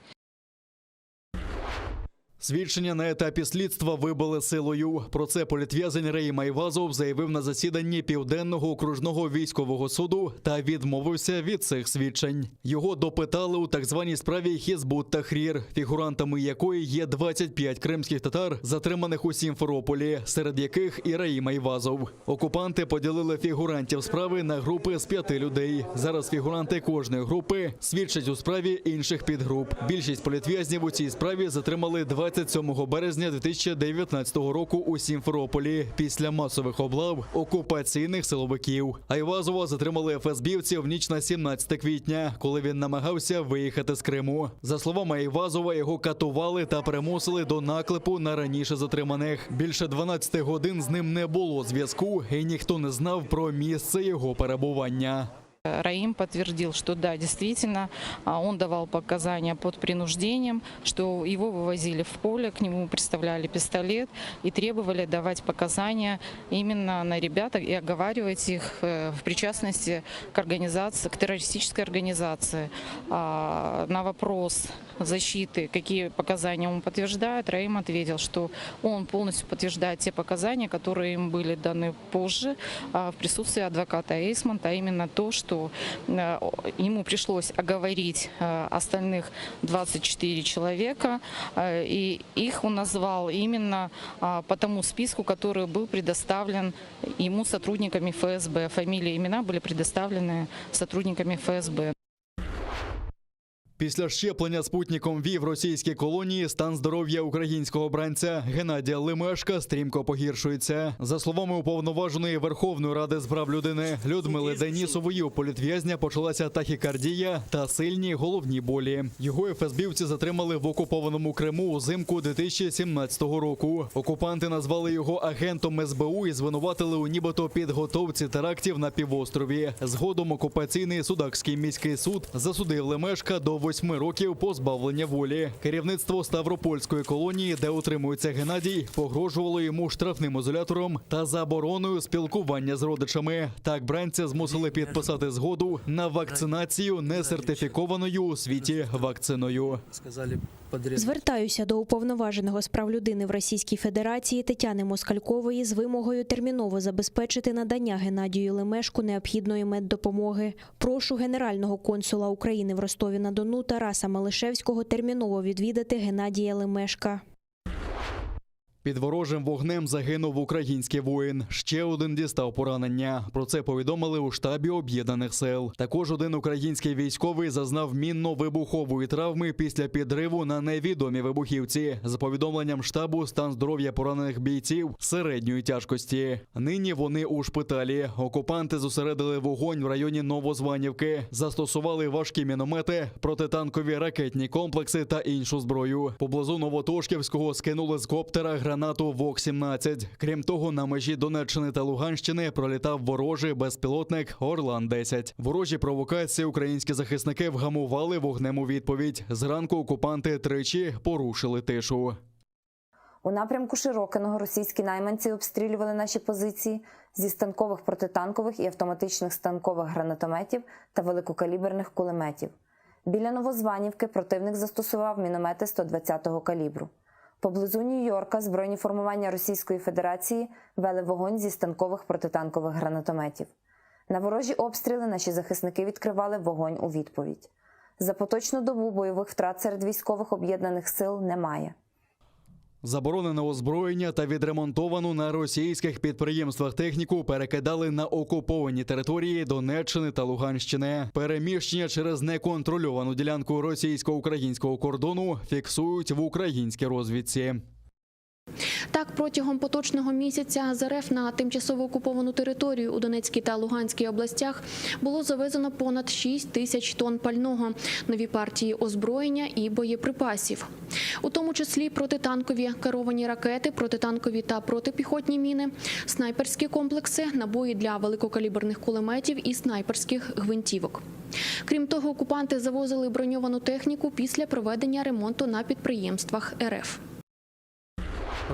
Свідчення на етапі слідства вибили силою. Про це політв'язень Раїм Айвазов заявив на засіданні Південного окружного військового суду та відмовився від цих свідчень. Його допитали у так званій справі Хізбут Тахрір, фігурантами якої є 25 кримських татар, затриманих у Сімферополі, серед яких і Раїм Айвазов. Окупанти поділили фігурантів справи на групи з 5 людей. Зараз фігуранти кожної групи свідчать у справі інших підгруп. Більшість політв'язнів у цій справі затримали 27 березня 2019 року у Сімферополі після масових облав окупаційних силовиків. Айвазова затримали ФСБівці в ніч на 17 квітня, коли він намагався виїхати з Криму. За словами Айвазова, його катували та примусили до наклепу на раніше затриманих. Більше 12 годин з ним не було зв'язку, і ніхто не знав про місце його перебування. Раим подтвердил, что да, действительно, он давал показания под принуждением, что его вывозили в поле, к нему приставляли пистолет и требовали давать показания именно на ребят и оговаривать их в причастности к террористической организации. На вопрос защиты, какие показания он подтверждает, Раим ответил, что он полностью подтверждает те показания, которые им были даны позже в присутствии адвоката Эйсмонта, а именно то, что ему пришлось оговорить остальных 24 человека, и их он назвал именно по тому списку, который был предоставлен ему сотрудниками ФСБ. Фамилии и имена были предоставлены сотрудниками ФСБ. Після щеплення спутником ВІ в російській колонії стан здоров'я українського обранця Геннадія Лемешка стрімко погіршується. За словами уповноваженої Верховної Ради з прав людини Людмили Денісової, у політв'язня почалася тахікардія та сильні головні болі. Його ФСБівці затримали в окупованому Криму узимку 2017 року. Окупанти назвали його агентом СБУ і звинуватили у нібито підготовці терактів на півострові. Згодом окупаційний Судакський міський суд засудив Лемешка до 8 років позбавлення волі. Керівництво Ставропольської колонії, де утримується Геннадій, погрожувало йому штрафним ізолятором та забороною спілкування з родичами. Так бранця змусили підписати згоду на вакцинацію несертифікованою у світі вакциною. Звертаюся до уповноваженого з прав людини в Російській Федерації Тетяни Москалькової з вимогою терміново забезпечити надання Геннадію Лемешку необхідної меддопомоги. Прошу генерального консула України в Ростові-на-Дону Тараса Малишевського терміново відвідати Геннадія Лемешка. Під ворожим вогнем загинув український воїн. Ще один дістав поранення. Про це повідомили у штабі Об'єднаних сил. Також один український військовий зазнав мінно-вибухової травми після підриву на невідомій вибухівці. За повідомленням штабу, стан здоров'я поранених бійців середньої тяжкості. Нині вони у шпиталі. Окупанти зосередили вогонь в районі Новозванівки. Застосували важкі міномети, протитанкові ракетні комплекси та іншу зброю. Поблизу Новотошківського скинули з коптера гранату ВОК-17. Крім того, на межі Донеччини та Луганщини пролітав ворожий безпілотник Орлан-10. Ворожі провокації українські захисники вгамували вогнем у відповідь. Зранку окупанти тричі порушили тишу. У напрямку Широкиного російські найманці обстрілювали наші позиції зі станкових протитанкових і автоматичних станкових гранатометів та великокаліберних кулеметів. Біля Новозванівки противник застосував міномети 120-го калібру. Поблизу Нью-Йорка збройні формування Російської Федерації вели вогонь зі станкових протитанкових гранатометів. На ворожі обстріли наші захисники відкривали вогонь у відповідь. За поточну добу бойових втрат серед військових об'єднаних сил немає. Заборонене озброєння та відремонтовану на російських підприємствах техніку перекидали на окуповані території Донеччини та Луганщини. Переміщення через неконтрольовану ділянку російсько-українського кордону фіксують в українській розвідці. Так, протягом поточного місяця з РФ на тимчасово окуповану територію у Донецькій та Луганській областях було завезено понад 6 тисяч тонн пального, нові партії озброєння і боєприпасів. У тому числі протитанкові керовані ракети, протитанкові та протипіхотні міни, снайперські комплекси, набої для великокаліберних кулеметів і снайперських гвинтівок. Крім того, окупанти завозили броньовану техніку після проведення ремонту на підприємствах РФ.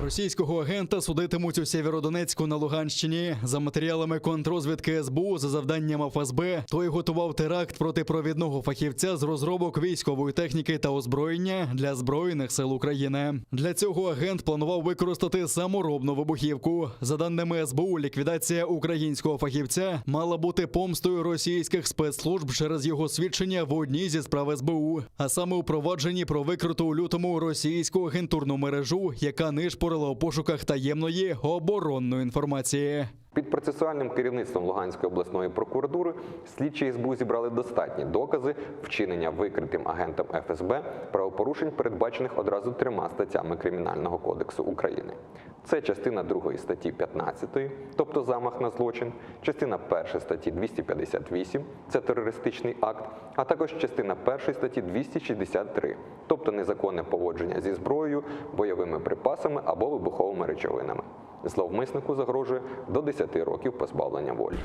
Російського агента судитимуть у Сєвєродонецьку на Луганщині. За матеріалами контррозвідки СБУ, за завданням ФСБ, той готував теракт проти провідного фахівця з розробок військової техніки та озброєння для Збройних сил України. Для цього агент планував використати саморобну вибухівку. За даними СБУ, ліквідація українського фахівця мала бути помстою російських спецслужб через його свідчення в одній зі справ СБУ. А саме у провадженні про викриту у лютому російську агентурну мережу, яка нишпорила у пошуках таємної оборонної інформації. Під процесуальним керівництвом Луганської обласної прокуратури слідчі СБУ зібрали достатні докази вчинення викритим агентом ФСБ правопорушень, передбачених одразу 3 статтями Кримінального кодексу України. Це частина 2 статті 15, тобто замах на злочин, частина 1 статті 258, це терористичний акт, а також частина 1 статті 263, тобто незаконне поводження зі зброєю, бойовими припасами або вибуховими речовинами. Зловмиснику загрожує до 10 років позбавлення волі.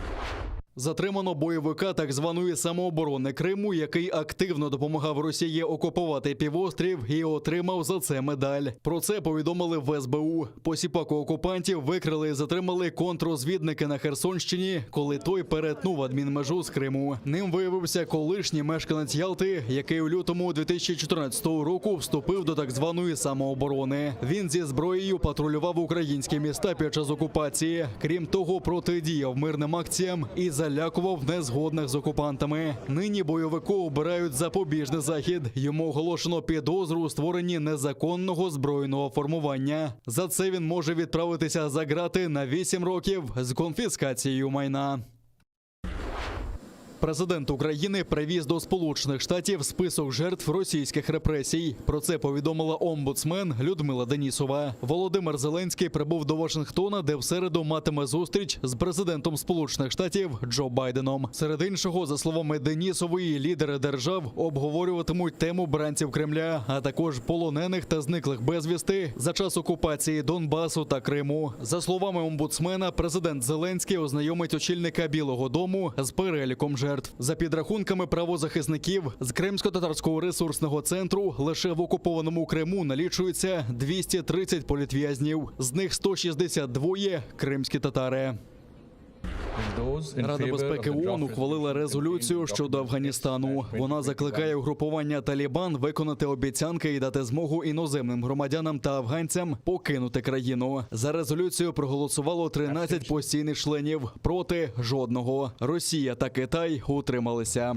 Затримано бойовика так званої самооборони Криму, який активно допомагав Росії окупувати півострів і отримав за це медаль. Про це повідомили в СБУ. Посіпаку окупантів викрили і затримали контррозвідники на Херсонщині, коли той перетнув адмінмежу з Криму. Ним виявився колишній мешканець Ялти, який у лютому 2014 року вступив до так званої самооборони. Він зі зброєю патрулював українські міста під час окупації. Крім того, протидіяв мирним акціям і залякував незгодних з окупантами. Нині бойовику обирають запобіжний захід. Йому оголошено підозру у створенні незаконного збройного формування. За це він може відправитися за ґрати на 8 років з конфіскацією майна. Президент України привіз до Сполучених Штатів список жертв російських репресій. Про це повідомила омбудсмен Людмила Денісова. Володимир Зеленський прибув до Вашингтона, де в середу матиме зустріч з президентом Сполучених Штатів Джо Байденом. Серед іншого, за словами Денісової, лідери держав обговорюватимуть тему бранців Кремля, а також полонених та зниклих безвісти за час окупації Донбасу та Криму. За словами омбудсмена, президент Зеленський ознайомить очільника Білого дому з переліком жертв. За підрахунками правозахисників, з Кримсько-татарського ресурсного центру лише в окупованому Криму налічується 230 політв'язнів. З них 162 – кримські татари. Рада безпеки ООН ухвалила резолюцію щодо Афганістану. Вона закликає угрупування «Талібан» виконати обіцянки і дати змогу іноземним громадянам та афганцям покинути країну. За резолюцію проголосувало 13 постійних членів, проти – жодного. Росія та Китай утрималися.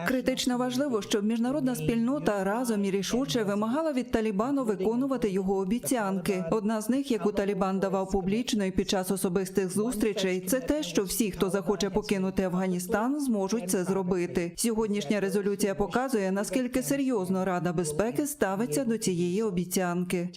Критично важливо, щоб міжнародна спільнота разом і рішуче вимагала від Талібану виконувати його обіцянки. Одна з них, яку Талібан давав публічно і під час особистих зустрічей, це те, що всі, хто захоче покинути Афганістан, зможуть це зробити. Сьогоднішня резолюція показує, наскільки серйозно Рада безпеки ставиться до цієї обіцянки.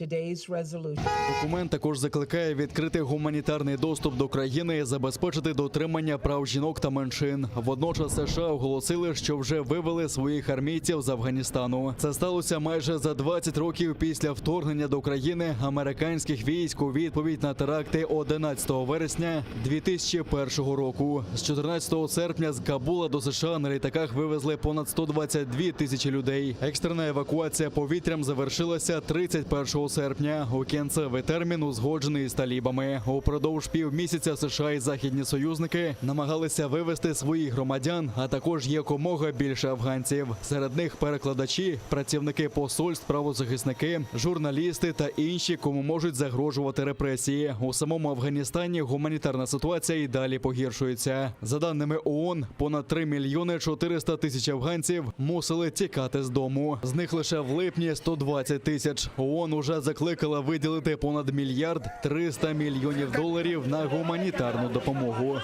Документ також закликає відкрити гуманітарний доступ до країни і забезпечити дотримання прав жінок та меншин. Водночас США оголосили, що вже вивели своїх армійців з Афганістану. Це сталося майже за 20 років після вторгнення до країни американських військ у відповідь на теракти 11 вересня 2001 року. З 14 серпня з Кабула до США на літаках вивезли понад 122 тисячі людей. Екстрена евакуація повітрям завершилася 31 серпня. У кінцевий термін узгоджений з талібами. Упродовж півмісяця США і західні союзники намагалися вивезти своїх громадян, а також якомога більше афганців. Серед них перекладачі, працівники посольств, правозахисники, журналісти та інші, кому можуть загрожувати репресії. У самому Афганістані гуманітарна ситуація і далі погіршується. За даними ООН, понад 3 мільйони 400 тисяч афганців мусили тікати з дому. З них лише в липні 120 тисяч. ООН уже закликала виділити понад $1 мільярд 300 мільйонів на гуманітарну допомогу.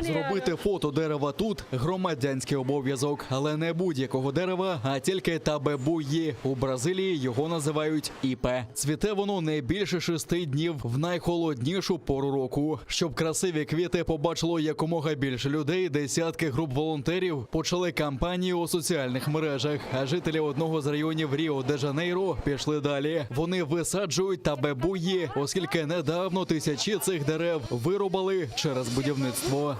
Зробити фото дерева тут – громадянський обов'язок. Але не будь-якого дерева, а тільки табебуї. У Бразилії його називають іпе. Цвіте воно не більше 6 днів в найхолоднішу пору року. Щоб красиві квіти побачило якомога більше людей, десятки груп волонтерів почали кампанію у соціальних мережах. А жителі одного з районів Ріо-де-Жанейро пішли далі. Вони висаджують табебуї, оскільки недавно тисячі цих дерев вирубали через будівництво.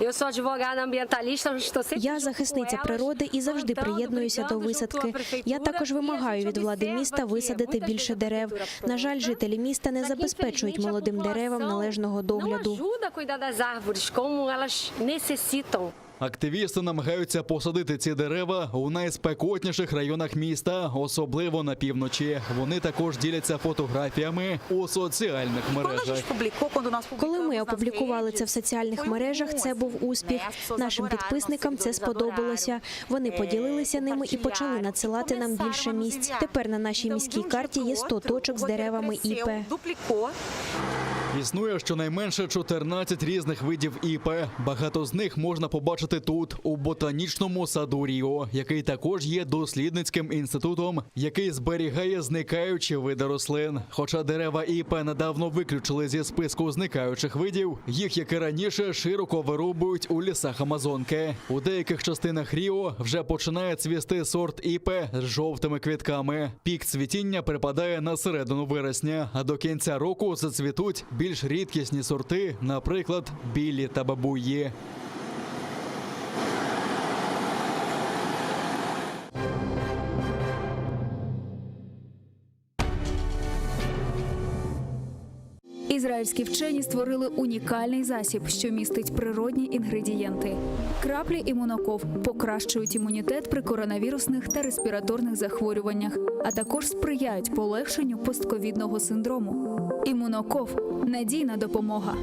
Я захисниця природи і завжди приєднуюся до висадки. Я також вимагаю від влади міста висадити більше дерев. На жаль, жителі міста не забезпечують молодим деревам належного догляду. Активісти намагаються посадити ці дерева у найспекотніших районах міста, особливо на півночі. Вони також діляться фотографіями у соціальних мережах. Коли ми опублікували це в соціальних мережах, це був успіх. Нашим підписникам це сподобалося. Вони поділилися ними і почали надсилати нам більше місць. Тепер на нашій міській карті є 100 точок з деревами іпе. Існує щонайменше 14 різних видів іпе. Багато з них можна побачити тут, у ботанічному саду Ріо, який також є дослідницьким інститутом, який зберігає зникаючі види рослин. Хоча дерева іпе недавно виключили зі списку зникаючих видів, їх, як і раніше, широко вирубують у лісах Амазонки. У деяких частинах Ріо вже починає цвісти сорт іпе з жовтими квітками. Пік цвітіння припадає на середину вересня, а до кінця року зацвітуть більш рідкісні сорти, наприклад, білі табебуї. Ізраїльські вчені створили унікальний засіб, що містить природні інгредієнти. Краплі імуноков покращують імунітет при коронавірусних та респіраторних захворюваннях, а також сприяють полегшенню постковідного синдрому. Імуноков – надійна допомога.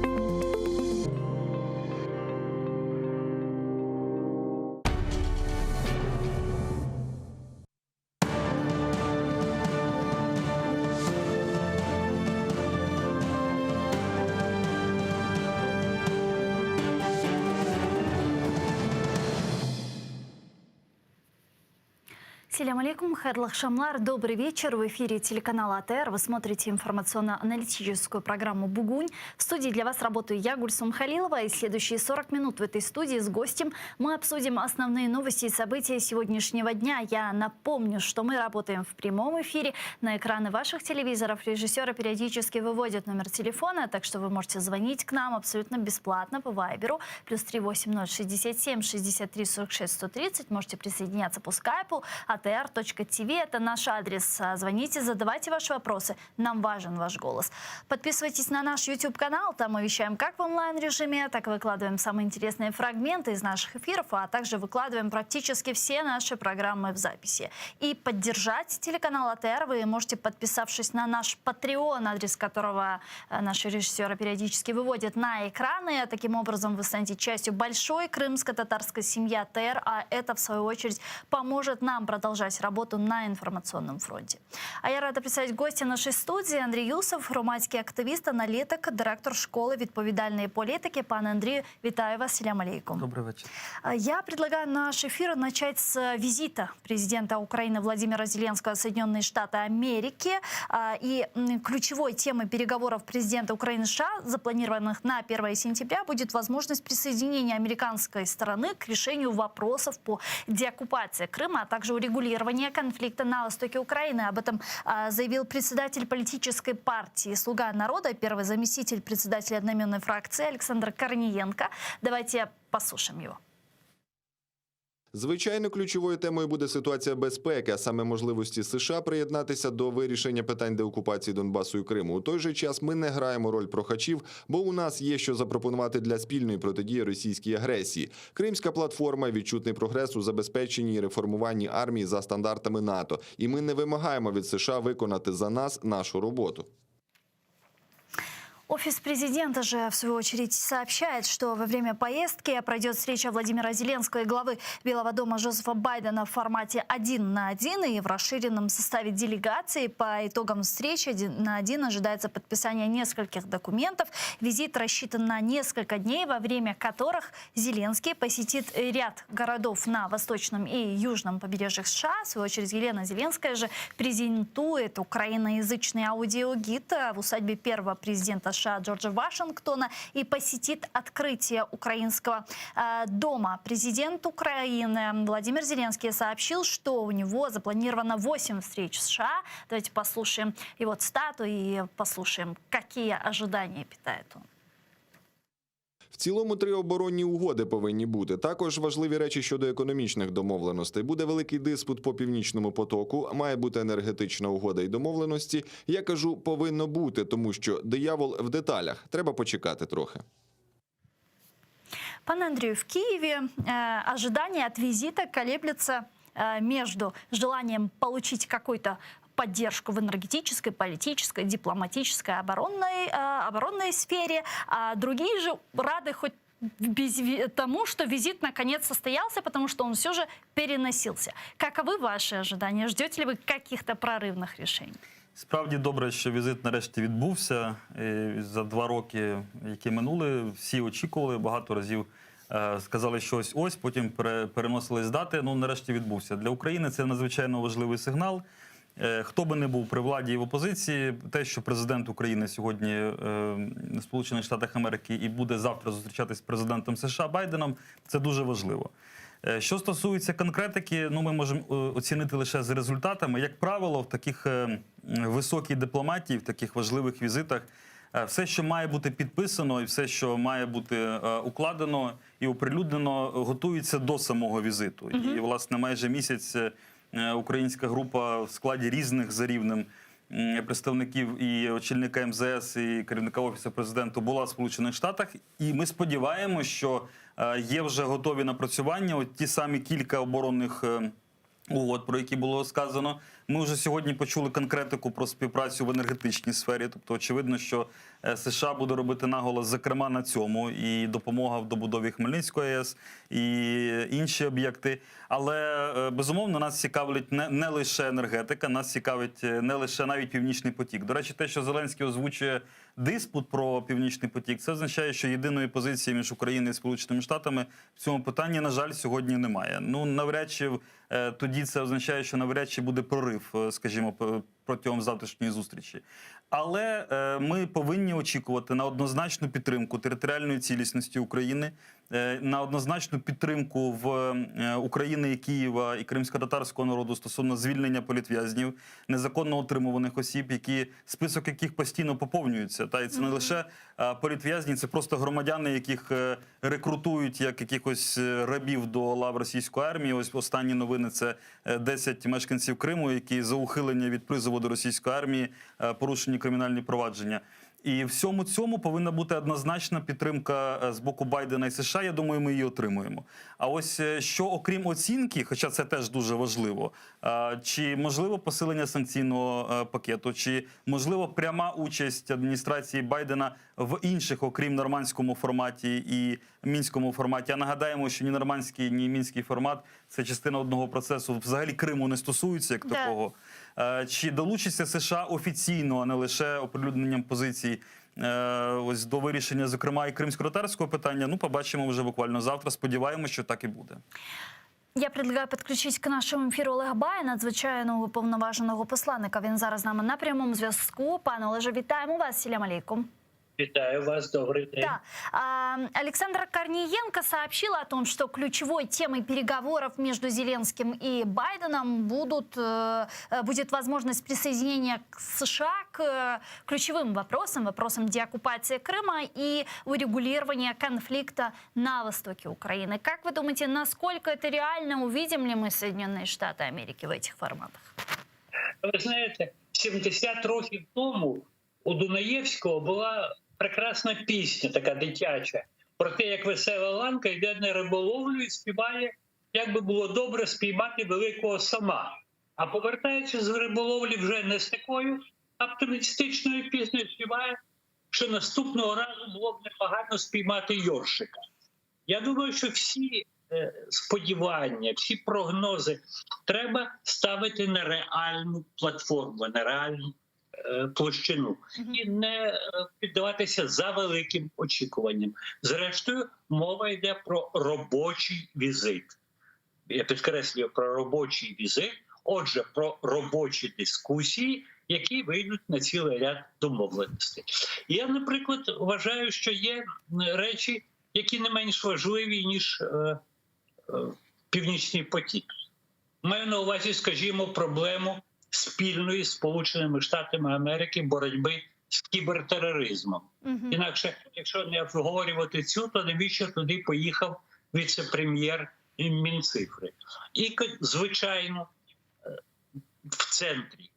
Ассаляму алейкум, хайрлах шамлар, добрый вечер. В эфире телеканала АТР. Вы смотрите информационно-аналитическую программу «Бугунь». В студии для вас работаю я, Гульсум Халилова. И следующие 40 минут в этой студии с гостем мы обсудим основные новости и события сегодняшнего дня. Я напомню, что мы работаем в прямом эфире. На экраны ваших телевизоров режиссеры периодически выводят номер телефона, так что вы можете звонить к нам абсолютно бесплатно по Вайберу. +380 67 63 46 130. Можете присоединяться по скайпу. atr.tv – это наш адрес. Звоните, задавайте ваши вопросы. Нам важен ваш голос. Подписывайтесь на наш YouTube-канал. Там мы вещаем как в онлайн-режиме, так и выкладываем самые интересные фрагменты из наших эфиров, а также выкладываем практически все наши программы в записи. И поддержать телеканал АТР вы можете, подписавшись на наш Patreon, адрес которого наши режиссеры периодически выводят на экраны. Таким образом, вы станете частью большой крымско-татарской семьи АТР, а это, в свою очередь, поможет нам продолжать работу на информационном фронте. А я рада представить гостя нашей студии. Андрій Юсов, громадський активіст, аналітик, директор школи відповідальної політики. Пане Андрію, вітаю вас. Салям алейкум. Добрый вечер. Я предлагаю наш эфир начать с визита президента Украины Владимира Зеленского в Соединенные Штаты Америки. И ключевой темой переговоров президента Украины и США, запланированных на 1 сентября, будет возможность присоединения американской стороны к решению вопросов по деоккупации Крыма, а также урегулирования конфликта на востоке Украины. Об этом заявил председатель политической партии «Слуга народа», первый заместитель председателя одноименной фракции Александр Корнієнко. Давайте послушаем его. Звичайно, ключовою темою буде ситуація безпеки, а саме можливості США приєднатися до вирішення питань деокупації Донбасу і Криму. У той же час ми не граємо роль прохачів, бо у нас є що запропонувати для спільної протидії російській агресії. Кримська платформа – відчутний прогрес у забезпеченні і реформуванні армії за стандартами НАТО. І ми не вимагаємо від США виконати за нас нашу роботу. Офис президента же, в свою очередь, сообщает, что во время поездки пройдет встреча Владимира Зеленского и главы Белого дома Джозефа Байдена в формате 1 на 1 и в расширенном составе делегации. По итогам встречи 1 на 1 ожидается подписание нескольких документов. Визит рассчитан на несколько дней, во время которых Зеленский посетит ряд городов на восточном и южном побережьях США. В свою очередь, Елена Зеленская же презентует украиноязычный аудиогид в усадьбе первого президента США Джорджа Вашингтона и посетит открытие украинского дома. Президент Украины Владимир Зеленский сообщил, что у него запланировано 8 встреч в США. Давайте послушаем его цитату и послушаем, какие ожидания питает он. В цілому 3 оборонні угоди повинні бути. Також важливі речі щодо економічних домовленостей. Буде великий диспут по Північному потоку, має бути енергетична угода і домовленості. Я кажу, повинно бути, тому що диявол в деталях. Треба почекати трохи. Пане Андрію, в Киеве ожидания от визита колеблются между желанием получить какой-то поддержку в энергетической, политической, дипломатической, оборонной сфере. А другие же рады хоть тому, что визит наконец состоялся, потому что он все же переносился. Каковы ваши ожидания? Ждете ли вы каких-то прорывных решений? Справді добре, що візит нарешті відбувся. За 2 роки, які минули, всі очікували, багато разів сказали, що ось, потім переносились дати. Ну, нарешті відбувся. Для України це надзвичайно важливий сигнал. Хто би не був при владі і в опозиції, те, що президент України сьогодні в Сполучених Штатах Америки і буде завтра зустрічатись з президентом США Байденом, це дуже важливо. Що стосується конкретики, ну, ми можемо оцінити лише з результатами. Як правило, в таких високій дипломатії, в таких важливих візитах, все, що має бути підписано і все, що має бути укладено і оприлюднено, готується до самого візиту. І, власне, майже місяць українська група в складі різних за рівнем представників і очільника МЗС, і керівника Офісу Президента була в Сполучених Штатах. І ми сподіваємося, що є вже готові напрацювання. От ті самі кілька оборонних угод, про які було сказано, Ми вже сьогодні почули конкретику про співпрацю в енергетичній сфері. Тобто, очевидно, що США буде робити наголос, зокрема, на цьому. І допомога в добудові Хмельницької АЕС, і інші об'єкти. Але, безумовно, нас цікавить не лише енергетика, нас цікавить не лише навіть Північний потік. До речі, те, що Зеленський озвучує диспут про Північний потік, це означає, що єдиної позиції між Україною і Сполученими Штатами в цьому питанні, на жаль, сьогодні немає. Ну, навряд чи тоді це означає, що навряд чи буде прорив, скажімо, протягом завтрашньої зустрічі. Але ми повинні очікувати на однозначну підтримку територіальної цілісності України, на однозначну підтримку в України і Києва і кримськотатарського народу стосовно звільнення політв'язнів, незаконно утримуваних осіб, список яких постійно поповнюється. Та і це не лише політв'язні, це просто громадяни, яких рекрутують як якихось рабів до лав російської армії. Ось останні новини – це 10 мешканців Криму, які за ухилення від призову до російської армії порушені кримінальні провадження. І всьому цьому повинна бути однозначна підтримка з боку Байдена і США. Я думаю, ми її отримуємо. А ось що, окрім оцінки, хоча це теж дуже важливо, чи можливо посилення санкційного пакету, чи можливо пряма участь адміністрації Байдена в інших, окрім нормандському форматі і мінському форматі. А нагадаємо, що ні нормандський, ні мінський формат – це частина одного процесу. Взагалі Криму не стосується як такого. Чи долучиться США офіційно, а не лише оприлюдненням позицій ось до вирішення, зокрема, і кримсько-татарського питання? Ну, побачимо вже буквально завтра. Сподіваємося, що так і буде. Я предлагаю підключитись к нашому ефіру Олега Бая, надзвичайного уповноваженого посланника. Він зараз з нами на прямому зв'язку. Пане Олеже, вітаємо вас. Селям алейкум. Витаю вас, добрый день. Да. Александра Корниенко сообщила о том, что ключевой темой переговоров между Зеленским и Байденом будет возможность присоединения США к ключевым вопросам деоккупации Крыма и урегулирования конфликта на востоке Украины. Как вы думаете, насколько это реально? Увидим ли мы Соединенные Штаты Америки в этих форматах? Ви знаєте, 70 років тому у Дунаєвського була прекрасна пісня, така дитяча, про те, як весела ланка йде на риболовлю і співає, як би було добре спіймати великого сама. А повертаючись з риболовлі вже не з такою оптимістичною піснею, співає, що наступного разу було б непогано спіймати йоршика. Я думаю, що всі сподівання, всі прогнози треба ставити на реальну платформу, на реальну площину і не піддаватися за великим очікуванням. Зрештою, мова йде про робочий візит. Я підкреслюю про робочий візит, отже, про робочі дискусії, які вийдуть на цілий ряд домовленостей. Я, наприклад, вважаю, що є речі, які не менш важливі, ніж Північний потік. Маю на увазі, скажімо, проблему спільної з Сполученими Штатами Америки боротьби з кібертероризмом. Інакше, якщо не обговорювати цю, то навіщо туди поїхав віце-прем'єр Мінцифри? І, звичайно, в центрі,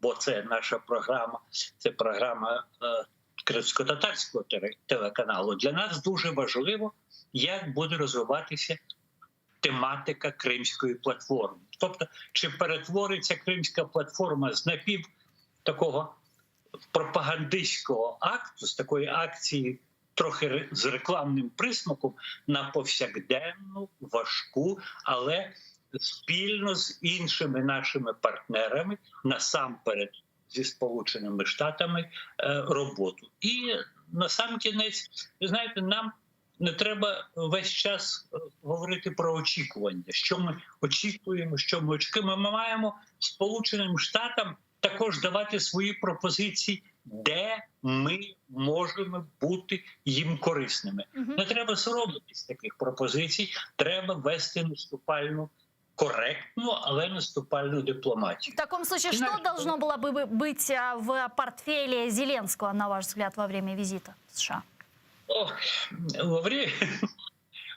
бо це наша програма, це програма кримсько-татарського телеканалу, для нас дуже важливо, як буде розвиватися тематика Кримської платформи. Тобто, чи перетвориться Кримська платформа з такого пропагандистського акту, з такої акції трохи з рекламним присмаком, на повсякденну, важку, але спільно з іншими нашими партнерами, насамперед зі Сполученими Штатами, роботу. І насамкінець, ви знаєте, нам не треба весь час говорити про очікування, що ми очікуємо, що ми очікуємо. Ми маємо Сполученим Штатам також давати свої пропозиції, де ми можемо бути їм корисними. Не треба соромитись таких пропозицій, треба вести наступальну, корректну, але наступальну дипломатию. В таком случае, что должно было бы быть в портфеле Зеленского, на ваш взгляд, во время визита в США?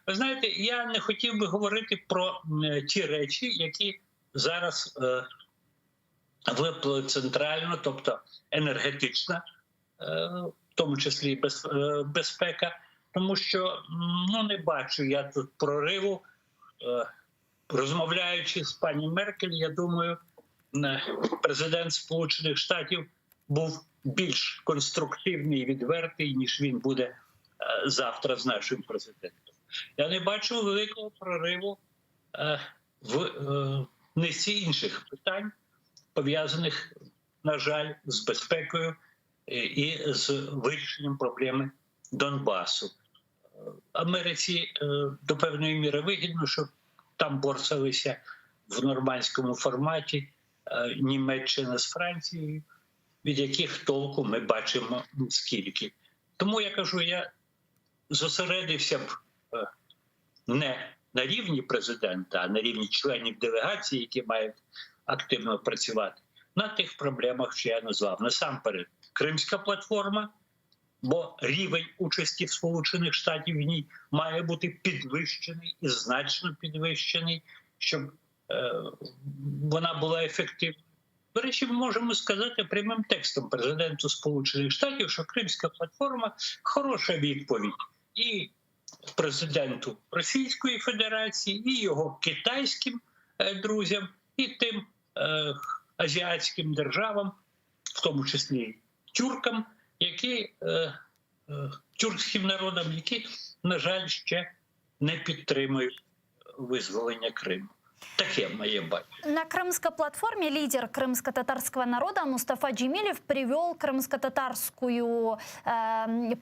Ви знаєте, я не хотів би говорити про ті речі, які зараз виплили центрально, тобто енергетична, в тому числі безпека, тому що не бачу я тут прориву. Розмовляючи з пані Меркель, я думаю, президент Сполучених Штатів був більш конструктивний і відвертий, ніж він буде завтра з нашим президентом. Я не бачу великого прориву в низці інших питань, пов'язаних, на жаль, з безпекою і з вирішенням проблеми Донбасу. Америці до певної міри вигідно, що там борсалися в нормандському форматі Німеччина з Францією, від яких толку ми бачимо скільки. Тому я кажу, я зосередився б не на рівні президента, а на рівні членів делегації, які мають активно працювати, на тих проблемах, що я назвав. Насамперед, Кримська платформа, бо рівень участі Сполучених Штатів в ній має бути підвищений і значно підвищений, щоб вона була ефективною. До речі, ми можемо сказати прямим текстом президенту Сполучених Штатів, що Кримська платформа – хороша відповідь і президенту Російської Федерації, і його китайським друзям, і тим азіатським державам, в тому числі тюркам, тюркським народам, які, на жаль, ще не підтримують визволення Криму. Таке моє бачення. На крымской платформе лидер крымско-татарского народа Мустафа Джемилев привел крымско-татарскую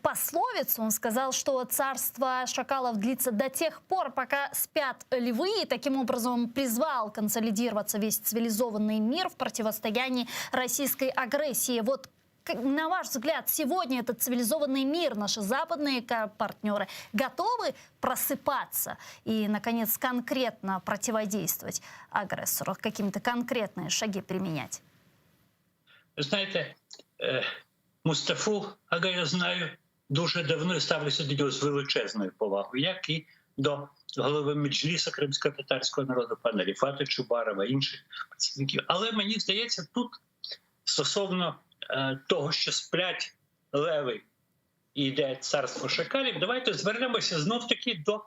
пословицу. Он сказал, что царство шакалов длится до тех пор, пока спят львы. И таким образом он призвал консолидироваться весь цивилизованный мир в противостоянии российской агрессии. Вот на ваш взгляд, сегодня этот цивилизованный мир, наши западные партнеры, готовы просыпаться и, наконец, конкретно противодействовать агрессору, какие-то конкретные шаги применять? Знаєте, Мустафу Ага, я знаю, дуже давно ставлюся до нього з величезною повагою, як і до голови Меджлісу кримсько-татарського народу, пана Ріфата Чубарова, інших працівників. Але мені здається, тут стосовно того, що сплять леви і йде царство шакалів, давайте звернемося знов-таки до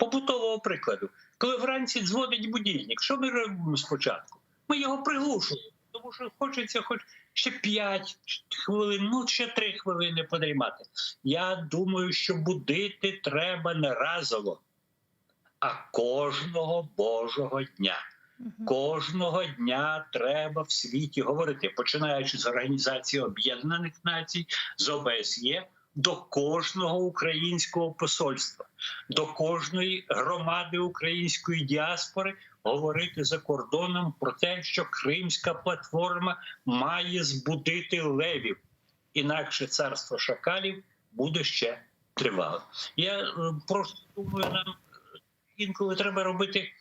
побутового прикладу. Коли вранці дзвонить будильник, що ми робимо спочатку? Ми його приглушуємо, тому що хочеться хоч ще 5 хвилин, ну ще 3 хвилини подрімати. Я думаю, що будити треба не разово, а кожного Божого дня. Кожного дня треба в світі говорити, починаючи з Організації Об'єднаних Націй, з ОБСЄ, до кожного українського посольства, до кожної громади української діаспори, говорити за кордоном про те, що Кримська платформа має збудити левів. Інакше царство шакалів буде ще тривалим. Я просто думаю, нам інколи треба робити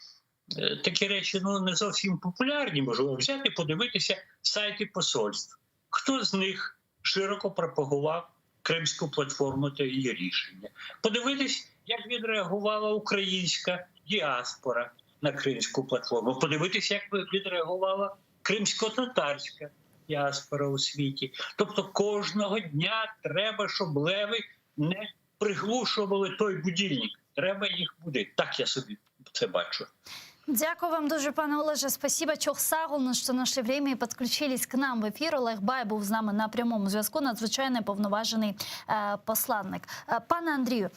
такі речі, ну, не зовсім популярні, можливо, взяти, подивитися сайти посольств. Хто з них широко пропагував Кримську платформу та її рішення? Подивитись, як відреагувала українська діаспора на Кримську платформу. Подивитись, як відреагувала кримсько-татарська діаспора у світі. Тобто кожного дня треба, щоб леви не приглушували той будильник. Треба їх будити. Так я собі це бачу. Дякую вам дуже, пане Олеже. Спасибо, Чохсагулна, що знайшли время і підключились к нам в ефір. Олег Бай був з нами на прямому зв'язку, надзвичайний повноважений посланник. Пане Андрію,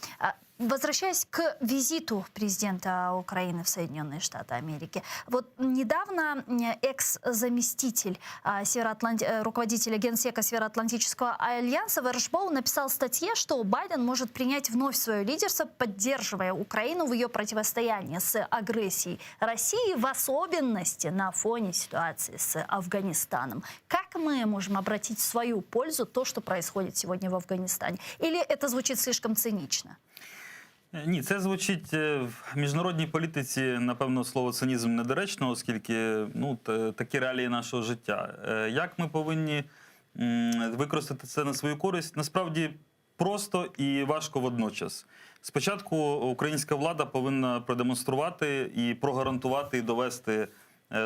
возвращаясь к визиту президента Украины в Соединенные Штаты Америки. Вот недавно экс-заместитель руководителя Генсека Североатлантического альянса Вершбоу написал в статье, что Байден может принять вновь свое лидерство, поддерживая Украину в ее противостоянии с агрессией России, в особенности на фоне ситуации с Афганистаном. Как мы можем обратить в свою пользу то, что происходит сегодня в Афганистане? Или это звучит слишком цинично? Ні, це звучить в міжнародній політиці, напевно, слово цинізм недоречно, оскільки такі реалії нашого життя. Як ми повинні використати це на свою користь? Насправді просто і важко водночас. Спочатку українська влада повинна продемонструвати і прогарантувати, і довести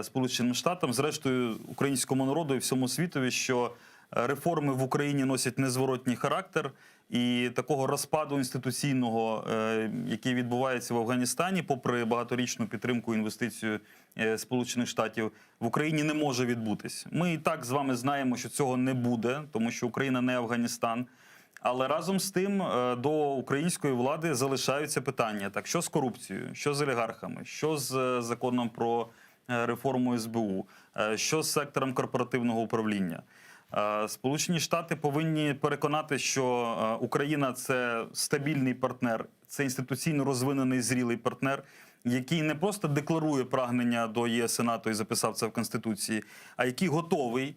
Сполученим Штатам, зрештою українському народу і всьому світові, що реформи в Україні носять незворотній характер. І такого розпаду інституційного, який відбувається в Афганістані, попри багаторічну підтримку інвестицію Сполучених Штатів, в Україні не може відбутись. Ми і так з вами знаємо, що цього не буде, тому що Україна не Афганістан. Але разом з тим до української влади залишаються питання. Так, що з корупцією, що з олігархами, що з законом про реформу СБУ, що з сектором корпоративного управління. Сполучені Штати повинні переконати, що Україна – це стабільний партнер, це інституційно розвинений, зрілий партнер, який не просто декларує прагнення до ЄС і НАТО і записав це в Конституції, а який готовий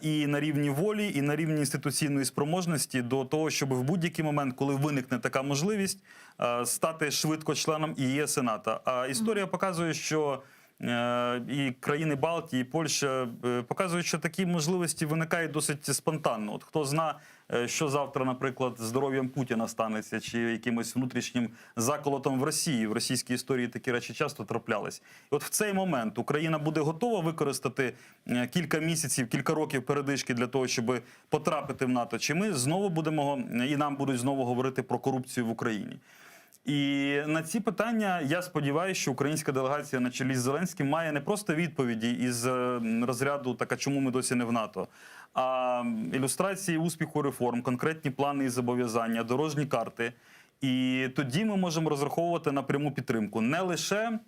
і на рівні волі, і на рівні інституційної спроможності до того, щоб в будь-який момент, коли виникне така можливість, стати швидко членом і ЄС і НАТО. А історія показує, що і країни Балтії, і Польща показують, що такі можливості виникають досить спонтанно. От хто знає, що завтра, наприклад, з здоров'ям Путіна станеться, чи якимось внутрішнім заколотом в Росії. В російській історії такі речі часто траплялись. І от в цей момент Україна буде готова використати кілька місяців, кілька років передишки для того, щоб потрапити в НАТО, чи ми знову будемо, і нам будуть знову говорити про корупцію в Україні. І на ці питання, я сподіваюся, що українська делегація на чолі з Зеленським має не просто відповіді із розряду «так, а чому ми досі не в НАТО?», а ілюстрації успіху реформ, конкретні плани і зобов'язання, дорожні карти. І тоді ми можемо розраховувати на пряму підтримку. Не лише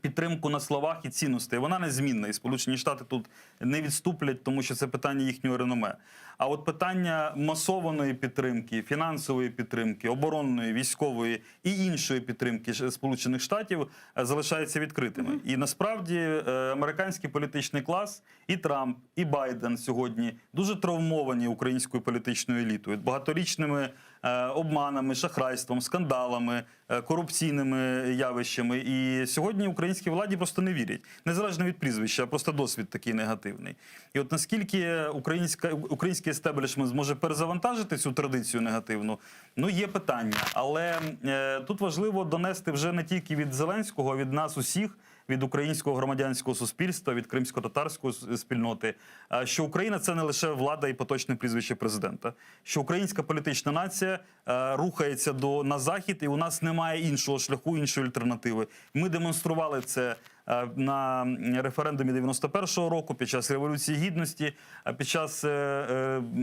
підтримку на словах і цінностей. Вона незмінна. І Сполучені Штати тут не відступлять, тому що це питання їхнього реноме. А от питання масованої підтримки, фінансової підтримки, оборонної, військової і іншої підтримки Сполучених Штатів залишаються відкритими. І насправді американський політичний клас, і Трамп, і Байден сьогодні дуже травмовані українською політичною елітою, багаторічними обманами, шахрайством, скандалами, корупційними явищами. І сьогодні українській владі просто не вірять. Незалежно від прізвища, а просто досвід такий негативний. І от наскільки український естеблішмент зможе перезавантажити цю традицію негативну, ну є питання. Але тут важливо донести вже не тільки від Зеленського, а від нас усіх, від українського громадянського суспільства, від кримсько-татарської спільноти, що Україна – це не лише влада і поточне прізвище президента. Що українська політична нація рухається на Захід, і у нас немає іншого шляху, іншої альтернативи. Ми демонстрували це на референдумі 91-го року, під час Революції Гідності, під час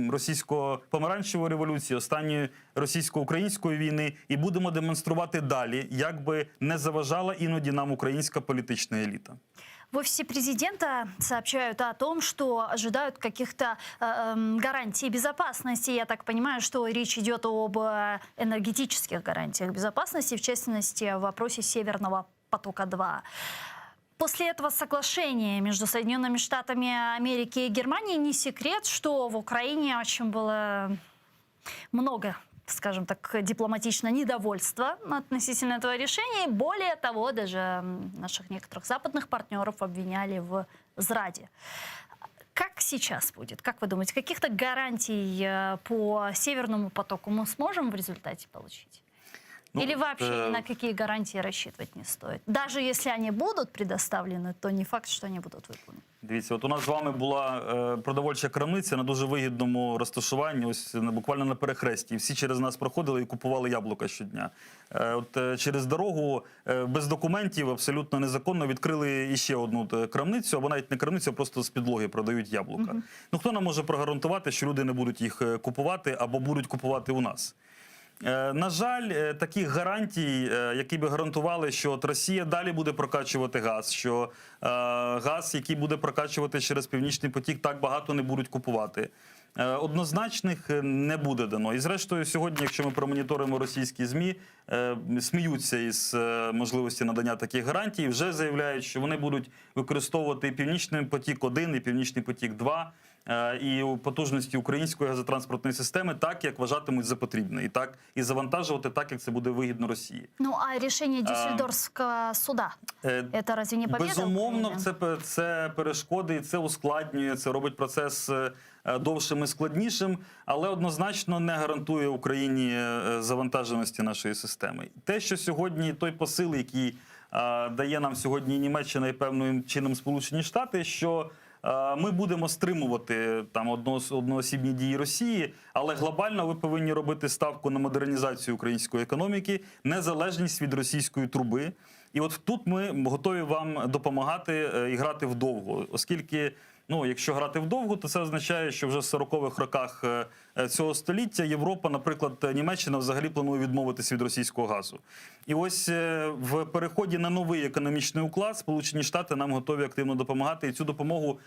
російсько-помаранчевої революції, останньої російсько-української війни, і будемо демонструвати далі, як би не заважала іноді нам українська політична еліта. В офисе президента сообщают о том, что ожидают каких-то гарантий безопасности. Я так понимаю, что речь идет об энергетических гарантиях безопасности, в частности, в вопросе Северного потока-2. После этого соглашения между Соединенными Штатами Америки и Германией не секрет, что в Украине очень было много, скажем так, дипломатично недовольства относительно этого решения. Более того, даже наших некоторых западных партнеров обвиняли в зраде. Как сейчас будет? Как вы думаете, каких-то гарантий по Северному потоку мы сможем в результате получить? Или вообще ни на какие гарантии рассчитывать не стоит? Даже если они будут предоставлены, то не факт, что они будут выполнены. Дивіться, от у нас з вами була продовольча крамниця на дуже вигідному розташуванні, ось буквально на перехресті. І всі через нас проходили і купували яблука щодня. От через дорогу без документів, абсолютно незаконно, відкрили іще одну крамницю, або навіть не крамницю, а просто з підлоги продають яблука. Ну, хто нам може прогарантувати, що люди не будуть їх купувати або будуть купувати у нас? На жаль, таких гарантій, які би гарантували, що от Росія далі буде прокачувати газ, що газ, який буде прокачувати через Північний потік, так багато не будуть купувати. Однозначних не буде дано. І зрештою, сьогодні, якщо ми промоніторимо російські ЗМІ, сміються із можливості надання таких гарантій, вже заявляють, що вони будуть використовувати і Північний потік-1, і Північний потік-2, і у потужності української газотранспортної системи так, як вважатимуть за потрібне. І завантажувати так, як це буде вигідно Росії. Ну, а рішення Дюссельдорфського суда, це разве не победа? Безумовно, це перешкоди, це ускладнює, це робить процес довшим і складнішим, але однозначно не гарантує Україні завантаженості нашої системи. Те, що сьогодні той посил, який дає нам сьогодні Німеччина і певним чином Сполучені Штати, що ми будемо стримувати там одноосібні дії Росії, але глобально ви повинні робити ставку на модернізацію української економіки, незалежність від російської труби. І от тут ми готові вам допомагати і грати вдовго, оскільки, якщо грати вдовго, то це означає, що вже в 40-х роках цього століття Європа, наприклад, Німеччина взагалі планує відмовитися від російського газу. І ось в переході на новий економічний уклад Сполучені Штати нам готові активно допомагати, і цю допомогу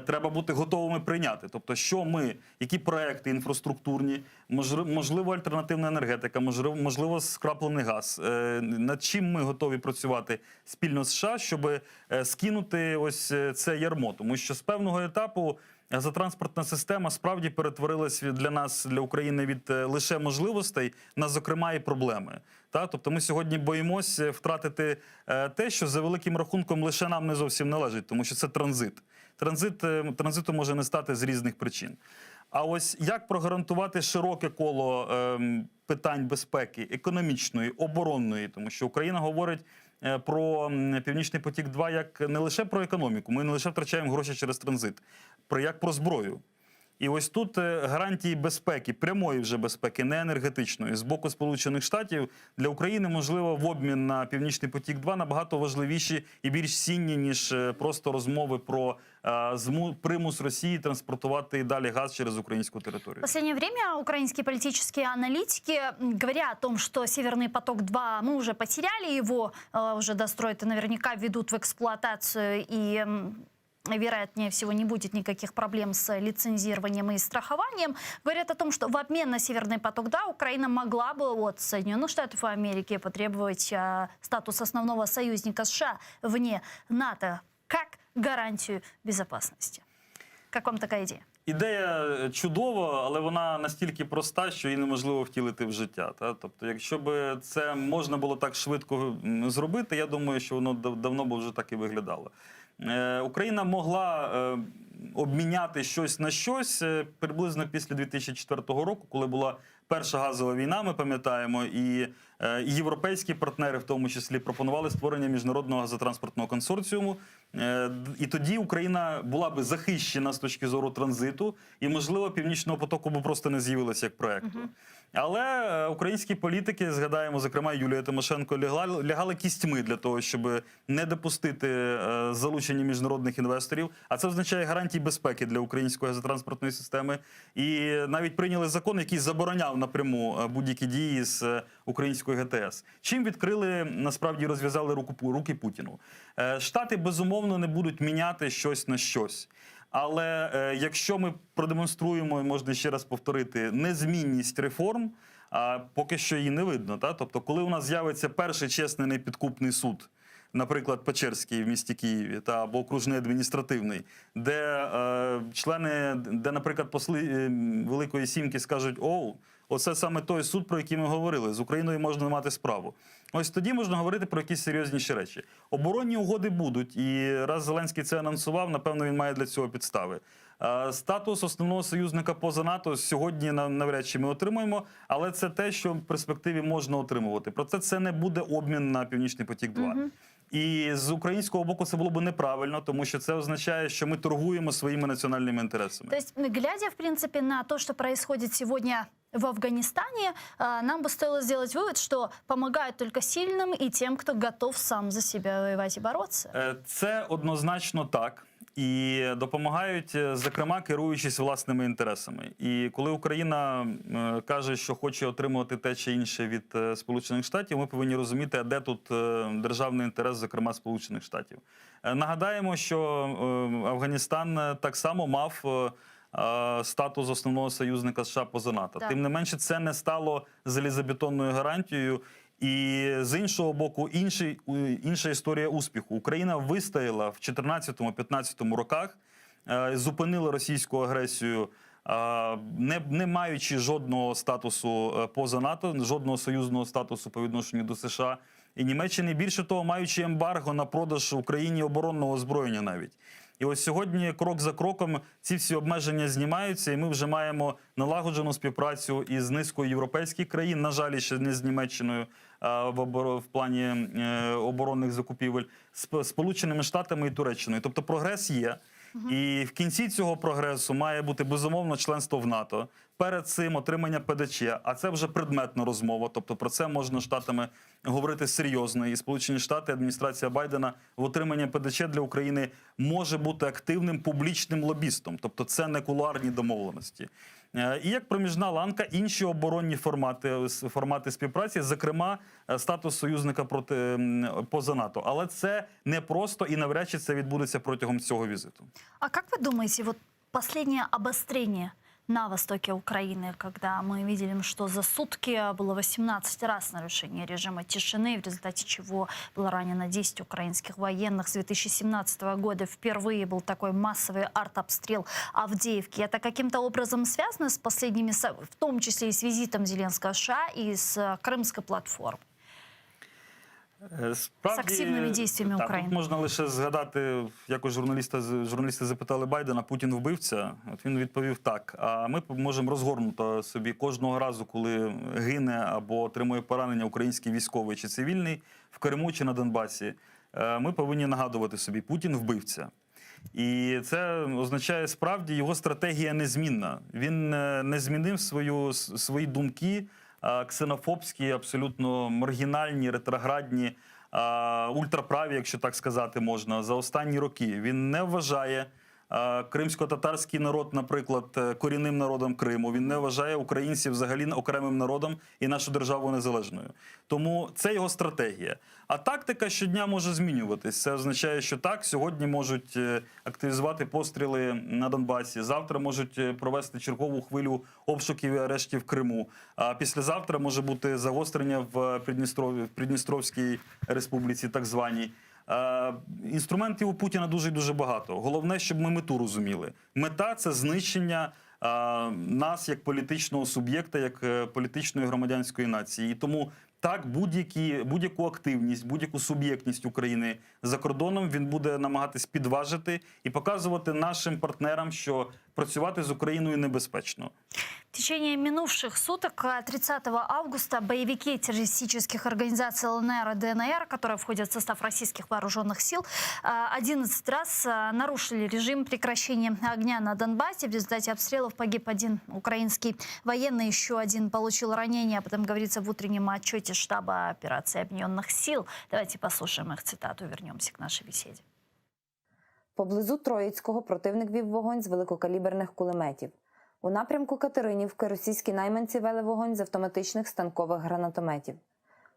треба бути готовими прийняти. Тобто, які проекти інфраструктурні, можливо, альтернативна енергетика, можливо, скраплений газ, над чим ми готові працювати спільно з США, щоб скинути ось це ярмо. Тому що з певного етапу газотранспортна система справді перетворилась для нас, для України, від лише можливостей на, зокрема, і проблеми. Тобто ми сьогодні боїмось втратити те, що за великим рахунком лише нам не зовсім належить, тому що це транзит. Транзиту може не стати з різних причин. А ось як прогарантувати широке коло питань безпеки, економічної, оборонної, тому що Україна говорить про Північний потік-2 як не лише про економіку, ми не лише втрачаємо гроші через транзит, як про зброю. І ось тут гарантії безпеки, прямої вже безпеки, не енергетичної, з боку Сполучених Штатів для України, можливо, в обмін на Північний потік-2 набагато важливіші і більш цінні, ніж просто розмови про примус Росії транспортувати далі газ через українську територію. В последнее время украинские политические аналитики, говоря о том, что Северный поток-2, мы уже потеряли его, уже достроят и наверняка введут в эксплуатацию, и вероятнее всего не будет никаких проблем с лицензированием и страхованием, говорят о том, что в обмен на Северный поток-2 Украина могла бы от Соединенных Штатов Америки потребовать статус основного союзника США вне НАТО как гарантию безопасности. Как вам така ідея? Ідея чудова, але вона настільки проста, що її неможливо втілити в життя. Тобто, якщо б це можна було так швидко зробити, я думаю, що воно давно б вже так і виглядало. Україна могла обміняти щось на щось приблизно після 2004 року, коли була перша газова війна, ми пам'ятаємо, і європейські партнери в тому числі пропонували створення міжнародного газотранспортного консорціуму. І тоді Україна була би захищена з точки зору транзиту, і, можливо, Північного потоку б просто не з'явилося як проєкту. Але українські політики, згадаємо, зокрема, Юлія Тимошенко, лягали кістьми для того, щоб не допустити залучення міжнародних інвесторів. А це означає гарантії безпеки для української газотранспортної системи. І навіть прийняли закон, який забороняв напряму будь-які дії з української ГТС. Чим відкрили, насправді, розв'язали руки Путіну. Штати, безумовно, не будуть міняти щось на щось. Але якщо ми продемонструємо, можна ще раз повторити, незмінність реформ, поки що її не видно. Тобто, коли у нас з'явиться перший чесний непідкупний суд, наприклад, Печерський в місті Києві, або окружний адміністративний, де, наприклад, посли Великої Сімки скажуть: оце саме той суд, про який ми говорили, з Україною можна мати справу. Ось тоді можна говорити про якісь серйозніші речі. Оборонні угоди будуть, і раз Зеленський це анонсував, напевно, він має для цього підстави. Статус основного союзника поза НАТО сьогодні навряд чи ми отримуємо, але це те, що в перспективі можна отримувати. Проте це не буде обмін на Північний потік-2. І з українського боку це було б неправильно, тому що це означає, що ми торгуємо своїми національними інтересами. Тобто, глядя, в принципі, на те, що відбувається сьогодні в Афганистане, нам бы стоило сделать вывод, что помогают только сильным и тем, кто готов сам за себя воевать и бороться. Це однозначно так. І допомагають, зокрема, керуючись власними інтересами. І коли Україна каже, що хоче отримувати те чи інше від Сполучених Штатів, ми повинні розуміти, а де тут державний інтерес, зокрема, Сполучених Штатів. Нагадаємо, що Афганістан так само мав статус основного союзника США поза НАТО. Тим не менше, це не стало залізобетонною гарантією. І з іншого боку, інша історія успіху. Україна вистояла в 2014-2015 роках, зупинила російську агресію, не маючи жодного статусу поза НАТО, жодного союзного статусу по відношенню до США і Німеччини. Більше того, маючи ембарго на продаж Україні оборонного озброєння навіть. І ось сьогодні, крок за кроком, ці всі обмеження знімаються, і ми вже маємо налагоджену співпрацю із низкою європейських країн, на жаль, ще не з Німеччиною в плані оборонних закупівель, з Сполученими Штатами і Туреччиною. Тобто прогрес є. І в кінці цього прогресу має бути, безумовно, членство в НАТО. Перед цим отримання ПДЧ, а це вже предметна розмова, тобто про це можна Штатами говорити серйозно. І Сполучені Штати, адміністрація Байдена в отриманні ПДЧ для України може бути активним публічним лобістом, тобто це не кулуарні домовленості. І як проміжна ланка, інші оборонні формати співпраці, зокрема, статус союзника поза НАТО. Але це не просто і навряд чи це відбудеться протягом цього візиту. А как вы думаете, вот последнее обострение на востоке Украины, когда мы видели, что за сутки было 18 раз нарушение режима тишины, в результате чего было ранено 10 украинских военных. С 2017 года впервые был такой массовый артобстрел Авдеевки. Это каким-то образом связано с последними, в том числе и с визитом Зеленского в США и с Крымской платформой? Справді, з активними діями України. Тут можна лише згадати, якось журналісти запитали Байдена, Путін вбивця? От він відповів так. А ми можемо розгорнути собі кожного разу, коли гине або отримує поранення український військовий чи цивільний в Криму чи на Донбасі, ми повинні нагадувати собі, Путін вбивця. І це означає, справді, його стратегія незмінна. Він не змінив свої думки, ксенофобські, абсолютно маргінальні, ретроградні, ультраправі, якщо так сказати можна, за останні роки. Він не вважає кримсько-татарський народ, наприклад, корінним народом Криму. Він не вважає українців взагалі окремим народом і нашу державу незалежною. Тому це його стратегія. А тактика щодня може змінюватись. Це означає, що так, сьогодні можуть активізувати постріли на Донбасі, завтра можуть провести чергову хвилю обшуків і арештів в Криму, а післязавтра може бути загострення в Придністровській республіці, так званій. Інструментів у Путіна дуже і дуже багато. Головне, щоб ми мету розуміли. Мета – це знищення нас як політичного суб'єкта, як політичної громадянської нації. І тому так, будь-яку активність, будь-яку суб'єктність України за кордоном він буде намагатись підважити і показувати нашим партнерам, що працювати з Україною небезпечно. В течение минувших суток, 30 августа, боевики террористических организаций ЛНР и ДНР, которые входят в состав российских вооруженных сил, 11 раз нарушили режим прекращения огня на Донбассе. В результате обстрелов погиб один украинский военный, еще один получил ранение. Об этом говорится в утреннем отчете штаба операции Объединенных сил. Давайте послушаем их цитату, вернемся к нашей беседе. Поблизу Троїцького противник вів вогонь з великокаліберних кулеметів. У напрямку Катеринівки російські найманці вели вогонь з автоматичних станкових гранатометів.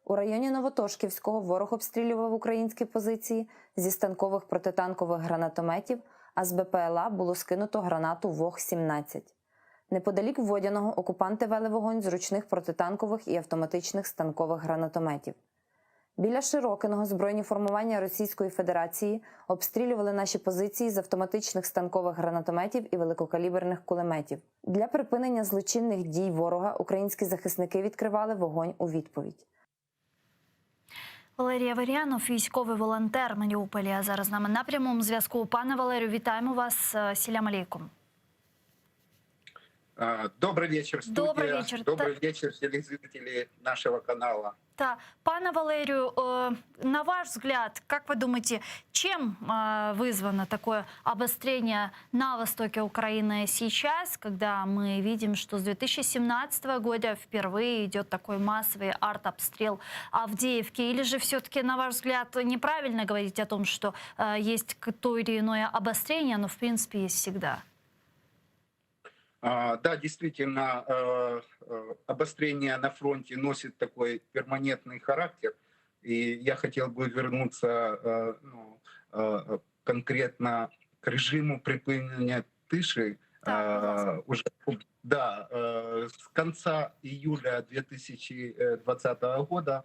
У районі Новотошківського ворог обстрілював українські позиції зі станкових протитанкових гранатометів, а з БПЛА було скинуто гранату ВОГ-17. Неподалік Водяного окупанти вели вогонь з ручних протитанкових і автоматичних станкових гранатометів. Біля Широкиного збройні формування Російської Федерації обстрілювали наші позиції з автоматичних станкових гранатометів і великокаліберних кулеметів. Для припинення злочинних дій ворога українські захисники відкривали вогонь у відповідь. Валерій Аверянов, військовий волонтер Маріуполя, а зараз з нами на прямому зв'язку. Пане Валерію, вітаємо вас. Селям алейкум. Добрый вечер, студия. Добрый вечер. Добрый вечер, телезрители нашего канала. Да. Пане Валерию, на ваш взгляд, как вы думаете, чем вызвано такое обострение на востоке Украины сейчас, когда мы видим, что с 2017 года впервые идет такой массовый артобстрел Авдеевки? Или же все-таки, на ваш взгляд, неправильно говорить о том, что есть то или иное обострение, но в принципе есть всегда? Да, действительно, обострение на фронте носит такой перманентный характер. И я хотел бы вернуться конкретно к режиму припинения тиши. С конца июля 2020 года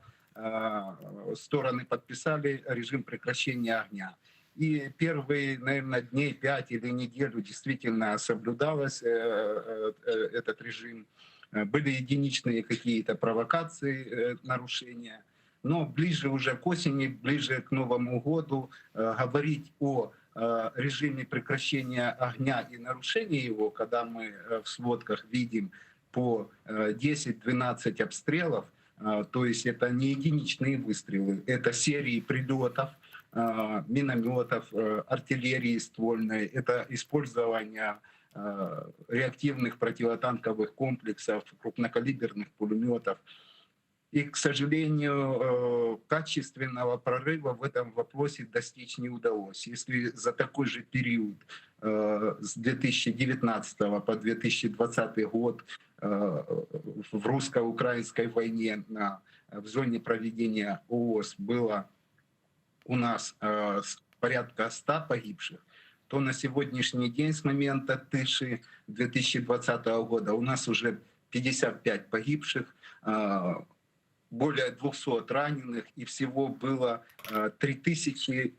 стороны подписали режим прекращения огня. И первые, наверное, дней 5 или неделю действительно соблюдалось этот режим. Были единичные какие-то провокации, нарушения. Но ближе уже к осени, ближе к Новому году говорить о режиме прекращения огня и нарушения его, когда мы в сводках видим по 10-12 обстрелов, то есть это не единичные выстрелы, это серии прилетов, минометов, артиллерии ствольной, это использование реактивных противотанковых комплексов, крупнокалиберных пулеметов. И, к сожалению, качественного прорыва в этом вопросе достичь не удалось. Если за такой же период с 2019 по 2020 год в русско-украинской войне в зоне проведения ООС было у нас порядка 100 погибших, то на сегодняшний день с момента тыши 2020 года у нас уже 55 погибших, более 200 раненых, и всего было 3000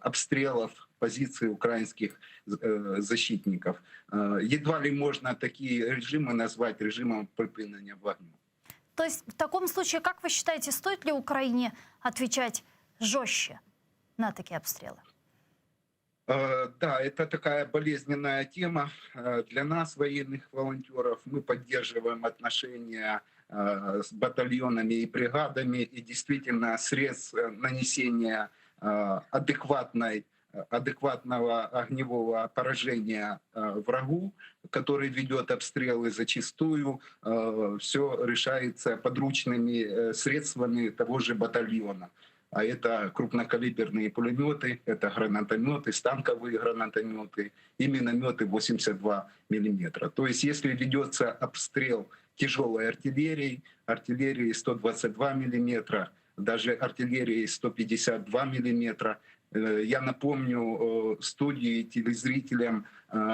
обстрелов позиций украинских защитников. Едва ли можно такие режимы назвать режимом припинения огня. То есть в таком случае, как вы считаете, стоит ли Украине отвечать жестче на такие обстрелы? Да, это такая болезненная тема для нас, военных волонтеров. Мы поддерживаем отношения с батальонами и бригадами, и действительно средств нанесения адекватного огневого поражения врагу, который ведет обстрелы, зачастую все решается подручными средствами того же батальона. А это крупнокалиберные пулеметы, это гранатометы, станковые гранатометы и минометы 82 мм. То есть если ведется обстрел тяжелой артиллерии 122 мм, даже артиллерии 152 мм, я напомню студии, телезрителям,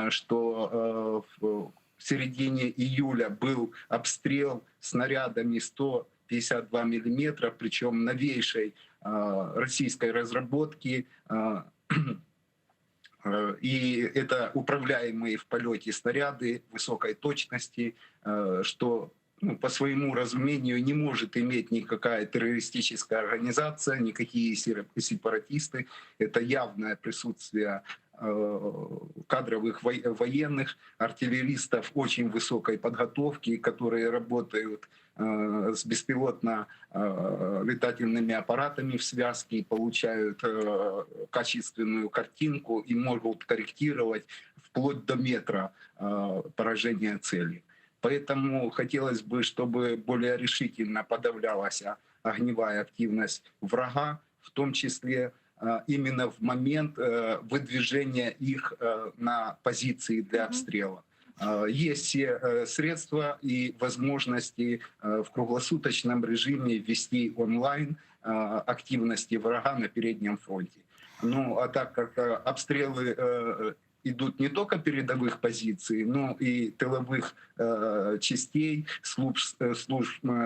что в середине июля был обстрел снарядами 152 мм, причем новейшей российской разработки, и это управляемые в полете снаряды высокой точности, что по своему разумению не может иметь никакая террористическая организация, никакие сепаратисты. Это явное присутствие кадровых военных, артиллеристов очень высокой подготовки, которые работают с беспилотно-летательными аппаратами в связке и получают качественную картинку и могут корректировать вплоть до метра поражения цели. Поэтому хотелось бы, чтобы более решительно подавлялась огневая активность врага, в том числе именно в момент выдвижения их на позиции для обстрела. Есть все средства и возможности в круглосуточном режиме ввести онлайн активности врага на переднем фронте. Ну а так как обстрелы идут не только передовых позиций, но и тыловых частей, служб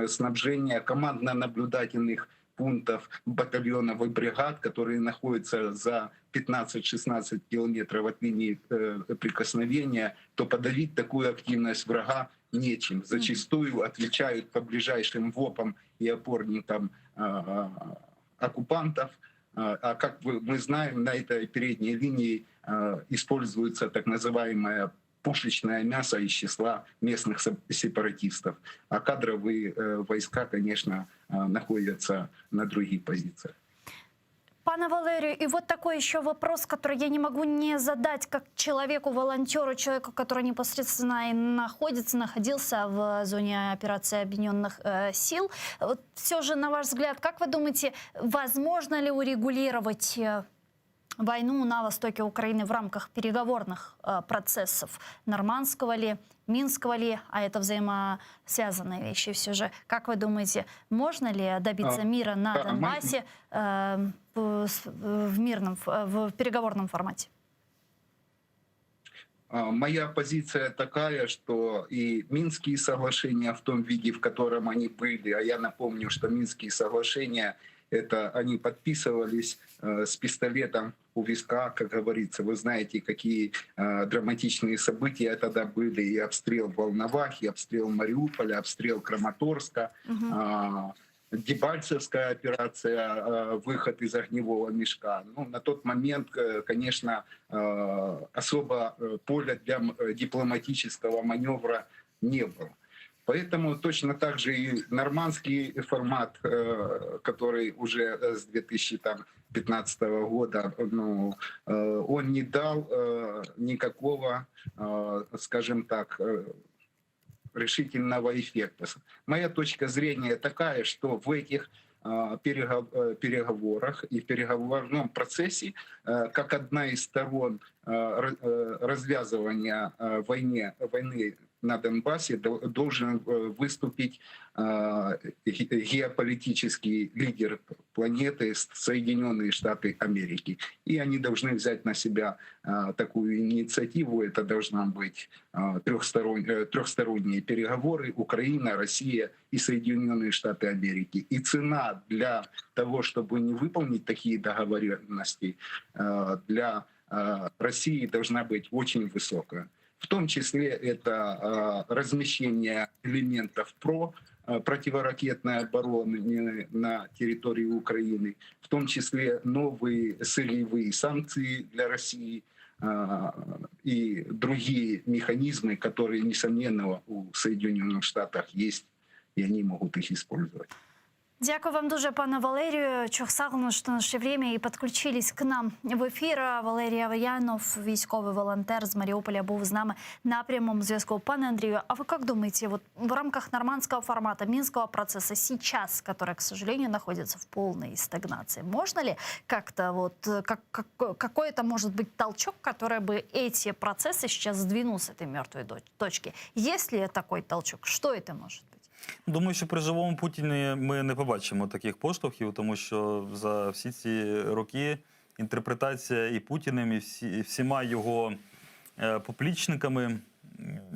снабжения, командно-наблюдательных пунктов батальонов и бригад, которые находятся за 15-16 километров от линии прикосновения, то подавить такую активность врага нечем. Зачастую отвечают по ближайшим ВОПам и опорникам оккупантов. А как мы знаем, на этой передней линии используется так называемое пушечное мясо из числа местных сепаратистов. А кадровые войска, конечно, находятся на других позициях. Пане Валерию, и вот такой еще вопрос, который я не могу не задать как человеку-волонтеру, человеку, который непосредственно и находился в зоне операции Объединенных сил. Вот все же, на ваш взгляд, как вы думаете, возможно ли урегулировать войну на востоке Украины в рамках переговорных процессов? Нормандского ли, Минского ли, а это взаимосвязанные вещи все же. Как вы думаете, можно ли добиться мира на Донбассе в переговорном формате? Моя позиция такая, что и Минские соглашения в том виде, в котором они были, а я напомню, что Минские соглашения это они подписывались с пистолетом у виска, как говорится. Вы знаете, какие драматичные события тогда были. И обстрел Волновахи, и обстрел Мариуполя, обстрел Краматорска, Дебальцевская операция, выход из огневого мешка. Ну, на тот момент, конечно, особо поля для дипломатического маневра не было. Поэтому точно так же и нормандский формат, который уже с 2015 года, он не дал никакого, скажем так, решительного эффекта. Моя точка зрения такая, что в этих переговорах и в переговорном процессе, как одна из сторон развязывания войны на Донбассе, должен выступить геополитический лидер планеты Соединенные Штаты Америки. И они должны взять на себя такую инициативу. Это должны быть трехсторонние переговоры: Украина, Россия и Соединенные Штаты Америки. И цена для того, чтобы не выполнить такие договоренности, для России должна быть очень высокая. В том числе это размещение элементов противоракетной обороны на территории Украины, в том числе новые сырьевые санкции для России и другие механизмы, которые, несомненно, у Соединенных Штатов есть, и они могут их использовать. Дякую вам дуже, пане Валерію. Чохсагну, що наше время і підключились к нам в ефір. Валерій Аваянов, військовий волонтер з Маріуполя, був з нами на прямом зв'язку. Пане Андрію, а вы как думаете, вот в рамках нормандского формата, Минского процесса сейчас, который, к сожалению, находится в полной стагнации, можно ли как-то вот, какой-то может быть толчок, который бы эти процессы сейчас сдвинул с этой мертвой точки? Есть ли такой толчок? Что это может быть? Думаю, що при живому Путіні ми не побачимо таких поштовхів, тому що за всі ці роки інтерпретація і Путіним, і всіма його поплічниками,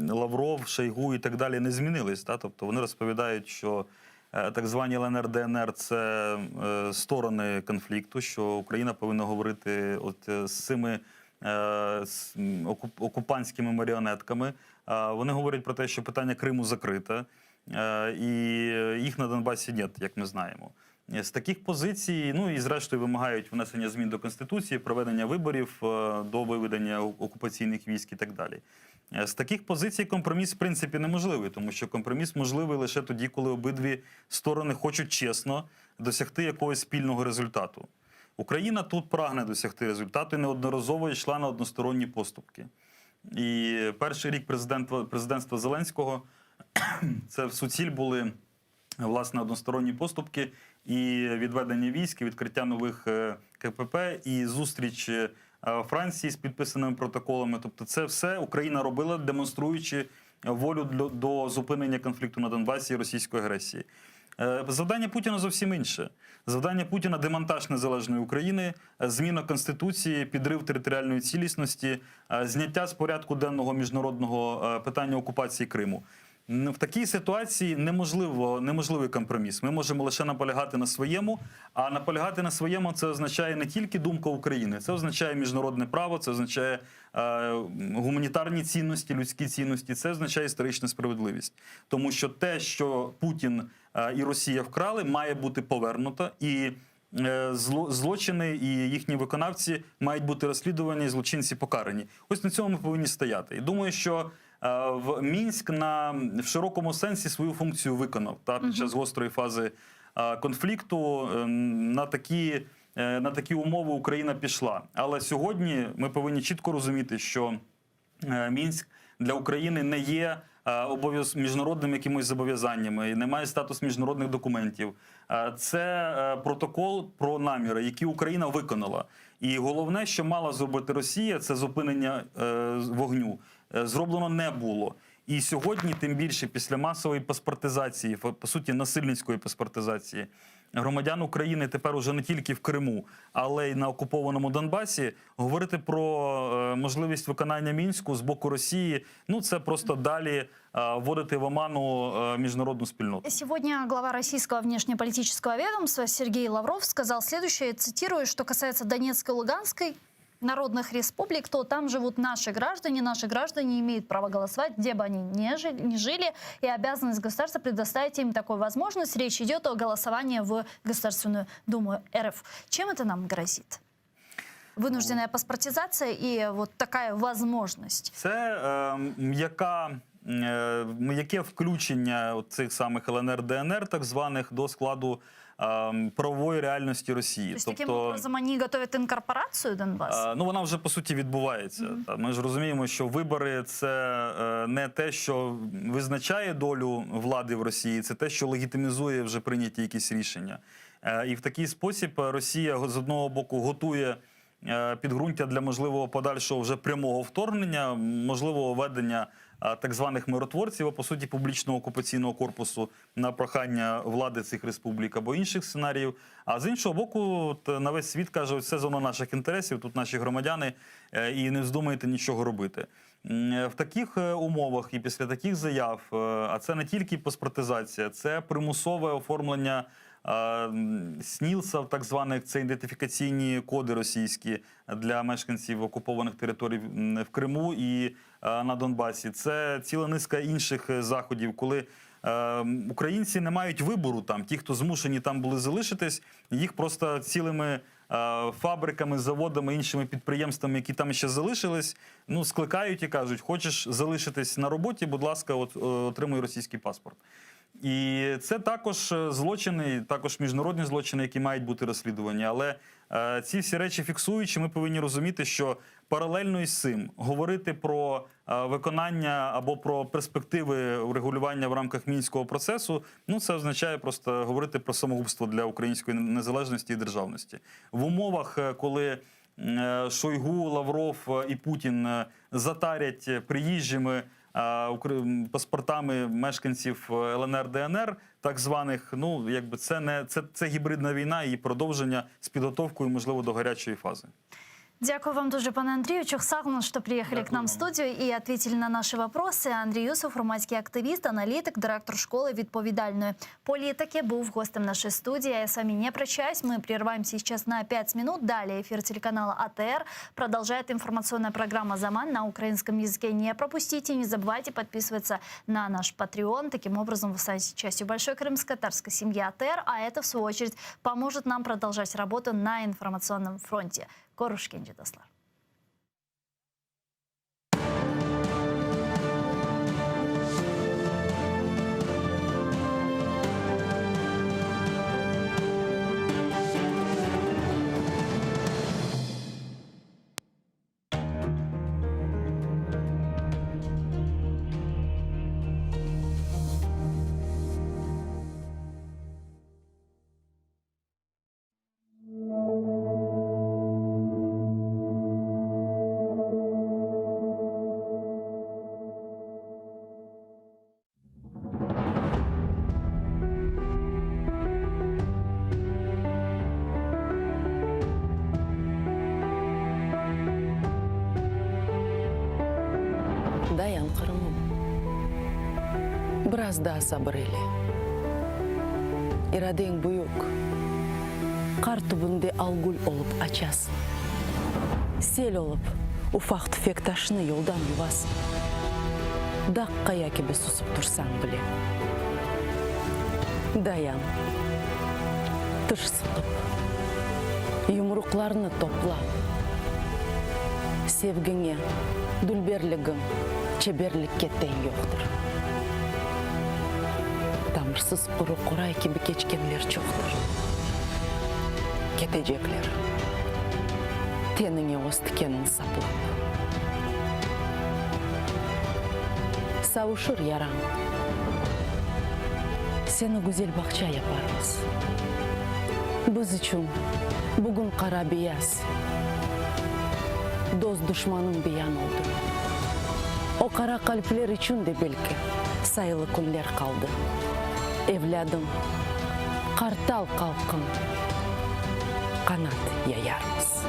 Лавров, Шойгу і так далі, не змінились. Тобто вони розповідають, що так звані ЛНР, ДНР – це сторони конфлікту, що Україна повинна говорити з цими окупантськими маріонетками. Вони говорять про те, що питання Криму закрите. І їх на Донбасі нет, як ми знаємо. З таких позицій, ну і зрештою вимагають внесення змін до Конституції, проведення виборів до виведення окупаційних військ і так далі. З таких позицій компроміс в принципі неможливий, тому що компроміс можливий лише тоді, коли обидві сторони хочуть чесно досягти якогось спільного результату. Україна тут прагне досягти результату і неодноразово йшла на односторонні поступки. І перший рік президентства Зеленського – це в суціль були, власне, односторонні поступки і відведення військ, і відкриття нових КПП, і зустріч Франції з підписаними протоколами. Тобто це все Україна робила, демонструючи волю до зупинення конфлікту на Донбасі і російської агресії. Завдання Путіна зовсім інше. Завдання Путіна – демонтаж незалежної України, зміна Конституції, підрив територіальної цілісності, зняття з порядку денного міжнародного питання окупації Криму. В такій ситуації неможливий компроміс. Ми можемо лише наполягати на своєму, а наполягати на своєму – це означає не тільки думка України, це означає міжнародне право, це означає гуманітарні цінності, людські цінності, це означає історичну справедливість. Тому що те, що Путін і Росія вкрали, має бути повернуто, і злочини і їхні виконавці мають бути розслідувані, і злочинці покарані. Ось на цьому ми повинні стояти. І думаю, що в Мінськ в широкому сенсі свою функцію виконав під час гострої фази конфлікту. На такі умови Україна пішла. Але сьогодні ми повинні чітко розуміти, що Мінськ для України не є міжнародним якимось зобов'язаннями, не має статус міжнародних документів. Це протокол про наміри, які Україна виконала. І головне, що мала зробити Росія, це зупинення вогню. Зроблено не було. І сьогодні, тим більше, після масової паспортизації, по суті, насильницької паспортизації, громадян України тепер уже не тільки в Криму, але й на окупованому Донбасі, говорити про можливість виконання Мінську з боку Росії, ну це просто далі вводити в оману международную спільноту. Сегодня глава российского внешнеполитического ведомства Сергей Лавров сказал следующее, цитирую, что касается Донецкой и Луганской народных республик, то там живут наши граждане имеют право голосовать, где бы они ни жили, и обязанность государства предоставить им такую возможность. Речь идет о голосовании в Государственную Думу РФ. Чем это нам грозит? Вынужденная паспортизация и вот такая возможность. Це м'яка яке включення цих самих ЛНР, ДНР, так званих, до складу правової реальності Росії. Тобто, таким образом, вони готують інкорпорацію Донбасу? Ну, вона вже, по суті, відбувається. Ми ж розуміємо, що вибори – це не те, що визначає долю влади в Росії, це те, що легітимізує вже прийняті якісь рішення. І в такий спосіб Росія, з одного боку, готує підґрунтя для можливого подальшого вже прямого вторгнення, можливого введення так званих миротворців, а по суті публічного окупаційного корпусу на прохання влади цих республік або інших сценаріїв. А з іншого боку, на весь світ каже, це зона наших інтересів, тут наші громадяни, і не вздумайте нічого робити. В таких умовах і після таких заяв, а це не тільки паспортизація, це примусове оформлення СНІЛСів, так званих, це ідентифікаційні коди російські для мешканців окупованих територій в Криму і на Донбасі. Це ціла низка інших заходів, коли українці не мають вибору там. Ті, хто змушені там були залишитись, їх просто цілими фабриками, заводами, іншими підприємствами, які там ще залишились, ну, скликають і кажуть, хочеш залишитись на роботі, будь ласка, отримуй російський паспорт. І це також злочини, також міжнародні злочини, які мають бути розслідувані. Але ці всі речі фіксуючи, ми повинні розуміти, що паралельно із цим говорити про виконання або про перспективи урегулювання в рамках Мінського процесу, ну це означає просто говорити про самогубство для української незалежності і державності. В умовах, коли Шойгу, Лавров і Путін затарять приїжджими паспортами мешканців ЛНР, ДНР, так званих, ну, якби це гібридна війна і продовження з підготовкою, можливо, до гарячої фази. Дякую вам дуже, пане Андрію. Чохсагну, что приехали к нам в студию и ответили на наши вопросы. Андрій Юсов, громадський активіст, аналітик, директор школи відповідальної політики, був гостем нашей студии. Я с вами не прощаюсь. Мы прерываемся сейчас на 5 минут. Далее эфир телеканала АТР продолжает информационная программа «Заман» на украинском языке. Не пропустите, не забывайте подписываться на наш Patreon. Таким образом, вы станете частью большой крымско-татарской семьи АТР, а это, в свою очередь, поможет нам продолжать работу на информационном фронте. Корушкенci dostlar. Dayan Qırımım. Biraz daha sabır eyle. İraden büyük. Kar tübünde algul olup açasın. Sel olup ufak tüfek taşını yoldan yuvasın. Dakkaya gibi susup dursan bile. Dayan. Tış sıkıp. Yumruklarını topla. Sevgine, dülberligin, çeberlikке teң yoktur. Tamırsız kuru kuray gibi geçkenler çoktur. Ketecekler. Tenine oz tikenin saplap. Savuşur yaran. Seni güzel bakça yaparız. Biz için bugün kara beyaz. Dost düşmanın bir yan oldu. O kara kalpler için de belki sayılı günler kaldı. Evladım, kartal kalkın, kanat yayarız.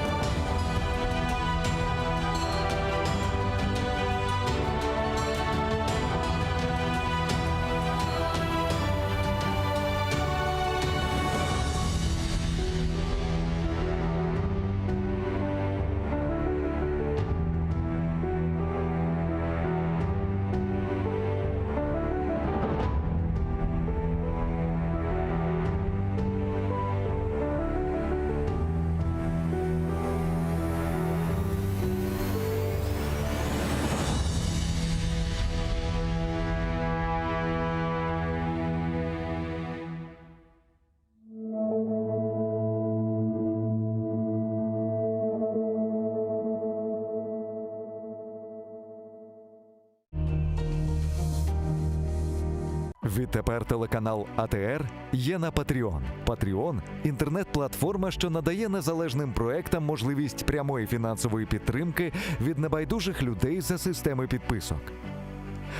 Відтепер телеканал АТР є на Patreon. Patreon – інтернет-платформа, що надає незалежним проектам можливість прямої фінансової підтримки від небайдужих людей за системи підписок.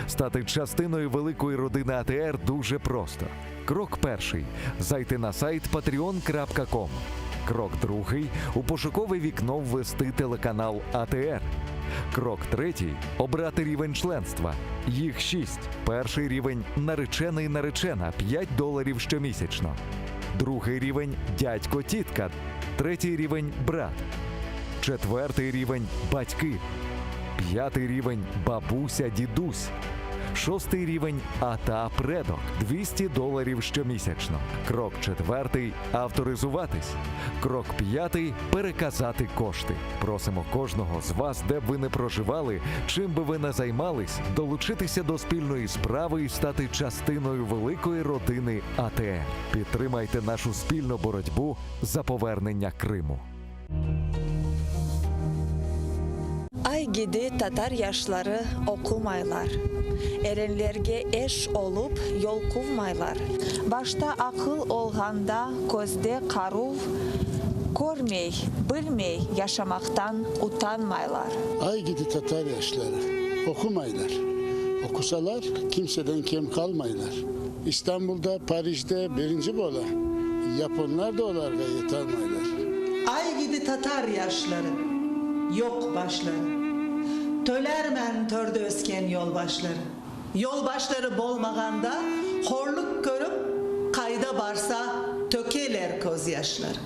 Стати частиною великої родини АТР дуже просто. Крок перший – зайти на сайт patreon.com. Крок другий – у пошукове вікно ввести телеканал АТР. Крок третій – обрати рівень членства. Їх 6. Перший рівень – наречений-наречена – $5 щомісячно. Другий рівень – дядько-тітка. Третій рівень – брат. Четвертий рівень – батьки. П'ятий рівень – бабуся-дідусь. Шостий рівень – ата-предок – $200 щомісячно. Крок четвертий – авторизуватись. Крок п'ятий – переказати кошти. Просимо кожного з вас, де б ви не проживали, чим би ви не займались, долучитися до спільної справи і стати частиною великої родини АТР. Підтримайте нашу спільну боротьбу за повернення Криму. Ay gidi Tatar yaşları okumaylar. Erenlerge eş olup yol kuvmaylar. Başta akıl olganda gözde karuv, görmey, bilmey yaşamaktan utanmaylar. Ay gidi Tatar yaşları okumaylar. Okusalar kimseden kem kalmaylar. İstanbul'da, Paris'te birinci bola. Japonlar da olarga yetermaylar. Ay gidi Tatar yaşları, yok başları. Tölermen törde ösken yolbaşları. Yolbaşları bolmaganda, horluk görüp kayda barsa tökeler gözyaşları.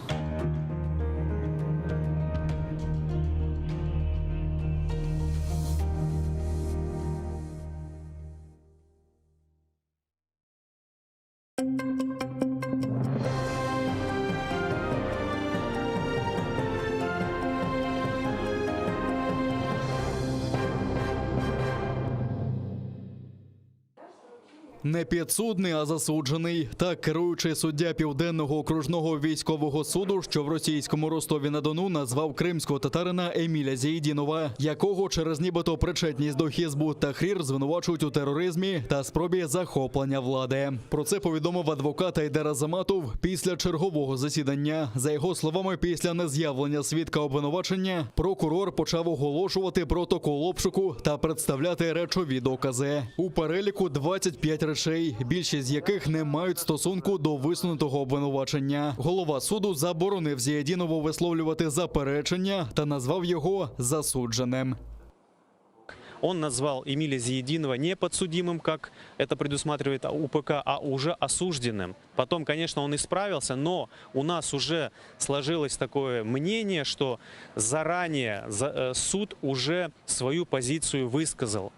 Не підсудний, а засуджений. Так керуючий суддя Південного окружного військового суду, що в російському Ростові-на-Дону назвав кримського татарина Еміля Зієдінова, якого через нібито причетність до Хізбут Тахрір звинувачують у тероризмі та спробі захоплення влади. Про це повідомив адвокат Айдар Азаматов після чергового засідання. За його словами, після нез'явлення свідка обвинувачення, прокурор почав оголошувати протокол обшуку та представляти речові докази. У переліку 25 речей, більшість з яких не мають стосунку до висунутого обвинувачення. Голова суду заборонив Зієдінову висловлювати заперечення та назвав його засудженим. Он назвал Эмиля Зиединова не подсудимым, как это предусматривает УПК, а уже осужденным. Потом, конечно, он исправился, но у нас уже сложилось такое мнение, что заранее суд уже свою позицию высказал.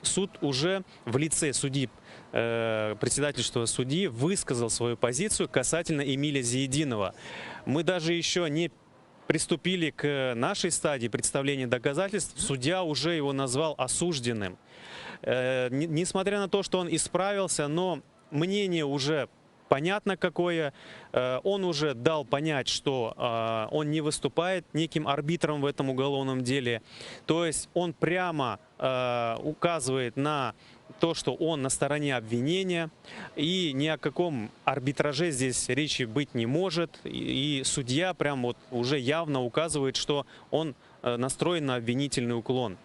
Суд уже в лице судьи, председательства судьи высказал свою позицию касательно Эмиля Зиединова. Мы даже еще не приступили к нашей стадии представления доказательств, судья уже его назвал осужденным. Несмотря на то, что он исправился, но мнение уже понятно какое. Он уже дал понять, что он не выступает неким арбитром в этом уголовном деле. То есть он прямо указывает на то, что он на стороне обвинения, и ни о каком арбитраже здесь речи быть не может. И судья прям вот уже явно указывает, что он настроен на обвинительный уклон.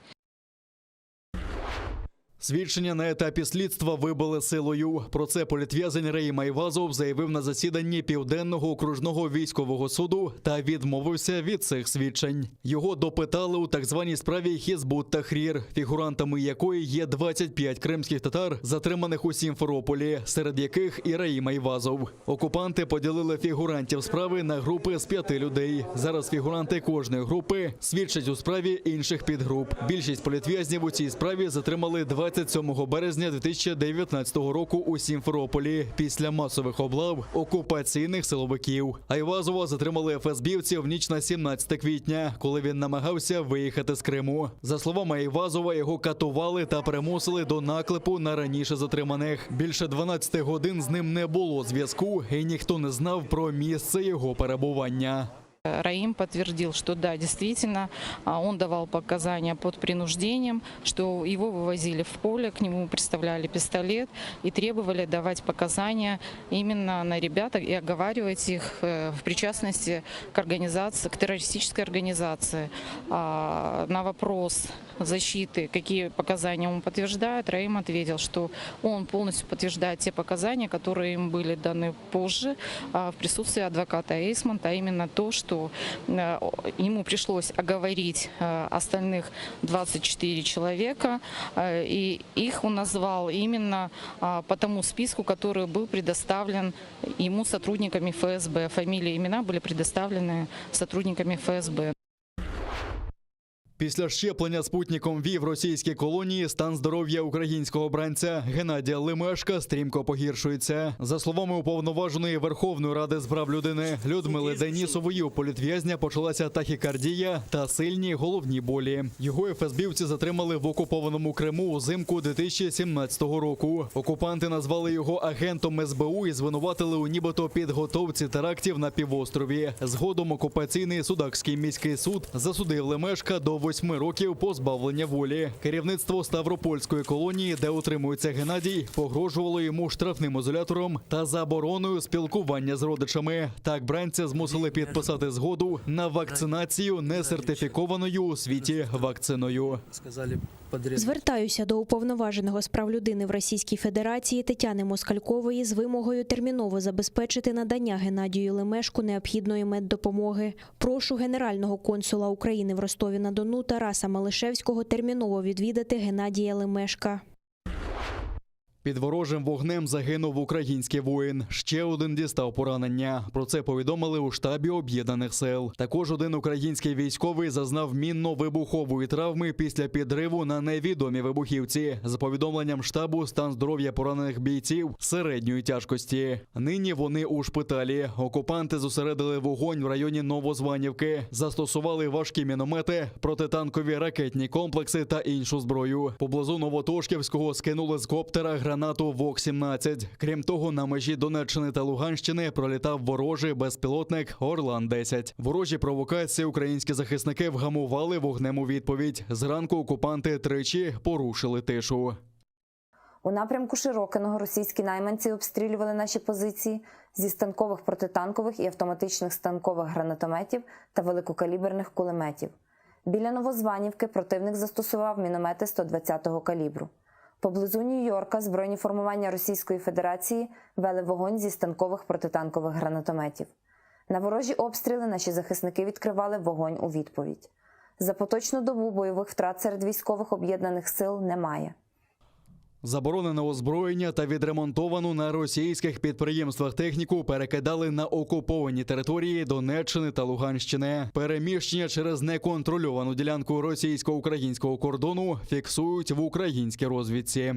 Свідчення на етапі слідства вибили силою. Про це політв'язень Раїм Айвазов заявив на засіданні Південного окружного військового суду та відмовився від цих свідчень. Його допитали у так званій справі Хізбут Тахрір, фігурантами якої є 25 кримських татар, затриманих у Сімферополі, серед яких і Раїм Айвазов. Окупанти поділили фігурантів справи на групи з 5 людей. Зараз фігуранти кожної групи свідчать у справі інших підгруп. Більшість політв'язнів у цій справі затримали 27 березня 2019 року у Сімферополі після масових облав окупаційних силовиків. Айвазова затримали ФСБівці в ніч на 17 квітня, коли він намагався виїхати з Криму. За словами Айвазова, його катували та примусили до наклепу на раніше затриманих. Більше 12 годин з ним не було зв'язку і ніхто не знав про місце його перебування. Раим подтвердил, что да, действительно, он давал показания под принуждением, что его вывозили в поле, к нему приставляли пистолет и требовали давать показания именно на ребятах и оговаривать их в причастности к организации, к террористической организации. На вопрос защиты, какие показания он подтверждает, Раим ответил, что он полностью подтверждает те показания, которые им были даны позже в присутствии адвоката Эйсмонта, а именно то, что ему пришлось оговорить остальных 24 человека, и их он назвал именно по тому списку, который был предоставлен ему сотрудниками ФСБ. Фамилии и имена были предоставлены сотрудниками ФСБ. Після щеплення спутником ВІ в російській колонії стан здоров'я українського обранця Геннадія Лемешка стрімко погіршується. За словами уповноваженої Верховної Ради з прав людини Людмили Денісової, у політв'язня почалася тахікардія та сильні головні болі. Його ФСБівці затримали в окупованому Криму узимку 2017 року. Окупанти назвали його агентом СБУ і звинуватили у нібито підготовці терактів на півострові. Згодом окупаційний Судакський міський суд засудив Лемешка до 8 років позбавлення волі. Керівництво Ставропольської колонії, де утримується Геннадій, погрожувало йому штрафним ізолятором та забороною спілкування з родичами. Так бранця змусили підписати згоду на вакцинацію несертифікованою у світі вакциною. Звертаюся до уповноваженого з прав людини в Російській Федерації Тетяни Москалькової з вимогою терміново забезпечити надання Геннадію Лемешку необхідної меддопомоги. Прошу генерального консула України в Ростові-на-Дону Тараса Малишевського терміново відвідати Геннадія Лемешка. Під ворожим вогнем загинув український воїн. Ще один дістав поранення. Про це повідомили у штабі Об'єднаних сил. Також один український військовий зазнав мінно-вибухової травми після підриву на невідомій вибухівці. За повідомленням штабу, стан здоров'я поранених бійців середньої тяжкості. Нині вони у шпиталі. Окупанти зосередили вогонь в районі Новозванівки. Застосували важкі міномети, протитанкові ракетні комплекси та іншу зброю. Поблизу Новотошківського скинули з коптера гранату ВОК-17. Крім того, на межі Донеччини та Луганщини пролітав ворожий безпілотник Орлан-10. Ворожі провокації українські захисники вгамували вогнем у відповідь. Зранку окупанти тричі порушили тишу. У напрямку Широкиного російські найманці обстрілювали наші позиції зі станкових протитанкових і автоматичних станкових гранатометів та великокаліберних кулеметів. Біля Новозванівки противник застосував міномети 120-го калібру. Поблизу Нью-Йорка збройні формування Російської Федерації вели вогонь зі станкових протитанкових гранатометів. На ворожі обстріли наші захисники відкривали вогонь у відповідь. За поточну добу бойових втрат серед військових об'єднаних сил немає. Заборонене озброєння та відремонтовану на російських підприємствах техніку перекидали на окуповані території Донеччини та Луганщини. Переміщення через неконтрольовану ділянку російсько-українського кордону фіксують в українській розвідці.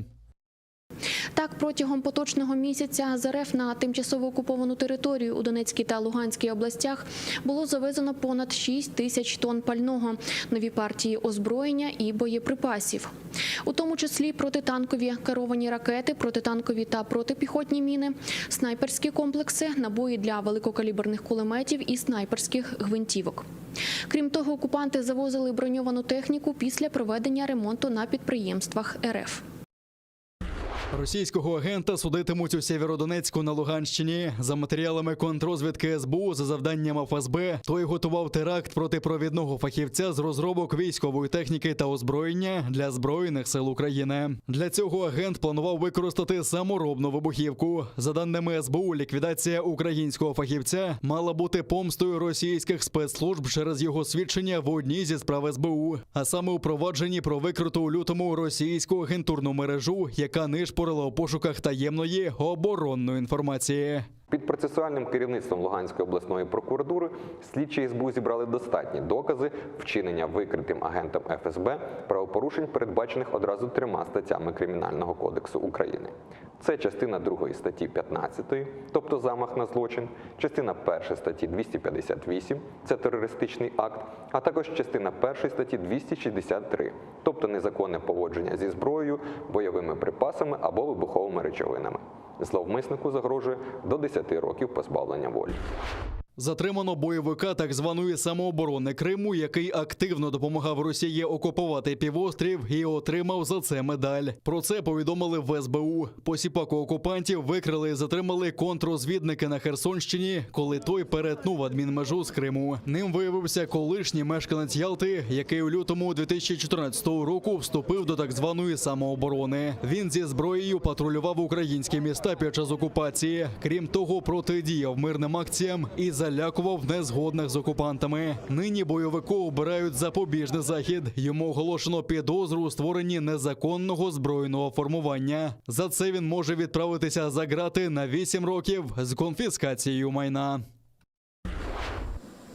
Так, протягом поточного місяця з РФ на тимчасово окуповану територію у Донецькій та Луганській областях було завезено понад 6 тисяч тонн пального, нові партії озброєння і боєприпасів. У тому числі протитанкові керовані ракети, протитанкові та протипіхотні міни, снайперські комплекси, набої для великокаліберних кулеметів і снайперських гвинтівок. Крім того, окупанти завозили броньовану техніку після проведення ремонту на підприємствах РФ. Російського агента судитимуть у Сєвєродонецьку на Луганщині. За матеріалами контррозвідки СБУ, за завданням ФСБ, той готував теракт проти провідного фахівця з розробок військової техніки та озброєння для Збройних сил України. Для цього агент планував використати саморобну вибухівку. За даними СБУ, ліквідація українського фахівця мала бути помстою російських спецслужб через його свідчення в одній зі справ СБУ, а саме у провадженні про викриту у лютому російську агентурну мережу, яка нишпорила у пошуках таємної оборонної інформації. Під процесуальним керівництвом Луганської обласної прокуратури слідчі СБУ зібрали достатні докази вчинення викритим агентом ФСБ правопорушень, передбачених одразу 3 статтями Кримінального кодексу України. Це частина 2 статті 15, тобто замах на злочин, частина 1 статті 258, це терористичний акт, а також частина 1 статті 263, тобто незаконне поводження зі зброєю, бойовими припасами або вибуховими речовинами. Зловмиснику загрожує до 10 років позбавлення волі. Затримано бойовика так званої самооборони Криму, який активно допомагав Росії окупувати півострів і отримав за це медаль. Про це повідомили в СБУ. Посіпаку окупантів викрили і затримали контррозвідники на Херсонщині, коли той перетнув адмінмежу з Криму. Ним виявився колишній мешканець Ялти, який у лютому 2014 року вступив до так званої самооборони. Він зі зброєю патрулював українські міста під час окупації. Крім того, протидіяв мирним акціям і залякував незгодних з окупантами. Нині бойовику обирають запобіжний захід. Йому оголошено підозру у створенні незаконного збройного формування. За це він може відправитися за ґрати на 8 років з конфіскацією майна.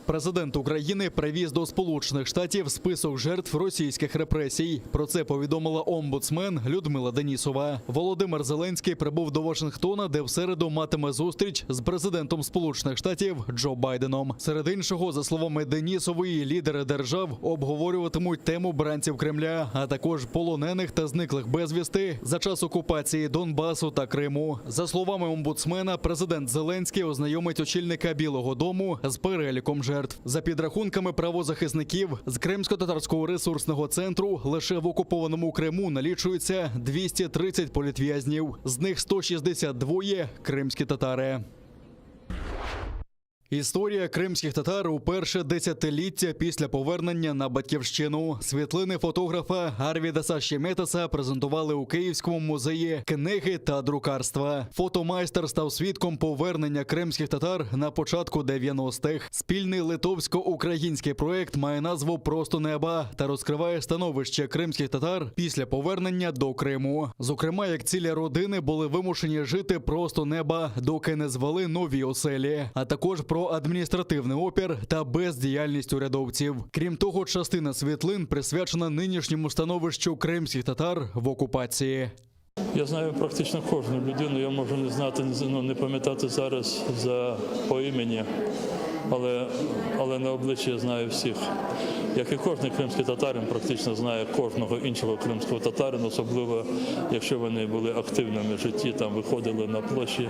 Президент України привіз до Сполучених Штатів список жертв російських репресій. Про це повідомила омбудсмен Людмила Денісова. Володимир Зеленський прибув до Вашингтона, де в середу матиме зустріч з президентом Сполучених Штатів Джо Байденом. Серед іншого, за словами Денісової, лідери держав обговорюватимуть тему бранців Кремля, а також полонених та зниклих безвісти за час окупації Донбасу та Криму. За словами омбудсмена, президент Зеленський ознайомить очільника Білого дому з переліком жертв. За підрахунками правозахисників, з Кримсько-татарського ресурсного центру лише в окупованому Криму налічується 230 політв'язнів. З них 162 – кримські татари. Історія кримських татар у перше десятиліття після повернення на батьківщину. Світлини фотографа Арвідаса Шеметаса презентували у Київському музеї книги та друкарства. Фотомайстер став свідком повернення кримських татар на початку 90-х. Спільний литовсько-український проєкт має назву «Просто неба» та розкриває становище кримських татар після повернення до Криму. Зокрема, як цілі родини були вимушені жити просто неба, доки не звели нові оселі, а також про адміністративний опір та бездіяльність урядовців. Крім того, частина світлин присвячена нинішньому становищу кримських татар в окупації. Я знаю практично кожну людину, я можу не знати, не пам'ятати зараз по імені, але на обличчі я знаю всіх. Як і кожен кримський татарин практично знає кожного іншого кримського татарина, особливо якщо вони були активними в житті, там виходили на площі.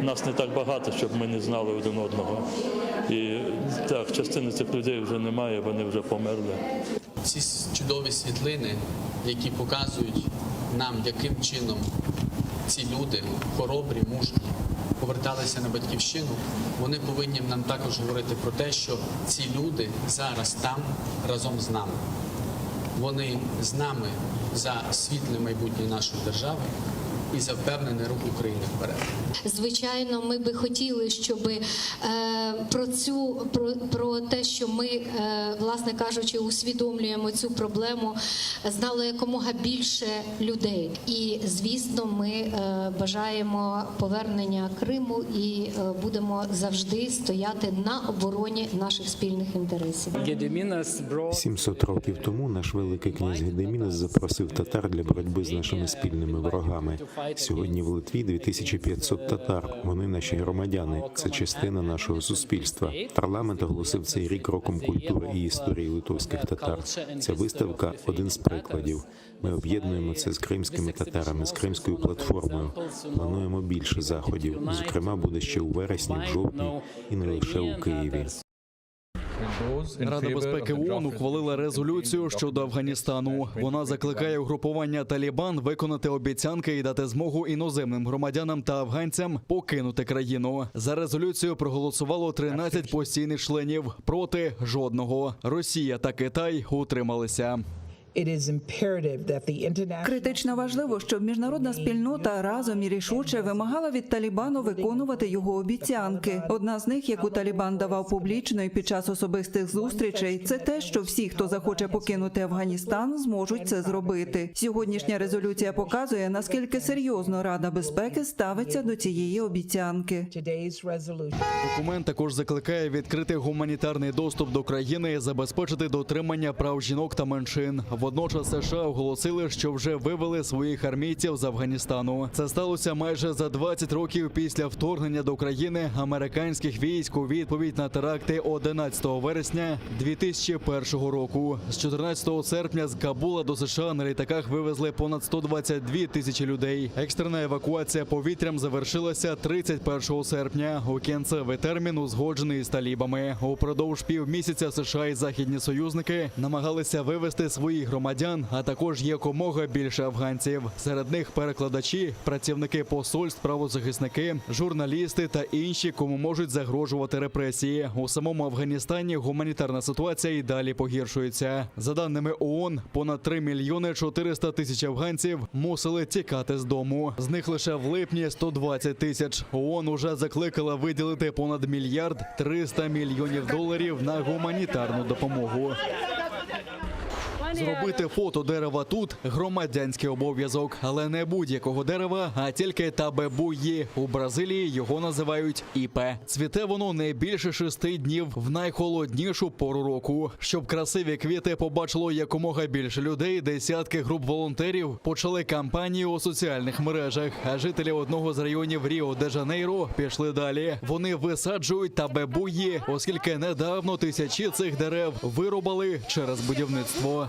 Нас не так багато, щоб ми не знали один одного. І так, частини цих людей вже немає, вони вже померли. Ці чудові світлини, які показують нам, яким чином ці люди, хоробрі, мужні, поверталися на батьківщину, вони повинні нам також говорити про те, що ці люди зараз там разом з нами. Вони з нами за світле майбутнє нашої держави і за впевнений рух України вперед. Звичайно, ми би хотіли, щоб про те, що ми, власне кажучи, усвідомлюємо цю проблему, знало якомога більше людей. І, звісно, ми бажаємо повернення Криму і будемо завжди стояти на обороні наших спільних інтересів. 700 років тому наш великий князь Гедемінас запросив татар для боротьби з нашими спільними ворогами. Сьогодні в Литві 2500 татар. Вони наші громадяни. Це частина нашого суспільства. Парламент оголосив цей рік роком культури і історії литовських татар. Ця виставка – один з прикладів. Ми об'єднуємо це з кримськими татарами, з кримською платформою. Плануємо більше заходів. Зокрема, буде ще у вересні, в жовтні і не лише у Києві. Рада безпеки ООН ухвалила резолюцію щодо Афганістану. Вона закликає угрупування «Талібан» виконати обіцянки і дати змогу іноземним громадянам та афганцям покинути країну. За резолюцію проголосувало 13 постійних членів, проти – жодного. Росія та Китай утрималися. Критично важливо, щоб міжнародна спільнота разом і рішуче вимагала від Талібану виконувати його обіцянки. Одна з них, яку Талібан давав публічно і під час особистих зустрічей, це те, що всі, хто захоче покинути Афганістан, зможуть це зробити. Сьогоднішня резолюція показує, наскільки серйозно Рада безпеки ставиться до цієї обіцянки. Документ також закликає відкрити гуманітарний доступ до країни і забезпечити дотримання прав жінок та меншин. Водночас США оголосили, що вже вивели своїх армійців з Афганістану. Це сталося майже за 20 років після вторгнення до країни американських військ у відповідь на теракти 11 вересня 2001 року. З 14 серпня з Кабула до США на літаках вивезли понад 122 тисячі людей. Екстрена евакуація повітрям завершилася 31 серпня. У кінцевий термін узгоджений з талібами. Упродовж півмісяця США і західні союзники намагалися вивезти своїх громадян, а також якомога більше афганців. Серед них перекладачі, працівники посольств, правозахисники, журналісти та інші, кому можуть загрожувати репресії. У самому Афганістані гуманітарна ситуація і далі погіршується. За даними ООН, понад 3 мільйони 400 тисяч афганців мусили тікати з дому. З них лише в липні 120 тисяч. ООН уже закликала виділити понад $1 мільярд 300 мільйонів доларів на гуманітарну допомогу. Зробити фото дерева тут – громадянський обов'язок. Але не будь-якого дерева, а тільки табебуї. У Бразилії його називають іпе. Цвіте воно не більше 6 днів в найхолоднішу пору року. Щоб красиві квіти побачило якомога більше людей, десятки груп волонтерів почали кампанію у соціальних мережах. А жителі одного з районів Ріо-де-Жанейро пішли далі. Вони висаджують табебуї, оскільки недавно тисячі цих дерев вирубали через будівництво.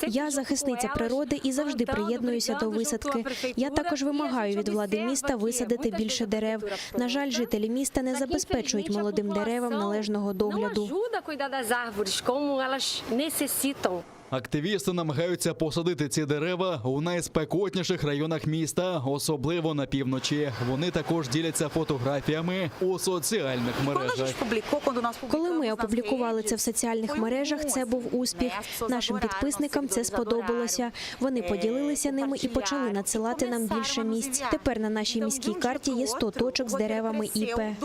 Я захисниця природи і завжди приєднуюся до висадки. Я також вимагаю від влади міста висадити більше дерев. На жаль, жителі міста не забезпечують молодим деревам належного догляду. Активісти намагаються посадити ці дерева у найспекотніших районах міста, особливо на півночі. Вони також діляться фотографіями у соціальних мережах. Коли ми опублікували це в соціальних мережах, це був успіх. Нашим підписникам це сподобалося. Вони поділилися ними і почали надсилати нам більше місць. Тепер на нашій міській карті є 100 точок з деревами іпе.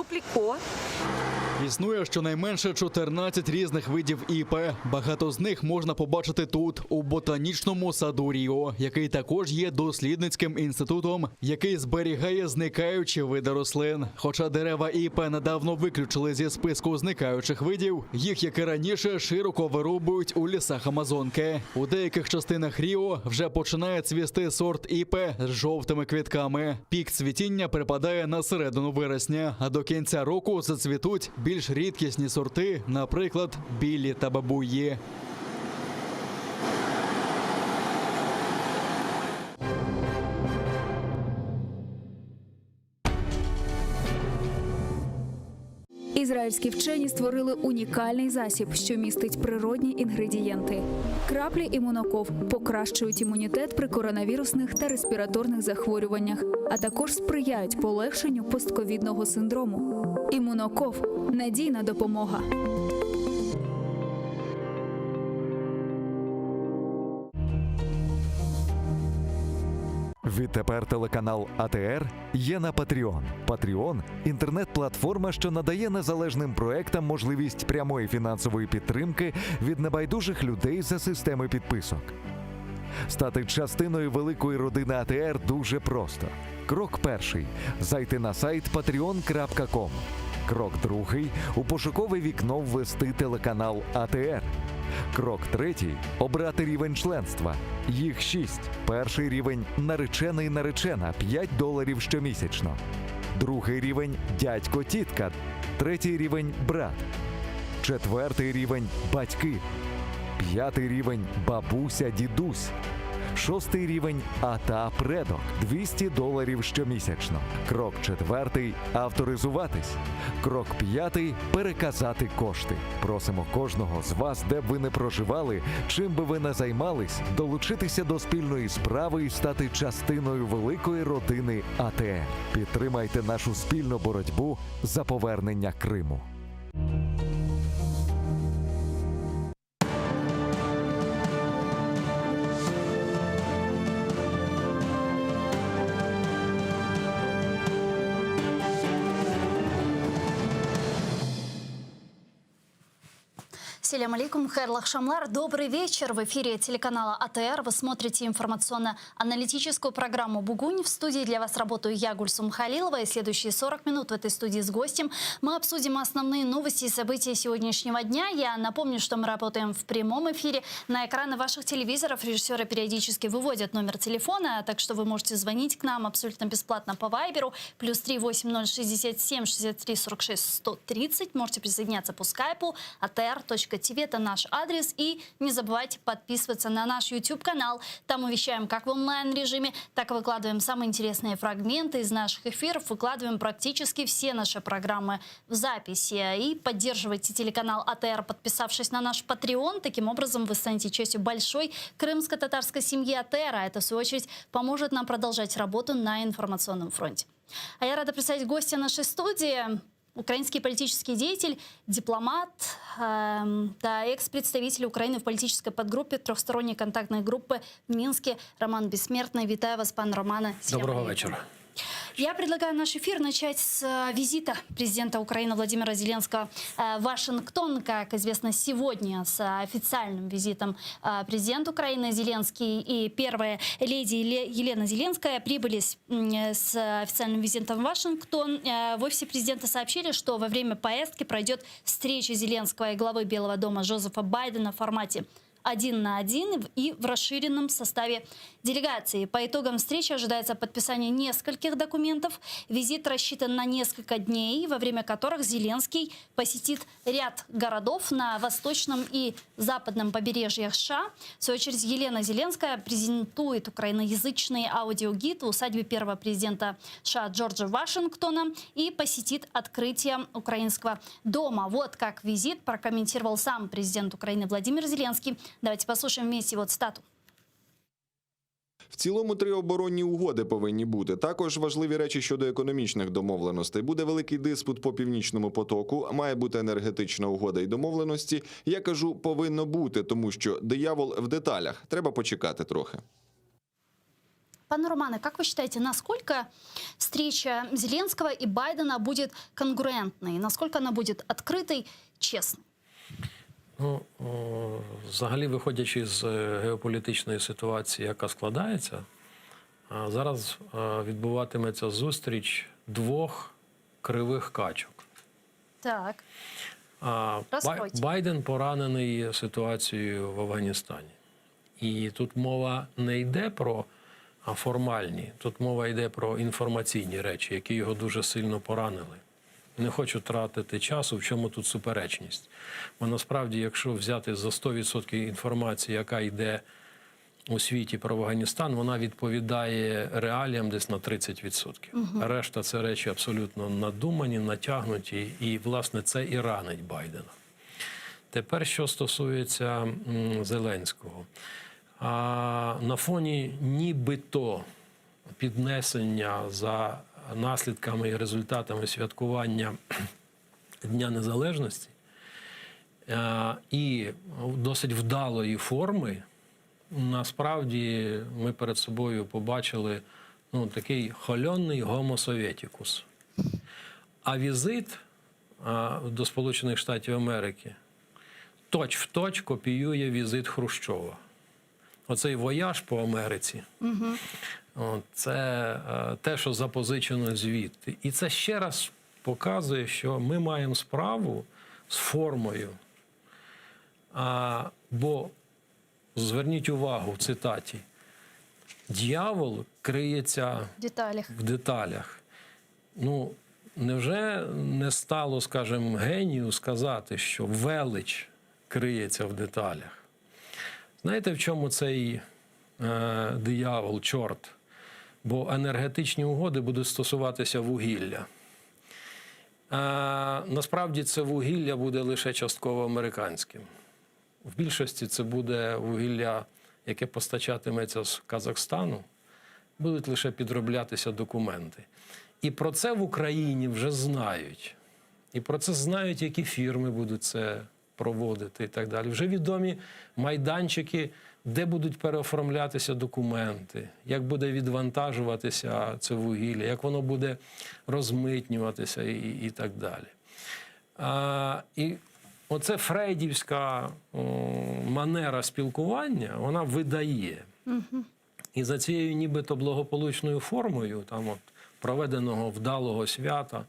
Існує щонайменше 14 різних видів іпе. Багато з них можна побачити тут, у ботанічному саду Ріо, який також є дослідницьким інститутом, який зберігає зникаючі види рослин. Хоча дерева іпе недавно виключили зі списку зникаючих видів, їх, як і раніше, широко вирубують у лісах Амазонки. У деяких частинах Ріо вже починає цвісти сорт іпе з жовтими квітками. Пік цвітіння припадає на середину вересня, а до кінця року зацвітуть більш рідкісні сорти, наприклад, білі табебуї. Ізраїльські вчені створили унікальний засіб, що містить природні інгредієнти. Краплі імуноков покращують імунітет при коронавірусних та респіраторних захворюваннях, а також сприяють полегшенню постковідного синдрому. Імуноков – надійна допомога. Відтепер телеканал АТР є на Patreon. Patreon – інтернет-платформа, що надає незалежним проектам можливість прямої фінансової підтримки від небайдужих людей за системи підписок. Стати частиною великої родини АТР дуже просто. Крок перший – зайти на сайт patreon.com. Крок другий – у пошукове вікно ввести телеканал АТР. Крок третій – обрати рівень членства. Їх 6. Перший рівень – наречений-наречена – $5 щомісячно. Другий рівень – дядько-тітка. Третій рівень – брат. Четвертий рівень – батьки. П'ятий рівень – бабуся-дідусь. Шостий рівень – ата-предок – $200 щомісячно. Крок четвертий – авторизуватись. Крок п'ятий – переказати кошти. Просимо кожного з вас, де б ви не проживали, чим би ви не займались, долучитися до спільної справи і стати частиною великої родини АТР. Підтримайте нашу спільну боротьбу за повернення Криму. Селям алейкум, хайрлах шамлар. Добрый вечер. В эфире телеканала АТР. Вы смотрите информационно-аналитическую программу «Бугунь». В студии для вас работаю я, Гульсум Халилова. И следующие 40 минут в этой студии с гостем мы обсудим основные новости и события сегодняшнего дня. Я напомню, что мы работаем в прямом эфире. На экраны ваших телевизоров режиссеры периодически выводят номер телефона, так что вы можете звонить к нам абсолютно бесплатно по Вайберу. +3 80 67 63 46 130. Можете присоединяться по скайпу atr.tv. Это наш адрес. И не забывайте подписываться на наш YouTube-канал. Там мы вещаем как в онлайн-режиме, так и выкладываем самые интересные фрагменты из наших эфиров. Выкладываем практически все наши программы в записи. И поддерживайте телеканал АТР, подписавшись на наш Patreon. Таким образом, вы станете частью большой крымско-татарской семьи АТР. А это, в свою очередь, поможет нам продолжать работу на информационном фронте. А я рада представить гостя нашей студии. Украинский политический деятель, дипломат, экс-представитель Украины в политической подгруппе трехсторонней контактной группы в Минске Роман Бессмертный. Витаю вас, пан Романе. Доброго вечера. Я предлагаю наш эфир начать с визита президента Украины Владимира Зеленского в Вашингтон. Как известно, сегодня с официальным визитом президент Украины Зеленский и первая леди Елена Зеленская прибыли с официальным визитом в Вашингтон. В офисе президента сообщили, что во время поездки пройдет встреча Зеленского и главы Белого дома Джозефа Байдена в формате 1 на 1 и в расширенном составе делегации. По итогам встречи ожидается подписание нескольких документов. Визит рассчитан на несколько дней, во время которых Зеленский посетит ряд городов на восточном и западном побережьях США. В свою очередь, Елена Зеленская презентует украиноязычный аудиогид в усадьбе первого президента США Джорджа Вашингтона и посетит открытие Украинского дома. Вот как визит прокомментировал сам президент Украины Владимир Зеленский. Давайте послушаем вместе его цитату. В цілому 3 оборонні угоди повинні бути. Також важливі речі щодо економічних домовленостей. Буде великий диспут по Північному потоку, має бути енергетична угода і домовленості. Я кажу, повинно бути, тому що диявол в деталях. Треба почекати трохи. Пане Романе, как вы считаете, насколько встреча Зеленского и Байдена будет конгруентной? Насколько она будет открытой, честной? Ну, взагалі, виходячи з геополітичної ситуації, яка складається, зараз відбуватиметься зустріч двох кривих качок. Так. Байден поранений ситуацією в Афганістані. І тут мова не йде про формальні, тут мова йде про інформаційні речі, які його дуже сильно поранили. Не хочу тратити часу, в чому тут суперечність. Бо насправді, якщо взяти за 100% інформації, яка йде у світі про Афганістан, вона відповідає реаліям десь на 30%. Решта – це речі абсолютно надумані, натягнуті, і, власне, це і ранить Байдена. Тепер, що стосується Зеленського. На фоні нібито піднесення за наслідками і результатами святкування Дня Незалежності і досить вдалої форми, насправді ми перед собою побачили такий хольонний гомо-совєтікус. А візит до Сполучених Штатів Америки точ-в-точ копіює візит Хрущова. Оцей вояж по Америці – це те, що запозичено звідти. І це ще раз показує, що ми маємо справу з формою. Бо, зверніть увагу в цитаті, «Д'явол криється в деталях». Ну, невже не стало, скажімо, генію сказати, що велич криється в деталях? Знаєте, в чому цей диявол, чорт? Бо енергетичні угоди будуть стосуватися вугілля. Насправді це вугілля буде лише частково американським. В більшості це буде вугілля, яке постачатиметься з Казахстану. Будуть лише підроблятися документи. І про це в Україні вже знають. І про це знають, які фірми будуть це проводити і так далі. Вже відомі майданчики, де будуть переоформлятися документи, як буде відвантажуватися це вугілля, як воно буде розмитнюватися і так далі. І оце фрейдівська манера спілкування, вона видає. І за цією нібито благополучною формою, там от, проведеного вдалого свята,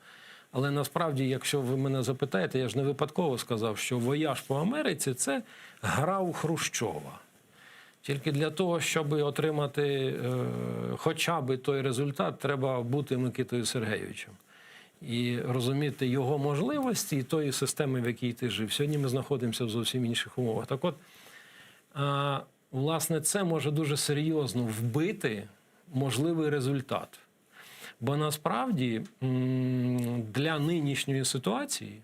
але насправді, якщо ви мене запитаєте, я ж не випадково сказав, що вояж по Америці – це гра у Хрущова. Тільки для того, щоб отримати хоча б той результат, треба бути Микитою Сергійовичем. І розуміти його можливості і тої системи, в якій ти жив. Сьогодні ми знаходимося в зовсім інших умовах. Так от, власне, це може дуже серйозно вбити можливий результат. Бо насправді для нинішньої ситуації,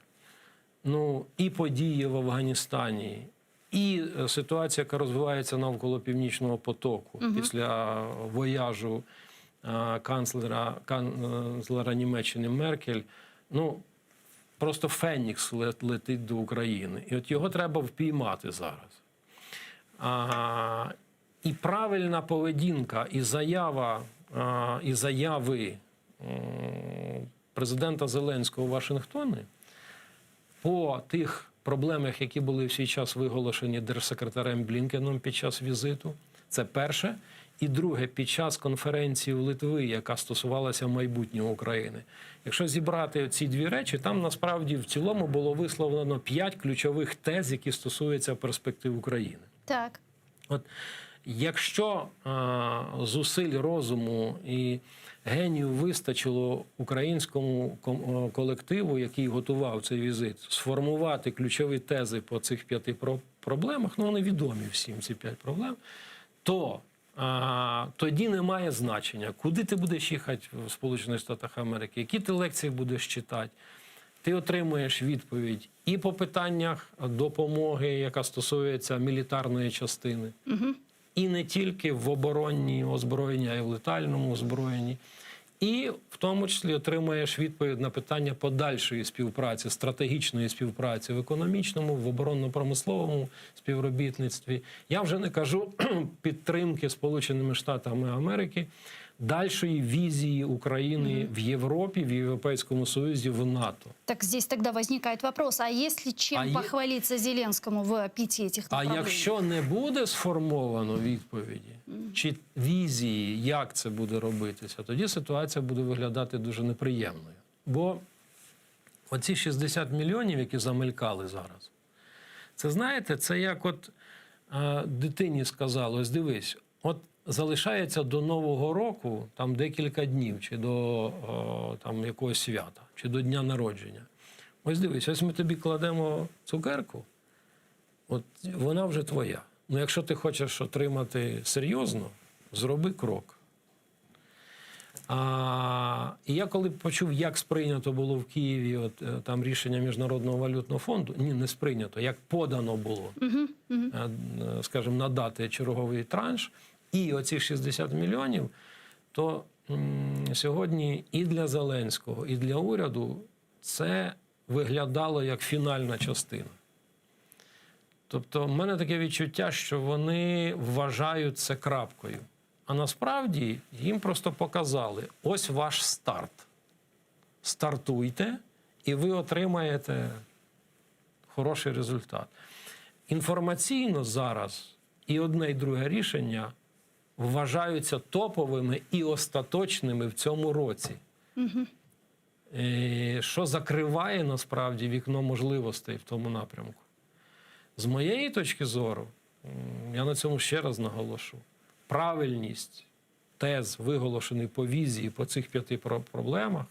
ну, і події в Афганістані, і ситуація, яка розвивається навколо Північного потоку після вояжу канцлера Німеччини Меркель, ну, просто Фенікс летить до України. І от його треба впіймати зараз. І правильна поведінка, і заяви президента Зеленського у Вашингтоні по тих проблемах, які були в свій час виголошені держсекретарем Блінкеном під час візиту, це перше. І друге, під час конференції в Литві, яка стосувалася майбутнього України. Якщо зібрати ці дві речі, там насправді в цілому було висловлено 5 ключових тез, які стосуються перспектив України. Так. От, якщо зусиль розуму і генію вистачило українському колективу, який готував цей візит, сформувати ключові тези по цих 5 проблемах, ну вони відомі всім, ці 5 проблем, то тоді немає значення, куди ти будеш їхати в Сполучених Штатах Америки, які ти лекції будеш читати. Ти отримуєш відповідь і по питаннях допомоги, яка стосується мілітарної частини, і не тільки в оборонній озброєнні, а й в летальному озброєнні. І в тому числі отримаєш відповідь на питання подальшої співпраці, стратегічної співпраці в економічному, в оборонно-промисловому співробітництві. Я вже не кажу підтримки Сполученими Штатами Америки, дальшої визии Украины в Европе, в Европейском Союзе, в НАТО. Так здесь тогда возникает вопрос, а есть ли чем похвалиться Зеленскому в 5 этих направлениях? А якщо не буде сформовано відповіді, чи візії, як це буде робитися, тоді ситуація буде виглядати дуже неприємною. Бо оці 60 мільйонів, які замелькали зараз, це, знаєте, це як от дитині сказали, ось дивись, от залишається до Нового року там декілька днів, чи до там якогось свята, чи до дня народження. Ось дивись, ось ми тобі кладемо цукерку, от вона вже твоя. Ну якщо ти хочеш отримати серйозно, зроби крок. І я коли почув, як сприйнято було в Києві от, там рішення Міжнародного валютного фонду, ні, не сприйнято, як подано було, скажімо, надати черговий транш, і оці 60 мільйонів, то сьогодні і для Зеленського, і для уряду це виглядало як фінальна частина. Тобто в мене таке відчуття, що вони вважають це крапкою. А насправді їм просто показали, ось ваш старт. Стартуйте, і ви отримаєте хороший результат. Інформаційно зараз і одне, і друге рішення вважаються топовими і остаточними в цьому році. Що закриває, насправді, вікно можливостей в тому напрямку. З моєї точки зору, я на цьому ще раз наголошу, правильність тез, виголошених по візії по цих 5 проблемах,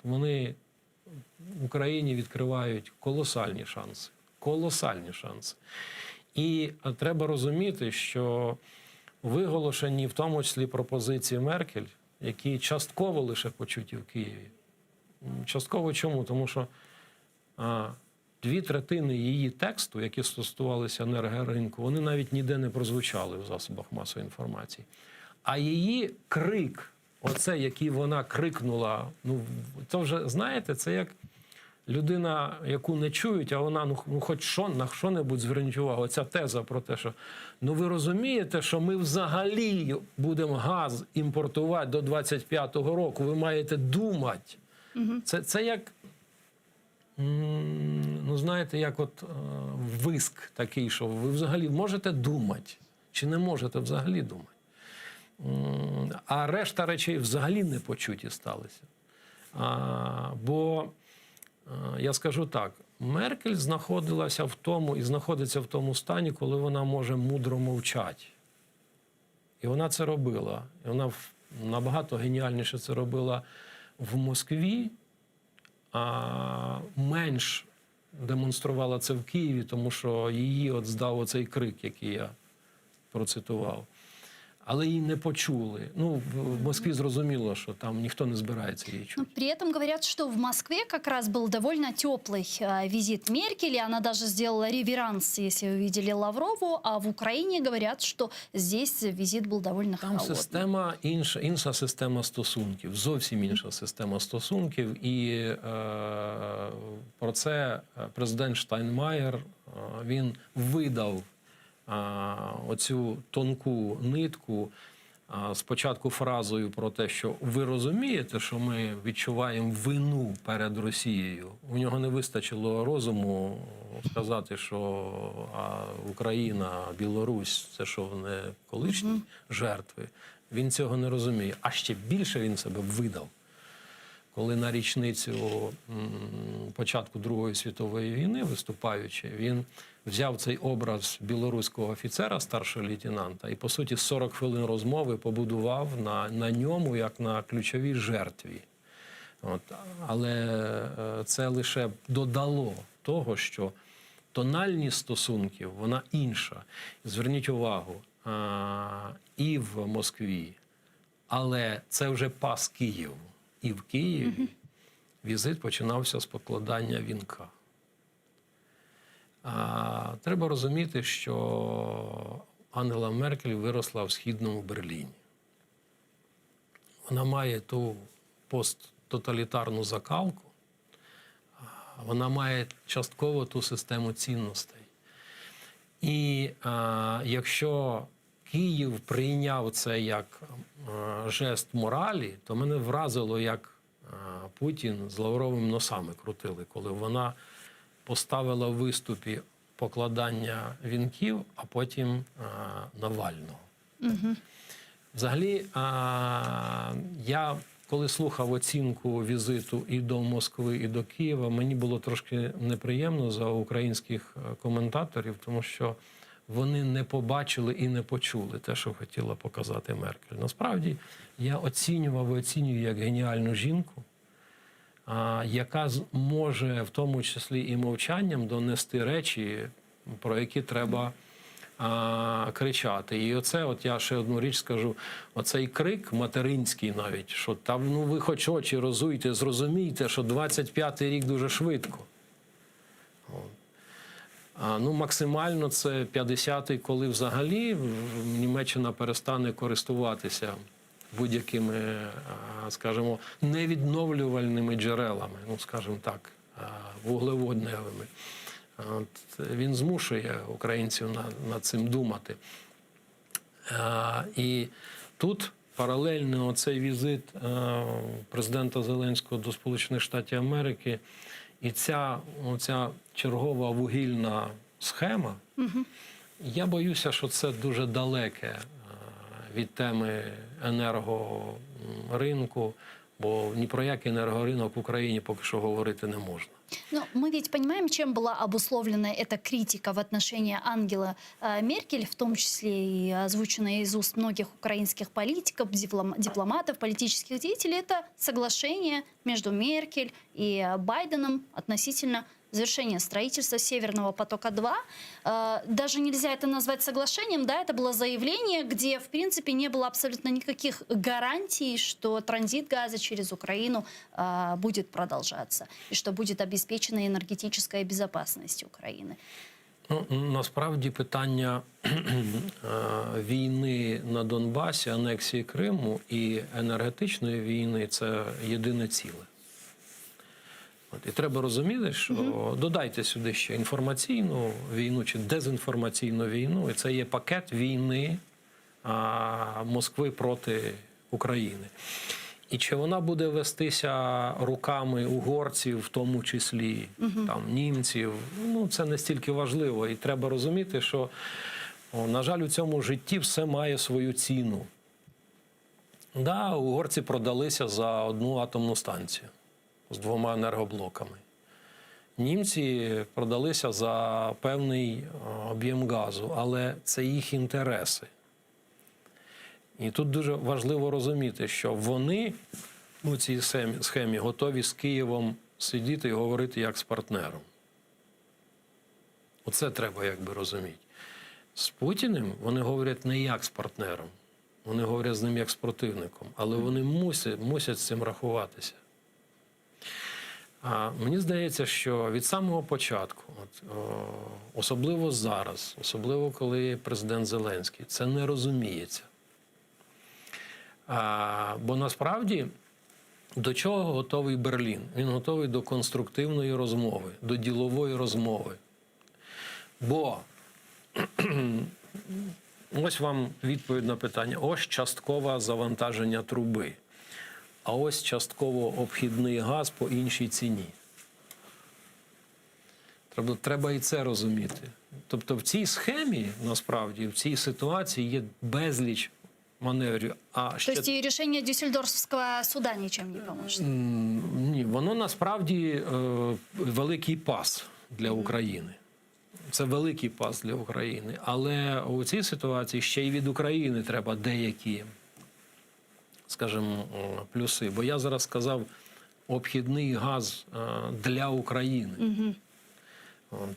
вони в Україні відкривають колосальні шанси. Колосальні шанси. І треба розуміти, що виголошені в тому числі пропозиції Меркель, які частково лише почуті в Києві. Частково чому? Тому що 2/3 її тексту, які стосувалися енергоринку, вони навіть ніде не прозвучали в засобах масової інформації. А її крик, оце, який вона крикнула, ну, то вже, знаєте, це як людина, яку не чують, а вона, ну хоч на що-небудь зверніть увагу. Оця теза про те, що, ну ви розумієте, що ми взагалі будемо газ імпортувати до 25-го року, ви маєте думати. Це як Ну, знаєте, як от виск такий, що ви взагалі можете думати, чи не можете взагалі думати. А решта речей взагалі не почуті сталися. Бо, я скажу так, Меркель знаходилася в тому і знаходиться в тому стані, коли вона може мудро мовчати. І вона це робила. І вона набагато геніальніше це робила в Москві, а менш демонструвала це в Києві, тому що її от здав оцей крик, який я процитував. Але її не почули. Ну, в Москві зрозуміло, що там ніхто не збирається її чути. При этом говорят, что в Москве как раз был довольно теплый визит Меркель, и она даже сделала реверанс, если вы видели, Лаврову, а в Украине говорят, что здесь визит был довольно Там холодный. система інша система стосунків, зовсім інша система стосунків. І про це президент Штайнмаєр, він видав оцю тонку нитку спочатку фразою про те, що ви розумієте, що ми відчуваємо вину перед Росією. У нього не вистачило розуму сказати, що Україна, Білорусь – це що, не колишні жертви. Він цього не розуміє. А ще більше він себе видав, коли на річницю початку Другої світової війни, виступаючи, він взяв цей образ білоруського офіцера, старшого лейтенанта, і, по суті, 40 хвилин розмови побудував на ньому, як на ключовій жертві. От. Але це лише додало того, що тональність стосунків, вона інша. Зверніть увагу, і в Москві, але це вже пас Київ. І в Києві візит починався з покладання вінка. Треба розуміти, що Ангела Меркель виросла в Східному Берліні. Вона має ту посттоталітарну закалку, вона має частково ту систему цінностей. І якщо Київ прийняв це як жест моралі, то мене вразило, як Путін з Лавровим носами крутили, коли вона поставила в виступі покладання вінків, а потім Навального. Взагалі, я коли слухав оцінку візиту і до Москви, і до Києва, мені було трошки неприємно за українських коментаторів, тому що вони не побачили і не почули те, що хотіла показати Меркель. Насправді, я оцінював і оцінюю як геніальну жінку, яка може, в тому числі і мовчанням, донести речі, про які треба кричати. І оце, от я ще одну річ скажу, оцей крик материнський навіть, що там, ну ви хоч очі розуйте, зрозумійте, що 25-й рік дуже швидко. Ну, максимально це 50-й, коли взагалі Німеччина перестане користуватися будь-якими, скажімо, невідновлювальними джерелами, ну, скажімо так, вуглеводневими. Він змушує українців над цим думати. І тут паралельно цей візит президента Зеленського до Сполучених Штатів Америки і ця чергова вугільна схема, я боюся, що це дуже далеке від теми енергоринку, бо ні про який енергоринок в Україні поки що говорити не можна. Но мы ведь понимаем, чем была обусловлена эта критика в отношении Ангелы Меркель, в том числе и озвученная из уст многих украинских политиков, дипломатов, политических деятелей. Это соглашение между Меркель и Байденом относительно завершения строительства Северного потока-2. Даже нельзя это назвать соглашением, да, это было заявление, где, в принципе, не было абсолютно никаких гарантий, что транзит газа через Украину будет продолжаться и что будет обеспечена энергетическая безопасность Украины. Ну, насправді питання війни на Донбасі, анексії Криму і енергетичної війни – це єдине ціле. І треба розуміти, що додайте сюди ще інформаційну війну чи дезінформаційну війну, і це є пакет війни Москви проти України. І чи вона буде вестися руками угорців, в тому числі, там, німців, ну, це не стільки важливо. І треба розуміти, що, на жаль, у цьому житті все має свою ціну. Да, угорці продалися за одну атомну станцію з 2 енергоблоками. Німці продалися за певний об'єм газу, але це їх інтереси. І тут дуже важливо розуміти, що вони у цій схемі готові з Києвом сидіти і говорити як з партнером. Оце треба якби розуміти. З Путіним вони говорять не як з партнером, вони говорять з ним як з противником, але вони мусять з цим рахуватися. А мені здається, що від самого початку, особливо зараз, особливо коли президент Зеленський, це не розуміється. Бо насправді до чого готовий Берлін? Він готовий до конструктивної розмови, до ділової розмови. Бо ось вам відповідь на питання. Ось часткове завантаження труби. А ось частково обхідний газ по іншій ціні. Треба і це розуміти. Тобто в цій схемі, насправді, в цій ситуації є безліч маневрів. То есть и решение Дюссельдорфского суда ничем не поможет? Ні, воно насправді великий пас для України. Це великий пас для України. Але у цій ситуації ще й від України треба деякі, скажімо, плюси. Бо я зараз сказав обхідний газ для України.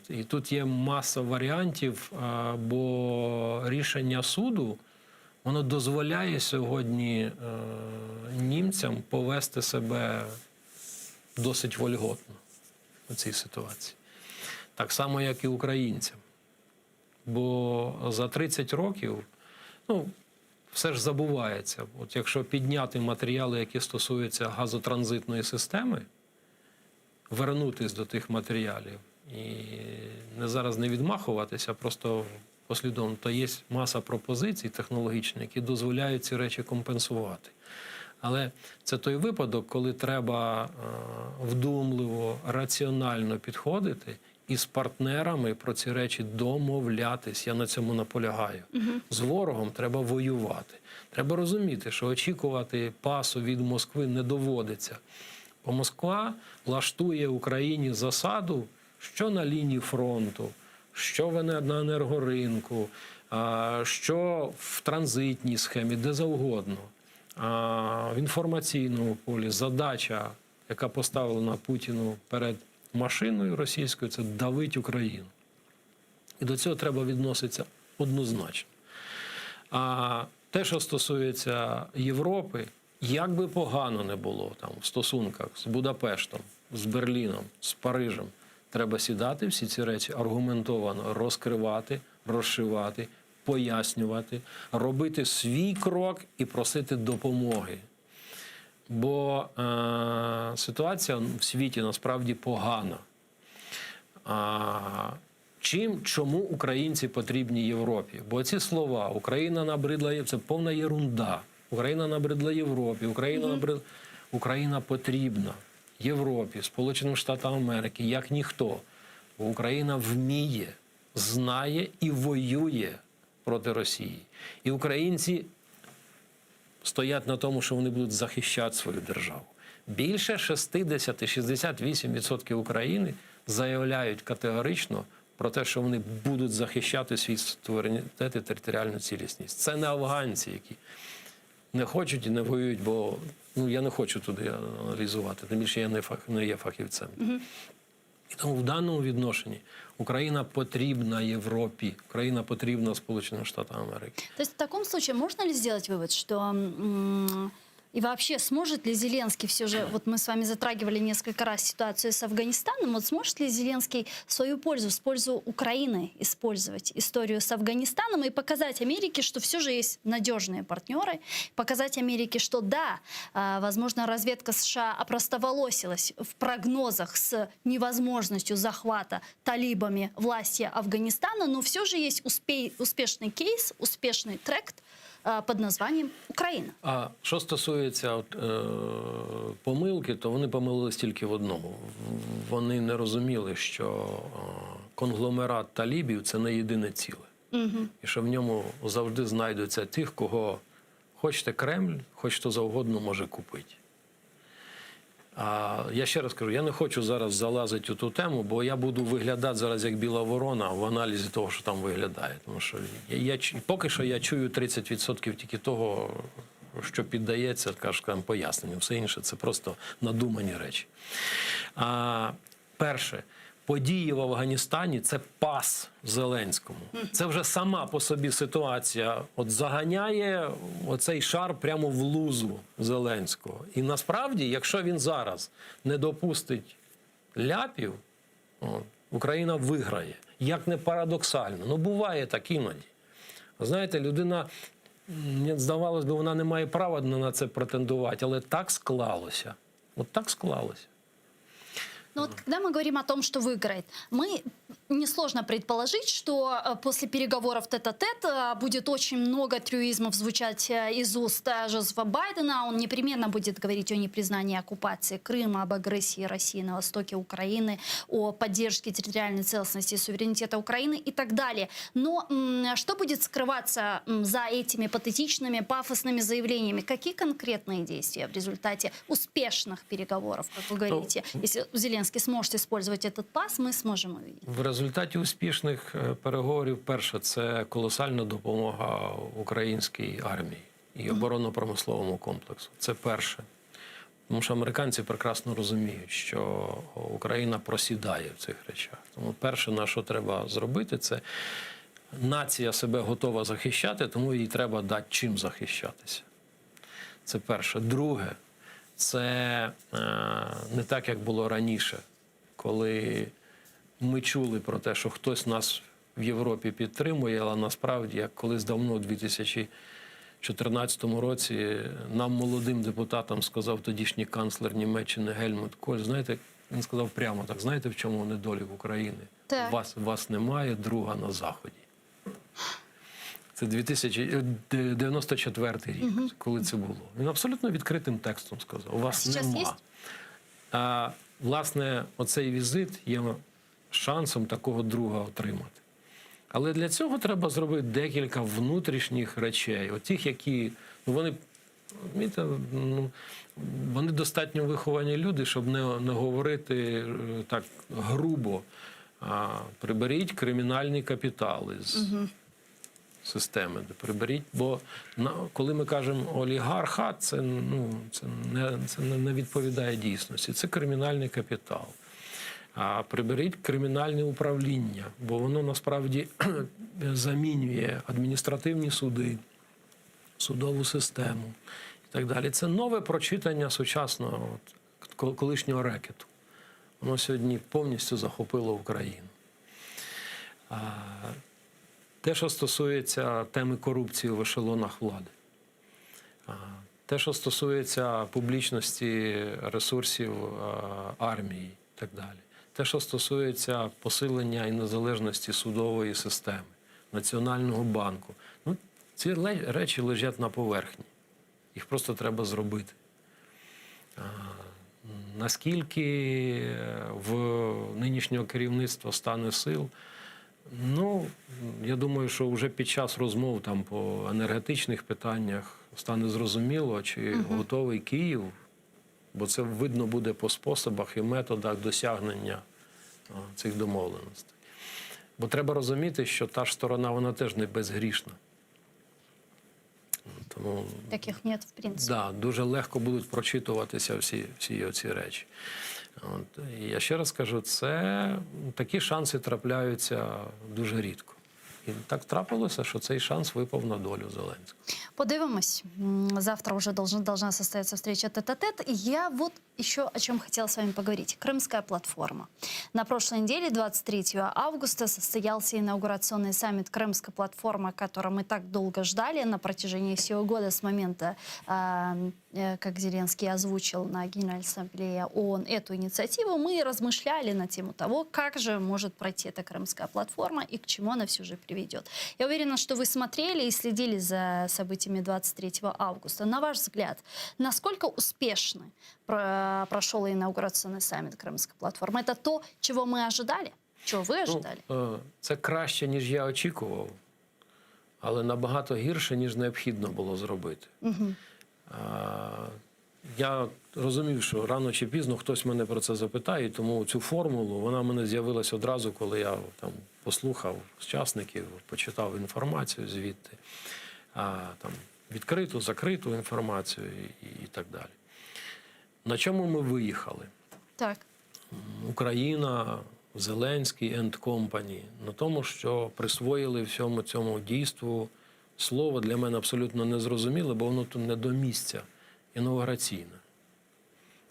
І тут є маса варіантів, бо рішення суду, воно дозволяє сьогодні німцям повести себе досить вольготно у цій ситуації. Так само, як і українцям. Бо за 30 років, ну, все ж забувається. От якщо підняти матеріали, які стосуються газотранзитної системи, вернутись до тих матеріалів і зараз не відмахуватися, просто послідовно, то є маса пропозицій технологічних, які дозволяють ці речі компенсувати. Але це той випадок, коли треба вдумливо, раціонально підходити і з партнерами про ці речі домовлятись. Я на цьому наполягаю. З ворогом треба воювати. Треба розуміти, що очікувати пасу від Москви не доводиться. Бо Москва влаштує Україні засаду, що на лінії фронту, що на енергоринку, що в транзитній схемі, де завгодно. В інформаційному полі задача, яка поставлена Путіну перед машиною російською, це давить Україну. І до цього треба відноситися однозначно. А те, що стосується Європи, як би погано не було там в стосунках з Будапештом, з Берліном, з Парижем, треба сідати всі ці речі аргументовано розкривати, розшивати, пояснювати, робити свій крок і просити допомоги. Бо ситуація в світі насправді погана. Чому українці потрібні Європі? Бо ці слова «Україна набридла» – це повна єрунда. Україна набридла Європі, Україна потрібна Європі, Сполученим Штатам Америки, як ніхто. Бо Україна вміє, знає і воює проти Росії. І українці стоять на тому, що вони будуть захищати свою державу. Більше 60-68% України заявляють категорично про те, що вони будуть захищати свій суверенітет і територіальну цілісність. Це не афганці, які не хочуть і не воюють, бо я не хочу туди аналізувати, тим більше я не є фахівцем. І тому в даному відношенні Украина потрібна Европе, Украина потрібна Сполученным Штатам Америки. То есть в таком случае можно ли сделать вывод, что и вообще сможет ли Зеленский все же, вот мы с вами затрагивали несколько раз ситуацию с Афганистаном, вот сможет ли Зеленский в свою пользу, в пользу Украины использовать историю с Афганистаном и показать Америке, что все же есть надежные партнеры, показать Америке, что да, возможно, разведка США опростоволосилась в прогнозах с невозможностью захвата талибами власти Афганистана, но все же есть успешный кейс, успешный трек, под названием Украина. А що стосується помилки, то вони помилились тільки в одному. Вони не розуміли, що конгломерат талібів – це не єдине ціле. І що в ньому завжди знайдуться тих, кого хочете Кремль, хоч хто завгодно може купити. Я ще раз кажу, я не хочу зараз залазити у ту тему, бо я буду виглядати зараз як біла ворона в аналізі того, що там виглядає. Тому що поки що я чую 30% тільки того, що піддається, скажімо, поясненню. Все інше – це просто надумані речі. Перше. Події в Афганістані – це пас Зеленському. Це вже сама по собі ситуація заганяє оцей шар прямо в лузу Зеленського. І насправді, якщо він зараз не допустить ляпів, Україна виграє. Як не парадоксально. Ну, буває так іноді. Знаєте, людина, здавалось би, вона не має права на це претендувати, але так склалося. От так склалося. Но вот когда мы говорим о том, что выиграет, мы несложно предположить, что после переговоров тет-а-тет будет очень много трюизмов звучать из уст Джозефа Байдена. Он непременно будет говорить о непризнании оккупации Крыма, об агрессии России на востоке Украины, о поддержке территориальной целостности и суверенитета Украины и так далее. Но что будет скрываться за этими патетичными, пафосными заявлениями? Какие конкретные действия в результате успешных переговоров, как вы говорите? Если Зеленский сможет использовать этот пас, мы сможем увидеть. В результаті успішних переговорів, перше, це колосальна допомога українській армії і оборонно-промисловому комплексу. Це перше. Тому що американці прекрасно розуміють, що Україна просідає в цих речах. Тому перше, на що треба зробити, це нація себе готова захищати, тому їй треба дати чим захищатися. Це перше. Друге, це не так, як було раніше, коли ми чули про те, що хтось нас в Європі підтримує, але насправді, як колись давно, у 2014 році, нам, молодим депутатам, сказав тодішній канцлер Німеччини Гельмут Коль, знаєте, він сказав прямо так, знаєте, в чому недолік України? Вас немає друга на Заході. Це 1994 рік, коли це було. Він абсолютно відкритим текстом сказав, у вас нема. Власне, оцей візит є шансом такого друга отримати. Але для цього треба зробити декілька внутрішніх речей. Тих, які, вони достатньо виховані люди, щоб не говорити так грубо. Приберіть кримінальні капітали з системи. Приберіть, бо коли ми кажемо олігархат, це не відповідає дійсності. Це кримінальний капітал. Приберіть кримінальне управління, бо воно насправді замінює адміністративні суди, судову систему і так далі. Це нове прочитання сучасного колишнього рекету. Воно сьогодні повністю захопило Україну. Те, що стосується теми корупції в ешелонах влади, те, що стосується публічності ресурсів армії і так далі. Те, що стосується посилення і незалежності судової системи, Національного банку. Ці речі лежать на поверхні. Їх просто треба зробити. Наскільки в нинішнього керівництва стане сил? Я думаю, що вже під час розмов там по енергетичних питаннях стане зрозуміло, чи готовий Київ, бо це видно буде по способах і методах досягнення цих домовленостей. Бо треба розуміти, що та ж сторона, вона теж не безгрішна. Тому, таких нет, в принципі. Да, дуже легко будуть прочитуватися всі оці речі. І я ще раз кажу, такі шанси трапляються дуже рідко. І так трапилося, що цей шанс випав на долю Зеленського. Подивимось. Завтра уже должна состояться встреча тет-а-тет. Я вот еще о чем хотела с вами поговорить. Крымская платформа. На прошлой неделе, 23 августа, состоялся инаугурационный саммит Крымской платформы, который мы так долго ждали на протяжении всего года с момента как Зеленский озвучил на Генеральной Ассамблее ООН эту инициативу, мы размышляли на тему того, как же может пройти эта крымская платформа и к чему она все же приведет. Я уверена, что вы смотрели и следили за событиями 23 августа. На ваш взгляд, насколько успешно прошел инаугурационный саммит Крымской платформы? Это то, чего мы ожидали? Чого ви ожидали? Це краще, ніж я очікував, але набагато гірше, ніж необхідно було зробити. Я розумів, що рано чи пізно хтось мене про це запитає, тому цю формулу, вона в мене з'явилася одразу, коли я там послухав учасників, почитав інформацію звідти, там відкриту, закриту інформацію і так далі. На чому ми виїхали? Так. Україна, Зеленський and Company, на тому, що присвоїли всьому цьому дійству слово для мене абсолютно незрозуміле, бо воно тут не до місця, інаугураційне.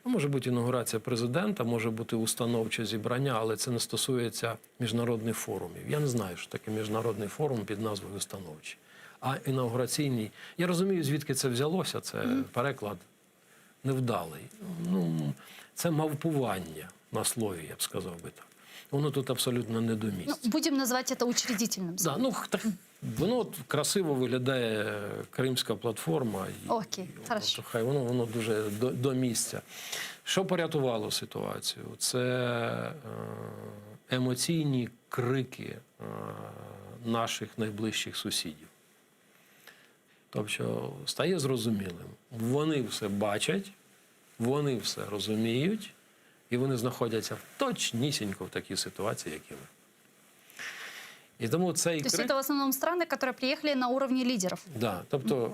Може бути інаугурація президента, може бути установче зібрання, але це не стосується міжнародних форумів. Я не знаю, що таке міжнародний форум під назвою установчий. А інаугураційний, я розумію, звідки це взялося, це переклад невдалий. Це мавпування на слові, я б сказав би так. Воно тут абсолютно не до місця. Будемо називати це учредительним. Воно красиво виглядає Кримська платформа. Окей, хорошо. Хай воно дуже до місця. Що порятувало ситуацію? Це емоційні крики наших найближчих сусідів. Тобто стає зрозумілим. Вони все бачать, вони все розуміють, і вони знаходяться точнісінько в такій ситуації, як і ми. І тому цей Тобто крик... це в основному країни, які приїхали на рівні лідерів. Да, тобто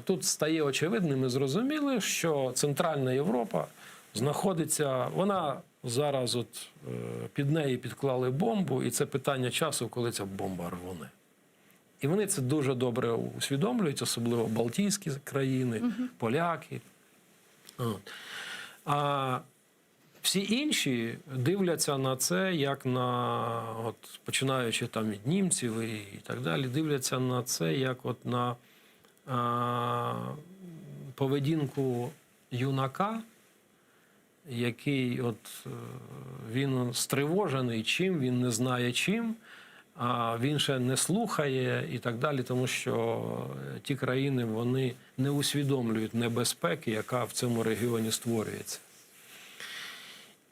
тут стає очевидним і зрозуміло, що Центральна Європа знаходиться, вона зараз під неї підклали бомбу, і це питання часу, коли ця бомба рвоне. І вони це дуже добре усвідомлюють, особливо Балтійські країни, поляки. А всі інші дивляться на це, як на, починаючи там від німців і так далі, дивляться на це, як на поведінку юнака, який він стривожений чим, він не знає чим, а він ще не слухає і так далі, тому що ті країни, вони не усвідомлюють небезпеки, яка в цьому регіоні створюється.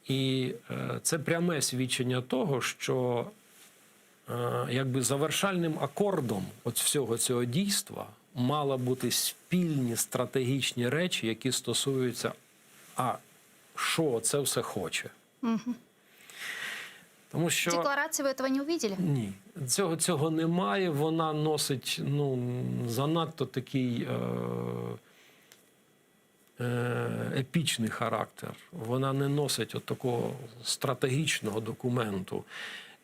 І це пряме свідчення того, що якби завершальним акордом всього цього дійства мали бути спільні стратегічні речі, які стосуються, що це все хоче. Тому що... Декларації ви цього не побачили? Ні. Цього немає. Вона носить занадто такий епічний характер. Вона не носить такого стратегічного документу.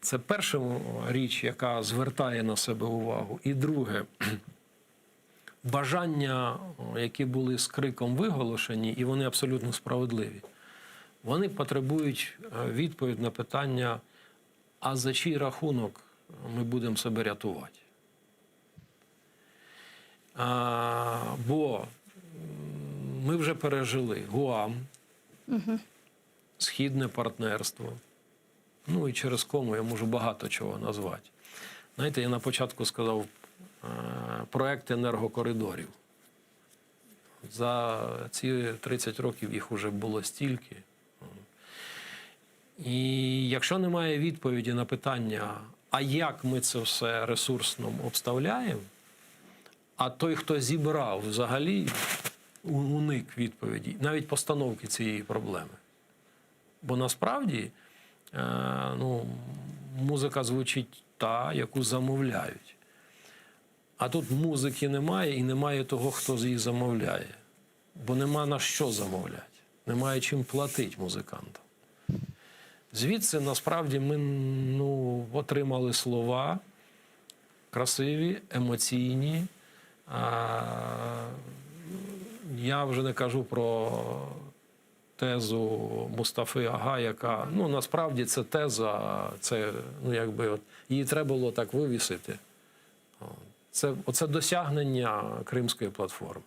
Це перша річ, яка звертає на себе увагу. І друге, бажання, які були з криком виголошені, і вони абсолютно справедливі. Вони потребують відповідь на питання, а за чий рахунок ми будемо себе рятувати? Бо ми вже пережили ГУАМ, Східне партнерство, і через кому я можу багато чого назвати. Знаєте, я на початку сказав проект енергокоридорів. За ці 30 років їх вже було стільки. І якщо немає відповіді на питання, а як ми це все ресурсно обставляємо, а той, хто зібрав, взагалі уник відповіді, навіть постановки цієї проблеми. Бо насправді музика звучить та, яку замовляють. А тут музики немає і немає того, хто її замовляє. Бо нема на що замовляти, немає чим платити музикантам. Звідси, насправді, ми отримали слова красиві, емоційні. Я вже не кажу про тезу Мустафи Ага, яка, насправді, це теза, це, її треба було так вивісити. Оце досягнення Кримської платформи.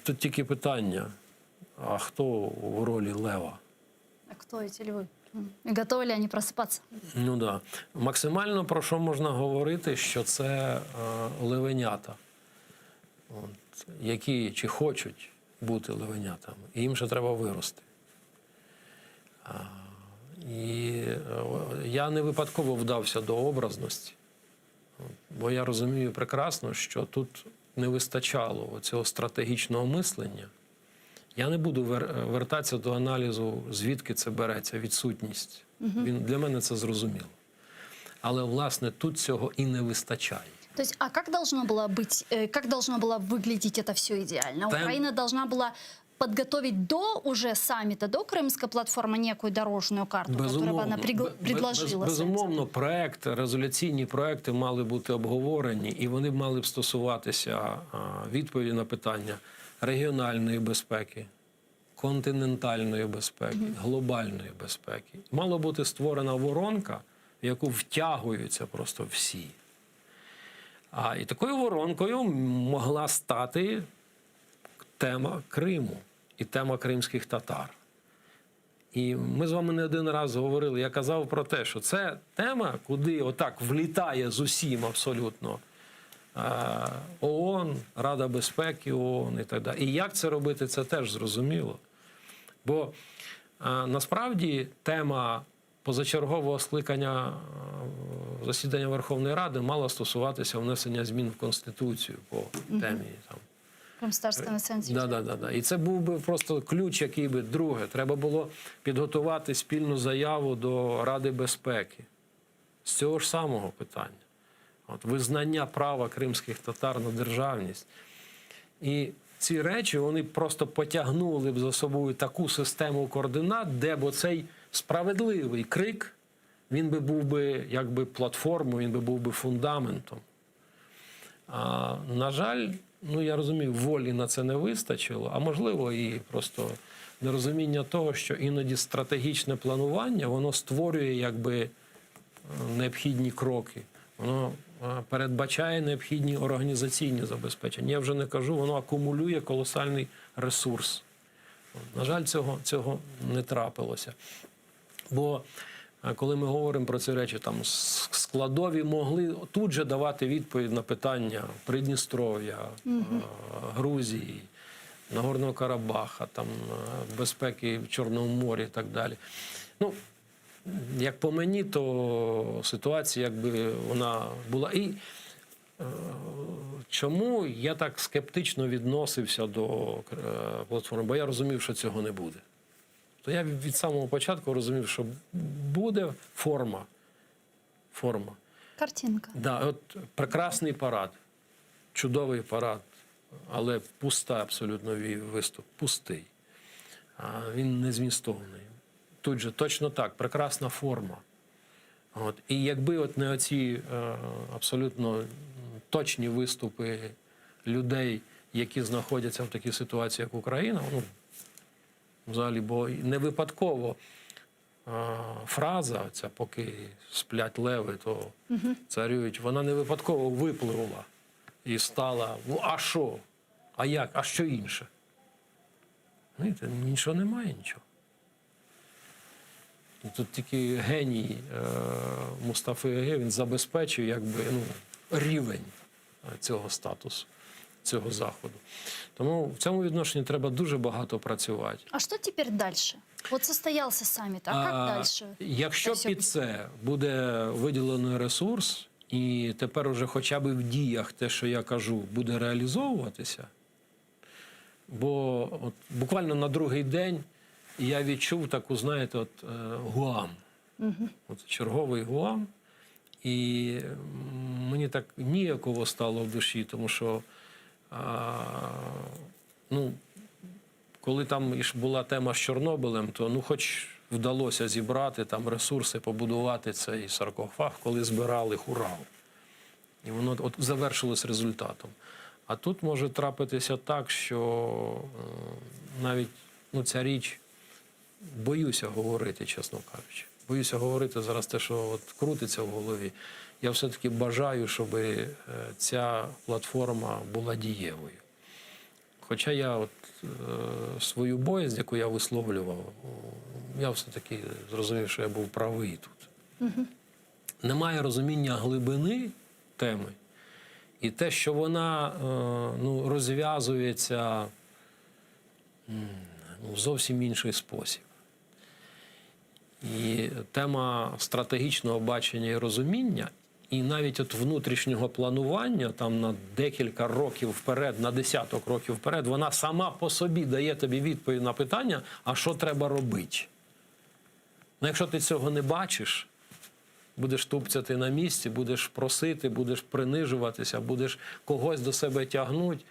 Тут тільки питання, а хто в ролі лева? А кто эти львы? И готовы ли они просыпаться? Ну да. Максимально про що можна говорити, що це левенята, які чи хочуть бути левенятами, і їм ще треба вирости. І я не випадково вдався до образності, бо я розумію прекрасно, що тут не вистачало цього стратегічного мислення. Я не буду вертатися до аналізу, звідки це береться, відсутність. Для мене це зрозуміло. Але, власне, тут цього і не вистачає. То есть, а как должно было выглядеть это все идеально? Украина должна была подготовить до уже саммита, до Крымской платформы некую дорожную карту, которую бы она предложила. Безумовно, резолюційні проекти мали бути обговорені, і вони мали б стосуватися відповіді на питання регіональної безпеки, континентальної безпеки, глобальної безпеки. Мала бути створена воронка, в яку втягуються просто всі. І такою воронкою могла стати тема Криму і тема кримських татар. І ми з вами не один раз говорили, я казав про те, що це тема, куди отак влітає з усім абсолютно ООН, Рада безпеки ООН і так далі. І як це робити, це теж зрозуміло. Бо насправді тема позачергового скликання засідання Верховної Ради мала стосуватися внесення змін в Конституцію по темі. Кримськотатарського центру. Да. І це був би просто ключ, який би, друге, треба було підготувати спільну заяву до Ради безпеки з цього ж самого питання. Визнання права кримських татар на державність. І ці речі, вони просто потягнули б за собою таку систему координат, де б оцей справедливий крик, він би був би якби платформою, він би був би фундаментом. На жаль, я розумію, волі на це не вистачило, а можливо і просто нерозуміння того, що іноді стратегічне планування, воно створює якби необхідні кроки. Воно передбачає необхідні організаційні забезпечення. Я вже не кажу, воно акумулює колосальний ресурс. На жаль, цього не трапилося. Бо коли ми говоримо про ці речі, там складові могли тут же давати відповідь на питання Придністров'я, Грузії, Нагорного Карабаха, там, безпеки в Чорному морі і так далі. Як по мені, то ситуація якби вона була. І чому я так скептично відносився до платформи? Бо я розумів, що цього не буде. То я від самого початку розумів, що буде форма. Картинка. Да, от прекрасний парад, чудовий парад, але пуста абсолютно виступ, пустий. Він не змістовний. Тут же точно так, прекрасна форма. І якби не оці абсолютно точні виступи людей, які знаходяться в такій ситуації, як Україна, взагалі, бо не випадково фраза ця, поки сплять леви, то царюють, вона не випадково випливла і стала, а що? А як? А що інше? Нічого немає, нічого. І тут тільки геній Мустафи Яге, він забезпечує якби, рівень цього статусу, цього заходу. Тому в цьому відношенні треба дуже багато працювати. А що тепер далі? От состоявся саміт, а як далі? Якщо під це буде виділений ресурс, і тепер уже хоча б в діях те, що я кажу, буде реалізовуватися, бо буквально на другий день я відчув таку, знаєте, гуам. Черговий гуам. І мені так ніяково стало в душі, тому що коли там була тема з Чорнобилем, то хоч вдалося зібрати там ресурси, побудувати цей саркофаг, коли збирали хурал. І воно завершилось результатом. А тут може трапитися так, що навіть ця річ, боюся говорити, чесно кажучи. Боюся говорити зараз те, що крутиться в голові. Я все-таки бажаю, щоб ця платформа була дієвою. Хоча я свою боязнь, яку я висловлював, я все-таки зрозумів, що я був правий тут. Немає розуміння глибини теми. І те, що вона розв'язується в зовсім інший спосіб. І тема стратегічного бачення і розуміння, і навіть внутрішнього планування там на декілька років вперед, на десяток років вперед, вона сама по собі дає тобі відповідь на питання, а що треба робити. Якщо ти цього не бачиш, будеш тупцяти на місці, будеш просити, будеш принижуватися, будеш когось до себе тягнути,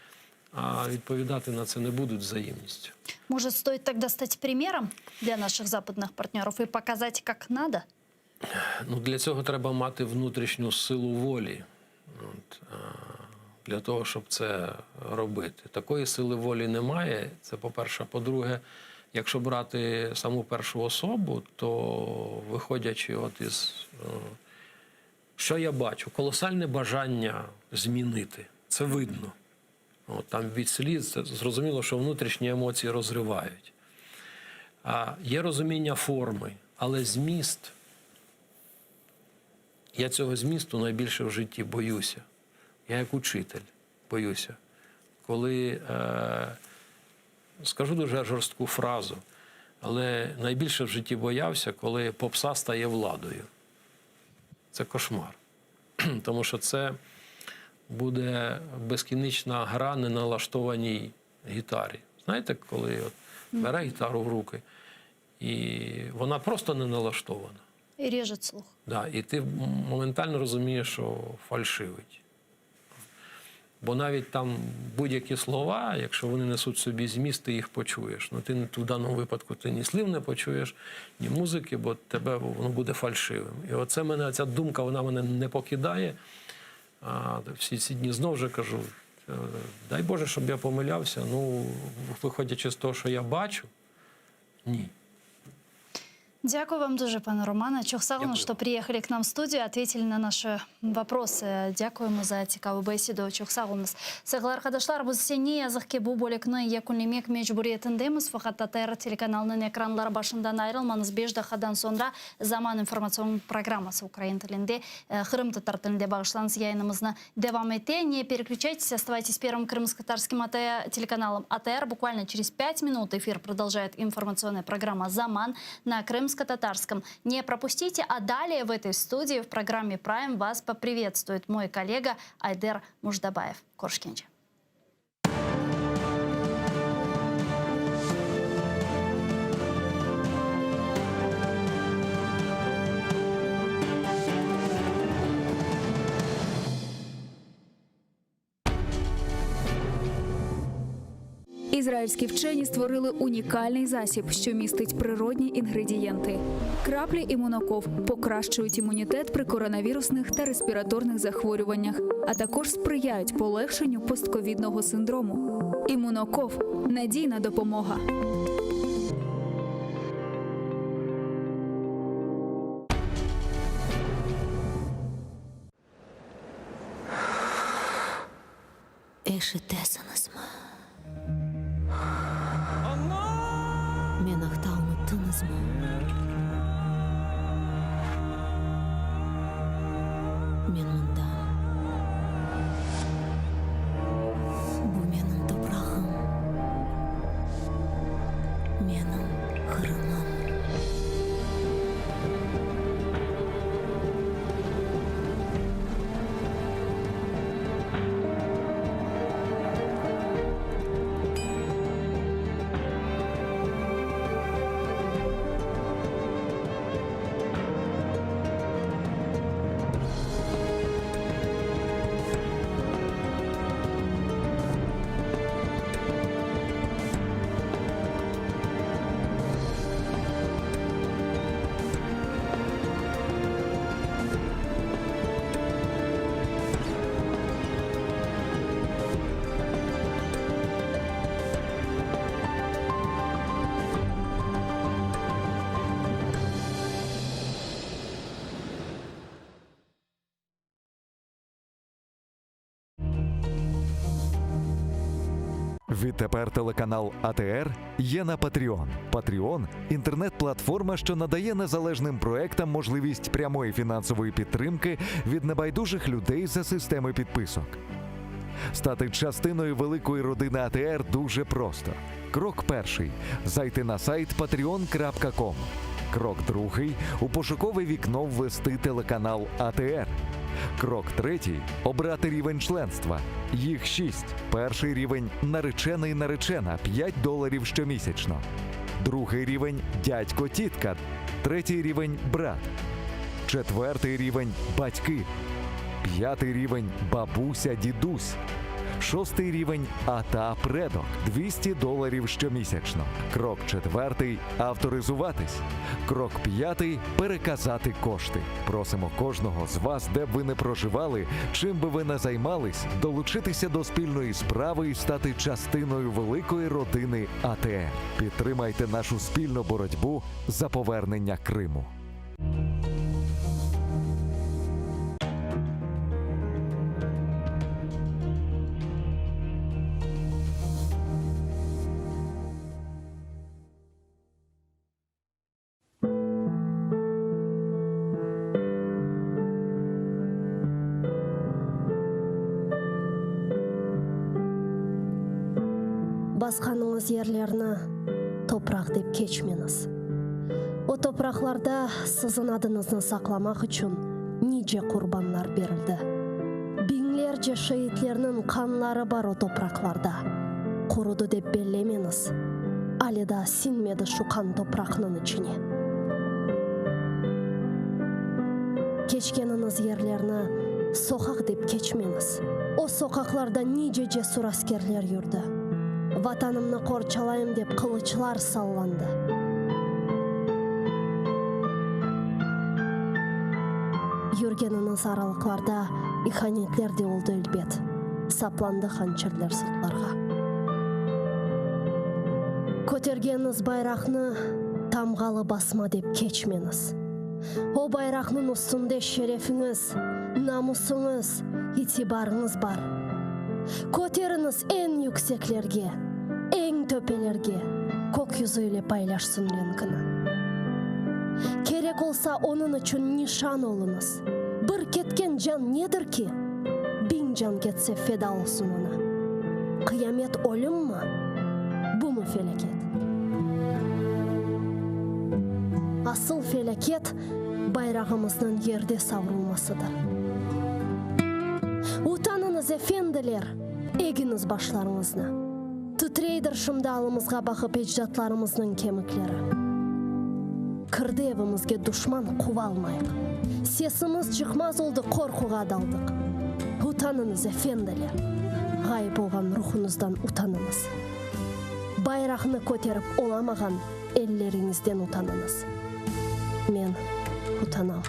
а відповідати на це не будуть взаємністю. Может, стоит тогда стать примером для наших западных партнеров и показать, как надо? Для цього треба мати внутрішню силу волі, для того, щоб це робити. Такої сили волі немає, це по-перше. По-друге, якщо брати саму першу особу, то виходячи із... Що я бачу? Колосальне бажання змінити. Це видно. Там від сліз, це зрозуміло, що внутрішні емоції розривають. Є розуміння форми, але зміст, я цього змісту найбільше в житті боюся. Я як учитель боюся. Коли, скажу дуже жорстку фразу, але найбільше в житті боявся, коли попса стає владою. Це кошмар. Тому що це буде безкінечна гра на налаштованій гітарі. Знаєте, коли бере гітару в руки, і вона просто не налаштована. И режет слух. Да, і ти моментально розумієш, що фальшивить. Бо навіть там будь-які слова, якщо вони несуть собі зміст, ти їх почуєш. Ти в даному випадку ти ні слів не почуєш, ні музики, бо тебе воно буде фальшивим. І ця думка, вона мене не покидає. Всі ці дні знову ж кажу, дай Боже, щоб я помилявся. Виходячи з того, що я бачу, ні. Дякую вам дуже, пане Романе. Чохсагуну, що приїхали к нам в студію, ответили на наші вопроси. Дякуємо за цікаву бесіду. Чохсагуныз. Сәғылар қадашлар, бұл сене язықке бұл бөлікні екунлемек мecburiyetindemiz. Fakat TR телеканалының экранлар башындан айрылмаңыз. 5 дақадан sonra Zaman информационный программасы Украин тілінде, Қырым татар тілінде бағышлаңыз яйынымызны девам ете. Не переключайтесь, оставайтесь с первым крымско-татарским телеканалом АТР. Буквально через 5 минут эфир продолжает информационная программа Zaman на крымско-татарском. Не пропустите, а далее в этой студии в программе Prime вас поприветствует мой коллега Айдер Муждабаев. Коршкенче. Ізраїльські вчені створили унікальний засіб, що містить природні інгредієнти. Краплі імуноков покращують імунітет при коронавірусних та респіраторних захворюваннях, а також сприяють полегшенню постковідного синдрому. Імуноков – надійна допомога. Мен ақтауымыттыңызмы? Мен мұнда. Бұл менің топырағым. Менің Қырымым. Відтепер телеканал АТР є на Patreon. Patreon – інтернет-платформа, що надає незалежним проектам можливість прямої фінансової підтримки від небайдужих людей за системи підписок. Стати частиною великої родини АТР дуже просто. Крок перший – зайти на сайт patreon.com. Крок другий – у пошукове вікно ввести телеканал АТР. Крок третій – обрати рівень членства. Їх 6. Перший рівень – наречений-наречена – $5 щомісячно. Другий рівень – дядько-тітка. Третій рівень – брат. Четвертий рівень – батьки. П'ятий рівень – бабуся-дідусь. Шостий рівень – ата-предок – $200 щомісячно. Крок четвертий – авторизуватись. Крок п'ятий – переказати кошти. Просимо кожного з вас, де б ви не проживали, чим би ви не займались, долучитися до спільної справи і стати частиною великої родини АТР. Підтримайте нашу спільну боротьбу за повернення Криму. Басқаныңыз ерлерні топырақ деп кечмеңіз. О топырақларда сіздің адыңызды сақламақ үшін неше құрбанлар берілді. Бинлерce шейітлерінің қанлары бар о топырақларда. Құруды деп беллемеңіз. Алида синмеді шуқан топырақның ішіне. Кечкеніңіз ерлерні соқақ деп кечмеңіз. О соқақларда неше жесур аскерлер жүрді. Ватанымны қорчалайым деп қылычлар салланды. Жүргеніңіз аралықларда иханитлер де олды үлбет. Сапланды ханчерлер сыртларға. Көтергеніңіз байрақны тамғалы басма деп кечмеңіз. О байрақның үстінде шерефіңіз, намысыңыз, итибарыңыз бар. Көтеріңіз ең yüksеклерге, ең төпелерге, көк yüzüyle paylaşsın ренкіні. Керек olsa onun үшін нишан олыңыз. Бір кеткен жан недір ки? 1000 жан кетсе феда olsun ona. Қиямет өлім ма? Бұл mu фелакет? Асыл фелакет байрағымыздың ерде саврылмасыdır. Утаныңыз, efendiler, егіңіз башларыңызны. Тітрейдір шымдалымызға бақып еждатларымыздың кеміклері. Кірді евімізге дұшман қуа алмайық. Сесіміз жықмаз олды қорқуға далдық. Утаныңыз, efendiler, ғайып болған рухыңыздан утаныңыз. Байрағыны көтеріп оламаған еллеріңізден утаныңыз. Мен утанам.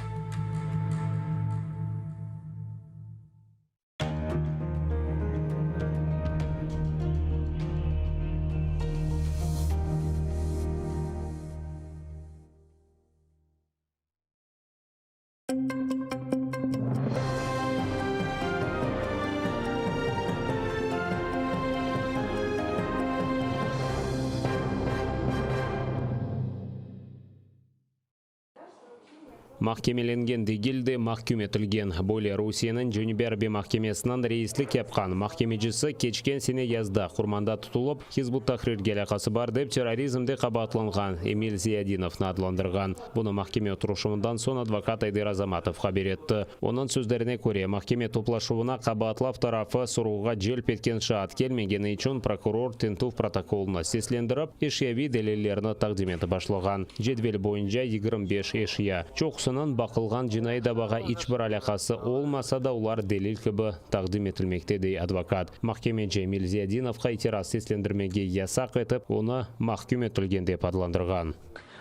Mahkemelenген дегелде mahkum етілген. Боле Русияның Жөнібербе mahkemesinden рейслік yapқан mahkemecisi кечкен сене язда құрманда тұтылып, Хизбут Тахрир гелақасы бар деп терроризмде қабатланған Эмиль Зиядинов надландырған. Бұны mahkeme отырушымындан сон адвокат Айдер Азаматов хабар етті. Оның сөздеріне көре, mahkeme топлашуына қабатлав тарафы сұруға желп еткен шаат келмегені үшін прокурор тентув протоколына сеслендіріп, ешияви дәлелеріні тақдим еті башлаған. Жедвел бойынша 25 ешия. Чоқсының бақылған жинай дабаға ичбір алақасы олмаса да олар дәлел кібі тақдим етілмекте дей адвокат. Mahkemeci Эмиль Зиядиновқа итираз сеслендірмеге ясақ етіп, оны mahkum етілген деп адландырған.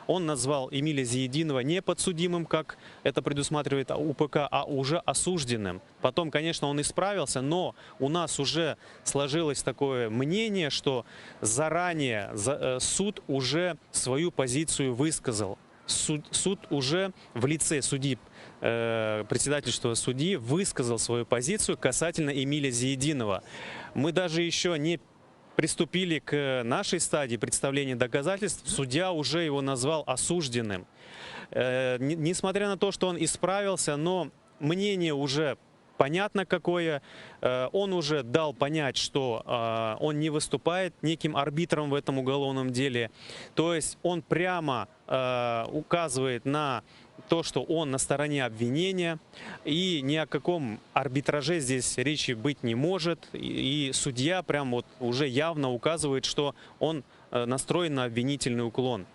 Он назвал Эмиля Зиядинова не подсудимым, как это предусматривает УПК, а уже осужденным. Потом, конечно, он исправился, но у нас уже сложилось такое мнение, что заранее суд уже свою позицию высказал. Суд уже в лице судьи, председательства судьи высказал свою позицию касательно Эмиля Зиядинова. Мы даже еще не приступили к нашей стадии представления доказательств, судья уже его назвал осужденным. Несмотря на то, что он исправился, но мнение уже понятно какое. Он уже дал понять, что он не выступает неким арбитром в этом уголовном деле. То есть он прямо указывает на то, что он на стороне обвинения, и ни о каком арбитраже здесь речи быть не может. И судья прям вот уже явно указывает, что он настроен на обвинительный уклон.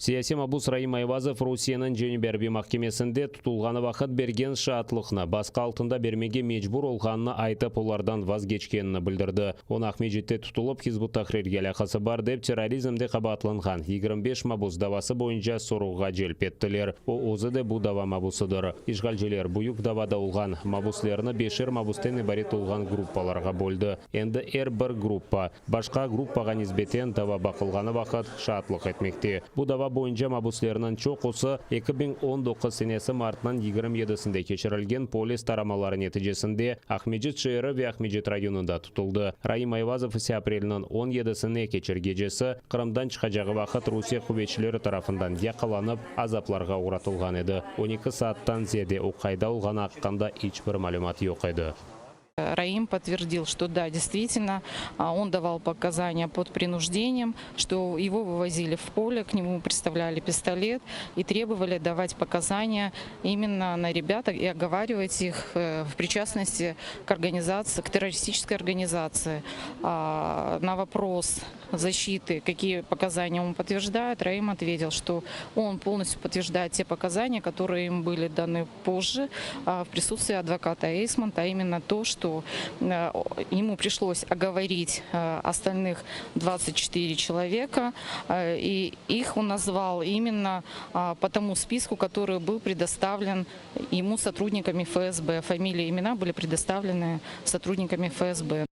Саяси мабус Раим Айвазов Русияның және бәрбе махкемесінде тұтылғаны вақыт берген шатлықны басқа алтында бермеге мечбур олғанны айтып олардан ваз кечкенін білдірді. Он Ахмеджетте тұтылып Хизбут Тахрирге алақасы бар деп терроризмде қабатланған 25 мабус давасы бойынша соруға желп еттілер. О өзі де бұл дава мабусыдыр. Ишғалжелер бұйық давада олған мабуслеріні бешер мабустен ибарет олған группаларға бөлді. Енді бір группа. Башқа группаға низбетен дава бақылғаны вақыт шатлық етмекте. Бұл дава бойынша мабуслерінің чоқысы 2019 сенесі мартынан 27-сінде кешірілген полис тарамалары нәтижесінде Ахмеджет шайыры ве Ахмеджет районында тұтылды. Раим Айвазов ise апрелінің 17-сіне кешіргежесі Қырымдан шығажағы вақыт Русия құбетшілері тарафындан яқаланып, азапларға ұратылған еді. 12 сааттан зеде оқайда олған аққанда ешбір мәлімат жоқ еді. Раим подтвердил, что да, действительно, он давал показания под принуждением, что его вывозили в поле, к нему представляли пистолет и требовали давать показания именно на ребят и оговаривать их в причастности к организации, к террористической организации. На вопрос защиты, какие показания он подтверждает, Раим ответил, что он полностью подтверждает те показания, которые им были даны позже в присутствии адвоката Эйсмонта, а именно то, что ему пришлось оговорить остальных 24 человека, и их он назвал именно по тому списку, который был предоставлен ему сотрудниками ФСБ. Фамилии и имена были предоставлены сотрудниками ФСБ.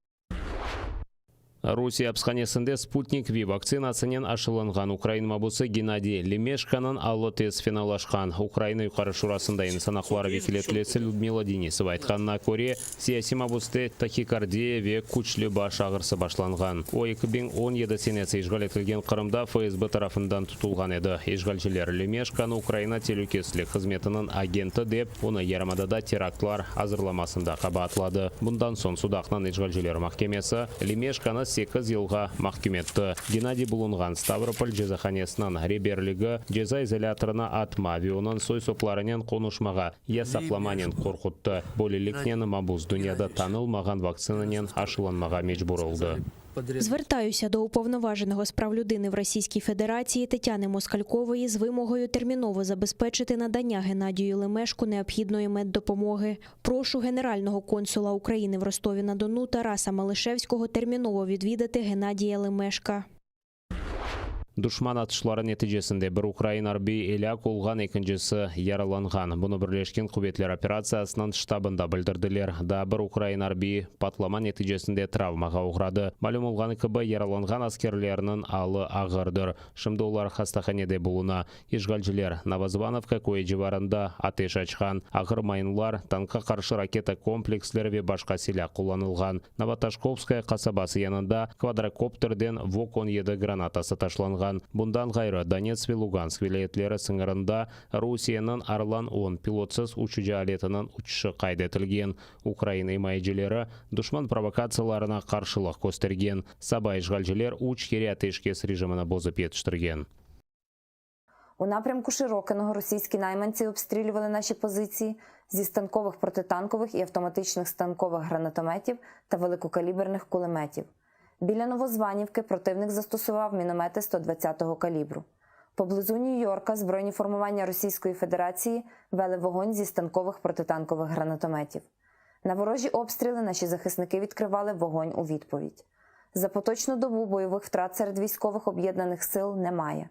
Русия апсханесінде Спутник Ви вакцинасынан ашылынған Украин мабусы Геннадий Лемешканын аллы тез финалашқан. Украина юқары шурасында инсанақлары векілетлесі Людмила Денисова айтқанына көре, сияси мабусты тахикардия ве күчлі баш ағырсы башланған. О 2017 сенесі ишғал етілген Қырымда ФСБ тарафындан тұтылған еді. Ишғалшілер Лемешканы Украина телекеслік қызметінің агенті деп, оны Ярмадада терактлар азырламасында қабатлады. Бұндан сон судақнан ишғалшілер махкемесі Лемешканы 8 жылға махкеметті. Геннадий Булунған Ставрополь жезаханесынан реберлігі жеза изоляторына атма авионын сой сопларынан қонушмаға ясақламанен қорқытты. Болелікнені мабуз дүнияда танылмаған вакцинанен ашыланмаға мечбур олды. Звертаюся до уповноваженого з прав людини в Російській Федерації Тетяни Москалькової з вимогою терміново забезпечити надання Геннадію Лемешку необхідної меддопомоги. Прошу Генерального консула України в Ростові-на-Дону Тараса Малишевського терміново відвідати Геннадія Лемешка. Душман атышлары нәтижесінде бір Украин арби еляк олған екіншісі яраланған. Бұны бірлешкен құбетлер операциясынан штабында білдірділер. Да бір Украин арби патлама нәтижесінде травмаға ұғрады. Мәлім олған КБ яраланған аскерлерінің алы ағырдыр. Шымды олар хастаханеде болуна. Ишғалжілер Новозвановка көйджі барында атеш açқан. Ағыр майынлар танқа қаршы ракета комплекслер ве башқа силя қоланылған. Новоташковская қасабасы янында квадрокоптерден ВОК-17 гранатасы ташланған. Бұндан ғайры Донецк ве Луганск вилаятлері сыңырында Русияның Арлан-10 пилотсыз учужа алетінің учышы қайдетілген. Украина имайджелері душман провокацияларына қаршылық көстерген. Сабай ишғалжелер учкері атешкес режиміні бозып етіштірген. У напрямку Широкиного російські найманці обстрілювали наші позиції зі станкових протитанкових і автоматичних станкових гранатометів та великокаліберних кулеметів. Біля Новозванівки противник застосував міномети 120-го калібру. Поблизу Нью-Йорка збройні формування Російської Федерації вели вогонь зі станкових протитанкових гранатометів. На ворожі обстріли наші захисники відкривали вогонь у відповідь. За поточну добу бойових втрат серед військових об'єднаних сил немає.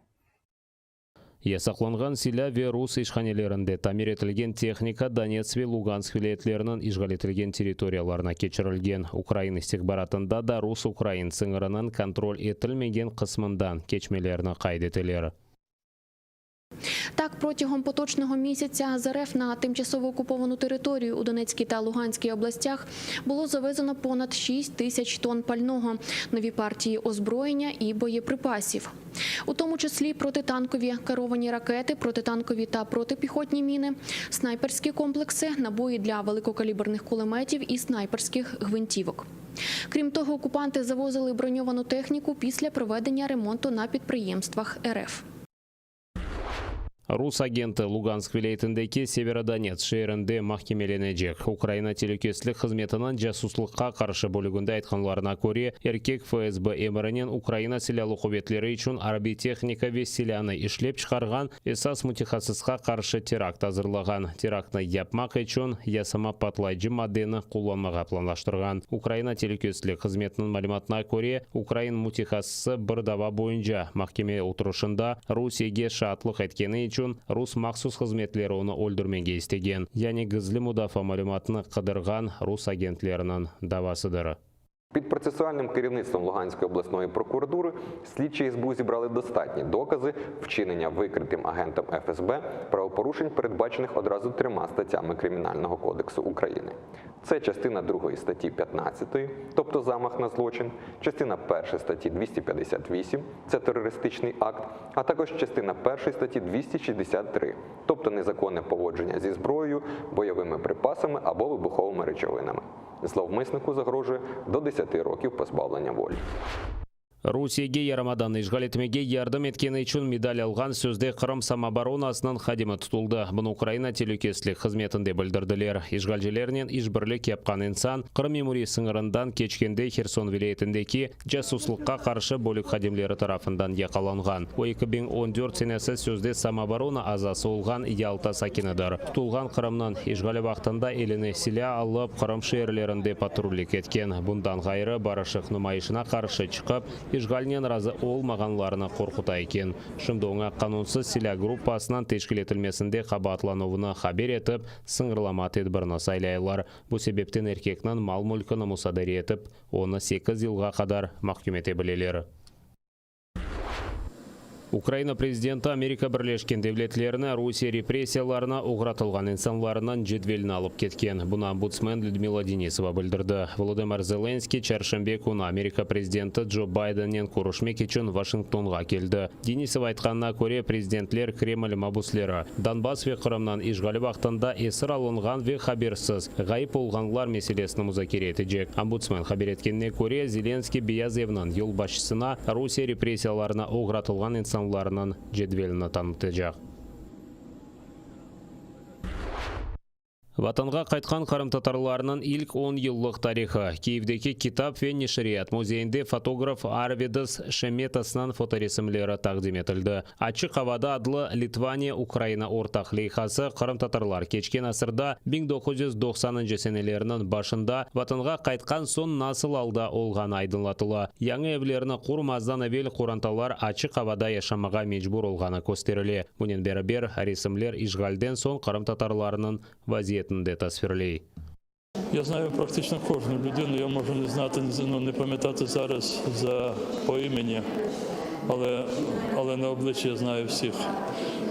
Ясақланған силя ве рус ишханелерінде тамир етілген техника Донецк ве Луганск вилаятлерінің ишғал етілген территорияларына кечірілген. Украин истихбаратында да рус-украин сыңырының контроль етілмеген қысмындан кечмелеріні қайдетелер. Так, протягом поточного місяця з РФ на тимчасово окуповану територію у Донецькій та Луганській областях було завезено понад 6 тисяч тонн пального, нові партії озброєння і боєприпасів. У тому числі протитанкові керовані ракети, протитанкові та протипіхотні міни, снайперські комплекси, набої для великокаліберних кулеметів і снайперських гвинтівок. Крім того, окупанти завозили броньовану техніку після проведення ремонту на підприємствах РФ. Рус агенті Луганск вилайтындеки Северодонец шерінде махкемеленежек. Украина телекөслік қызметінің жасуслыққа қаршы бөлігінде айтқанларына көре, еркек ФСБ емірінен Украина селялы қобетлері үшін арбитехника веселяны ішлеп шығарған, эсас мутихасысқа қаршы теракт азырлаған. Терактны япмақ үшін ясама патлайджы маддені қоланмаға планлаштырған. Украина телекөслік қызметінің мәліметіне көре, Украин мутихасысы бір дава бойынша махкеме отырышында Русияге шатлық еткені Рус махсус қызметлері оны өлдірмеге істеген. Яғни гізлі мудафа мәліметіні қыдырған Рус агентлерінің давасыдыр. Під процесуальним керівництвом Луганської обласної прокуратури слідчі СБУ зібрали достатні докази вчинення викритим агентом ФСБ правопорушень, передбачених одразу 3 статтями Кримінального кодексу України. Це частина 2 статті 15, тобто замах на злочин, частина 1 статті 258, це терористичний акт, а також частина 1 статті 263, тобто незаконне поводження зі зброєю, бойовими припасами або вибуховими речовинами. Зловмиснику загрожує до 10 років позбавлення волі. Русияге ярамадан ишғал етмеге ярдым еткені үшін медаль алған сөзде Қырым самооборонасының хадимі тұтылды. Бұны Украина телекөслік қызметінде білдірділер. Ишғалжелерінен ишбірлік япқан инсан Қырым Емури сыңырындан кечкенде Херсон вилаетіндеки жасуслыққа қаршы бөлік хадимлері тарафындан яқаланған. 2014 сенесі сөзде самооборона азасы олған Ялта сакиныдыр. Тұтылған Қырымнан ишғалі вақтында еліне силя алып Қырым шерлерінде патрулік еткен. Бұндан ғайры барышық нұмайышына қаршы шығып, ишғалінен разы олмағанларына қорқыта екен. Шымды оңа қанунсыз силя группасынан тешкіл етілмесінде қабатлануына хабер етіп, сыңғырлама тедбірні сайлайлар. Бұл себептен еркекнің мал-мүлкіні мұсадари етіп, оны 8 жылға қадар махкүмете білелер. Украина президенті Америка Бірлешкен Девлетлеріне Русия репрессияларына оғратылған инсанларынан жедвелін алып кеткен. Бұны омбудсмен Людмила Денисова білдірді. Володимир Зеленский чаршембе күні Америка президенті Джо Байденнен көрішмек үшін Вашингтонға келді. Денисова айтқанына көре президентлер Кремль мабуслері Донбасс ве Қырымнан ишғалі вақтында есір алынған ве хаберсіз ғайып олғанлар меселесіні музакер етежек. Омбудсмен хабер еткеніне көре Зеленский Биязевнің ел басшысына Русия репрессияларына оғратылған инсанларынан жедвеліні танытыжақ. Ватанға қайтқан Қырым татарларының ilk 10 yıllık тарихы. Киевдегі Китап ве Нешрият музейінде фотограф Арвидас Шеметасынан фоторесімлері тақдим етілді. Ачық авада адлы Литвания, Украина ортақ лейхасы Қырым татарлар кечкен асырда 1990 сенелерінің башында ватанға қайтқан сон насыл алда олған айдынлатылы. Яңы евлеріні құрмаздан әвел құранталар ачық авада яшамаға мечбур олғаны көстерілі. Бұнен бәрі ресімлер ишғалден сон Қырым татарларының вазиет. Я знаю практично кожну людину, я можу не знати, не пам'ятати зараз по імені, але на обличчі я знаю всіх.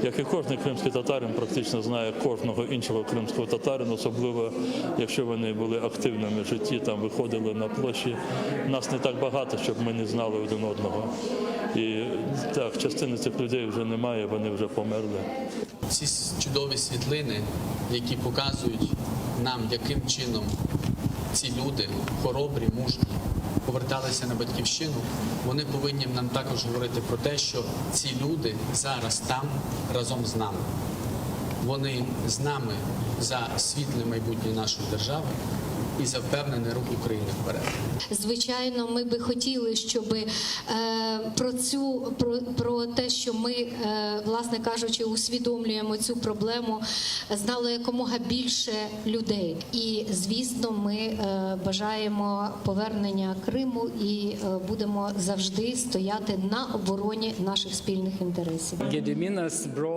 Як і кожен кримський татарин практично знає кожного іншого кримського татарина, особливо якщо вони були активними в житті, там виходили на площі. Нас не так багато, щоб ми не знали один одного. І так, частини цих людей вже немає, вони вже померли. Ці чудові світлини, які показують нам, яким чином ці люди, хоробрі, мужні, поверталися на батьківщину, вони повинні нам також говорити про те, що ці люди зараз там разом з нами. Вони з нами за світле майбутнє нашої держави і за впевнений рух України вперед. Звичайно, ми би хотіли, щоб про те, що ми, власне кажучи, усвідомлюємо цю проблему, знало якомога більше людей. І, звісно, ми бажаємо повернення Криму і будемо завжди стояти на обороні наших спільних інтересів.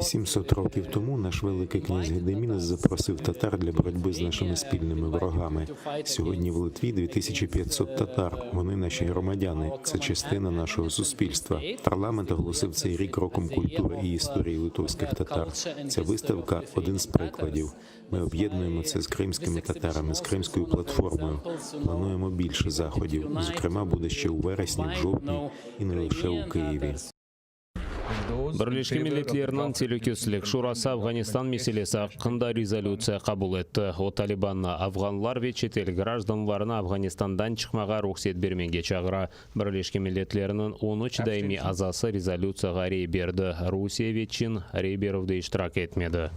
700 років тому наш великий князь Гедемінас запросив татар для боротьби з нашими спільними ворогами. Сьогодні в Литві 2500 татар. Вони наші громадяни. Це частина нашого суспільства. Парламент оголосив цей рік роком культури і історії литовських татар. Ця виставка – один з прикладів. Ми об'єднуємо це з кримськими татарами, з Кримською платформою. Плануємо більше заходів. Зокрема, буде ще у вересні, в жовтні і не лише у Києві. Бірлескен Миллетлерінің телекөсілік шурасы Афганистан мәселесі хақында резолюция қабыл етті. О Талибанна афганлар ве шетел гражданларына Афганистандан шықмаға рұқсат бермеуге чағыра. Бірлескен Миллетлерінің 13 даими азасы резолюцияға рей берді. Русия ве чин рей беруде иштирак етмеді.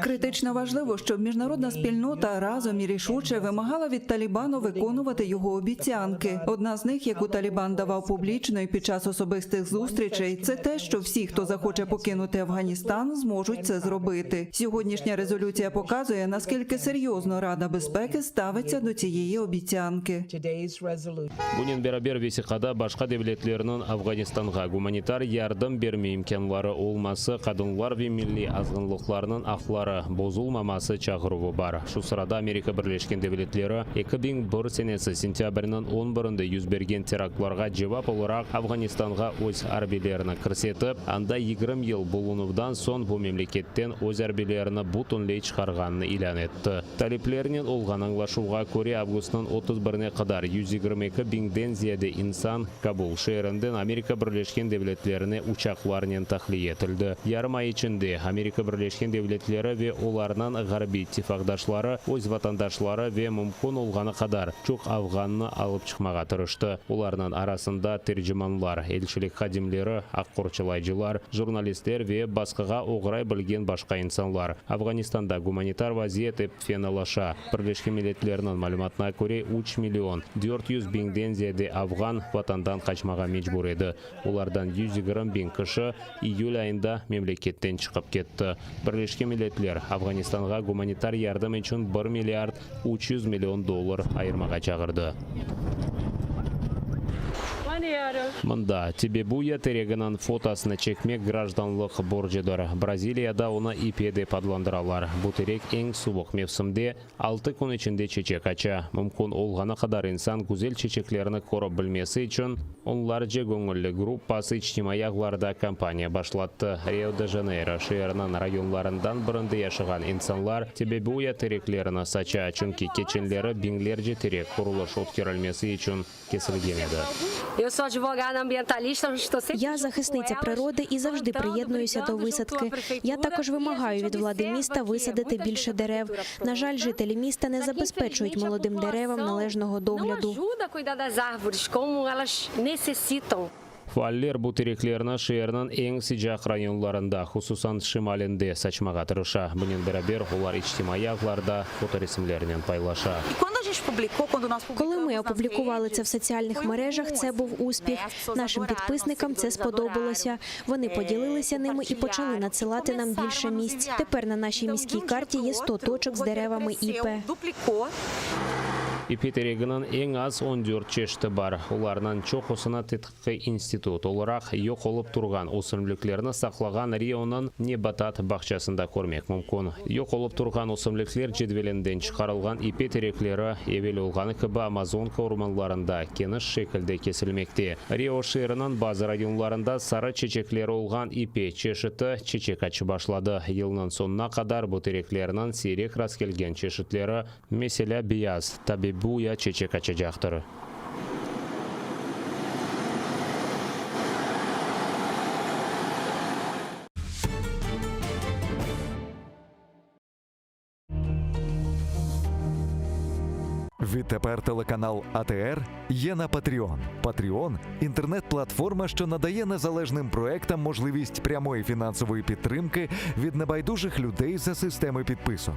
Критично важливо, щоб міжнародна спільнота разом і рішуче вимагала від Талібану виконувати його обіцянки. Одна з них, яку Талібан давав публічно і під час особистих зустрічей, це те, що всі, хто захоче покинути Афганістан, зможуть це зробити. Сьогоднішня резолюція показує, наскільки серйозно Рада безпеки ставиться до цієї обіцянки. Bunun beraber весиқада башқа devletlerinin Afganistanға гуманитар ярдым бермей имканлары olması, kadınlar ve milli azgınlıklarının ақлары bozulmaması çağrığı бар. Şu sırada Amerika Birleşken Devletleri 2001 senesi sentyabrının 11'inde yüz bergen teraktlarga cevap olarak Afganistan'a öz arbelerini kirsetip, anda 20 yıl bulunuvdan son bu memleketten öz arbelerini butunlay çıkarganını ilan etdi. Taliplerinin olğan anlaşuğa göre avgustun 31'ine kadar 122 binden ziyade insan Kabul şehrinden Amerika Birleşken Devletleri'ne uçaklarının tahliye etildi. Yarım ay içinde Amerika Birleşken Devletleri ve onlardan Garbi ittifakdaşları öz vatandaşları ve mümkün olğana kadar çok Afganını alıp çıkmağa tırıştı. Onlardan arasında tercümanlar, elçilik xadimleri, аққорчылайчылар, jurnalistler ve başkaga oğray bilgen başka insanlar. Afganistan'da humanitar vaziyet hep fenalaşa. Birleşken Milletlerinin malumatına göre 3 milyon 400 binden ziyade Afgan vatandan kaçmağa mecbur edi. Onlardan 120 bin kişi iyul ayında memleketten çıkıp ketdi. Birleşken Milletler Afganistan'a humanitar yardım için 1 milyard 300 milyon dolar ayırmağa çağırdı. Мында Тебебуя терегінің фотосына чекмек гражданлық боржедір. Бразилияда оны ипе деп адlandыралар. Бұл терек ең суық мевсімде 6 күн ішінде чечек ача. Мүмкін олғаны қадар инсан güzel чечеклеріні көріп білмесі үшін онларжа көңілі группасы ичтимai ағларда кампания башлатты. Рио-де-Жанейро шehirinin районларындан бірінде яшыған инсанлар Тебебуя тереклеріні сача. Чүнки кеченлері бинглерже терек құрылыш өткерілмесі үшін кесілген еді. Я захисниця природи і завжди приєднуюся до висадки. Я також вимагаю від влади міста висадити більше дерев. На жаль, жителі міста не забезпечують молодим деревам належного догляду. Фуаллер bu tereklerini şehirinin en sıcak rayonlarında, hususan şimalinde saçmağa tırışa. Bunun beraber onlar ictimai ağlarda fotoresimlerinden paylaşa. Коли ми опублікували це в соціальних мережах, це був успіх. Нашим підписникам це сподобалося. Вони поділилися ними і почали надсилати нам більше місць. Тепер на нашій міській карті є 100 точок з деревами іпе. İpe terегінің ең аз 14 çeşidi бар. Оларынан чоқысына тетқи институт olarak yok olup turgan өсімлікlerini сақлаған Рионың Небатат бақшасында көрмек мүмкін. Yok olup turgan өсімлікler жедвелінден шығарылған ипе тереклері евел olğanı кібі Амазонка орманларында кеніш шекілде kesilmekte. Рио шehirinin bazı rayonlarında sarı çiçekleri olğan ипе çeşidi çiçek açı başladı. Yılının sonuna kadar bu tereklerinin seyrek rast kelgen çeşitleri mesela beyaz, tabi Буя чечек açacaktır. Відтепер телеканал АТР є на Patreon. Patreon – інтернет-платформа, що надає незалежним проектам можливість прямої фінансової підтримки від небайдужих людей за системи підписок.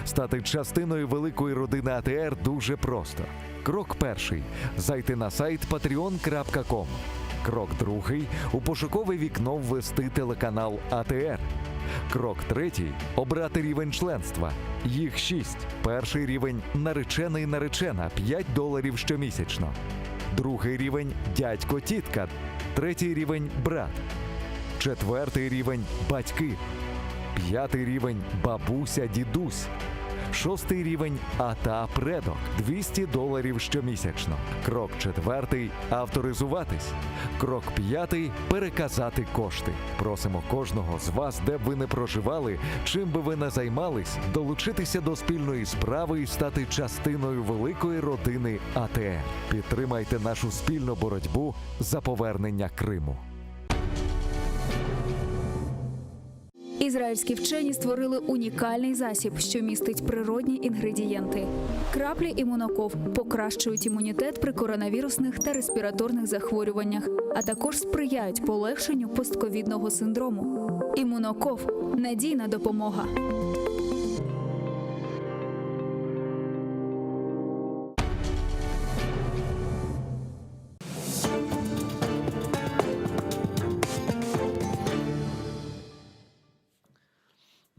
Стати частиною великої родини АТР дуже просто. Крок перший – зайти на сайт patreon.com. Крок другий – у пошукове вікно ввести телеканал АТР. Крок третій – обрати рівень членства. Їх 6. Перший рівень – наречений-наречена – $5 щомісячно. Другий рівень – дядько-тітка. Третій рівень – брат. Четвертий рівень – батьки. П'ятий рівень – бабуся-дідусь. Шостий рівень АТА Предок – $200 щомісячно. Крок четвертий – авторизуватись. Крок п'ятий – переказати кошти. Просимо кожного з вас, де б ви не проживали, чим би ви не займались, долучитися до спільної справи і стати частиною великої родини АТР. Підтримайте нашу спільну боротьбу за повернення Криму. Ізраїльські вчені створили унікальний засіб, що містить природні інгредієнти. Краплі імуноков покращують імунітет при коронавірусних та респіраторних захворюваннях, а також сприяють полегшенню постковідного синдрому. Імуноков – надійна допомога.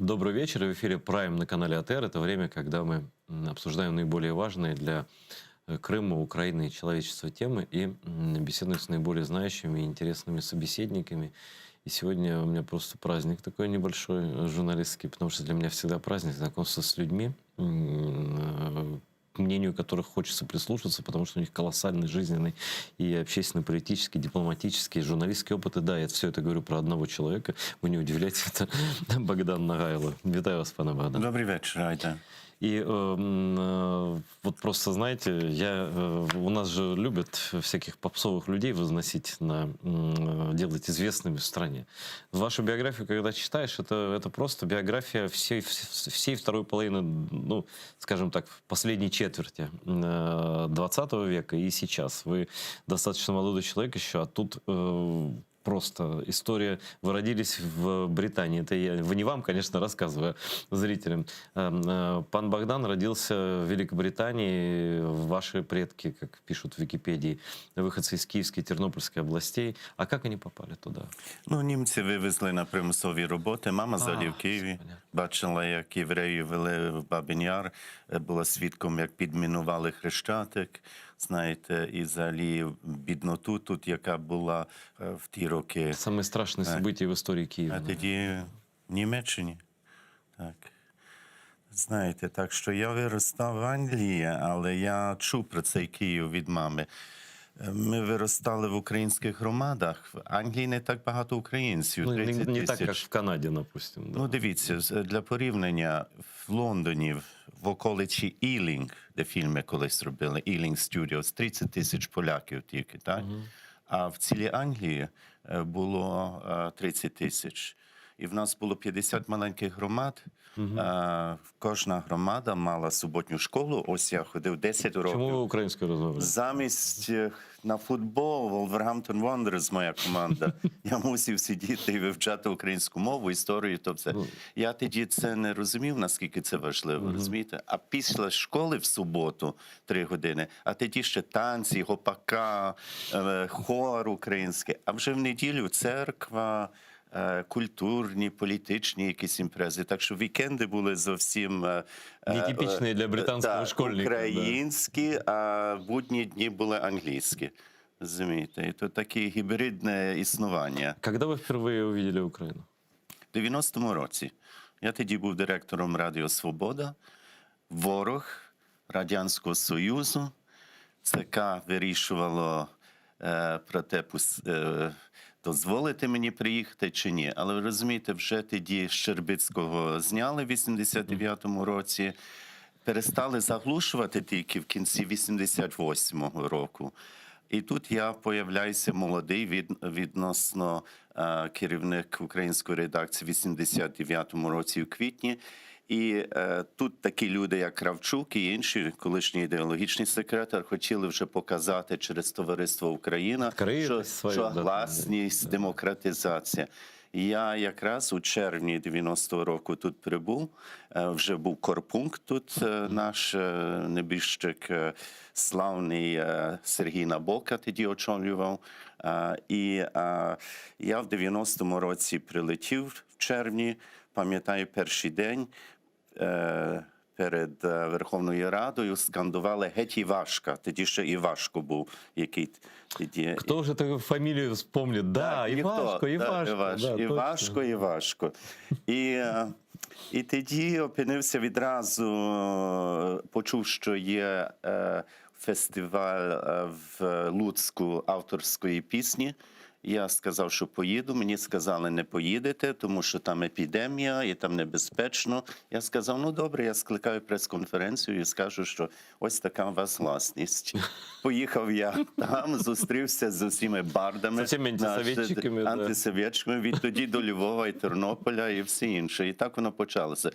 Добрый вечер. В эфире «Прайм» на канале АТР. Это время, когда мы обсуждаем наиболее важные для Крыма, Украины и человечества темы и беседуем с наиболее знающими и интересными собеседниками. И сегодня у меня просто праздник такой небольшой, журналистский, потому что для меня всегда праздник знакомства с людьми, к мнению которых хочется прислушаться, потому что у них колоссальный жизненный и общественно-политический, дипломатический, журналистский опыт. И да, я все это говорю про одного человека. Вы не удивляйтесь, это Богдан Нагайло. Витаю вас, пане Богдан. Добрый вечер, Айда. И вот просто, знаете, у нас же любят всяких попсовых людей возносить, делать известными в стране. Вашу биографию, когда читаешь, это просто биография всей второй половины, ну, скажем так, последней четверти 20 века и сейчас. Вы достаточно молодой человек еще, а тут... Просто история. Вы родились в Британии. Это я не вам, конечно, рассказываю, а зрителям. Пан Богдан родился в Великобритании. Ваши предки, как пишут в Википедии, выходцы из Киевской и Тернопольской областей. А как они попали туда? Ну, німці вивезли на примусові роботи. Мама взагалі в Києві. Бачила, як євреї вели в Бабин Яр. Була свідком, як підмінували Хрещатик. Знаєте, і взагалі бідноту тут, яка була в ті роки. Саме страшне событие в історії Києва. А тоді в Німеччині. Так. Знаєте, так що я виростав в Англії, але я чув про цей Київ від мами. Ми виростали в українських громадах. В Англії не так багато українців. Ну, не так, як в Канаді, допустим. Да. Ну, дивіться, для порівняння, в Лондоні, в околиці Ілінг, де фільми колись робили, Ілінг Studios, 30 тисяч поляків тільки, так? А в цілій Англії було 30 тисяч. І в нас було 50 маленьких громад. Кожна громада мала суботню школу. Ось я ходив 10 років. Чому ви українською розмовляєте? Замість на футбол, Wolverhampton Wanderers, моя команда, я мусив сидіти і вивчати українську мову, історію. Тобто я тоді це не розумів, наскільки це важливо, розумієте? А після школи в суботу 3 години, а тоді ще танці, гопака, хор український. А вже в неділю церква, культурні, політичні якісь імпрези. Так що вікенди були зовсім нетипічні для британського школьника. Українські, а будні дні були англійські. Розумієте? І то таке гібридне існування. Коли ви вперше побачили Україну? В 90-му році. Я тоді був директором Радіо Свобода, ворог Радянського Союзу. ЦК вирішувало про те, дозволити мені приїхати чи ні. Але ви розумієте, вже тоді Щербицького зняли в 89-му році, перестали заглушувати тільки в кінці 88-го року. І тут я появляюся молодий відносно керівник української редакції в 89-му році у квітні. І тут такі люди, як Кравчук і інші, колишній ідеологічний секретар, хотіли вже показати через Товариство Україна, що гласність, демократизація. Я якраз у червні 90-го року тут прибув, вже був корпункт тут, наш небіжчик славний Сергій Набока тоді очолював. І я в 90-му році прилетів в червні, пам'ятаю перший день, перед Верховною Радою скандували «Геть Івашка». Тоді ще Івашко був, який тоді... Хто вже таку фамілію вспомнить? Да, Івашко, Івашко. Івашко. І І тоді опинився відразу, почув, що є фестиваль в Луцьку авторської пісні. Я сказав, що поїду. Мені сказали, не поїдете, тому що там епідемія і там небезпечно. Я сказав, ну добре, я скликаю прес-конференцію і скажу, що ось така у вас власність. Поїхав я там, зустрівся з усіма бардами. З цими антисовєтчиками. Антисовєтчиками, відтоді до Львова і Тернополя і все інше. І так воно почалося.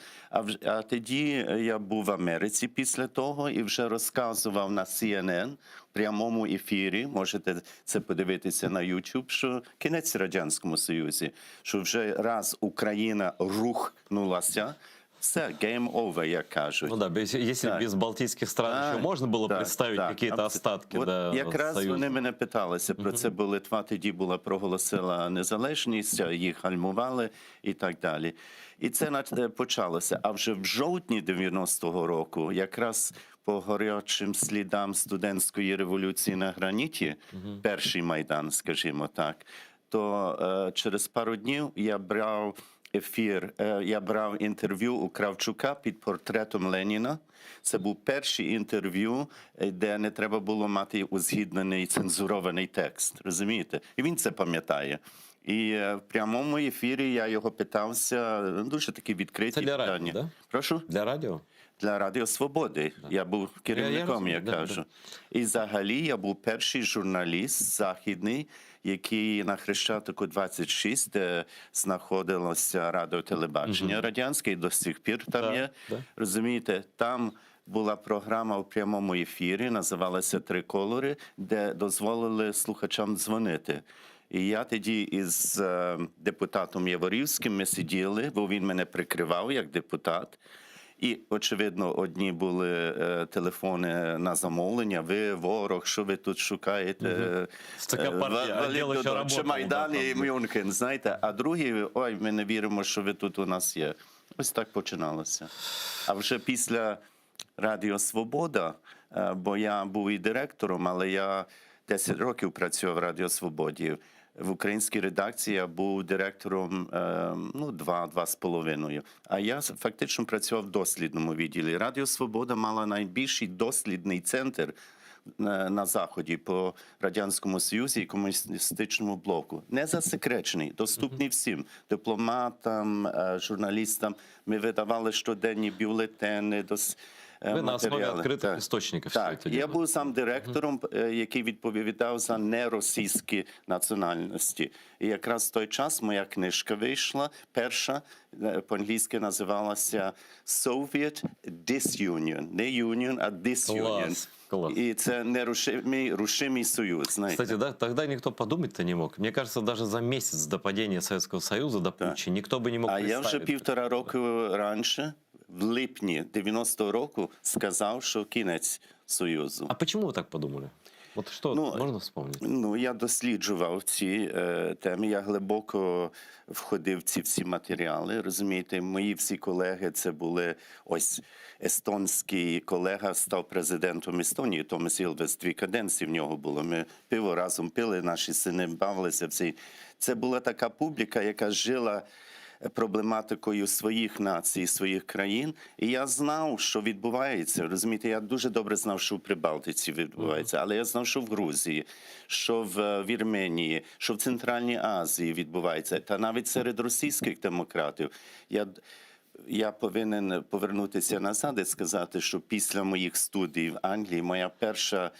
А тоді я був в Америці після того і вже розказував на CNN, в прямому ефірі, можете це подивитися на YouTube, що кінець Радянському Союзі, що вже раз Україна рухнулася, все, game over, як кажуть. Ну да, если без Балтийских стран еще можно было представить какие-то остатки якраз Союза. Вони мене питалися про це, бо Литва тоді оголосила незалежність, їх гальмували і так далі. І це почалося. А вже в жовтні 90-го року, якраз по гарячим слідам студентської революції на граніті, перший Майдан, скажімо так, то через пару днів я брав інтерв'ю у Кравчука під портретом Леніна. Це був перший інтерв'ю, де не треба було мати узгіднений цензурований текст, розумієте? І він це пам'ятає. І в прямому ефірі я його питався, дуже такі відкриті питання. Це для радіо, да? Прошу? Для радіо? Для Радіо Свободи. Я був керівником, я кажу. І взагалі я був перший журналіст західний, який на Хрещатику 26, де знаходилося радіотелебачення радянське, і до сих пір там є. Розумієте, там була програма у прямому ефірі, називалася «Триколори», де дозволили слухачам дзвонити. І я тоді із депутатом Яворівським ми сиділи, бо він мене прикривав як депутат. І, очевидно, одні були телефони на замовлення. Ви ворог, що ви тут шукаєте? Майдан і Мюнхен, знаєте. А другі, ой, ми не віримо, що ви тут у нас є. Ось так починалося. А вже після Радіо Свобода, бо я був і директором, але я 10 років працював в Радіо Свободі. В українській редакції я був директором 2-2,5. А я фактично працював в дослідному відділі. Радіо Свобода мала найбільший дослідний центр на Заході по Радянському Союзі і комуністичному блоку. Не засекречений, доступний всім дипломатам, журналістам. Ми видавали щоденні бюлетени, Ви на основі відкритих істочників. Так, я був сам директором, який відповідав за неросійські національності. І якраз в той час моя книжка вийшла, перша, по-англійськи називалася «Soviet Disunion». Не «Union», а «Disunion». Класс. І це нерушимий союз, знаєте. Кстати, да, тогда никто подумать-то не мог. Мне кажется, даже за месяц до падения Советского Союза, до путча, никто бы не мог представить. А я вже 1,5 року раніше, в липні 90-го року, сказав, що кінець Союзу. А почему вы так подумали? Вот что можна вспомнити? Я досліджував ці теми, я глибоко входив в ці всі матеріали. Розумієте, мої всі колеги, це були ось естонський колега, став президентом Естонії, Томас Ілвес, 2 каденції в нього було. Ми пиво разом пили, наші сини бавилися. Це була така публіка, яка жила проблематикою своїх націй, своїх країн. І я знав, що відбувається. Розумієте, я дуже добре знав, що в Прибалтиці відбувається, але я знав, що в Грузії, що в Вірменії, що в Центральній Азії відбувається, та навіть серед російських демократів. Я повинен повернутися назад і сказати, що після моїх студій в Англії моя перша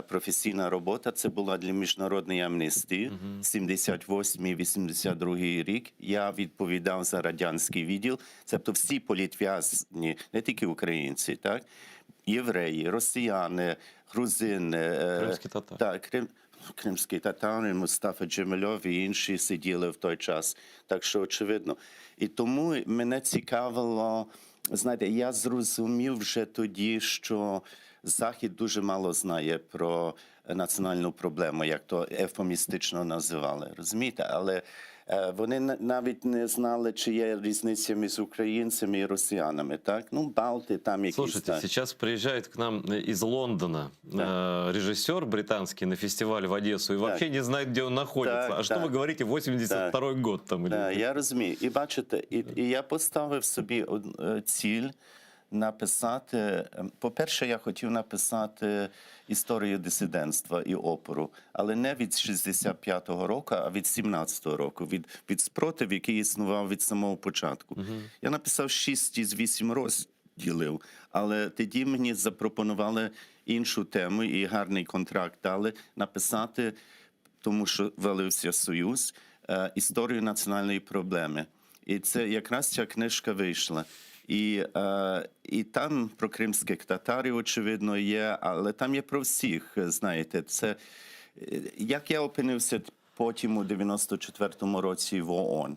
професійна робота, це була для міжнародної амністії, 78-82 рік. Я відповідав за радянський відділ, тобто всі політв'язні, не тільки українці, так? Євреї, росіяни, грузини, кримські татари. Так, кримські татари, Мустафа Джемельов і інші сиділи в той час. Так що, очевидно. І тому мене цікавило, знаєте, я зрозумів вже тоді, що Захід дуже мало знає про національну проблему, як то ефемістично називали, розумієте? Але вони навіть не знали, чи є різниця між українцями і росіянами, так? Ну, Балти там якісь. Слушайте, сейчас приезжает к нам из Лондона режиссер британский на фестиваль в Одессу и вообще не знает, где он находится. А что вы говорите, 82-й год там? Так, я розумію. І бачите, і я поставив собі ціль написати, по-перше, я хотів написати історію дисидентства і опору, але не від 65-го року, а від 17-го року, від спротив, який існував від самого початку. Я написав 6 із 8 розділів, але тоді мені запропонували іншу тему і гарний контракт дали написати, тому що валився Союз, історію національної проблеми. І це якраз ця книжка вийшла. І там про кримських татарів, очевидно, є, але там є про всіх, знаєте. Це, як я опинився потім у 94-му році в ООН.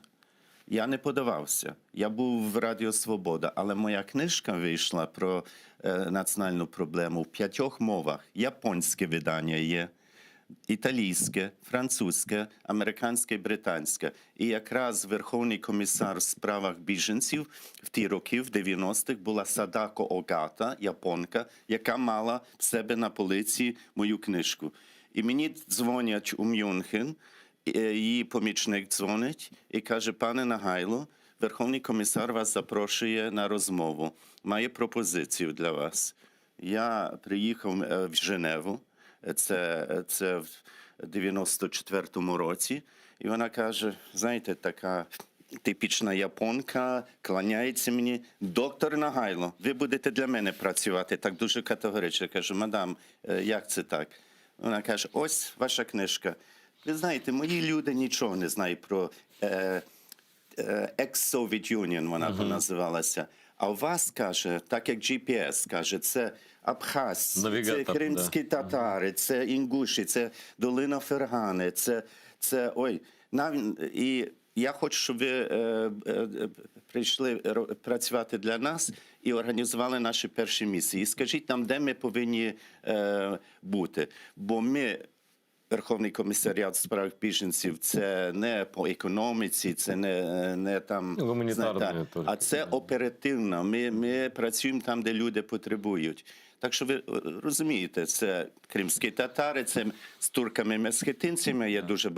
Я не подавався. Я був в Радіо Свобода, але моя книжка вийшла про національну проблему в 5 мовах. Японське видання є, італійське, французьке, американське і британське. І якраз Верховний комісар в справах біженців в ті роки, в 90-х, була Садако Огата, японка, яка мала в себе на полиці мою книжку. І мені дзвонять у Мюнхен, її помічник дзвонить і каже: пане Нагайло, Верховний комісар вас запрошує на розмову, має пропозицію для вас. Я приїхав в Женеву, це в 94-му році, і вона каже, знаєте, така типічна японка, кланяється мені: доктор Нагайло, ви будете для мене працювати. Так дуже категорично. Я кажу: мадам, як це так? Вона каже: ось ваша книжка. Ви знаєте, мої люди нічого не знають про ex-Soviet Union, вона називалася. А у вас, каже, так як GPS, каже, це Абхазці, це кримські татари, це інгуші, це долина Фергани, це ой. І я хочу, щоб ви прийшли працювати для нас і організували наші перші місії. І скажіть нам, де ми повинні бути. Бо ми, Верховний комісаріат з справ біженців, це не по економіці, це не там, знаєте, а це оперативно. Ми працюємо там, де люди потребують. Так що ви розумієте, це кримські татари, це з турками-месхетинцями я дуже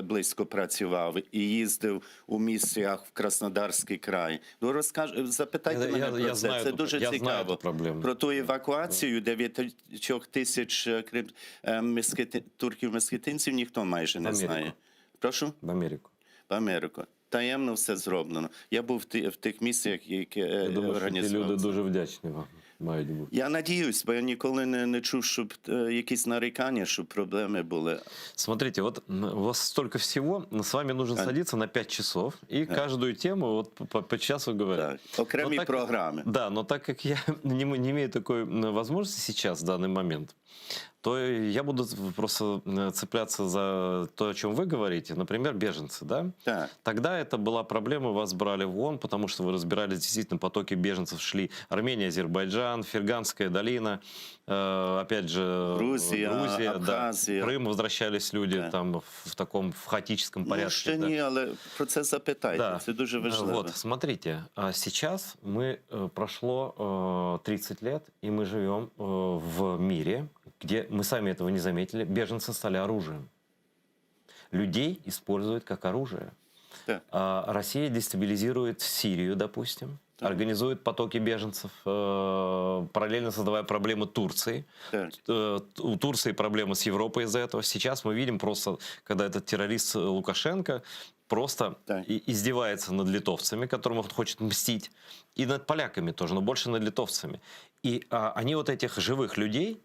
близько працював і їздив у місіях в Краснодарський край. Ну, запитайте мене про це, це дуже цікаво. Про ту евакуацію 9 тисяч турків-месхетинців ніхто майже не знає. Прошу? В Америку. В Америку. Таємно все зроблено. Я був в тих місіях, які організували. Ті люди дуже вдячні вам. Я надіюсь, бо я ніколи не чув, щоб якісь нарікання, щоб проблеми були. Смотрите, вот у вас столько всего, с вами нужно садиться на 5 часов и каждую тему вот по часу говорить. Окремі программы. Да, но так как я не имею такой возможности сейчас, в данный момент, то я буду просто цепляться за то, о чем вы говорите. Например, беженцы, да? Тогда это была проблема, вас брали в ООН, потому что вы разбирались, действительно, потоки беженцев шли. Армения, Азербайджан, Ферганская долина, опять же, Грузия, Абхазия. Да. Крым, возвращались люди там в таком хаотическом порядке. Ну, ще ні, але про це запитайте, це дуже важливо. Вот, смотрите, сейчас прошло 30 лет, и мы живем в мире, где мы сами этого не заметили, беженцы стали оружием. Людей используют как оружие. Россия дестабилизирует Сирию, допустим, организует потоки беженцев, параллельно создавая проблемы Турции. У Турции проблемы с Европой из-за этого. Сейчас мы видим просто, когда этот террорист Лукашенко просто издевается над литовцами, которым он хочет мстить, и над поляками тоже, но больше над литовцами. И они вот этих живых людей,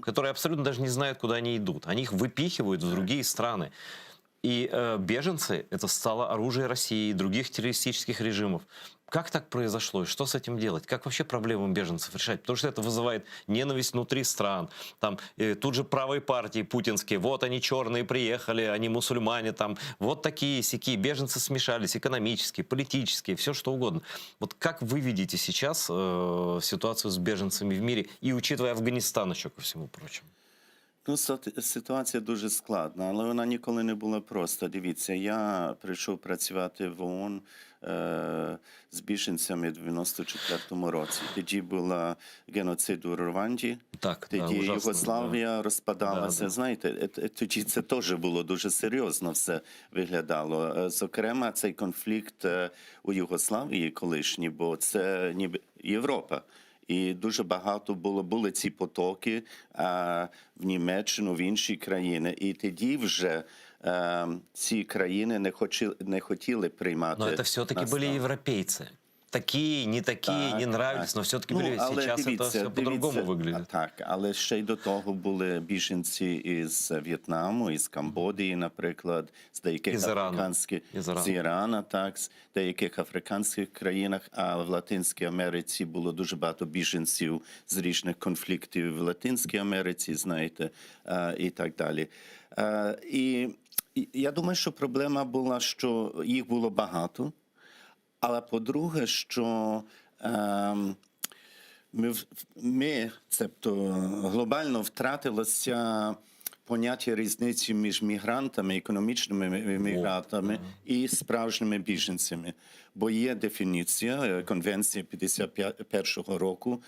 которые абсолютно даже не знают, куда они идут, они их выпихивают в другие страны. И беженцы – это стало оружие России и других террористических режимов. Как так произошло? И что с этим делать? Как вообще проблему беженцев решать? Потому что это вызывает ненависть внутри стран. Там тут же правые партии путинские. Вот они черные приехали, они мусульмане. Там, вот такие сякие. Беженцы смешались экономически, политически, все что угодно. Вот как вы видите сейчас ситуацию с беженцами в мире? И учитывая Афганистан еще ко всему прочему. Ну, ситуація дуже складна, але вона ніколи не була проста. Дивіться, я прийшов працювати в ООН з біженцями в 94-му році. Тоді була геноцид у Рванді, тоді Югославія розпадалася. Знаєте, тоді це теж було дуже серйозно все виглядало. Зокрема, цей конфлікт у Югославії колишній, бо це ніби Європа. І дуже багато були ці потоки в Німеччину, в інші країни. І тоді вже ці країни не хотіли приймати. Но это все-таки были европейцы. Такие, не такие, не нравились, но все-таки были. Сейчас это все по-другому выглядит. Так, але ще й до того були біженці із В'єтнаму, із Камбодії, наприклад, з деяких африканських, з Ірана, так, з деяких африканських країнах, а в Латинській Америці було дуже багато біженців з різних конфліктів в Латинській Америці, знаєте, і так далі. І я думаю, що проблема була, що їх було багато. Але по-друге, що ми, тобто глобально втратилося поняття різниці між мігрантами, економічними мігрантами і справжніми біженцями. Бо є дефініція, конвенція 51-го року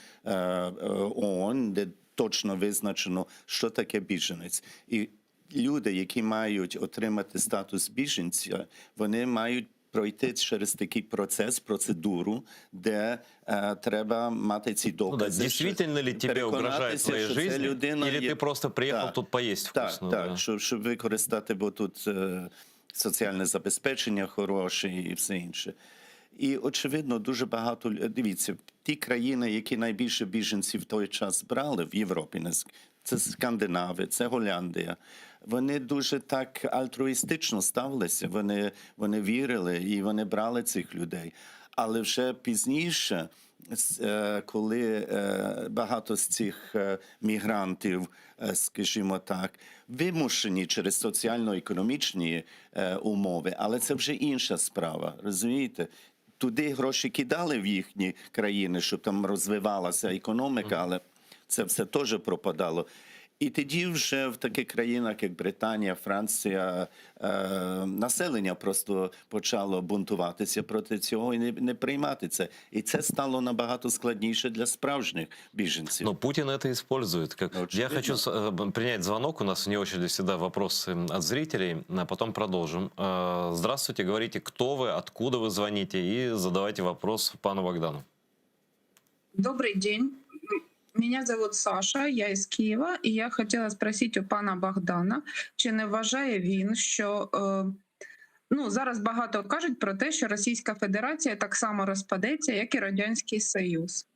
ООН, де точно визначено, що таке біженець. І люди, які мають отримати статус біженця, вони мають пройти через такий процес, процедуру, де треба мати ці докази. Действительно ли тебе угрожает твоя жизнь, или ти просто приїхав тут поїсти вкусно? Так, щоб використати, бо тут соціальне забезпечення хороше і все інше. І, очевидно, дуже багато, дивіться, ті країни, які найбільше біженців в той час брали в Європі, це Скандинави, це Голландія, вони дуже так альтруїстично ставилися, вони вірили і вони брали цих людей. Але вже пізніше, коли багато з цих мігрантів, скажімо так, вимушені через соціально-економічні умови, але це вже інша справа, розумієте? Туди гроші кидали в їхні країни, щоб там розвивалася економіка, але це все теж пропадало. І тоді вже в таких країнах, як Британія, Франція, населення просто почало бунтуватися проти цього і не приймати це. І це стало набагато складніше для справжніх біженців. Но Путин это использует. Я хочу принять звонок. У нас вне очереди всегда вопросы от зрителей, а потом продолжим. Здравствуйте, говорите, кто вы, откуда вы звоните, и задавайте вопрос пану Богдану. Добрый день. Меня зовут Саша, я із Києва, і я хотіла спросити у пана Богдана, чи не вважає він, що зараз багато кажуть про те, що Російська Федерація так само розпадеться, як і Радянський Союз.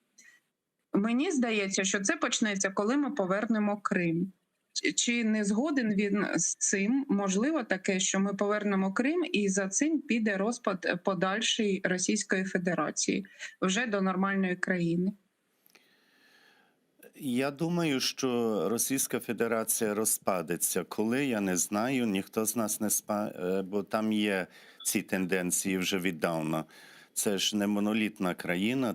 Мені здається, що це почнеться, коли ми повернемо Крим. Чи не згоден він з цим? Можливо таке, що ми повернемо Крим і за цим піде розпад подальшої Російської Федерації вже до нормальної країни? Я думаю, що Російська Федерація розпадеться. Коли, я не знаю, ніхто з нас не бо там є ці тенденції вже віддавна. Це ж не монолітна країна,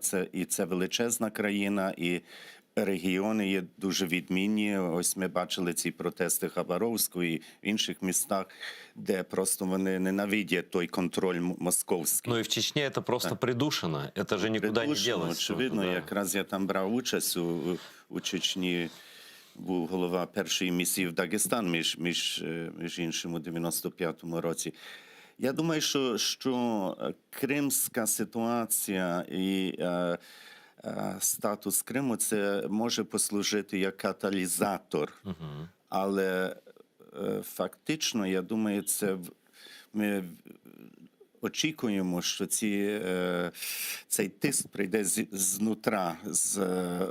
це величезна країна, і регіони є дуже відмінні. Ось ми бачили ці протести Хабаровську і в інших містах, де просто вони ненавидять той контроль московський. Ну і в Чечні це просто придушено, це ж нікуди не ділося. Очевидно, якраз я там брав участь у Чечні, був голова першої місії в Дагестан, між іншим, у 95-му році. Я думаю, що кримська ситуація і статус Криму це може послужити як каталізатор. Але фактично, я думаю, ми очікуємо, що цей тиск прийде знутра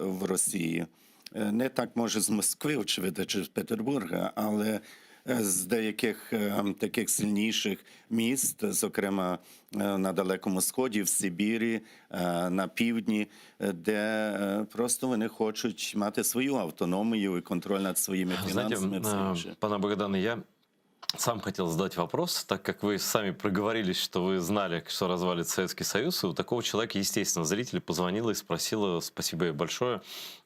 в Росії. Не так, може, з Москви, очевидно, чи з Петербурга, але з деяких таких сильніших міст, зокрема на Далекому Сході, в Сибірі, на півдні, де просто вони хочуть мати свою автономію і контроль над своїми фінансами. Знаете, пане Богдане, я сам хотел задать вопрос, так как вы сами проговорились, что вы знали, что развалится Советский Союз, и у такого человека, естественно, зритель позвонила и спросила, спасибо ей большое,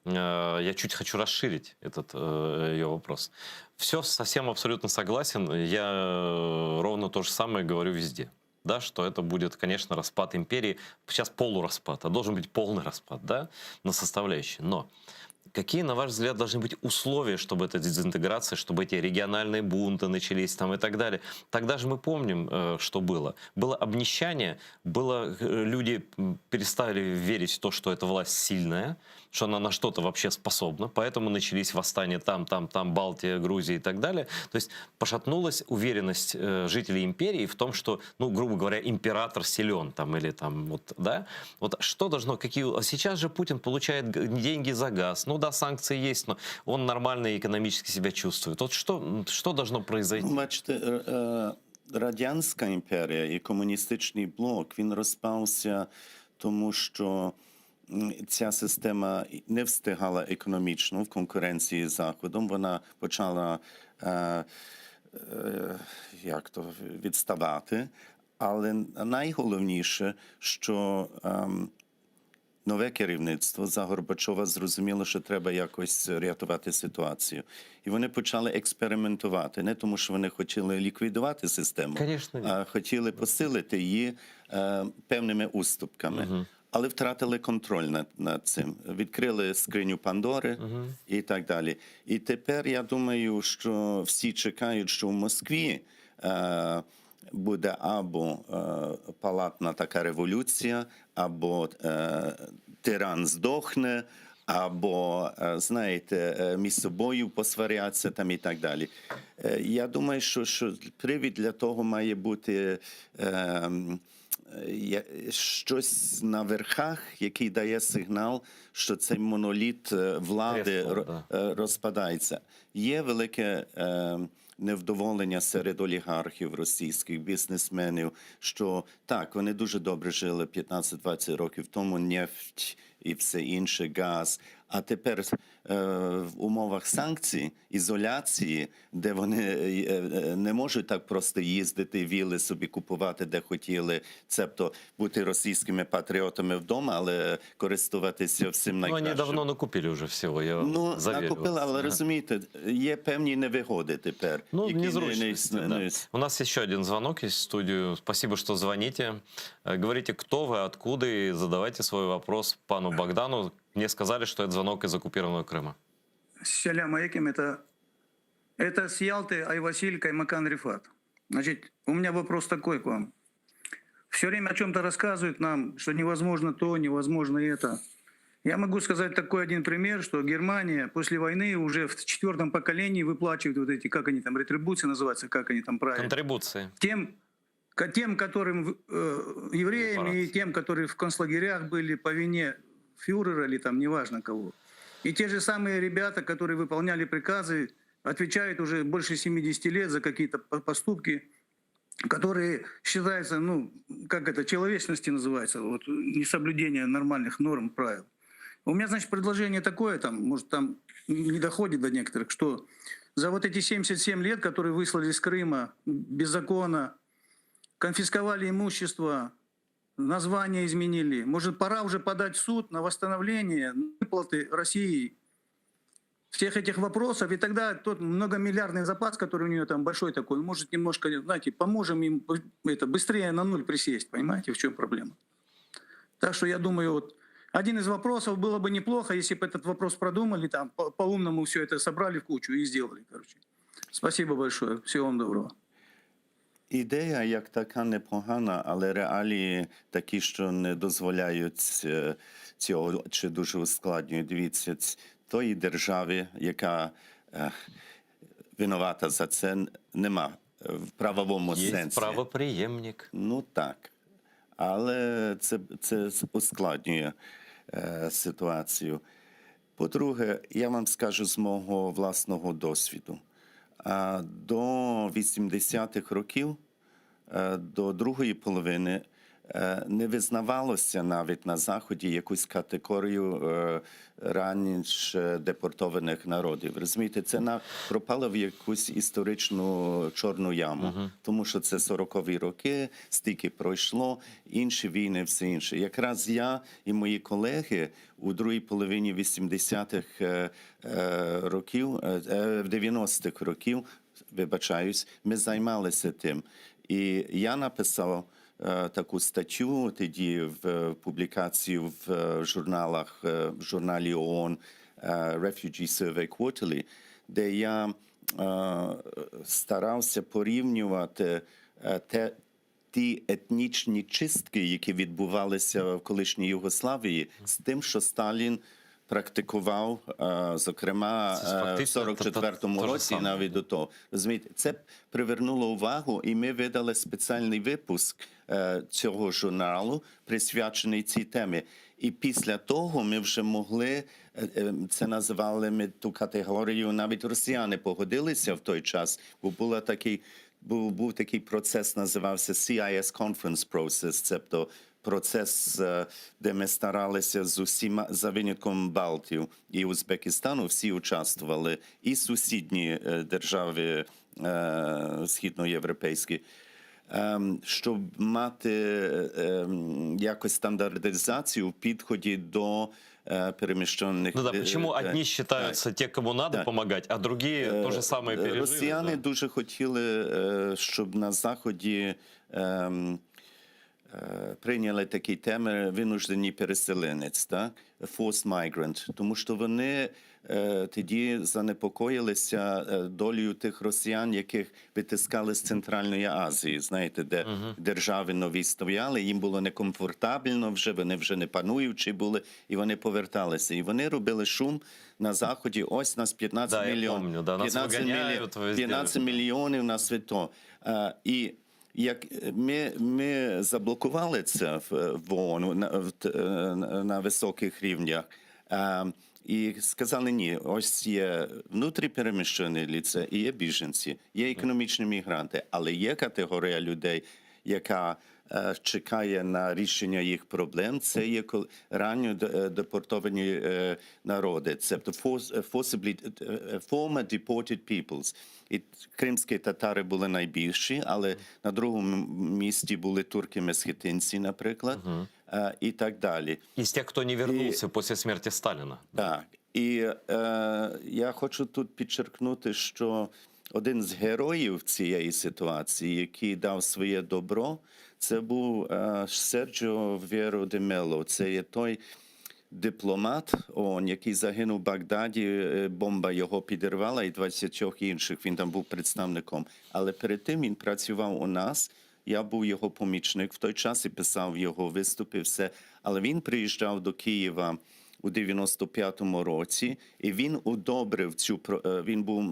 я чуть хочу расширить этот ее вопрос. Все совсем абсолютно согласен, я ровно то же самое говорю везде. Да, что это будет, конечно, распад империи, сейчас полураспад, а должен быть полный распад, да, на составляющие. Но какие, на ваш взгляд, должны быть условия, чтобы эта дезинтеграция, чтобы эти региональные бунты начались там и так далее? Тогда же мы помним, что было. Было обнищание, люди перестали верить в то, что эта власть сильная, что она на что-то вообще способна, поэтому начались восстания там, Балтия, Грузия и так далее. То есть пошатнулась уверенность жителей империи в том, что, ну, грубо говоря, император силен там или там, вот, да? Вот что должно, какие... А сейчас же Путин получает деньги за газ, ну да, санкции есть, но он нормально экономически себя чувствует. Вот что должно произойти? Бачите, Радянська імперія і комуністичний блок, він розпався, тому що ця система не встигала економічно в конкуренції з Заходом. Вона почала відставати. Але найголовніше, що нове керівництво за Горбачова зрозуміло, що треба якось рятувати ситуацію. І вони почали експериментувати. Не тому, що вони хотіли ліквідувати систему, а хотіли посилити її певними уступками. Але втратили контроль над цим. Відкрили скриню Пандори і так далі. І тепер, я думаю, що всі чекають, що в Москві буде або палатна така революція, або тиран здохне, або, знаєте, між собою посваряться там і так далі. Я думаю, що привід для того має бути щось на верхах, який дає сигнал, що цей моноліт влади розпадається. Є велике невдоволення серед олігархів російських, бізнесменів, що так, вони дуже добре жили 15-20 років тому, нефть і все інше, газ. А тепер в умовах санкцій, ізоляції, де вони не можуть так просто їздити, вілли собі купувати, де хотіли, цебто бути російськими патріотами вдома, але користуватися всім найкращим. Вони давно накупили вже всього, я вам завірю. Накупили, але розумієте, є певні невигоди тепер. Незручности, да. У нас еще один звонок есть в студию. Спасибо, что звоните. Говорите, кто вы, откуда, и задавайте свой вопрос пану Богдану. Мне сказали, что это звонок из оккупированного Крыма. Салям алейкум, это с Ялты Айвасиль Каймакан Рифат. Значит, у меня вопрос такой к вам. Все время о чем-то рассказывают нам, что невозможно то, невозможно это. Я могу сказать такой один пример, что Германия после войны уже в 4-м поколении выплачивает вот эти, как они там, ретрибуции называются, как они там правильно? Контрибуции. Тем которым евреям и тем, которые в концлагерях были по вине фюрера или там неважно кого. И те же самые ребята, которые выполняли приказы, отвечают уже больше 70 лет за какие-то поступки, которые считаются, ну, как это, человечности называется, вот, несоблюдение нормальных норм, правил. У меня, значит, предложение такое, там, может, там не доходит до некоторых, что за вот эти 77 лет, которые выслали из Крыма без закона, конфисковали имущество, название изменили. Может, пора уже подать в суд на восстановление выплаты России всех этих вопросов, и тогда тот многомиллиардный запас, который у нее там большой такой, может немножко, знаете, поможем им это быстрее на нуль присесть, понимаете, в чем проблема. Так что я думаю, вот один из вопросов было бы неплохо, если бы этот вопрос продумали, там по-умному все это собрали в кучу и сделали, короче. Спасибо большое, всего вам доброго. Ідея як така непогана, але реалії такі, що не дозволяють цього, чи дуже ускладнюють. Дивіться, тої держави, яка винувата за це, нема в правовому сенсі. Є правоприємник. Ну так, але це ускладнює ситуацію. По-друге, я вам скажу з мого власного досвіду. А до 80-х років, до другої половини, не визнавалося навіть на Заході якусь категорію раніше депортованих народів. Розумієте, це пропало в якусь історичну чорну яму, тому що це 40-ві роки, стільки пройшло, інші війни, все інше. Якраз я і мої колеги у другій половині 80-х років, 90-х років, вибачаюсь, ми займалися тим. І я написав таку статтю тоді в публікацію в журналах, в журналі ООН Refugee Survey Quarterly, де я старався порівнювати ті етнічні чистки, які відбувалися в колишній Югославії, з тим, що Сталін практикував, зокрема, в 44-му році, навіть до того. Розумієте, це привернуло увагу, і ми видали спеціальний випуск цього журналу, присвячений цій темі. І після того ми вже могли, це називали ми ту категорію, навіть росіяни погодилися в той час, бо був такий процес, називався CIS Conference Process, тобто процес, де ми старалися з усіма, за винятком Балтії і Узбекистану, всі участвували, і сусідні держави східноєвропейські, щоб мати якось стандартизацію в підході до переміщених. Ну да, почему одни считаются те, кому надо помогать, а другие то же самое пережили? Росіяни дуже хотіли, щоб на Заході прийняли такі теми винуждені переселенець, так? Forced migrant, тому що вони тоді занепокоїлися долею тих росіян, яких витискали з Центральної Азії, знаєте, де держави нові стояли, їм було некомфортабельно вже, вони вже не пануючі були, і вони поверталися. І вони робили шум на Заході, ось нас 15 мільйонів, 15 мільйонів на світо. І як ми заблокували це в ООН на високих рівнях, і сказали, ні, ось є внутріпереміщені лиця, і є біженці, є економічні мігранти, але є категорія людей, яка чекає на рішення їх проблем, це є ранньо депортовані народи, це former deported peoples. І кримські татари були найбільші, але на другому місці були турки-месхетинці, наприклад, і так далі. Із тих, хто не вернувся після смерті Сталіна. Так. І я хочу тут підчеркнути, що один з героїв цієї ситуації, який дав своє добро, це був Серджіо В'єро де Мело. Це є той дипломат ООН, який загинув в Багдаді, бомба його підірвала, і 20 інших, він там був представником. Але перед тим він працював у нас, я був його помічник в той час і писав його виступи, все. Але він приїжджав до Києва у 95-му році, і він удобрив він був,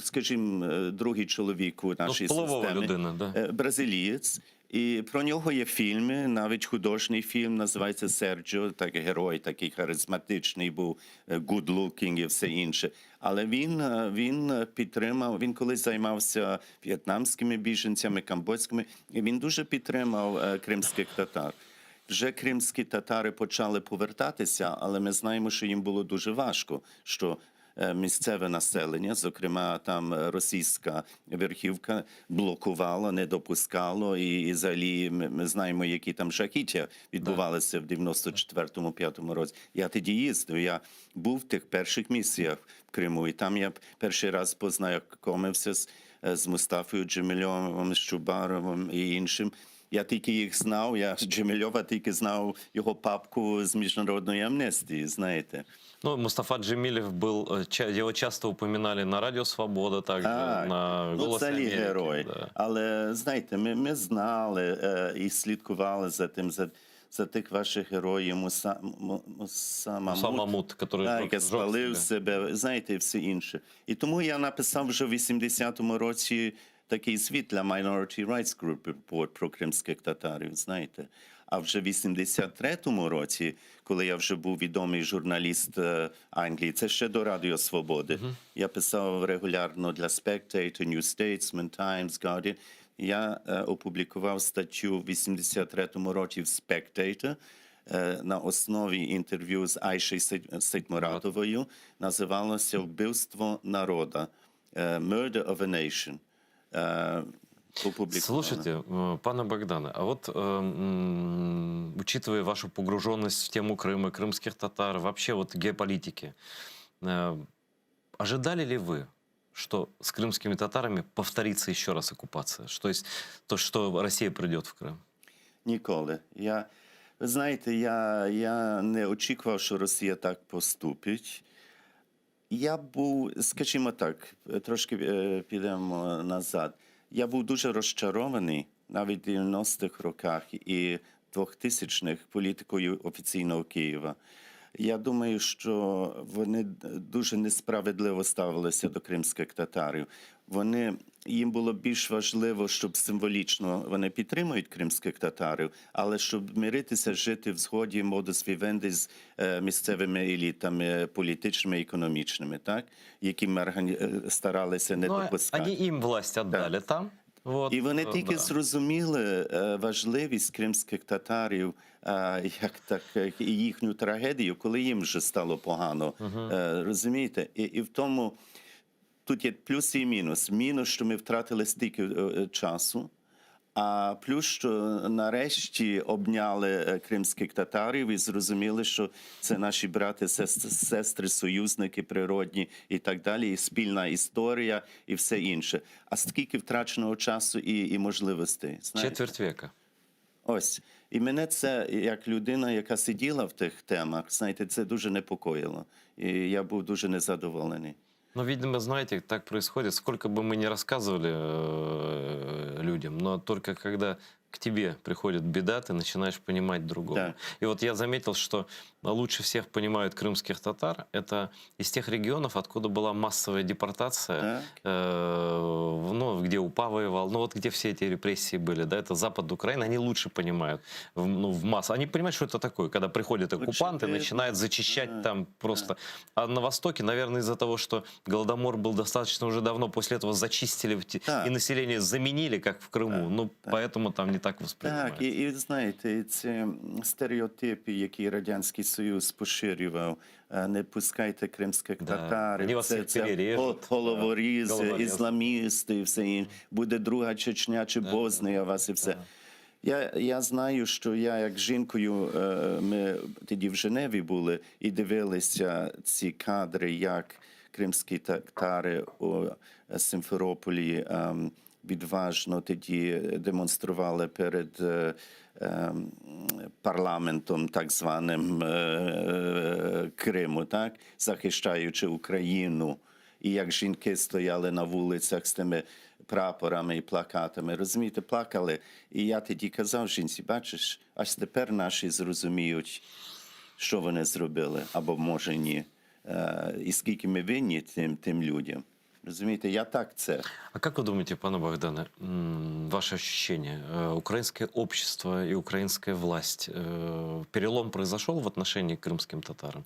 скажімо, другий чоловік у нашій системі. Людина, да? Бразилієць. І про нього є фільми, навіть художній фільм, називається «Серджіо», так герой, такий харизматичний був, good looking і все інше. Але він підтримав, він колись займався в'єтнамськими біженцями, камбодськими, і він дуже підтримав кримських татар. Вже кримські татари почали повертатися, але ми знаємо, що їм було дуже важко, що місцеве населення, зокрема там російська верхівка, блокувала, не допускало, і взагалі ми знаємо, які там жахіття відбувалися в 94-5 році. Я тоді їздив, я був в тих перших місіях в Криму, і там я перший раз познайомився з Мустафою Джемільовим, з Чубаровим і іншим. Я тільки їх знав, я Джемільова тільки знав його папку з Міжнародної амнестії, знаєте. Ну, Мустафа Джемилев был, его часто упоминали на Радіо Свобода, також на «Голос Америки». Герой. Да. Але, знаєте, ми знали і слідкували за тим, за тих ваших героїв, Муса Мамут, який спалив себе, знаєте, і все інше. І тому я написав вже в 80-му році такий звіт для Minority Rights Group Report про кримських татарів, знаєте. А вже в 83-му році, коли я вже був відомий журналіст Англії, це ще до Радіо Свободи. Я писав регулярно для Spectator, New Statesman, Times, Guardian. Я опублікував статтю в 83-му році в Spectator на основі інтерв'ю з Айшею Сейтмуратовою. Називалося «Вбивство народа», «Murder of a Nation». Слушайте, пане Богдане, а вот учитывая вашу погруженность в тему Крыма, крымских татар, вообще вот геополитики, ожидали ли вы, что с крымскими татарами повторится еще раз оккупация? То есть то, что Россия придет в Крым? Ніколи. Ви знаєте, я не очікував, що Росія так поступить. Я був, скажімо так, трошки підемо назад. Я був дуже розчарований навіть в 90-х роках і 2000-х політикою офіційного Києва. Я думаю, що вони дуже несправедливо ставилися до кримських татарів. Їм було більш важливо, щоб символічно вони підтримують кримських татарів, але щоб миритися, жити в згоді, модус вівенди з місцевими елітами, політичними і економічними, так? Які ми старалися не допускати. Вони їм власть віддали там. Вот, і вони тільки зрозуміли важливість кримських татарів, і їхню трагедію, коли їм вже стало погано. Розумієте? І в тому тут є плюс і мінус. Мінус, що ми втратили стільки часу, а плюс, що нарешті обняли кримських татарів і зрозуміли, що це наші брати, сестри, союзники природні і так далі, і спільна історія, і все інше. А скільки втраченого часу і можливостей. Четверть века. Ось. І мене це, як людина, яка сиділа в тих темах, знаєте, це дуже непокоїло. І я був дуже незадоволений. Но, видимо, знаете, так происходит. Сколько бы мы ни рассказывали людям, но только когда к тебе приходит беда, ты начинаешь понимать другого. Да. И вот я заметил, что лучше всех понимают крымских татар. Это из тех регионов, откуда была массовая депортация, ну, где УПА воевал, ну, вот где все эти репрессии были, да, это запад Украины, они лучше понимают, ну, в массу. Они понимают, что это такое, когда приходят оккупанты, начинают зачищать там просто. А на Востоке, наверное, из-за того, что Голодомор был достаточно уже давно, после этого зачистили и население заменили, как в Крыму, ну, поэтому там не так воспринимають. Так, і знаєте, ці стереотипи, які Радянський Союз поширював, не пускайте кримських татарів, це головорізи, ісламісти і все інше, буде друга Чечня чи Боснія у вас і все. Я знаю, що я як жінкою, ми тоді в Женеві були і дивилися ці кадри, як кримські татари у Симферополі відважно тоді демонстрували перед парламентом так званим Криму, так? Захищаючи Україну. І як жінки стояли на вулицях з тими прапорами і плакатами, розумієте, плакали. І я тоді казав жінці, бачиш, аж тепер наші зрозуміють, що вони зробили, або може ні. І скільки ми винні тим людям. Разумеете, я так це. А как вы думаете, пане Богдане, ваше ощущение? Украинское общество и украинская власть, перелом произошел в отношении к крымским татарам?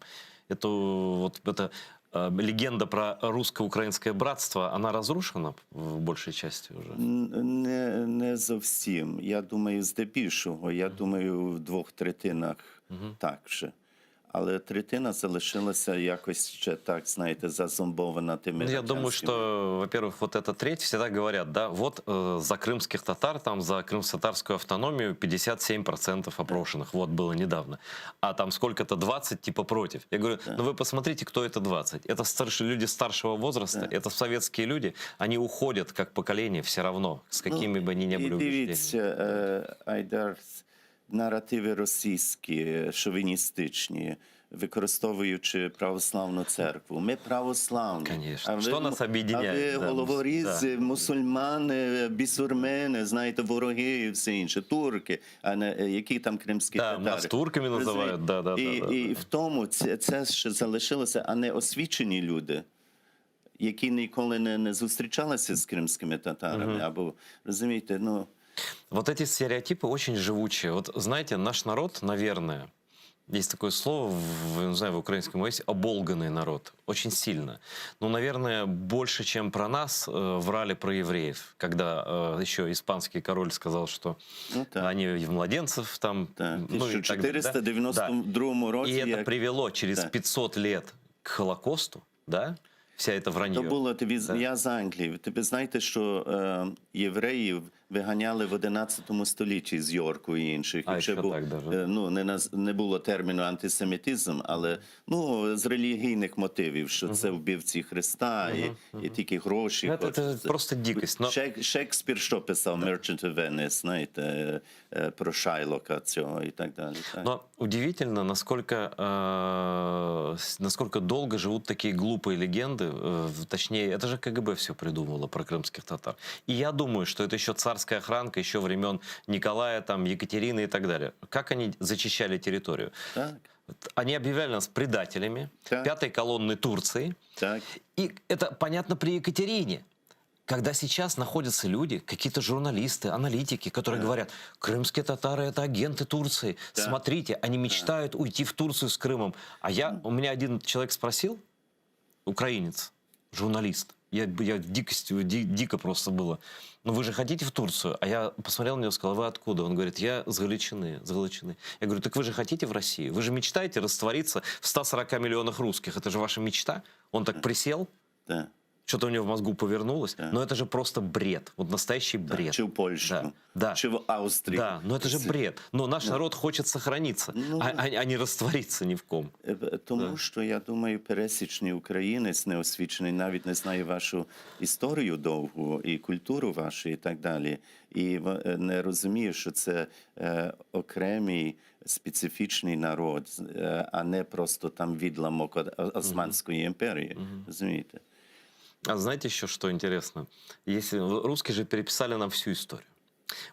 Это легенда про русско-украинское братство, она разрушена в большей части уже? Не зовсім. Я думаю, здебільшого. Я думаю, в 2/3 так же. Але третина залишилася якось ще так, знаєте, зазомбована тими. Я думаю, что, во-первых, вот эта треть, всегда говорят, да, вот за крымских татар, там за крымско-татарскую автономию 57% опрошенных, вот было недавно. А там сколько-то 20 типа против. Я говорю, ну вы посмотрите, кто это 20. Это люди старшего возраста, это советские люди, они уходят как поколение все равно, с какими бы они ни были убеждениями. Дивіться, Айдар, наративи російські, шовіністичні, використовуючи православну церкву. Ми православні. Конечно. Що нас об'єднує? А ви головорізи, мусульмани, бісурмени, знаєте, вороги і все інше, турки, а не які там кримські татари. Нас турками називають, да. І в тому це ще залишилося, а не освічені люди, які ніколи не зустрічалися з кримськими татарами, або, розумієте, ну... Вот эти стереотипы очень живучие. Вот знаете, наш народ, наверное, есть такое слово, не знаю, в украинском есть оболганный народ, очень сильно. Но, наверное, больше, чем про нас, врали про евреев, когда еще испанский король сказал, что они в младенцев там... В 1492 році. И это привело через 500 лет к Холокосту, да? Вся эта вранье. То було, я з Англії. Ви знаєте, що євреїв виганяли в 11 столітті з Йорку і інших. Не було терміну антисемітизм, але з релігійних мотивів, що це вбивці Христа і тільки гроші. Це просто дикость. Шекспір що писав? Merchant of Venice, знаєте, про Шайлока цього і так далі. Но удивительно, насколько долго живут такие глупые легенды. Точнее, это же КГБ все придумало про крымских татар. И я думаю, что это еще царская охранка, еще времен Николая, там, Екатерины и так далее. Как они зачищали территорию? Так. Они объявляли нас предателями, пятой колонны Турции. Так. И это понятно при Екатерине. Когда сейчас находятся люди, какие-то журналисты, аналитики, которые говорят, крымские татары – это агенты Турции. Смотрите, они мечтают уйти в Турцию с Крымом. У меня один человек спросил, украинец, журналист, дико просто было. Ну вы же хотите в Турцию? А я посмотрел на него и сказал, вы откуда? Он говорит, я с Галичины, с Галичины. Я говорю, так вы же хотите в Россию? Вы же мечтаете раствориться в 140 миллионах русских. Это же ваша мечта? Он так присел. Да. Что-то у него в мозгу повернулось. Но это же просто бред. Вот настоящий бред. Чи в Польшу, чи в Австрии. Да, но это же бред. Но наш народ хочет сохраниться, а не раствориться ни в ком. Тому що, я думаю, пересічний українець неосвічений навіть не знає вашу історію довгу і культуру вашу і так далі. І не розуміє, що це окремий специфічний народ, а не просто там відламок Османської імперії. Розумієте? А знаете еще, что интересно? Если русские же переписали нам всю историю.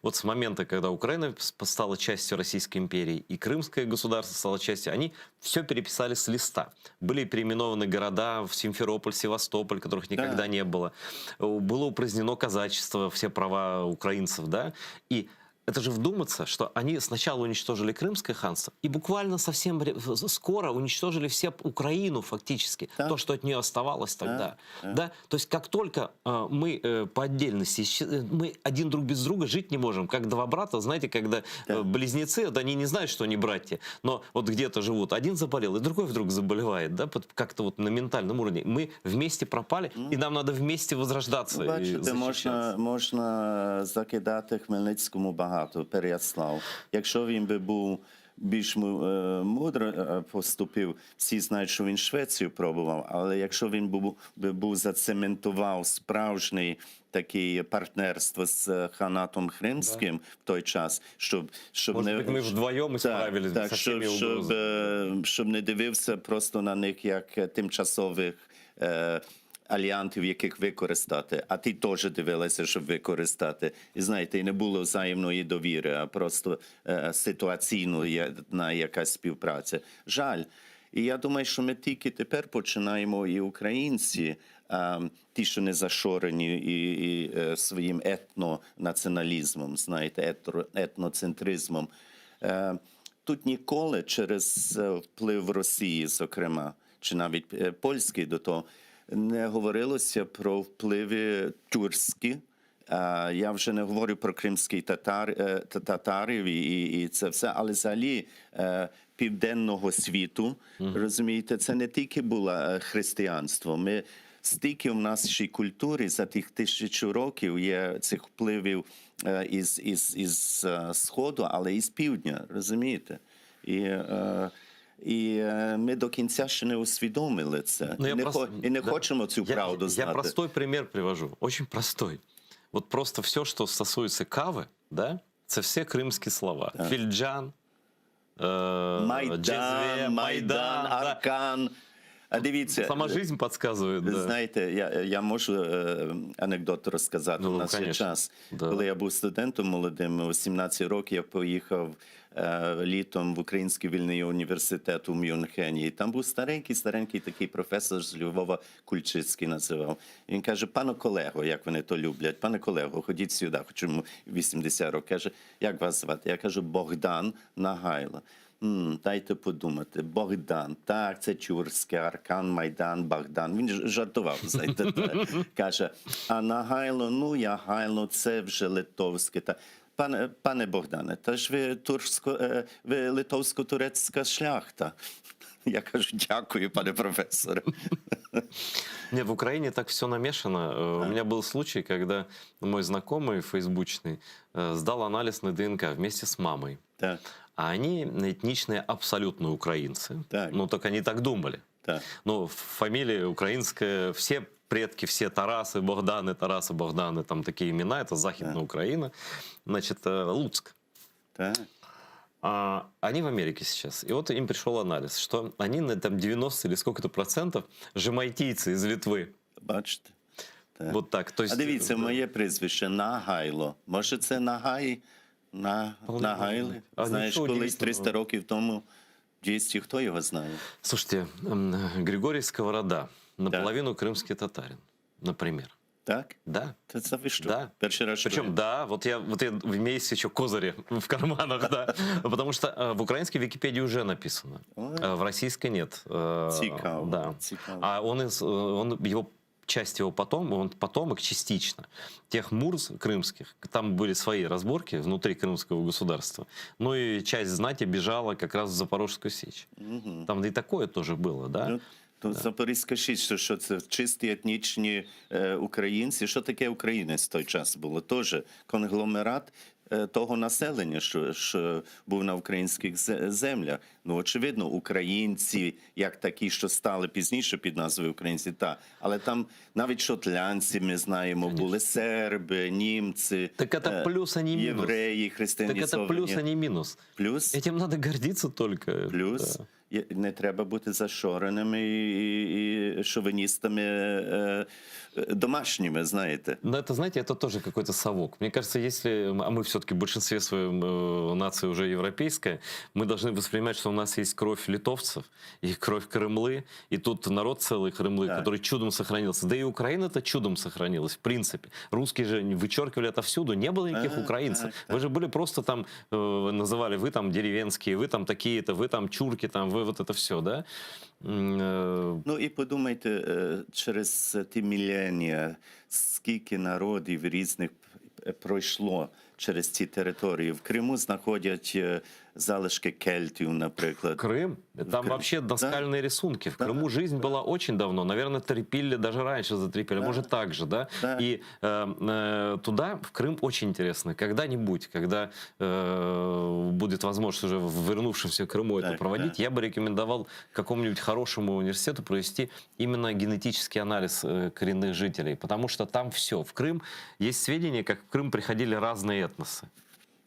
Вот с момента, когда Украина стала частью Российской империи и Крымское государство стало частью, они все переписали с листа. Были переименованы города в Симферополь, Севастополь, которых никогда не было. Было упразднено казачество, все права украинцев, да? И это же вдуматься, что они сначала уничтожили Крымское ханство и буквально совсем скоро уничтожили всю Украину фактически, то, что от нее оставалось тогда. Да? То есть как только мы по отдельности, мы один друг без друга жить не можем, как два брата, знаете, когда близнецы, вот они не знают, что они братья, но вот где-то живут, один заболел, и другой вдруг заболевает, да? Как-то вот на ментальном уровне. Мы вместе пропали, и нам надо вместе возрождаться. Бачите, можна закидати Хмельницькому багато. Переяслав. Якщо він би був більш мудро поступив, всі знають, що він Швецію пробував, але якщо він був зацементував справжнє таке партнерство з ханатом Кримським в той час, щоб не... ми вдвоєм справилися з всіми угрозами. Щоб не дивився просто на них як тимчасових альянтів, яких використати, а ті теж дивилися, щоб використати. І знаєте, і не було взаємної довіри, а просто ситуаційна якась співпраця. Жаль. І я думаю, що ми тільки тепер починаємо, і українці, ті, що не зашорені і своїм етнонаціоналізмом, знаєте, етноцентризмом. Тут ніколи через вплив Росії, зокрема, чи навіть польський до того, не говорилося про впливи тюркські. Я вже не говорю про кримських татарів і це все, але взагалі південного світу, розумієте, це не тільки було християнство. Стільки в нашій культурі за тих 1000 років є цих впливів із Сходу, але і з півдня, розумієте? І ми до кінця ще не усвідомили це. І не хочемо цю правду знати. Я простой пример привожу, очень простой. Вот просто все, что стосується кави, да, це все кримські слова. Фільджан, джезве, майдан, аркан. А дивіться, сама жизнь підказує. Да. Знаєте, я можу анекдот розказати. У нас є час. Да. Коли я був студентом молодим, у 17 років я поїхав літом в Український вільний університет у Мюнхені. І там був старенький такий професор з Львова, Кульчицький називав. І він каже: пане колего, як вони то люблять, пане колего, ходіть сюди, хоч йому 80 років. Каже: як вас звати? Я кажу: Богдан Нагайло. Дайте подумати. Богдан, так, це тюркське, Аркан, Майдан, Богдан. Він жартував, знаєте. Каже: а Нагайло, ну, Ягайло, це вже литовське. Пане Богдане, та ж ви литовсько-турецька шляхта. Я кажу: дякую, пане професоре. Нет, в Украине так все намешано. У меня был случай, когда мой знакомый фейсбучный сдал анализ на ДНК вместе с мамой. Так. А они этничные абсолютно украинцы. Так. Ну, так они так думали. Так. Ну, фамилия украинская, все предки, все Тарасы, Богданы, там такие имена, это Західна Украина. Значит, Луцк. Так. Они в Америке сейчас. И вот им пришел анализ, что они на там 90 или сколько-то процентов жемайтийцы из Литвы. Бачите? Так. Вот так. То есть, А дивіться, моє прізвище Нагайло. Може, це Нагай? Нагайли? Знаєш, колись 300 років тому, 200, хто його знає? Слушайте, Григорий Сковорода, наполовину крымский татарин, например. Так? Да. Це ви що? Да. Перший раз Причем, да, вот я имею еще козыри в карманах, да. Потому что в украинской Википедии уже написано, в российской нет. Цікаво. Да. А часть его он потомок частично тех мурз крымских, там были свои разборки внутри крымского государства, ну и часть знати бежала как раз в Запорожскую Сечь. Там и такое тоже было, да? То Запорізька Січ, що це чисті етнічні українці. Що таке українець в той час було? Теж конгломерат того населення, що був на українських землях. Ну, очевидно, українці, як такі, що стали пізніше під назвою українці, так. Але там навіть шотландці, ми знаємо, були серби, німці, так это плюс, а не минус. Євреї, християнізовані. Так это плюс, а не минус. Плюс? Этим надо гордиться только. Плюс? Да. Не треба бути зашореними і шовиністами домашніми, знаєте. Но это, знаете, это тоже какой-то совок. Мне кажется, если... А мы все-таки в большинстве своей нации уже европейская, мы должны воспринимать, что у нас есть кровь литовцев и кровь Крымлы, и тут народ целый Крымлы, да, который чудом сохранился. Да и Украина-то чудом сохранилась, в принципе. Русские же вычеркивали отовсюду, не было никаких украинцев. Вы же были просто там, называли, вы там деревенские, вы там такие-то, вы там чурки, там, вы вот это все, да? Ну і подумайте, через ті міленія, скільки народів різних пройшло через ці території. В Криму знаходять залишки кельтів, наприклад. Крым? Там вообще наскальные рисунки. В Крыму жизнь была очень давно. Наверное, трепили даже раньше затрепили, может так же, да? И туда, в Крым, очень интересно. Когда-нибудь, когда будет возможность уже в вернувшемся Крыму это проводить, я бы рекомендовал какому-нибудь хорошему университету провести именно генетический анализ коренных жителей. Потому что там все. В Крым есть сведения, как в Крым приходили разные этносы.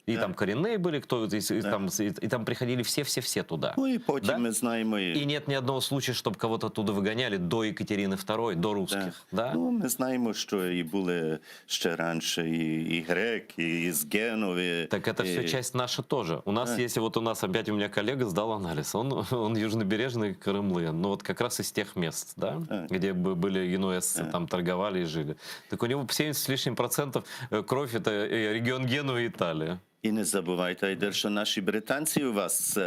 И там коренные были, и там приходили все туда. Ну і потім ми знаємо... И нет ни одного случая, чтобы кого-то оттуда выгоняли до Екатерины II, до русских. Да. Ну, ми знаємо, що і були ще раніше і греки, і з Генови. Так это все часть наша тоже. У нас, если вот у нас опять у меня коллега сдал анализ, он южнобережный Крымлы, ну вот как раз из тех мест, да, где были генуэзцы, там торговали и жили. Так у него 70 с лишним процентов кровь, это регион Генуи и Италия. І не забувайте, Айдер, що наші британці у вас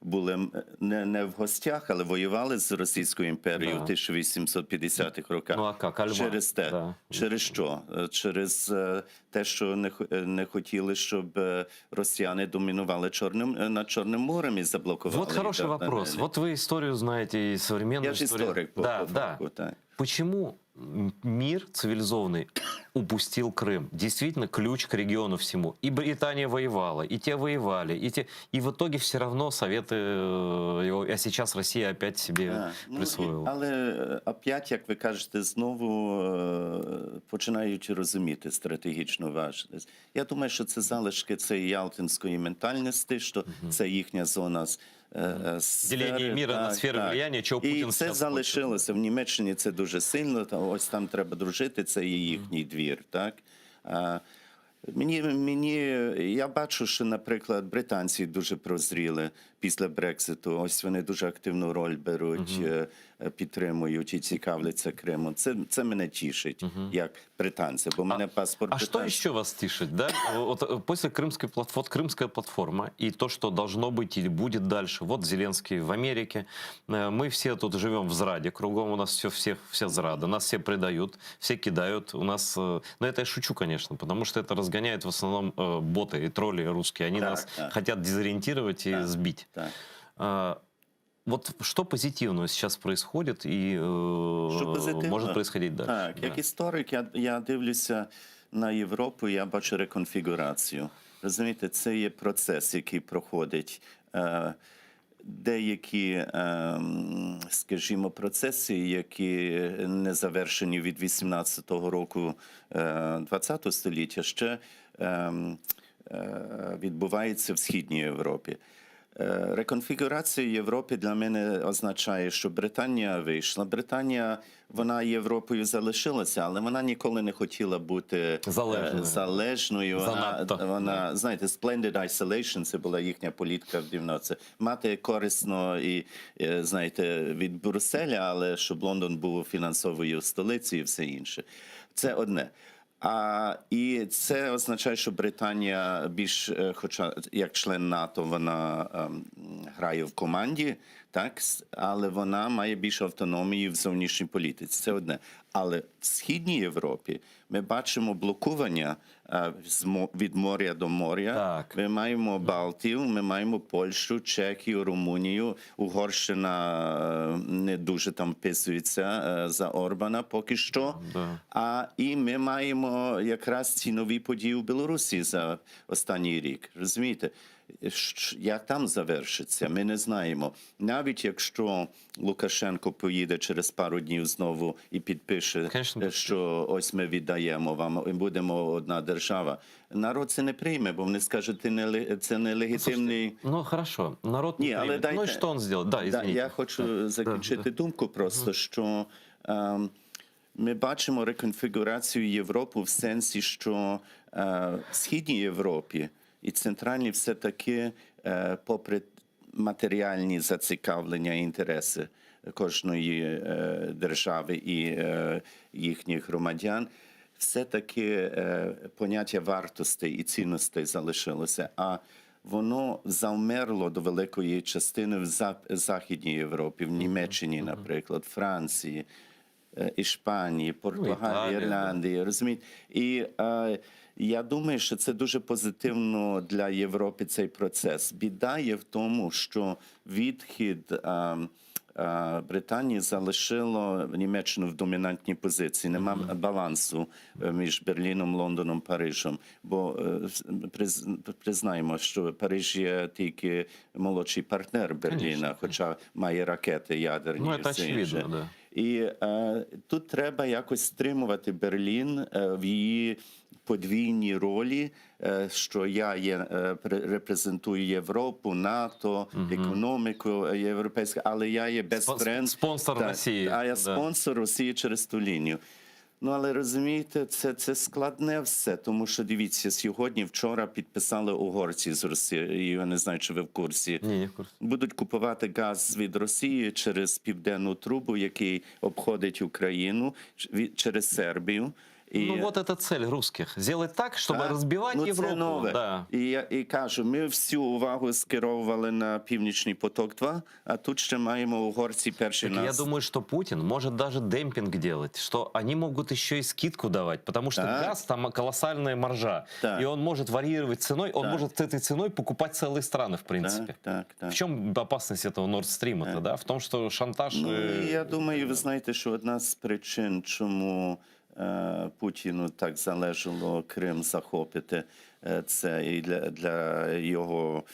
були не в гостях, але воювали з Російською імперією в 1850-х роках. Ну, а як? Через те. Да. Через що? Через те, що не хотіли, щоб росіяни домінували над Чорним морем і заблокували. Вот хороший вопрос. Вот вы историю знаете, и современную историю. Я же историк. Да. Почему мир цивилизованный упустил Крым? Действительно ключ к региону всему. И Британия воевала, и те воевали, и в итоге все равно Советы, а сейчас Россия опять себе присвоила. Але опять, як ви кажете, знову починають розуміти стратегічну важливість. Я думаю, що це залишки цієї ялтинської ментальності, що це їхня зона ділення міра на сфери влияння, чого Путін і це залишилося в Німеччині, це дуже сильно, ось там треба дружити, це є їхній двір, так? Я бачу, що, наприклад, британці дуже прозріли після Брекситу. Ось вони дуже активну роль беруть, підтримують і цікавляться Кримом. Це мене тішить, як британця, бо в мене паспорт А что британський. еще вас тишит, да? Вот после крымская платформа и то, что должно быть или будет дальше. Вот Зеленский в Америке. Мы все тут живем в зраде. Кругом у нас все зрада. Нас все предают, все кидают. У нас... Ну, это я шучу, конечно, потому что это разгоняет в основном боты и тролли русские. Они нас хотят дезориентировать и сбить. Вот что позитивного сейчас происходит и может происходить дальше? Так, як історик, я дивлюся на Європу, я бачу реконфігурацію. Розумієте, це є процес, який проходить. Деякі, скажімо, процеси, які не завершені від 18-го року 20-го століття, ще відбуваються в Східній Європі. Реконфігурація Європи для мене означає, що Британія вийшла. Британія, вона Європою залишилася, але вона ніколи не хотіла бути залежною. Вона, знаєте, splendid isolation, це була їхня політика в 90-х. Мати корисно і, знаєте, від Брюсселя, але щоб Лондон був фінансовою столицею і все інше. Це одне. І це означає, що Британія більш, хоча як член НАТО, вона грає в команді, так, але вона має більше автономії в зовнішній політиці. Це одне. Але в Східній Європі ми бачимо блокування від моря до моря. Ми маємо Балтію, ми маємо Польщу, Чехію, Румунію. Угорщина не дуже там вписується за Орбана поки що. І ми маємо якраз ці нові події в Білорусі за останній рік. Розумієте? Як там завершиться, ми не знаємо. Навіть якщо Лукашенко поїде через пару днів знову і підпише, що ось ми віддаємо вам, і будемо одна держава, народ це не прийме, бо вони скажуть, це нелегітимний... Ну, хорошо, народ не прийме. Ну, і що він зробить? Да, извините. Я хочу закінчити думку просто, що ми бачимо реконфігурацію Європи в сенсі, що в Східній Європі і центральні все-таки, попри матеріальні зацікавлення і інтереси кожної держави і їхніх громадян, все-таки поняття вартостей і цінностей залишилося. А воно завмерло до великої частини в Західній Європі, в Німеччині, наприклад, Франції, Іспанії, Португалії, Ірландії, розумієте? І я думаю, що це дуже позитивно для Європи цей процес. Біда є в тому, що відхід Британії залишило Німеччину в домінантній позиції. Нема балансу між Берліном, Лондоном, Парижем. Бо признаємо, що Париж є тільки молодший партнер Берліна, хоча має ракети ядерні. Ну, це очевидно, да. І тут треба якось стримувати Берлін в її подвійній ролі, що я репрезентую Європу, НАТО, економіку європейську, але я є спонсор Росії. А я спонсор Росії через ту лінію. Ну, але розумієте, це складне все, тому що, дивіться, вчора підписали угорці з Росією, я не знаю, чи ви в курсі. Ні, в курсі. Будуть купувати газ від Росії через південну трубу, який обходить Україну, через Сербію. Ну, вот это цель русских. Сделать так, чтобы разбивать Европу. Це нове. Да. І кажу, ми всю увагу скеровували на Північний поток-2, а тут ще маємо угорці перші так нас. Я думаю, что Путин может даже демпинг делать, что они могут еще и скидку давать, потому что газ там колоссальная маржа. И он может варьировать ценой, он может с этой ценой покупать целые страны, в принципе. В чем опасность этого Nord Stream тогда? В том, что шантаж... Я думаю, ви знаєте, що одна з причин, чому Путіну так залежало Крим захопити, це і для його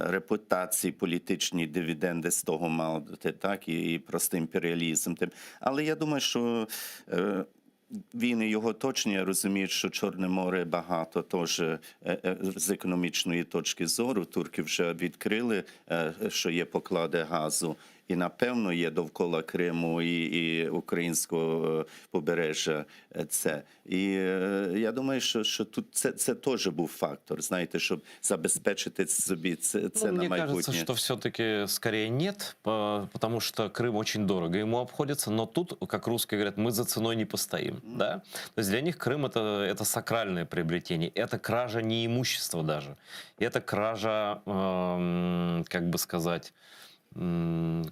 репутації, політичні дивіденди з того мати, так, і просто імперіалізм. Але я думаю, що він і його оточення розуміють, що Чорне море багато теж з економічної точки зору. Турки вже відкрили, що є поклади газу. і напевно є довкола Криму і українського побережжя це. І я думаю, що тут це теж був фактор, знаєте, щоб забезпечити собі це на Мне майбутнє. кажется, что все-таки скорее нет, потому что Крым очень дорого ему обходится, но тут, как русские говорят, мы за ценой не постоим. Да? То есть для них Крым это сакральное приобретение, это кража не имущества даже, это кража, как бы сказать,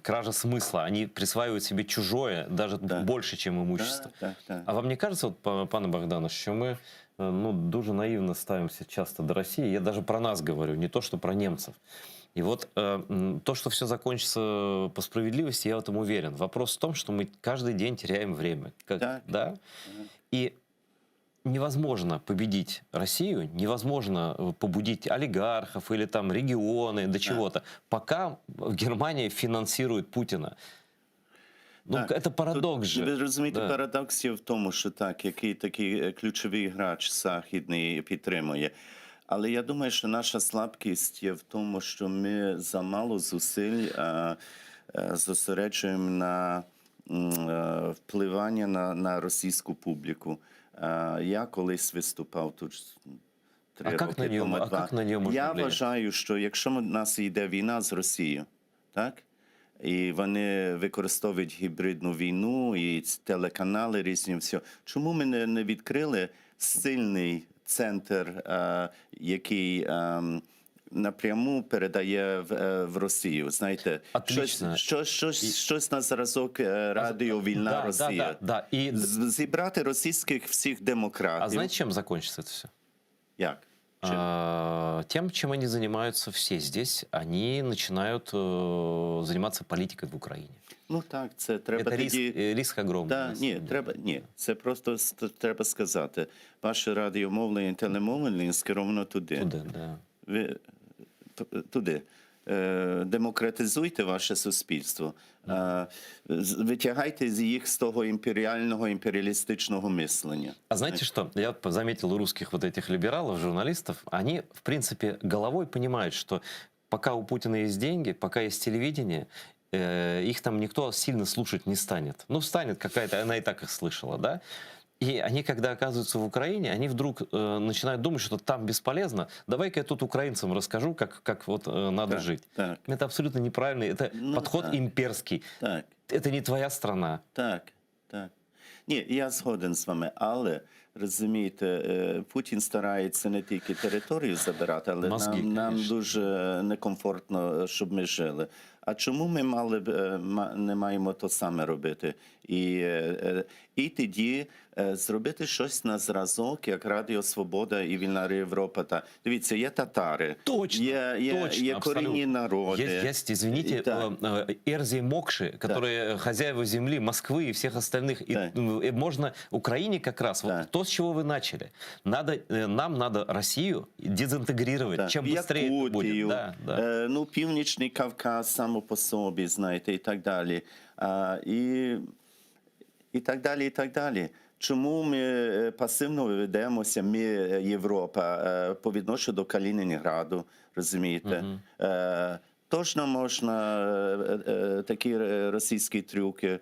кража смысла. Они присваивают себе чужое, даже больше, чем имущество. А вам не кажется, вот, пане Богдане, що ми дуже наивно ставимся часто до России? Я даже про нас говорю, не то, что про немцев. И вот то, что все закончится по справедливости, я в этом уверен. Вопрос в том, что мы каждый день теряем время. Да? И невозможно победить Россию, невозможно побудить олигархов или там регионы до чего-то, пока Германия финансирует Путина. Ну, це парадокс же. Ви розумієте, парадокс є в тому, що який такий ключовий грач західний підтримує. Але я думаю, що наша слабкість є в тому, що ми замало зусиль зосереджуємо на впливання на російську публіку. Я колись виступав тут 3 роки тому. Я вважаю, що якщо в нас йде війна з Росією, так? І вони використовують гібридну війну, і телеканали різні, все. Чому ми не відкрили сильний центр, який напряму передає в Росію? Знаєте, щось на зразок радіо «Вільна Росія». Зібрати російських всіх демократів. А знаєте, чим закінчиться це все? Як? Тем, чем они занимаются все здесь, они начинают заниматься политикой в Украине. Ну так, це треба тоді... риск огромний. Ні, це просто треба сказати. Ваше радіомовлення і телемовлення скеровано туди. Туди. Демократизуйте ваше суспільство, витягайте їх з того імперіалістичного мислення. А знаете что? Я заметил у русских вот этих либералов, журналистов, они, в принципе, головой понимают, что пока у Путина есть деньги, пока есть телевидение, их там никто сильно слушать не станет. Ну, станет какая-то, она и так их слышала, да? И они, когда оказываются в Украине, они вдруг начинают думать, что там бесполезно. Давай-ка я тут украинцам расскажу, как вот надо жить. Это абсолютно неправильный, это подход имперский. Это не твоя страна. Так. Ні, я згоден з вами, але, розумієте, Путін старається не тільки територію забирати, але нам дуже некомфортно, щоб ми жили. А чому ми не маємо то саме робити? І тоді зробити щось на зразок, як Радіо Свобода і Вільна Європа. Дивіться, є татари, є корінні народи. Есть, извините, Эрзи Мокши, которые хозяева земли, Москвы и всех остальных. И можно Украине как раз, вот то, с чего вы начали. Нам надо Россию дезинтегрировать. Чем быстрее это будет. Ну, Північний Кавказ само по собі, знаєте, і так далі. І так далі. Чому ми пасивно ведемося, ми, Європа, по відношенню до Калінінграду, розумієте? Точно можна такі російські трюки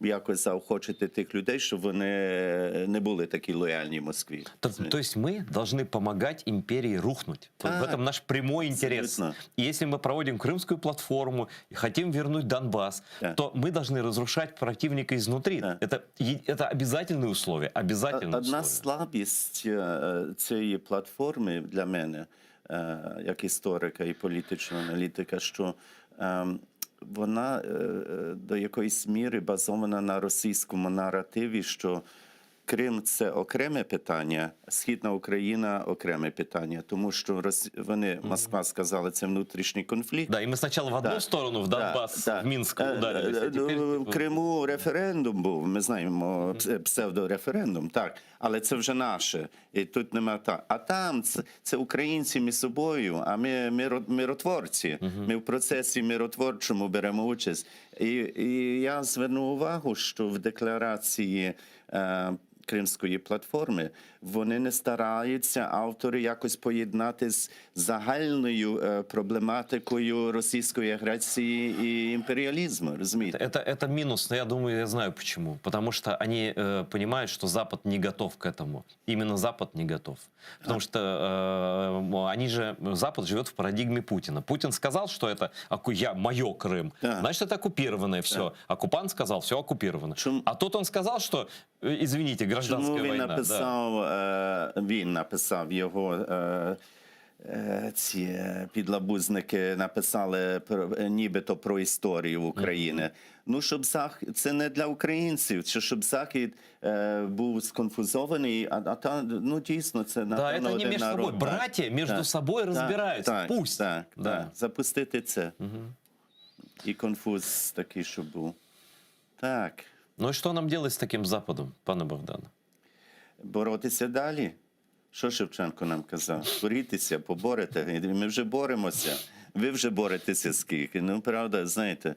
якось заохочити тих людей, щоб вони не були такі лояльні Москві. То есть мы должны помогать империи рухнуть. В этом наш прямой интерес. И если мы проводим Крымскую платформу и хотим вернуть Донбасс, то мы должны разрушать противника изнутри. Это обязательные условия. Одна слабість цієї платформи для мене, як історика і політичного аналітика, що вона до якоїсь міри базована на російському наративі, що Крим – це окреме питання, Східна Україна – окреме питання. Тому що вони, Москва сказала, це внутрішній конфлікт. Да, і ми спочатку в одну сторону, в Донбас, в Мінськ ударилися. В Криму референдум був, ми знаємо, псевдореферендум, так. Але це вже наше, і тут нема так. А там це українці між собою, а ми миротворці. Ми в процесі миротворчому беремо участь. І я зверну увагу, що в декларації Кримської платформи, вони не стараються, автори, якось поєднати з загальною проблематикою російської агресії і імперіалізму, розумієте? Это минус, но я думаю, я знаю почему. Потому что они понимают, что Запад не готов к этому. Именно Запад не готов. Потому что Запад живет в парадигме Путина. Путин сказал, что это мое Крым. Значит, это оккупированное все. Оккупант сказал, все оккупировано. А тут он сказал, что, извините, гражданская война. Він написав його... Ці підлабузники написали нібито про історію України. Ну, щоб це не для українців, чи щоб Захід був сконфузований, ну, дійсно, це напевно один народ. Да, це не між собою. Браття між собою розбираються. Пусть. Так, запустити це. І конфуз такий, щоб був. Так. Ну, і що нам робити з таким Западом, пане Богдане? Боротися далі. Що Шевченко нам казав? Борітеся, поборете. Ми вже боремося. Ви вже боретеся скільки. Ну, правда, знаєте,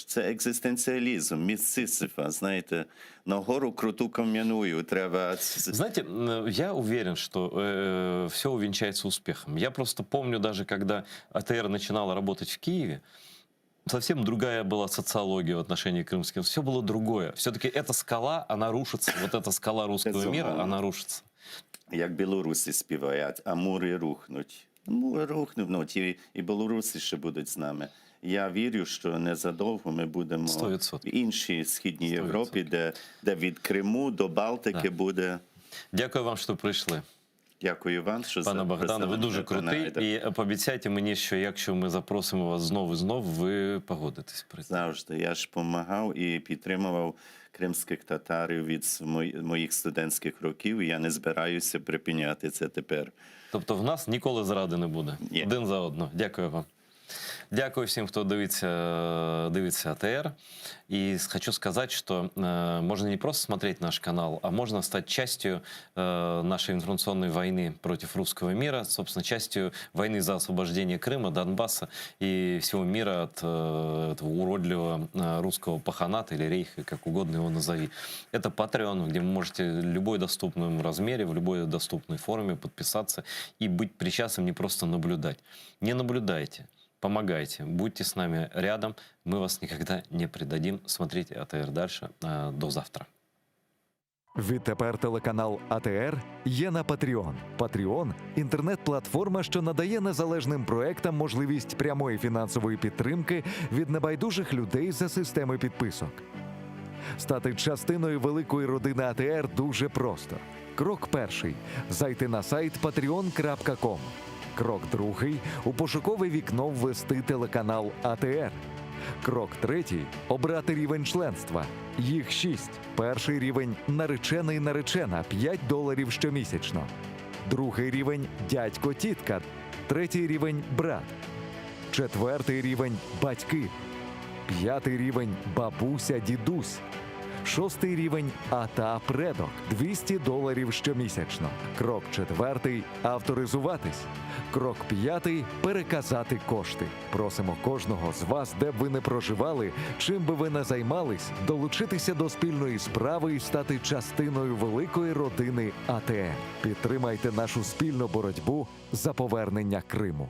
це екзистенціалізм, міст Сисифа, знаєте, на гору круту кам'яною треба... Знаете, я уверен, что все увенчается успехом. Я просто помню даже, когда АТР начинала работать в Киеве, совсем другая была социология в отношении крымских. Все было другое. Все-таки эта скала, она рушится. Вот эта скала русского мира, она рушится. Як білоруси співають, а мури рухнуть. Мури рухнуть, і білоруси ще будуть з нами. Я вірю, що незадовго ми будемо 100%. в іншій Східній Європі, де від Криму до Балтики буде. Дякую вам, що прийшли. Дякую вам, що Пане Богдане, ви дуже крутий. І пообіцяйте мені, що якщо ми запросимо вас знову і знову, ви погодитесь прийти. Завжди. Я ж допомагав і підтримував кримських татарів від моїх студентських років, і я не збираюся припиняти це тепер. Тобто в нас ніколи зради не буде? Ні. Один за одного. Дякую вам. Дякую всем, кто дивится АТР. И хочу сказать, что можно не просто смотреть наш канал, а можно стать частью нашей информационной войны против русского мира, собственно, частью войны за освобождение Крыма, Донбасса и всего мира от этого уродливого русского паханата или рейха, как угодно его назови. Это Patreon, где вы можете в любой доступном размере, в любой доступной форме подписаться и быть причастным, не просто наблюдать. Не наблюдайте. Помогайте, будьте с нами рядом, мы вас никогда не предадим. Смотрите АТР дальше. До завтра. Відтепер телеканал АТР є на Patreon. Patreon – інтернет-платформа, що надає незалежним проектам можливість прямої фінансової підтримки від небайдужих людей за системи підписок. Стати частиною великої родини АТР дуже просто. Крок перший – зайти на сайт patreon.com. Крок другий – у пошукове вікно ввести телеканал АТР. Крок третій – обрати рівень членства. Їх 6. Перший рівень – наречений-наречена – $5 щомісячно. Другий рівень – дядько-тітка. Третій рівень – брат. Четвертий рівень – батьки. П'ятий рівень – бабуся-дідусь. Шостий рівень – ата-предок – $200 щомісячно. Крок четвертий – авторизуватись. Крок п'ятий – переказати кошти. Просимо кожного з вас, де б ви не проживали, чим би ви не займались, долучитися до спільної справи і стати частиною великої родини АТР. Підтримайте нашу спільну боротьбу за повернення Криму.